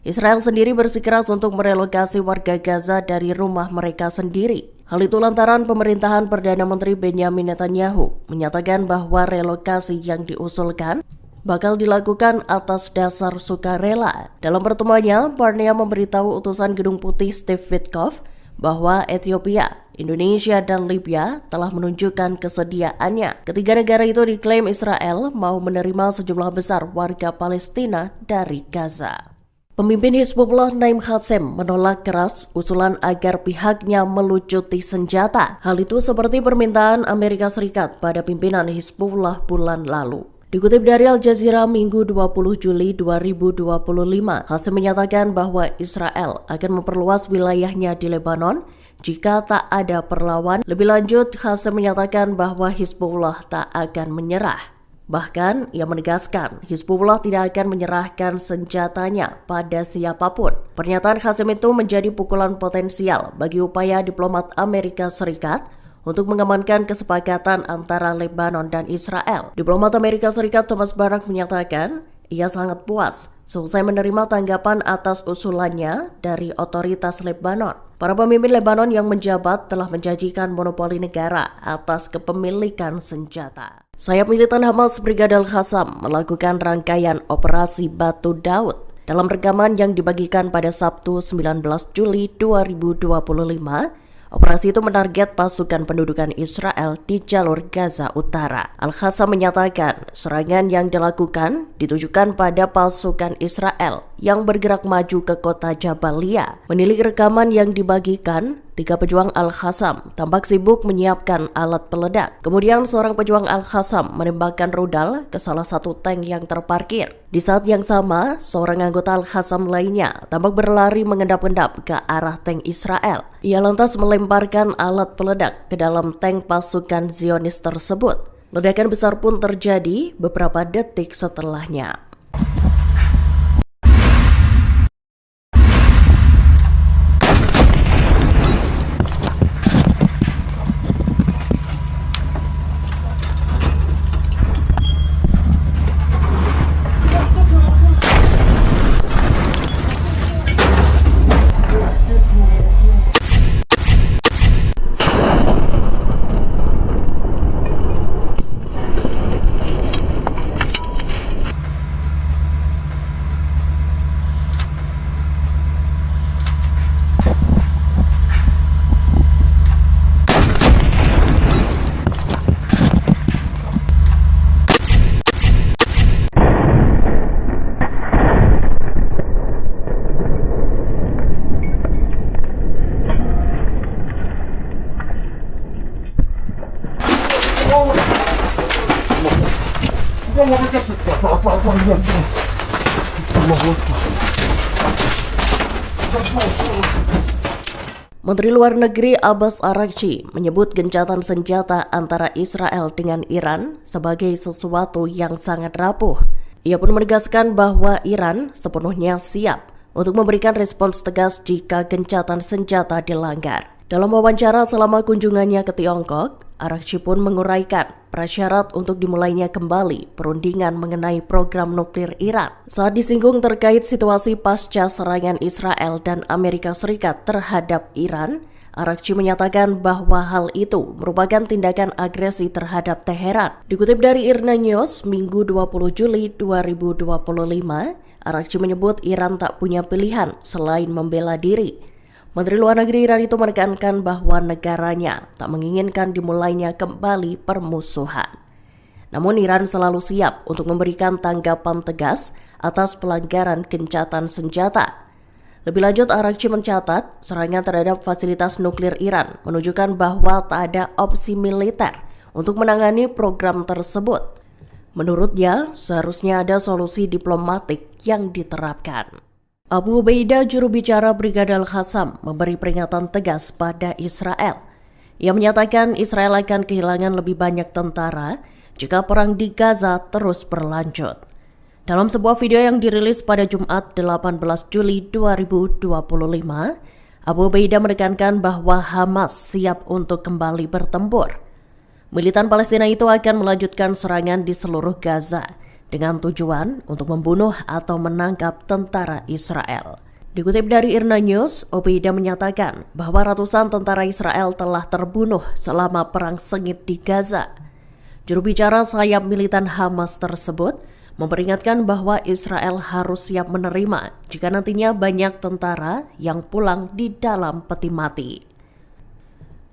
Israel sendiri bersikeras untuk merelokasi warga Gaza dari rumah mereka sendiri. Hal itu lantaran pemerintahan Perdana Menteri Benjamin Netanyahu menyatakan bahwa relokasi yang diusulkan bakal dilakukan atas dasar sukarela. Dalam pertemuannya, Barnea memberitahu utusan Gedung Putih Steve Witkoff bahwa Ethiopia, Indonesia, dan Libya telah menunjukkan kesediaannya. Ketiga negara itu diklaim Israel mau menerima sejumlah besar warga Palestina dari Gaza. Pemimpin Hizbullah Naim Qassem menolak keras usulan agar pihaknya melucuti senjata. Hal itu seperti permintaan Amerika Serikat pada pimpinan Hizbullah bulan lalu. Dikutip dari Al Jazeera Minggu 20 Juli 2025, Qassem menyatakan bahwa Israel akan memperluas wilayahnya di Lebanon jika tak ada perlawan. Lebih lanjut, Qassem menyatakan bahwa Hizbullah tak akan menyerah. Bahkan, ia menegaskan Hizbullah tidak akan menyerahkan senjatanya pada siapapun. Pernyataan Qassem itu menjadi pukulan potensial bagi upaya diplomat Amerika Serikat untuk mengamankan kesepakatan antara Lebanon dan Israel. Diplomat Amerika Serikat Thomas Barak menyatakan ia sangat puas selesai menerima tanggapan atas usulannya dari otoritas Lebanon. Para pemimpin Lebanon yang menjabat telah menjanjikan monopoli negara atas kepemilikan senjata. Sayap militan Hamas Brigadir Qassam melakukan rangkaian operasi Batu Daud. Dalam rekaman yang dibagikan pada Sabtu 19 Juli 2025, operasi itu menarget pasukan pendudukan Israel di jalur Gaza Utara. Al-Qassam menyatakan serangan yang dilakukan ditujukan pada pasukan Israel yang bergerak maju ke kota Jabalia. Menilik rekaman yang dibagikan, 3 pejuang Al-Qassam tampak sibuk menyiapkan alat peledak. Kemudian seorang pejuang Al-Qassam menembakkan rudal ke salah satu tank yang terparkir. Di saat yang sama, seorang anggota Al-Qassam lainnya tampak berlari mengendap-endap ke arah tank Israel. Ia lantas melemparkan alat peledak ke dalam tank pasukan Zionis tersebut. Ledakan besar pun terjadi beberapa detik setelahnya. Kamu kasih apa-apa yang Menteri Luar Negeri Abbas Araghchi menyebut gencatan senjata antara Israel dengan Iran sebagai sesuatu yang sangat rapuh. Ia pun menegaskan bahwa Iran sepenuhnya siap untuk memberikan respons tegas jika gencatan senjata dilanggar. Dalam wawancara selama kunjungannya ke Tiongkok, Araghchi pun menguraikan prasyarat untuk dimulainya kembali perundingan mengenai program nuklir Iran. Saat disinggung terkait situasi pasca serangan Israel dan Amerika Serikat terhadap Iran, Araghchi menyatakan bahwa hal itu merupakan tindakan agresi terhadap Teheran. Dikutip dari IRNA News, Minggu 20 Juli 2025, Araghchi menyebut Iran tak punya pilihan selain membela diri. Menteri Luar Negeri Iran itu menekankan bahwa negaranya tak menginginkan dimulainya kembali permusuhan. Namun Iran selalu siap untuk memberikan tanggapan tegas atas pelanggaran gencatan senjata. Lebih lanjut, Araghchi mencatat serangan terhadap fasilitas nuklir Iran menunjukkan bahwa tak ada opsi militer untuk menangani program tersebut. Menurutnya, seharusnya ada solusi diplomatik yang diterapkan. Abu Ubaidah, juru bicara Brigade Al-Qassam, memberi peringatan tegas pada Israel. Ia menyatakan Israel akan kehilangan lebih banyak tentara jika perang di Gaza terus berlanjut. Dalam sebuah video yang dirilis pada Jumat 18 Juli 2025, Abu Ubaidah menekankan bahwa Hamas siap untuk kembali bertempur. Militan Palestina itu akan melanjutkan serangan di seluruh Gaza dengan tujuan untuk membunuh atau menangkap tentara Israel. Dikutip dari IRNA News, Ubaidah menyatakan bahwa ratusan tentara Israel telah terbunuh selama perang sengit di Gaza. Juru bicara sayap militan Hamas tersebut memperingatkan bahwa Israel harus siap menerima jika nantinya banyak tentara yang pulang di dalam peti mati.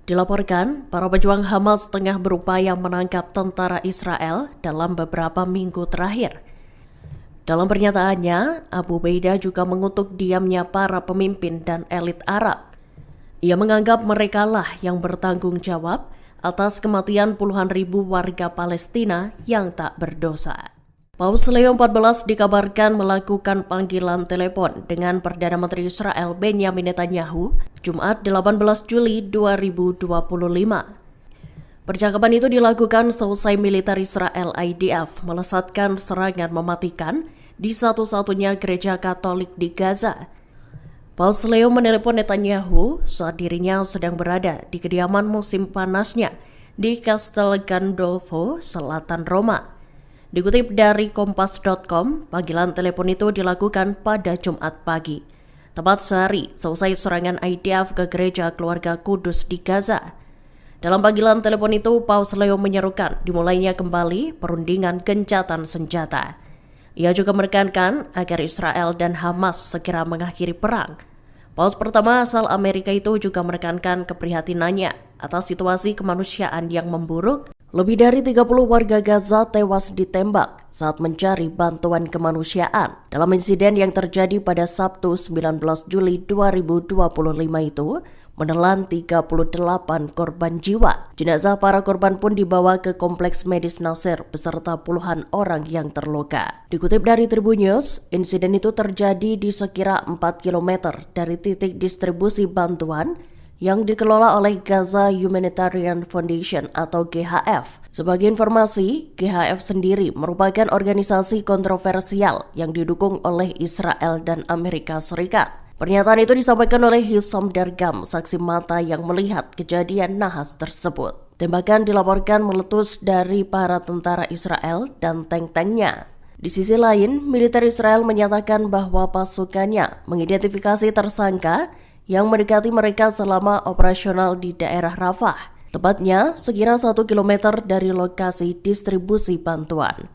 Dilaporkan, para pejuang Hamas tengah berupaya menangkap tentara Israel dalam beberapa minggu terakhir. Dalam pernyataannya, Abu Ubaidah juga mengutuk diamnya para pemimpin dan elit Arab. Ia menganggap merekalah yang bertanggung jawab atas kematian puluhan ribu warga Palestina yang tak berdosa. Paus Leo XIV dikabarkan melakukan panggilan telepon dengan Perdana Menteri Israel Benjamin Netanyahu Jumat 18 Juli 2025. Percakapan itu dilakukan seusai militer Israel IDF melesatkan serangan mematikan di satu-satunya gereja Katolik di Gaza. Paus Leo menelepon Netanyahu saat dirinya sedang berada di kediaman musim panasnya di Castel Gandolfo, selatan Roma. Dikutip dari Kompas.com, panggilan telepon itu dilakukan pada Jumat pagi, tepat sehari seusai serangan IDF ke gereja keluarga Kudus di Gaza. Dalam panggilan telepon itu, Paus Leo menyerukan dimulainya kembali perundingan gencatan senjata. Ia juga menekankan agar Israel dan Hamas segera mengakhiri perang. Paus pertama asal Amerika itu juga menekankan keprihatinannya atas situasi kemanusiaan yang memburuk. Lebih dari 30 warga Gaza tewas ditembak saat mencari bantuan kemanusiaan. Dalam insiden yang terjadi pada Sabtu 19 Juli 2025 itu, menelan 38 korban jiwa. Jenazah para korban pun dibawa ke Kompleks Medis Nasir beserta puluhan orang yang terluka. Dikutip dari Tribun News, insiden itu terjadi di sekira 4 km dari titik distribusi bantuan yang dikelola oleh Gaza Humanitarian Foundation atau GHF. Sebagai informasi, GHF sendiri merupakan organisasi kontroversial yang didukung oleh Israel dan Amerika Serikat. Pernyataan itu disampaikan oleh Hisham Dargam, saksi mata yang melihat kejadian nahas tersebut. Tembakan dilaporkan meletus dari para tentara Israel dan tank-tanknya. Di sisi lain, militer Israel menyatakan bahwa pasukannya mengidentifikasi tersangka yang mendekati mereka selama operasional di daerah Rafah, tepatnya sekira 1 km dari lokasi distribusi bantuan.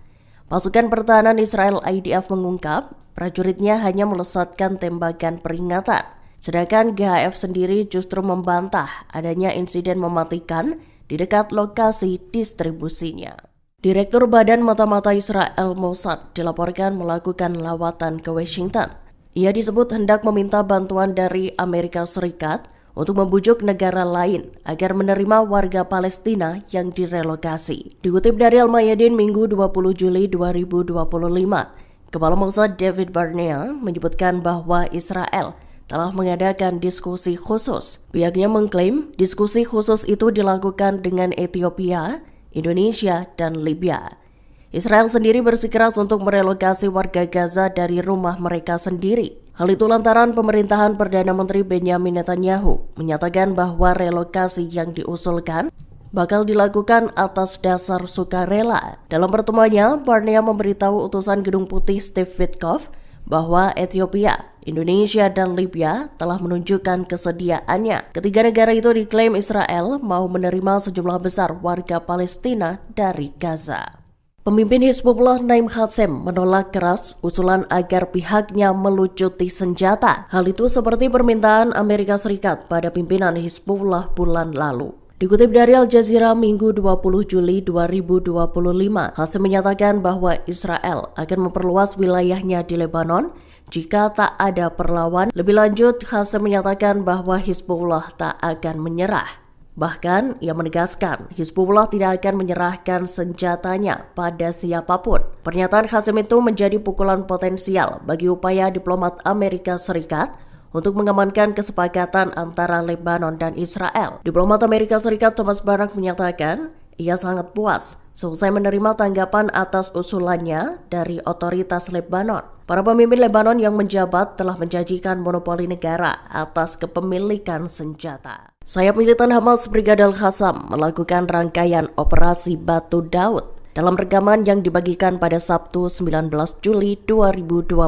Pasukan pertahanan Israel IDF mengungkap prajuritnya hanya melesatkan tembakan peringatan, sedangkan GHF sendiri justru membantah adanya insiden mematikan di dekat lokasi distribusinya. Direktur Badan Mata-Mata Israel Mossad dilaporkan melakukan lawatan ke Washington. Ia disebut hendak meminta bantuan dari Amerika Serikat untuk membujuk negara lain agar menerima warga Palestina yang direlokasi. Dikutip dari Al-Mayadin Minggu 20 Juli 2025, Kepala Mossad David Barnea menyebutkan bahwa Israel telah mengadakan diskusi khusus. Pihaknya mengklaim diskusi khusus itu dilakukan dengan Ethiopia, Indonesia, dan Libya. Israel sendiri bersikeras untuk merelokasi warga Gaza dari rumah mereka sendiri. Hal itu lantaran pemerintahan Perdana Menteri Benjamin Netanyahu menyatakan bahwa relokasi yang diusulkan bakal dilakukan atas dasar sukarela. Dalam pertemuannya, Barnea memberitahu utusan Gedung Putih Steve Witkoff bahwa Ethiopia, Indonesia, dan Libya telah menunjukkan kesediaannya. Ketiga negara itu diklaim Israel mau menerima sejumlah besar warga Palestina dari Gaza. Pemimpin Hizbullah Naim Qassem menolak keras usulan agar pihaknya melucuti senjata. Hal itu seperti permintaan Amerika Serikat pada pimpinan Hizbullah bulan lalu. Dikutip dari Al Jazeera Minggu 20 Juli 2025, Qassem menyatakan bahwa Israel akan memperluas wilayahnya di Lebanon jika tak ada perlawan. Lebih lanjut, Qassem menyatakan bahwa Hizbullah tak akan menyerah. Bahkan, ia menegaskan Hizbullah tidak akan menyerahkan senjatanya pada siapapun. Pernyataan Qassem itu menjadi pukulan potensial bagi upaya diplomat Amerika Serikat untuk mengamankan kesepakatan antara Lebanon dan Israel. Diplomat Amerika Serikat Thomas Barak menyatakan ia sangat puas selesai menerima tanggapan atas usulannya dari otoritas Lebanon. Para pemimpin Lebanon yang menjabat telah menjanjikan monopoli negara atas kepemilikan senjata. Sayap militan Hamas Brigadir Qassam melakukan rangkaian operasi Batu Daud. Dalam rekaman yang dibagikan pada Sabtu 19 Juli 2025,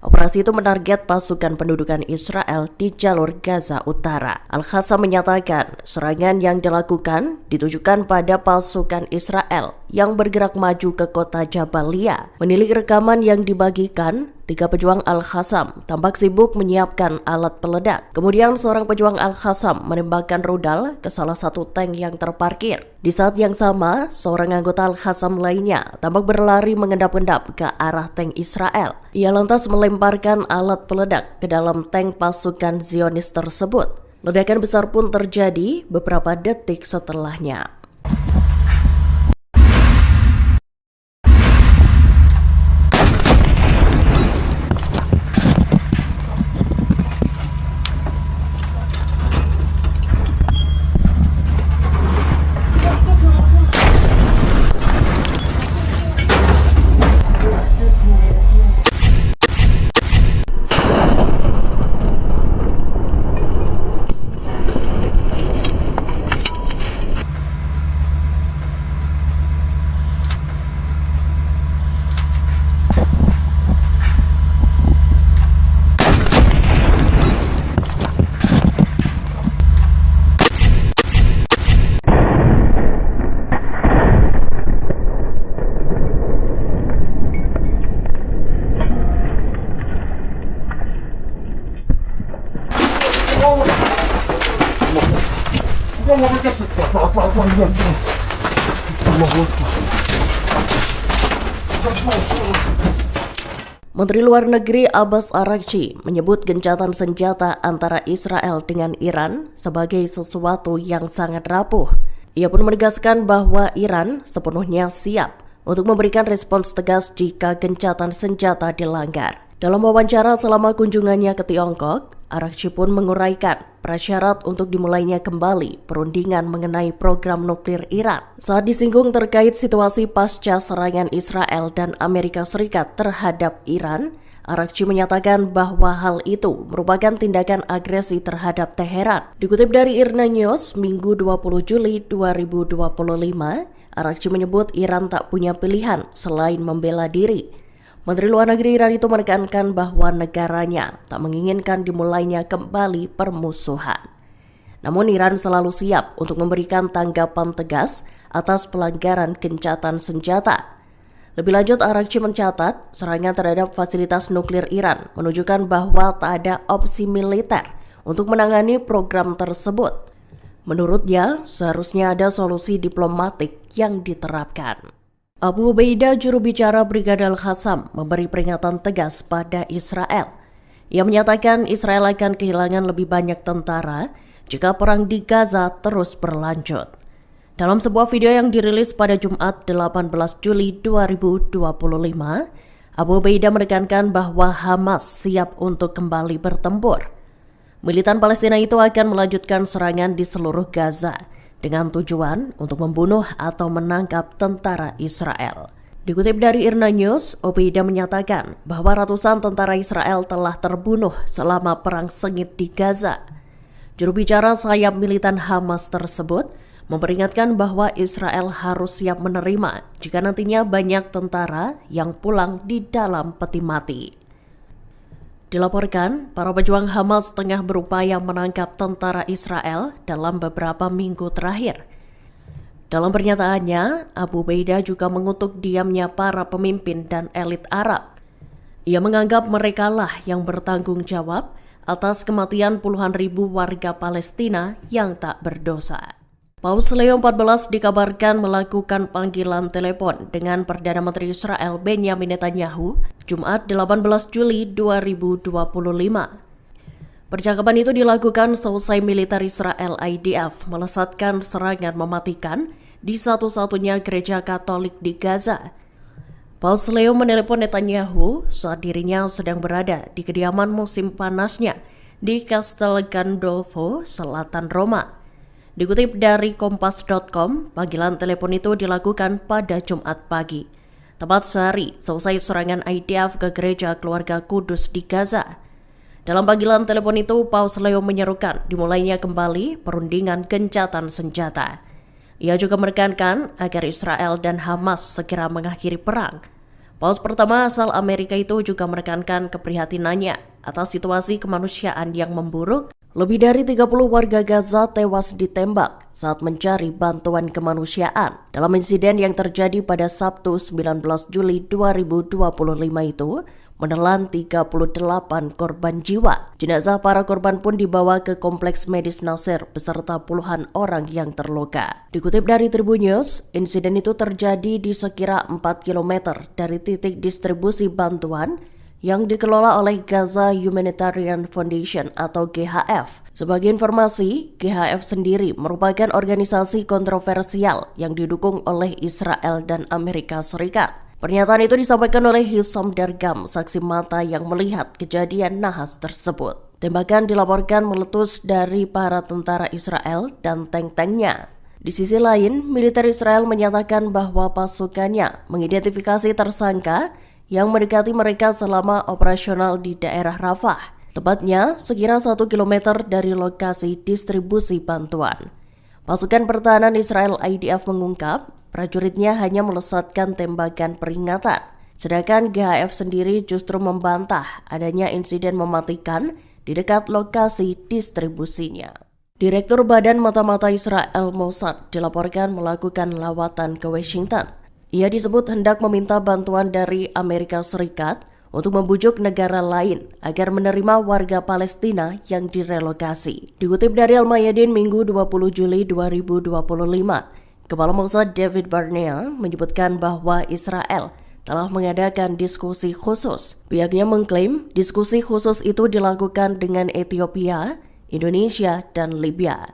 operasi itu menarget pasukan pendudukan Israel di jalur Gaza Utara. Al-Qassam menyatakan serangan yang dilakukan ditujukan pada pasukan Israel yang bergerak maju ke kota Jabalia. Menilik rekaman yang dibagikan, 3 pejuang Al-Qassam tampak sibuk menyiapkan alat peledak. Kemudian seorang pejuang Al-Qassam menembakkan rudal ke salah satu tank yang terparkir. Di saat yang sama, seorang anggota Al-Qassam lainnya tampak berlari mengendap-endap ke arah tank Israel. Ia lantas melemparkan alat peledak ke dalam tank pasukan Zionis tersebut. Ledakan besar pun terjadi beberapa detik setelahnya. Menteri Luar Negeri Abbas Araghchi menyebut gencatan senjata antara Israel dengan Iran sebagai sesuatu yang sangat rapuh. Ia pun menegaskan bahwa Iran sepenuhnya siap untuk memberikan respons tegas jika gencatan senjata dilanggar. Dalam wawancara selama kunjungannya ke Tiongkok, Araghchi pun menguraikan prasyarat untuk dimulainya kembali perundingan mengenai program nuklir Iran. Saat disinggung terkait situasi pasca serangan Israel dan Amerika Serikat terhadap Iran, Araghchi menyatakan bahwa hal itu merupakan tindakan agresi terhadap Teheran. Dikutip dari IRNA News, Minggu 20 Juli 2025, Araghchi menyebut Iran tak punya pilihan selain membela diri. Menteri Luar Negeri Iran itu menekankan bahwa negaranya tak menginginkan dimulainya kembali permusuhan. Namun Iran selalu siap untuk memberikan tanggapan tegas atas pelanggaran gencatan senjata. Lebih lanjut, Araghchi mencatat serangan terhadap fasilitas nuklir Iran menunjukkan bahwa tak ada opsi militer untuk menangani program tersebut. Menurutnya, seharusnya ada solusi diplomatik yang diterapkan. Abu Ubaidah, juru bicara Brigadir Qassam, memberi peringatan tegas pada Israel. Ia menyatakan Israel akan kehilangan lebih banyak tentara jika perang di Gaza terus berlanjut. Dalam sebuah video yang dirilis pada Jumat 18 Juli 2025, Abu Ubaidah menekankan bahwa Hamas siap untuk kembali bertempur. Militan Palestina itu akan melanjutkan serangan di seluruh Gaza dengan tujuan untuk membunuh atau menangkap tentara Israel. Dikutip dari IRNA News, Ubaidah menyatakan bahwa ratusan tentara Israel telah terbunuh selama perang sengit di Gaza. Juru bicara sayap militan Hamas tersebut memperingatkan bahwa Israel harus siap menerima jika nantinya banyak tentara yang pulang di dalam peti mati. Dilaporkan, para pejuang Hamas tengah berupaya menangkap tentara Israel dalam beberapa minggu terakhir. Dalam pernyataannya, Abu Ubaidah juga mengutuk diamnya para pemimpin dan elit Arab. Ia menganggap merekalah yang bertanggung jawab atas kematian puluhan ribu warga Palestina yang tak berdosa. Paus Leo XIV dikabarkan melakukan panggilan telepon dengan Perdana Menteri Israel Benjamin Netanyahu Jumat 18 Juli 2025. Percakapan itu dilakukan selesai militer Israel IDF melesatkan serangan mematikan di satu-satunya gereja Katolik di Gaza. Paus Leo menelepon Netanyahu saat dirinya sedang berada di kediaman musim panasnya di Castel Gandolfo, selatan Roma. Dikutip dari Kompas.com, panggilan telepon itu dilakukan pada Jumat pagi, tepat sehari selesai serangan IDF ke gereja Keluarga Kudus di Gaza. Dalam panggilan telepon itu, Paus Leo menyerukan dimulainya kembali perundingan gencatan senjata. Ia juga menekankan agar Israel dan Hamas segera mengakhiri perang. Paus pertama asal Amerika itu juga menekankan keprihatinannya atas situasi kemanusiaan yang memburuk. Lebih dari 30 warga Gaza tewas ditembak saat mencari bantuan kemanusiaan dalam insiden yang terjadi pada Sabtu 19 Juli 2025 itu menelan 38 korban jiwa. Jenazah para korban pun dibawa ke Kompleks Medis Nasir beserta puluhan orang yang terluka. Dikutip dari Tribun News, insiden itu terjadi di sekira 4 km dari titik distribusi bantuan yang dikelola oleh Gaza Humanitarian Foundation atau GHF. Sebagai informasi, GHF sendiri merupakan organisasi kontroversial yang didukung oleh Israel dan Amerika Serikat. Pernyataan itu disampaikan oleh Hisham Dargam, saksi mata yang melihat kejadian nahas tersebut. Tembakan dilaporkan meletus dari para tentara Israel dan tank-tanknya. Di sisi lain, militer Israel menyatakan bahwa pasukannya mengidentifikasi tersangka yang mendekati mereka selama operasional di daerah Rafah, tepatnya sekira 1 km dari lokasi distribusi bantuan. Pasukan pertahanan Israel IDF mengungkap prajuritnya hanya melesatkan tembakan peringatan, sedangkan GHF sendiri justru membantah adanya insiden mematikan di dekat lokasi distribusinya. Direktur Badan Mata-Mata Israel Mossad dilaporkan melakukan lawatan ke Washington. Ia disebut hendak meminta bantuan dari Amerika Serikat untuk membujuk negara lain agar menerima warga Palestina yang direlokasi. Dikutip dari Al-Mayadin Minggu 20 Juli 2025, Kepala Mossad David Barnea menyebutkan bahwa Israel telah mengadakan diskusi khusus. Pihaknya mengklaim diskusi khusus itu dilakukan dengan Ethiopia, Indonesia, dan Libya.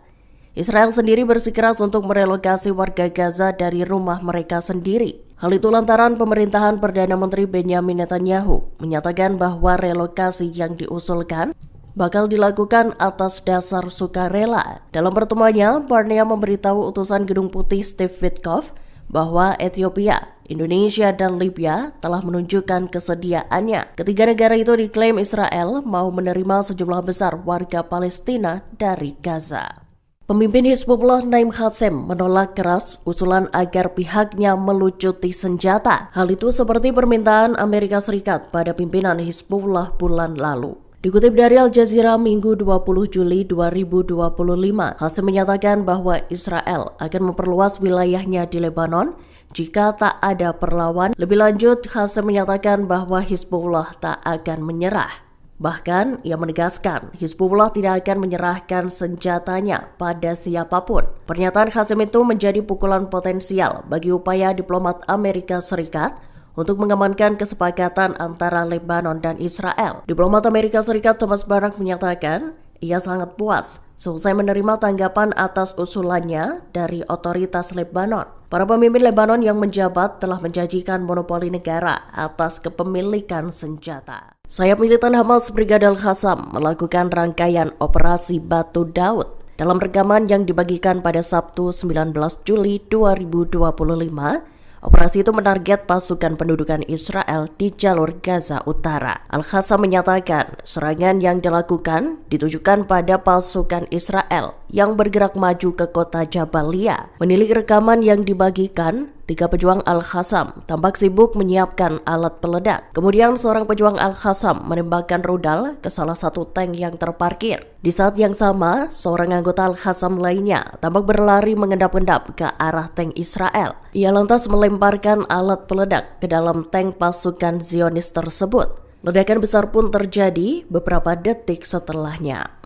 Israel sendiri bersikeras untuk merelokasi warga Gaza dari rumah mereka sendiri. Hal itu lantaran pemerintahan Perdana Menteri Benjamin Netanyahu menyatakan bahwa relokasi yang diusulkan bakal dilakukan atas dasar sukarela. Dalam pertemuannya, Barnea memberitahu utusan Gedung Putih Steve Witkoff bahwa Ethiopia, Indonesia, dan Libya telah menunjukkan kesediaannya. Ketiga negara itu diklaim Israel mau menerima sejumlah besar warga Palestina dari Gaza. Pemimpin Hizbullah Naim Qassem menolak keras usulan agar pihaknya melucuti senjata. Hal itu seperti permintaan Amerika Serikat pada pimpinan Hizbullah bulan lalu. Dikutip dari Al Jazeera Minggu 20 Juli 2025, Qassem menyatakan bahwa Israel akan memperluas wilayahnya di Lebanon jika tak ada perlawan. Lebih lanjut, Qassem menyatakan bahwa Hizbullah tak akan menyerah. Bahkan, ia menegaskan Hizbullah tidak akan menyerahkan senjatanya pada siapapun. Pernyataan Qassem itu menjadi pukulan potensial bagi upaya diplomat Amerika Serikat untuk mengamankan kesepakatan antara Lebanon dan Israel. Diplomat Amerika Serikat Thomas Barak menyatakan ia sangat puas selesai menerima tanggapan atas usulannya dari otoritas Lebanon. Para pemimpin Lebanon yang menjabat telah menjanjikan monopoli negara atas kepemilikan senjata. Sayap militan Hamas Brigadir Qassam melakukan rangkaian operasi Batu Daud. Dalam rekaman yang dibagikan pada Sabtu 19 Juli 2025, operasi itu menarget pasukan pendudukan Israel di jalur Gaza Utara. Al-Qassam menyatakan serangan yang dilakukan ditujukan pada pasukan Israel yang bergerak maju ke kota Jabalia. Menilik rekaman yang dibagikan, 3 pejuang Al-Qassam tampak sibuk menyiapkan alat peledak. Kemudian seorang pejuang Al-Qassam menembakkan rudal ke salah satu tank yang terparkir. Di saat yang sama, seorang anggota Al-Qassam lainnya tampak berlari mengendap-endap ke arah tank Israel. Ia lantas melemparkan alat peledak ke dalam tank pasukan Zionis tersebut. Ledakan besar pun terjadi beberapa detik setelahnya.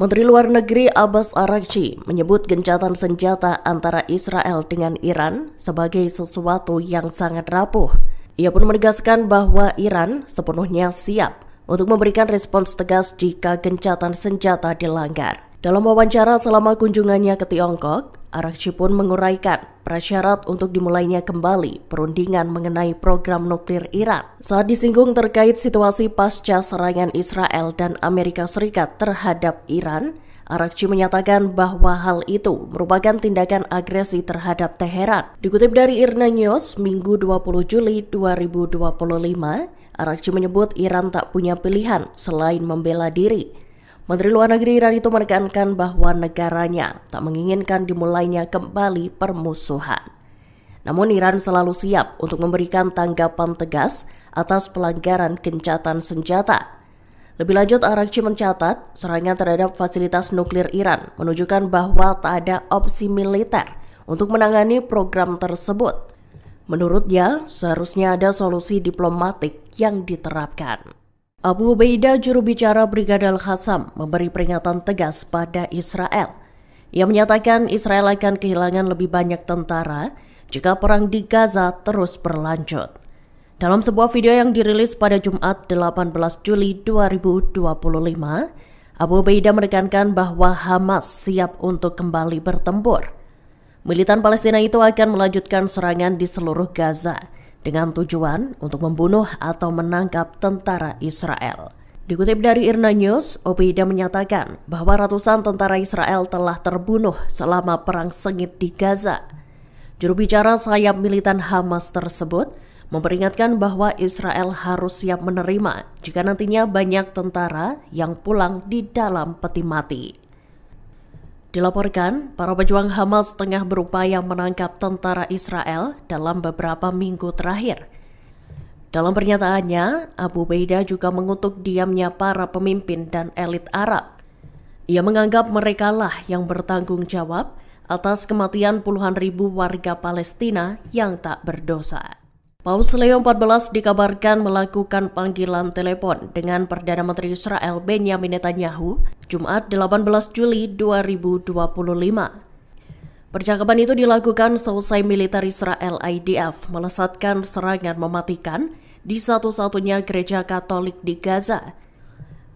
Menteri Luar Negeri Abbas Araghchi menyebut gencatan senjata antara Israel dengan Iran sebagai sesuatu yang sangat rapuh. Ia pun menegaskan bahwa Iran sepenuhnya siap untuk memberikan respons tegas jika gencatan senjata dilanggar. Dalam wawancara selama kunjungannya ke Tiongkok, Araghchi pun menguraikan prasyarat untuk dimulainya kembali perundingan mengenai program nuklir Iran. Saat disinggung terkait situasi pasca serangan Israel dan Amerika Serikat terhadap Iran, Araghchi menyatakan bahwa hal itu merupakan tindakan agresi terhadap Teheran. Dikutip dari IRNA News, Minggu 20 Juli 2025, Araghchi menyebut Iran tak punya pilihan selain membela diri. Menteri Luar Negeri Iran itu menekankan bahwa negaranya tak menginginkan dimulainya kembali permusuhan. Namun Iran selalu siap untuk memberikan tanggapan tegas atas pelanggaran gencatan senjata. Lebih lanjut, Araghchi mencatat serangan terhadap fasilitas nuklir Iran menunjukkan bahwa tak ada opsi militer untuk menangani program tersebut. Menurutnya, seharusnya ada solusi diplomatik yang diterapkan. Abu Ubaidah, juru bicara Brigadir Qassam, memberi peringatan tegas pada Israel. Ia menyatakan Israel akan kehilangan lebih banyak tentara jika perang di Gaza terus berlanjut. Dalam sebuah video yang dirilis pada Jumat 18 Juli 2025, Abu Ubaidah menekankan bahwa Hamas siap untuk kembali bertempur. Militan Palestina itu akan melanjutkan serangan di seluruh Gaza dengan tujuan untuk membunuh atau menangkap tentara Israel. Dikutip dari IRNA News, Ubaidah menyatakan bahwa ratusan tentara Israel telah terbunuh selama perang sengit di Gaza. Juru bicara sayap militan Hamas tersebut memperingatkan bahwa Israel harus siap menerima jika nantinya banyak tentara yang pulang di dalam peti mati. Dilaporkan, para pejuang Hamas tengah berupaya menangkap tentara Israel dalam beberapa minggu terakhir. Dalam pernyataannya, Abu Ubaidah juga mengutuk diamnya para pemimpin dan elit Arab. Ia menganggap merekalah yang bertanggung jawab atas kematian puluhan ribu warga Palestina yang tak berdosa. Paus Leo XIV dikabarkan melakukan panggilan telepon dengan Perdana Menteri Israel Benjamin Netanyahu Jumat 18 Juli 2025. Percakapan itu dilakukan seusai militer Israel IDF melesatkan serangan mematikan di satu-satunya gereja Katolik di Gaza.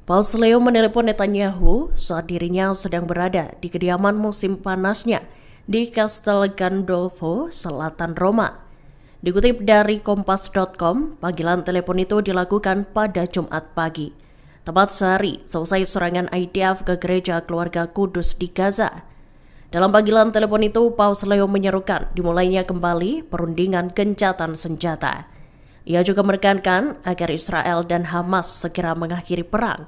Paul Leo menelepon Netanyahu saat dirinya sedang berada di kediaman musim panasnya di Castel Gandolfo, selatan Roma. Dikutip dari Kompas.com, panggilan telepon itu dilakukan pada Jumat pagi, tepat sehari selesai serangan IDF ke gereja keluarga Kudus di Gaza. Dalam panggilan telepon itu, Paul Leo menyerukan dimulainya kembali perundingan gencatan senjata. Ia juga menekankan agar Israel dan Hamas segera mengakhiri perang.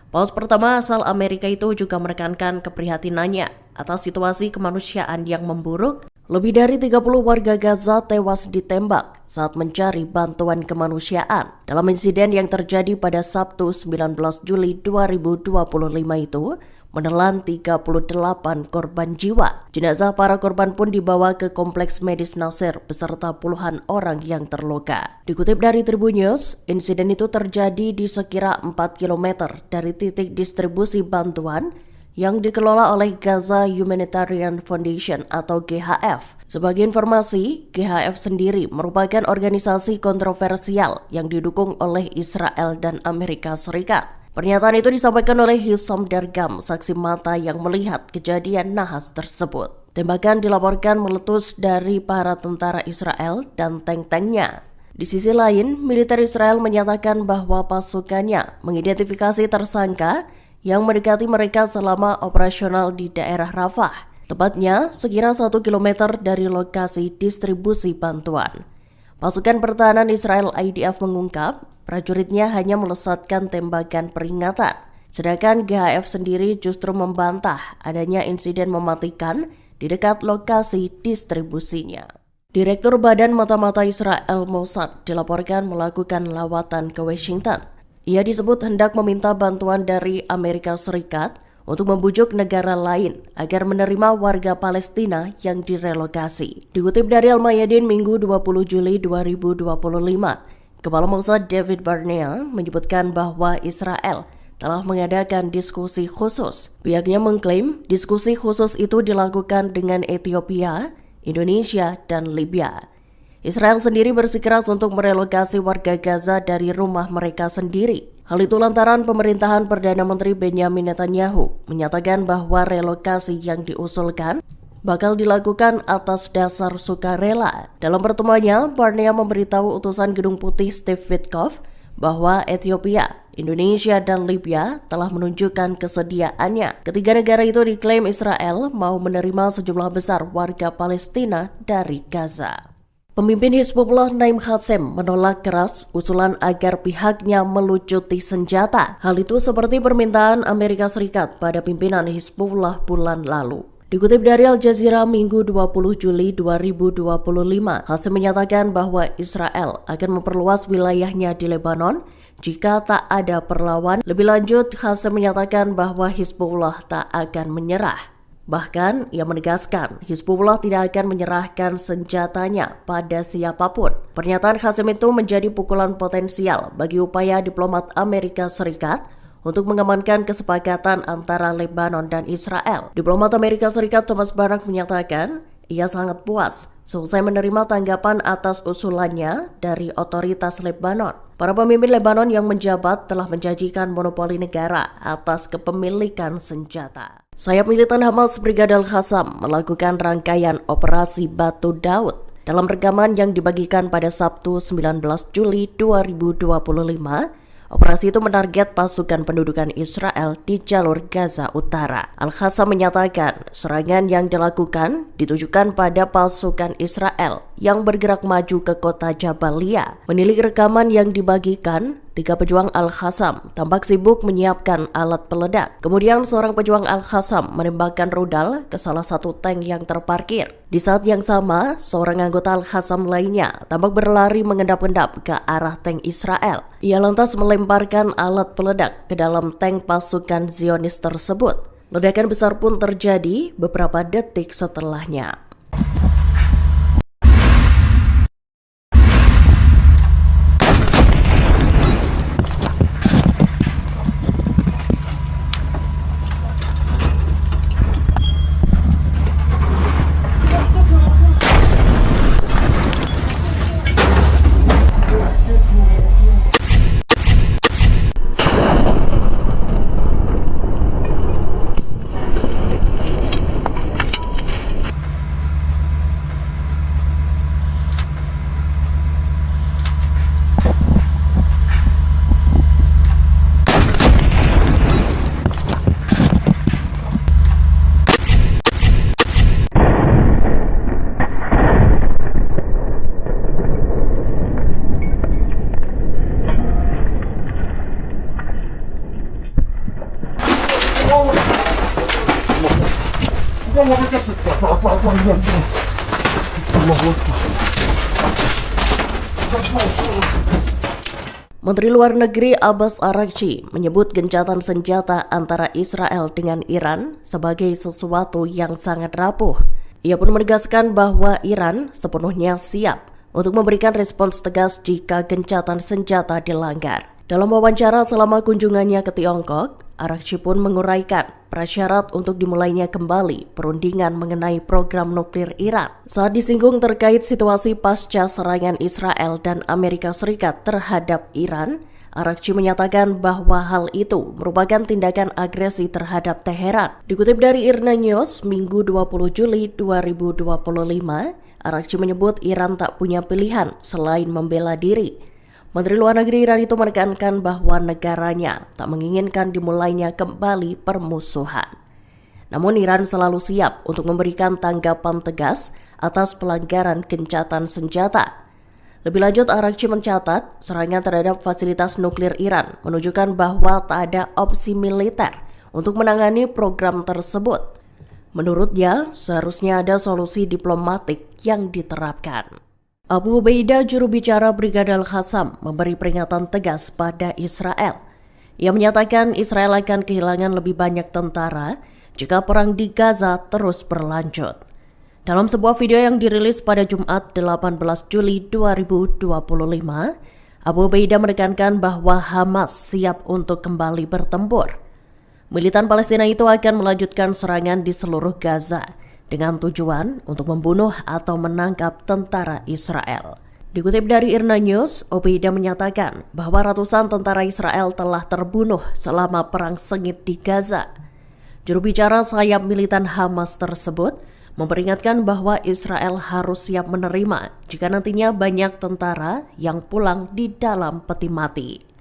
Paus pertama asal Amerika itu juga menekankan keprihatinannya atas situasi kemanusiaan yang memburuk. Lebih dari 30 warga Gaza tewas ditembak saat mencari bantuan kemanusiaan dalam insiden yang terjadi pada Sabtu 19 Juli 2025 itu menelan 38 korban jiwa. Jenazah para korban pun dibawa ke kompleks medis Nasir beserta puluhan orang yang terluka. Dikutip dari Tribun News, insiden itu terjadi di sekira 4 km dari titik distribusi bantuan yang dikelola oleh Gaza Humanitarian Foundation atau GHF. Sebagai informasi, GHF sendiri merupakan organisasi kontroversial yang didukung oleh Israel dan Amerika Serikat. Pernyataan itu disampaikan oleh Hisham Dargam, saksi mata yang melihat kejadian nahas tersebut. Tembakan dilaporkan meletus dari para tentara Israel dan tank-tanknya. Di sisi lain, militer Israel menyatakan bahwa pasukannya mengidentifikasi tersangka yang mendekati mereka selama operasional di daerah Rafah, tepatnya sekira 1 km dari lokasi distribusi bantuan. Pasukan pertahanan Israel IDF mengungkap prajuritnya hanya melesatkan tembakan peringatan, sedangkan GHF sendiri justru membantah adanya insiden mematikan di dekat lokasi distribusinya. Direktur Badan Mata-Mata Israel Mossad dilaporkan melakukan lawatan ke Washington. Ia disebut hendak meminta bantuan dari Amerika Serikat untuk membujuk negara lain agar menerima warga Palestina yang direlokasi. Dikutip dari Al-Mayadin Minggu 20 Juli 2025, Kepala Mossad David Barnea menyebutkan bahwa Israel telah mengadakan diskusi khusus. Pihaknya mengklaim diskusi khusus itu dilakukan dengan Ethiopia, Indonesia, dan Libya. Israel sendiri bersikeras untuk merelokasi warga Gaza dari rumah mereka sendiri. Hal itu lantaran pemerintahan Perdana Menteri Benjamin Netanyahu menyatakan bahwa relokasi yang diusulkan bakal dilakukan atas dasar sukarela. Dalam pertemuannya, Barnea memberitahu utusan Gedung Putih Steve Witkoff bahwa Ethiopia, Indonesia, dan Libya telah menunjukkan kesediaannya. Ketiga negara itu diklaim Israel mau menerima sejumlah besar warga Palestina dari Gaza. Pemimpin Hizbullah Naim Qassem menolak keras usulan agar pihaknya melucuti senjata. Hal itu seperti permintaan Amerika Serikat pada pimpinan Hizbullah bulan lalu. Dikutip dari Al Jazeera Minggu 20 Juli 2025, Qassem menyatakan bahwa Israel akan memperluas wilayahnya di Lebanon jika tak ada perlawan. Lebih lanjut, Qassem menyatakan bahwa Hizbullah tak akan menyerah. Bahkan, ia menegaskan Hizbullah tidak akan menyerahkan senjatanya pada siapapun. Pernyataan Qassem itu menjadi pukulan potensial bagi upaya diplomat Amerika Serikat untuk mengamankan kesepakatan antara Lebanon dan Israel. Diplomat Amerika Serikat Thomas Barak menyatakan ia sangat puas selesai menerima tanggapan atas usulannya dari otoritas Lebanon. Para pemimpin Lebanon yang menjabat telah menjanjikan monopoli negara atas kepemilikan senjata. Sayap militan Hamas Brigadir Qassam melakukan rangkaian operasi Batu Daud. Dalam rekaman yang dibagikan pada Sabtu 19 Juli 2025, operasi itu menarget pasukan pendudukan Israel di jalur Gaza Utara. Al-Qassam menyatakan serangan yang dilakukan ditujukan pada pasukan Israel yang bergerak maju ke kota Jabalia. Menilik rekaman yang dibagikan, 3 pejuang Al-Qassam tampak sibuk menyiapkan alat peledak. Kemudian seorang pejuang Al-Qassam menembakkan rudal ke salah satu tank yang terparkir. Di saat yang sama, seorang anggota Al-Qassam lainnya tampak berlari mengendap-endap ke arah tank Israel. Ia lantas melemparkan alat peledak ke dalam tank pasukan Zionis tersebut. Ledakan besar pun terjadi beberapa detik setelahnya. Menteri Luar Negeri Abbas Araghchi menyebut gencatan senjata antara Israel dengan Iran sebagai sesuatu yang sangat rapuh. Ia pun menegaskan bahwa Iran sepenuhnya siap untuk memberikan respons tegas jika gencatan senjata dilanggar. Dalam wawancara selama kunjungannya ke Tiongkok, Araghchi pun menguraikan prasyarat untuk dimulainya kembali perundingan mengenai program nuklir Iran. Saat disinggung terkait situasi pasca serangan Israel dan Amerika Serikat terhadap Iran, Araghchi menyatakan bahwa hal itu merupakan tindakan agresi terhadap Teheran. Dikutip dari IRNA News, Minggu 20 Juli 2025, Araghchi menyebut Iran tak punya pilihan selain membela diri. Menteri Luar Negeri Iran itu menekankan bahwa negaranya tak menginginkan dimulainya kembali permusuhan. Namun Iran selalu siap untuk memberikan tanggapan tegas atas pelanggaran gencatan senjata. Lebih lanjut, Araghchi mencatat serangan terhadap fasilitas nuklir Iran menunjukkan bahwa tak ada opsi militer untuk menangani program tersebut. Menurutnya, seharusnya ada solusi diplomatik yang diterapkan. Abu Ubaidah, juru bicara Brigade Al-Qassam, memberi peringatan tegas pada Israel. Ia menyatakan Israel akan kehilangan lebih banyak tentara jika perang di Gaza terus berlanjut. Dalam sebuah video yang dirilis pada Jumat 18 Juli 2025, Abu Ubaidah menekankan bahwa Hamas siap untuk kembali bertempur. Militan Palestina itu akan melanjutkan serangan di seluruh Gaza dengan tujuan untuk membunuh atau menangkap tentara Israel. Dikutip dari IRNA News, Ubaidah menyatakan bahwa ratusan tentara Israel telah terbunuh selama perang sengit di Gaza. Juru bicara sayap militan Hamas tersebut memperingatkan bahwa Israel harus siap menerima jika nantinya banyak tentara yang pulang di dalam peti mati.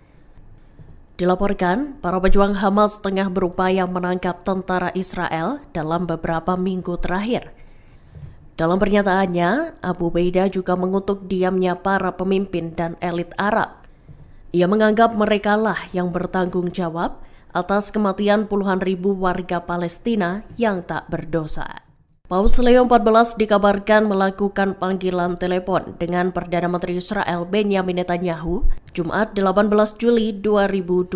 Dilaporkan, para pejuang Hamas tengah berupaya menangkap tentara Israel dalam beberapa minggu terakhir. Dalam pernyataannya, Abu Ubaidah juga mengutuk diamnya para pemimpin dan elit Arab. Ia menganggap merekalah yang bertanggung jawab atas kematian puluhan ribu warga Palestina yang tak berdosa. Paus Leo XIV dikabarkan melakukan panggilan telepon dengan Perdana Menteri Israel Benjamin Netanyahu Jumat 18 Juli 2025.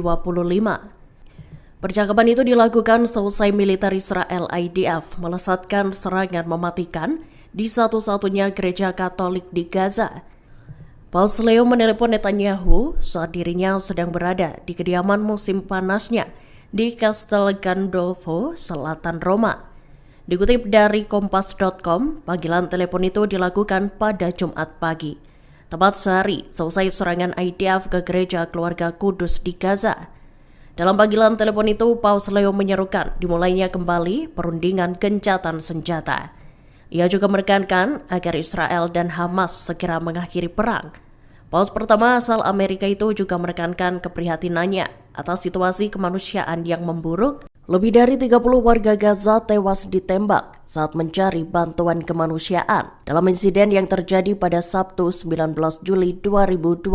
Percakapan itu dilakukan seusai militer Israel IDF melesatkan serangan mematikan di satu-satunya gereja Katolik di Gaza. Paus Leo menelepon Netanyahu saat dirinya sedang berada di kediaman musim panasnya di Castel Gandolfo, selatan Roma. Dikutip dari Kompas.com, panggilan telepon itu dilakukan pada Jumat pagi, tepat sehari seusai serangan IDF ke gereja keluarga Kudus di Gaza. Dalam panggilan telepon itu, Paus Leo menyerukan dimulainya kembali perundingan gencatan senjata. Ia juga menekankan agar Israel dan Hamas segera mengakhiri perang. Paus pertama asal Amerika itu juga menekankan keprihatinannya atas situasi kemanusiaan yang memburuk. Lebih dari 30 warga Gaza tewas ditembak saat mencari bantuan kemanusiaan dalam insiden yang terjadi pada Sabtu 19 Juli 2025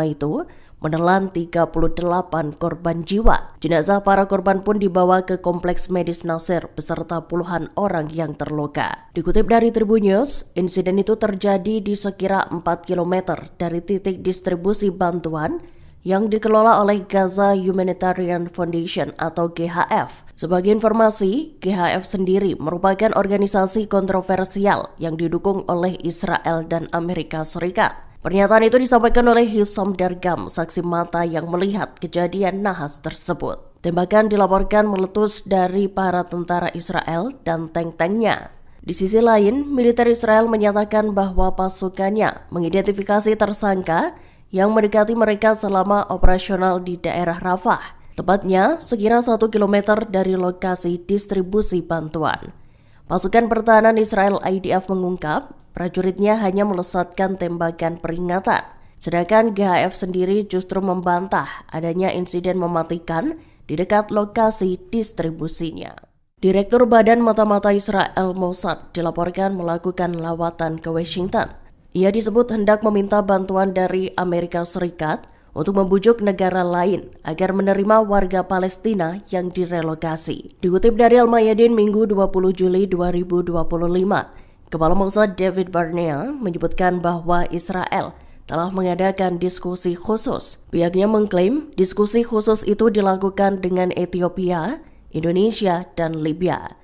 itu menelan 38 korban jiwa. Jenazah para korban pun dibawa ke Kompleks Medis Nasir beserta puluhan orang yang terluka. Dikutip dari Tribun News, insiden itu terjadi di sekira 4 km dari titik distribusi bantuan yang dikelola oleh Gaza Humanitarian Foundation atau GHF. Sebagai informasi, GHF sendiri merupakan organisasi kontroversial yang didukung oleh Israel dan Amerika Serikat. Pernyataan itu disampaikan oleh Hisham Dargam, saksi mata yang melihat kejadian nahas tersebut. Tembakan dilaporkan meletus dari para tentara Israel dan tank-tanknya. Di sisi lain, militer Israel menyatakan bahwa pasukannya mengidentifikasi tersangka yang mendekati mereka selama operasional di daerah Rafah, tepatnya sekira 1 km dari lokasi distribusi bantuan. Pasukan pertahanan Israel IDF mengungkap prajuritnya hanya melesatkan tembakan peringatan, sedangkan GHF sendiri justru membantah adanya insiden mematikan di dekat lokasi distribusinya. Direktur Badan Mata-Mata Israel Mossad dilaporkan melakukan lawatan ke Washington. Ia disebut hendak meminta bantuan dari Amerika Serikat untuk membujuk negara lain agar menerima warga Palestina yang direlokasi. Dikutip dari Al-Mayadin Minggu 20 Juli 2025, Kepala Mossad David Barnea menyebutkan bahwa Israel telah mengadakan diskusi khusus. Pihaknya mengklaim diskusi khusus itu dilakukan dengan Ethiopia, Indonesia, dan Libya.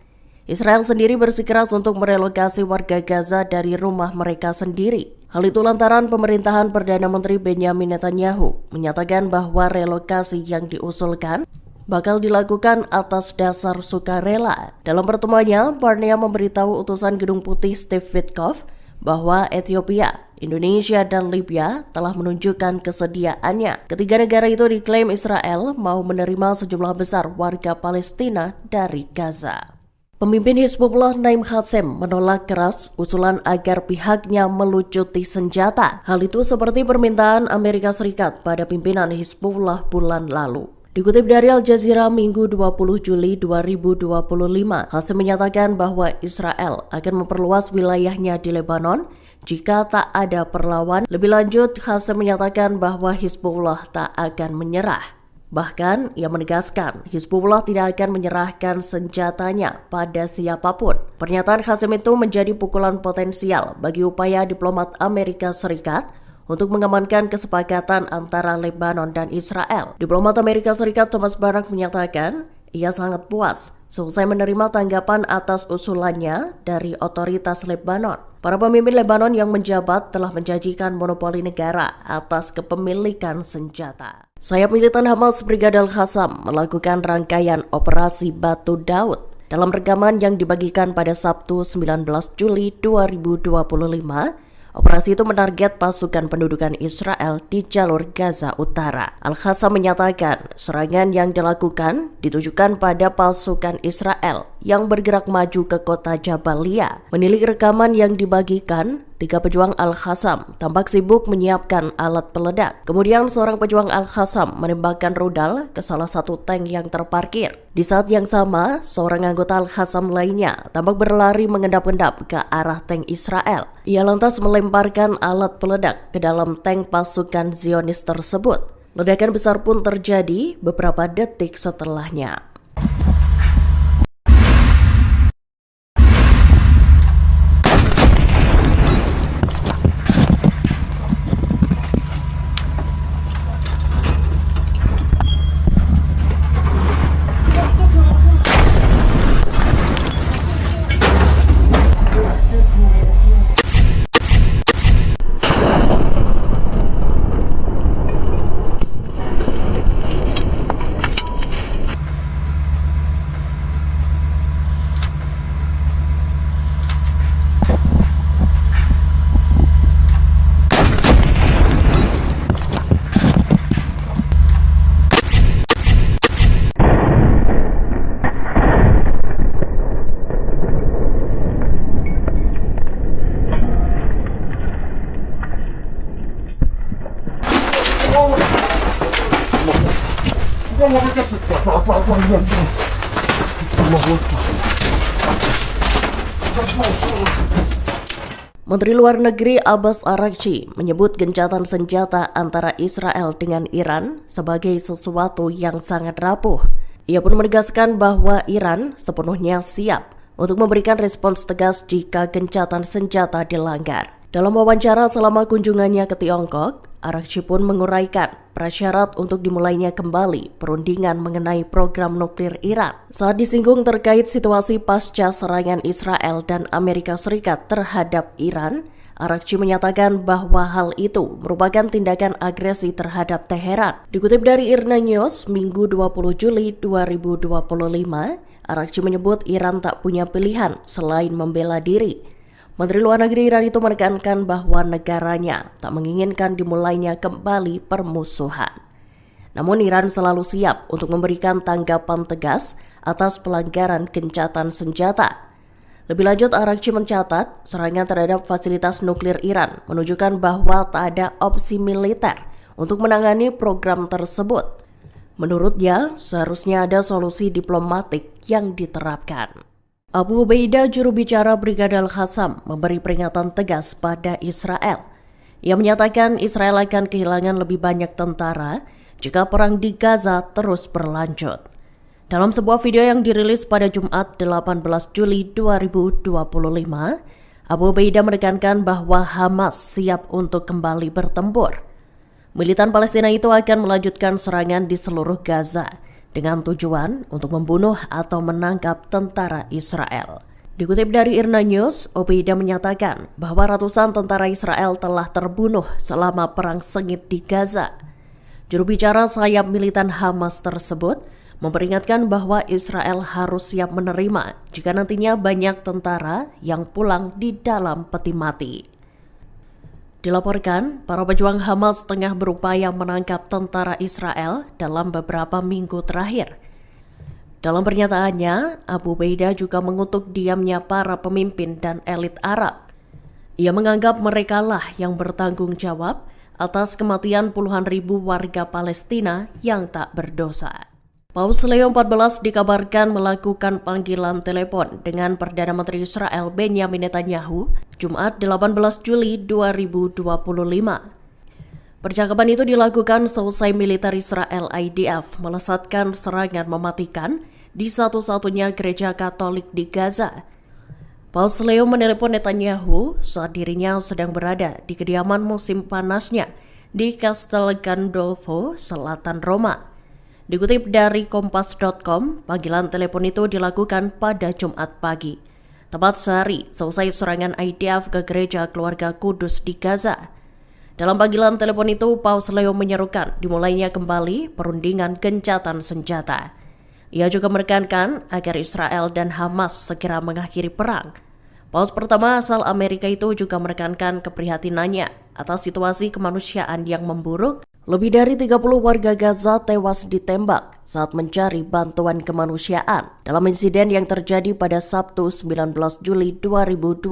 Israel sendiri bersikeras untuk merelokasi warga Gaza dari rumah mereka sendiri. Hal itu lantaran pemerintahan Perdana Menteri Benjamin Netanyahu menyatakan bahwa relokasi yang diusulkan bakal dilakukan atas dasar sukarela. Dalam pertemuannya, Barnea memberitahu utusan Gedung Putih Steve Witkoff bahwa Ethiopia, Indonesia, dan Libya telah menunjukkan kesediaannya. Ketiga negara itu diklaim Israel mau menerima sejumlah besar warga Palestina dari Gaza. Pemimpin Hizbullah Naim Qassem menolak keras usulan agar pihaknya melucuti senjata. Hal itu seperti permintaan Amerika Serikat pada pimpinan Hizbullah bulan lalu. Dikutip dari Al Jazeera Minggu 20 Juli 2025, Qassem menyatakan bahwa Israel akan memperluas wilayahnya di Lebanon jika tak ada perlawan. Lebih lanjut, Qassem menyatakan bahwa Hizbullah tak akan menyerah. Bahkan, ia menegaskan Hizbullah tidak akan menyerahkan senjatanya pada siapapun. Pernyataan Qassem itu menjadi pukulan potensial bagi upaya diplomat Amerika Serikat untuk mengamankan kesepakatan antara Lebanon dan Israel. Diplomat Amerika Serikat Thomas Barak menyatakan ia sangat puas selesai menerima tanggapan atas usulannya dari otoritas Lebanon. Para pemimpin Lebanon yang menjabat telah menjanjikan monopoli negara atas kepemilikan senjata. Sayap militan Hamas Brigadir Qassam melakukan rangkaian operasi Batu Daud. Dalam rekaman yang dibagikan pada Sabtu 19 Juli 2025, operasi itu menarget pasukan pendudukan Israel di jalur Gaza Utara. Al-Qassam menyatakan serangan yang dilakukan ditujukan pada pasukan Israel yang bergerak maju ke kota Jabalia. Menilik rekaman yang dibagikan, 3 pejuang Al-Qassam tampak sibuk menyiapkan alat peledak. Kemudian seorang pejuang Al-Qassam menembakkan rudal ke salah satu tank yang terparkir. Di saat yang sama, seorang anggota Al-Qassam lainnya tampak berlari mengendap-endap ke arah tank Israel. Ia lantas melemparkan alat peledak ke dalam tank pasukan Zionis tersebut. Ledakan besar pun terjadi beberapa detik setelahnya. Menteri Luar Negeri Abbas Araghchi menyebut gencatan senjata antara Israel dengan Iran sebagai sesuatu yang sangat rapuh. Ia pun menegaskan bahwa Iran sepenuhnya siap untuk memberikan respons tegas jika gencatan senjata dilanggar. Dalam wawancara selama kunjungannya ke Tiongkok, Araghchi pun menguraikan prasyarat untuk dimulainya kembali perundingan mengenai program nuklir Iran. Saat disinggung terkait situasi pasca serangan Israel dan Amerika Serikat terhadap Iran, Araghchi menyatakan bahwa hal itu merupakan tindakan agresi terhadap Teheran. Dikutip dari IRNA News, Minggu 20 Juli 2025, Araghchi menyebut Iran tak punya pilihan selain membela diri. Menteri Luar Negeri Iran itu menekankan bahwa negaranya tak menginginkan dimulainya kembali permusuhan. Namun Iran selalu siap untuk memberikan tanggapan tegas atas pelanggaran gencatan senjata. Lebih lanjut, Araghchi mencatat serangan terhadap fasilitas nuklir Iran menunjukkan bahwa tak ada opsi militer untuk menangani program tersebut. Menurutnya, seharusnya ada solusi diplomatik yang diterapkan. Abu Ubaidah, juru bicara Brigadir Qassam, memberi peringatan tegas pada Israel. Ia menyatakan Israel akan kehilangan lebih banyak tentara jika perang di Gaza terus berlanjut. Dalam sebuah video yang dirilis pada Jumat 18 Juli 2025, Abu Ubaidah menekankan bahwa Hamas siap untuk kembali bertempur. Militan Palestina itu akan melanjutkan serangan di seluruh Gaza dengan tujuan untuk membunuh atau menangkap tentara Israel. Dikutip dari IRNA News, Ubaidah menyatakan bahwa ratusan tentara Israel telah terbunuh selama perang sengit di Gaza. Juru bicara sayap militan Hamas tersebut memperingatkan bahwa Israel harus siap menerima jika nantinya banyak tentara yang pulang di dalam peti mati. Dilaporkan, para pejuang Hamas tengah berupaya menangkap tentara Israel dalam beberapa minggu terakhir. Dalam pernyataannya, Abu Ubaidah juga mengutuk diamnya para pemimpin dan elit Arab. Ia menganggap merekalah yang bertanggung jawab atas kematian puluhan ribu warga Palestina yang tak berdosa. Paus Leo XIV dikabarkan melakukan panggilan telepon dengan Perdana Menteri Israel Benjamin Netanyahu Jumat 18 Juli 2025. Percakapan itu dilakukan seusai militer Israel IDF melesatkan serangan mematikan di satu-satunya gereja Katolik di Gaza. Paus Leo menelepon Netanyahu saat dirinya sedang berada di kediaman musim panasnya di Castel Gandolfo, selatan Roma. Dikutip dari Kompas.com, panggilan telepon itu dilakukan pada Jumat pagi, tepat sehari seusai serangan IDF ke gereja Keluarga Kudus di Gaza. Dalam panggilan telepon itu, Paus Leo menyerukan dimulainya kembali perundingan gencatan senjata. Ia juga menekankan agar Israel dan Hamas segera mengakhiri perang. Paus pertama asal Amerika itu juga menekankan keprihatinannya atas situasi kemanusiaan yang memburuk. Lebih dari 30 warga Gaza tewas ditembak saat mencari bantuan kemanusiaan dalam insiden yang terjadi pada Sabtu 19 Juli 2025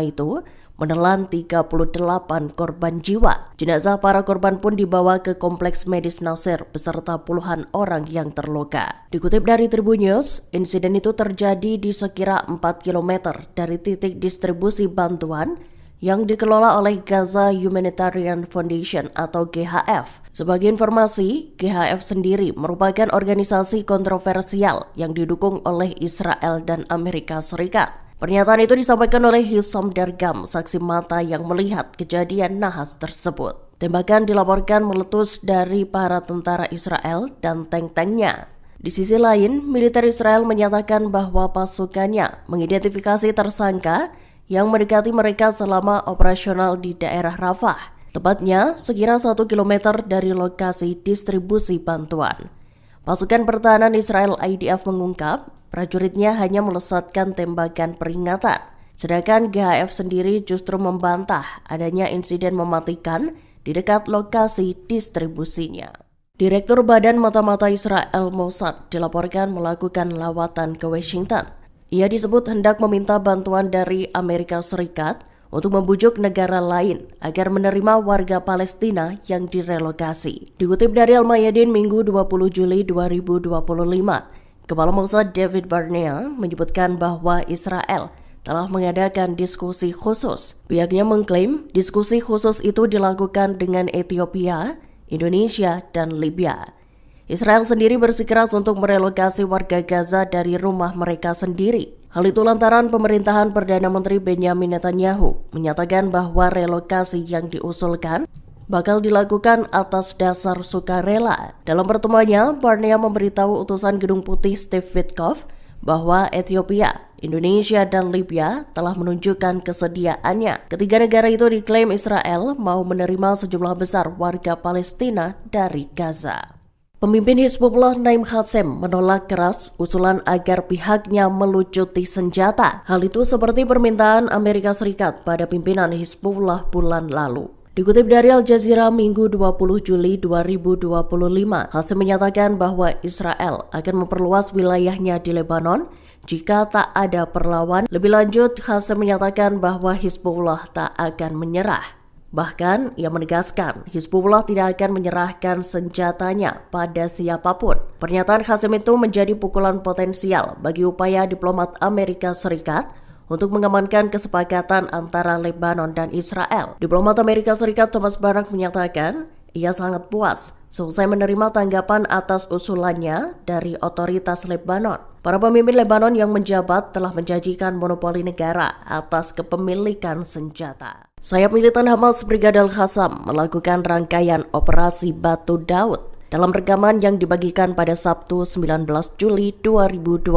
itu menelan 38 korban jiwa. Jenazah para korban pun dibawa ke Kompleks Medis Nasir beserta puluhan orang yang terluka. Dikutip dari Tribun News, insiden itu terjadi di sekira 4 km dari titik distribusi bantuan yang dikelola oleh Gaza Humanitarian Foundation atau GHF. Sebagai informasi, GHF sendiri merupakan organisasi kontroversial yang didukung oleh Israel dan Amerika Serikat. Pernyataan itu disampaikan oleh Hisham Dargam, saksi mata yang melihat kejadian nahas tersebut. Tembakan dilaporkan meletus dari para tentara Israel dan tank-tanknya. Di sisi lain, militer Israel menyatakan bahwa pasukannya mengidentifikasi tersangka yang mendekati mereka selama operasional di daerah Rafah, tepatnya sekira 1 km dari lokasi distribusi bantuan. Pasukan pertahanan Israel IDF mengungkap prajuritnya hanya melesatkan tembakan peringatan, sedangkan GHF sendiri justru membantah adanya insiden mematikan di dekat lokasi distribusinya. Direktur Badan Mata-Mata Israel Mossad dilaporkan melakukan lawatan ke Washington. Ia disebut hendak meminta bantuan dari Amerika Serikat untuk membujuk negara lain agar menerima warga Palestina yang direlokasi. Dikutip dari Al-Mayadin Minggu 20 Juli 2025, Kepala Mossad David Barnea menyebutkan bahwa Israel telah mengadakan diskusi khusus. Pihaknya mengklaim diskusi khusus itu dilakukan dengan Ethiopia, Indonesia, dan Libya. Israel sendiri bersikeras untuk merelokasi warga Gaza dari rumah mereka sendiri. Hal itu lantaran pemerintahan Perdana Menteri Benjamin Netanyahu menyatakan bahwa relokasi yang diusulkan bakal dilakukan atas dasar sukarela. Dalam pertemuannya, Barnea memberitahu utusan Gedung Putih Steve Witkoff bahwa Ethiopia, Indonesia, dan Libya telah menunjukkan kesediaannya. Ketiga negara itu diklaim Israel mau menerima sejumlah besar warga Palestina dari Gaza. Pemimpin Hizbullah Naim Qassem menolak keras usulan agar pihaknya melucuti senjata. Hal itu seperti permintaan Amerika Serikat pada pimpinan Hizbullah bulan lalu. Dikutip dari Al Jazeera Minggu 20 Juli 2025, Qassem menyatakan bahwa Israel akan memperluas wilayahnya di Lebanon jika tak ada perlawan. Lebih lanjut, Qassem menyatakan bahwa Hizbullah tak akan menyerah. Bahkan, ia menegaskan Hizbullah tidak akan menyerahkan senjatanya pada siapapun. Pernyataan Qassem itu menjadi pukulan potensial bagi upaya diplomat Amerika Serikat untuk mengamankan kesepakatan antara Lebanon dan Israel. Diplomat Amerika Serikat Thomas Barak menyatakan ia sangat puas selesai menerima tanggapan atas usulannya dari otoritas Lebanon. Para pemimpin Lebanon yang menjabat telah menjanjikan monopoli negara atas kepemilikan senjata. Sayap militan Hamas Brigadir Qassam melakukan rangkaian operasi Batu Daud. Dalam rekaman yang dibagikan pada Sabtu 19 Juli 2025,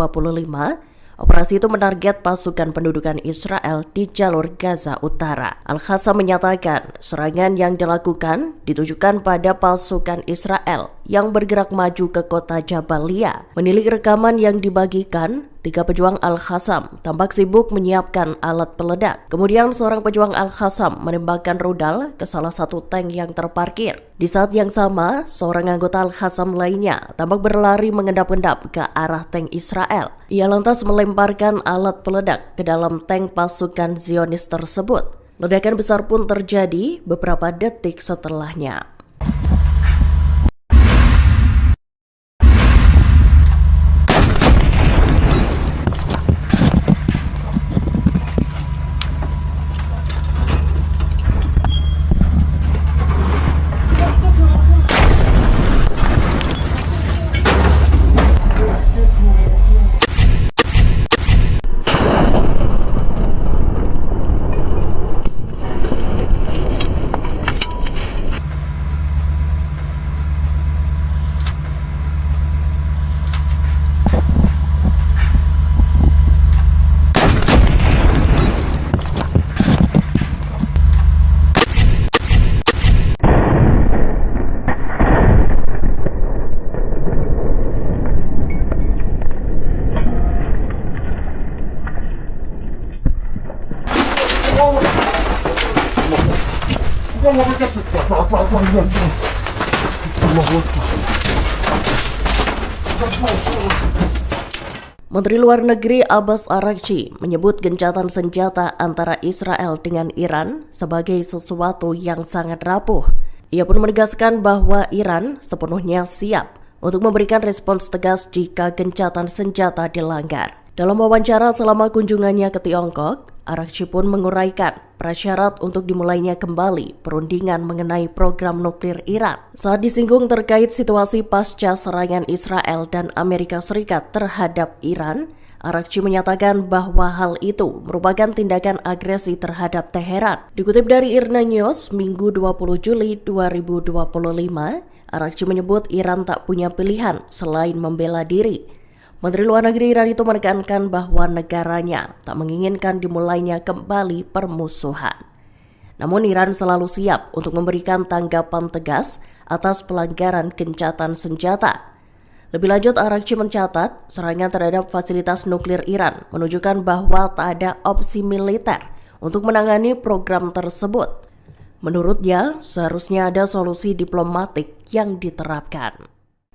operasi itu menarget pasukan pendudukan Israel di jalur Gaza Utara. Al-Qassam menyatakan serangan yang dilakukan ditujukan pada pasukan Israel yang bergerak maju ke kota Jabalia. Menilik rekaman yang dibagikan, 3 pejuang Al-Qassam tampak sibuk menyiapkan alat peledak. Kemudian seorang pejuang Al-Qassam menembakkan rudal ke salah satu tank yang terparkir. Di saat yang sama, seorang anggota Al-Qassam lainnya tampak berlari mengendap-endap ke arah tank Israel. Ia lantas melemparkan alat peledak ke dalam tank pasukan Zionis tersebut. Ledakan besar pun terjadi beberapa detik setelahnya. Menteri Luar Negeri Abbas Araghchi menyebut gencatan senjata antara Israel dengan Iran sebagai sesuatu yang sangat rapuh. Ia pun menegaskan bahwa Iran sepenuhnya siap untuk memberikan respons tegas jika gencatan senjata dilanggar. Dalam wawancara selama kunjungannya ke Tiongkok, Araghchi pun menguraikan prasyarat untuk dimulainya kembali perundingan mengenai program nuklir Iran. Saat disinggung terkait situasi pasca serangan Israel dan Amerika Serikat terhadap Iran, Araghchi menyatakan bahwa hal itu merupakan tindakan agresi terhadap Teheran. Dikutip dari IRNA News, Minggu 20 Juli 2025, Araghchi menyebut Iran tak punya pilihan selain membela diri. Menteri Luar Negeri Iran itu menekankan bahwa negaranya tak menginginkan dimulainya kembali permusuhan. Namun Iran selalu siap untuk memberikan tanggapan tegas atas pelanggaran gencatan senjata. Lebih lanjut, Araghchi mencatat serangan terhadap fasilitas nuklir Iran menunjukkan bahwa tak ada opsi militer untuk menangani program tersebut. Menurutnya, seharusnya ada solusi diplomatik yang diterapkan.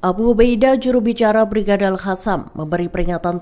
Abu Ubaidah, juru bicara Brigadir Qassam, memberi peringatan tegas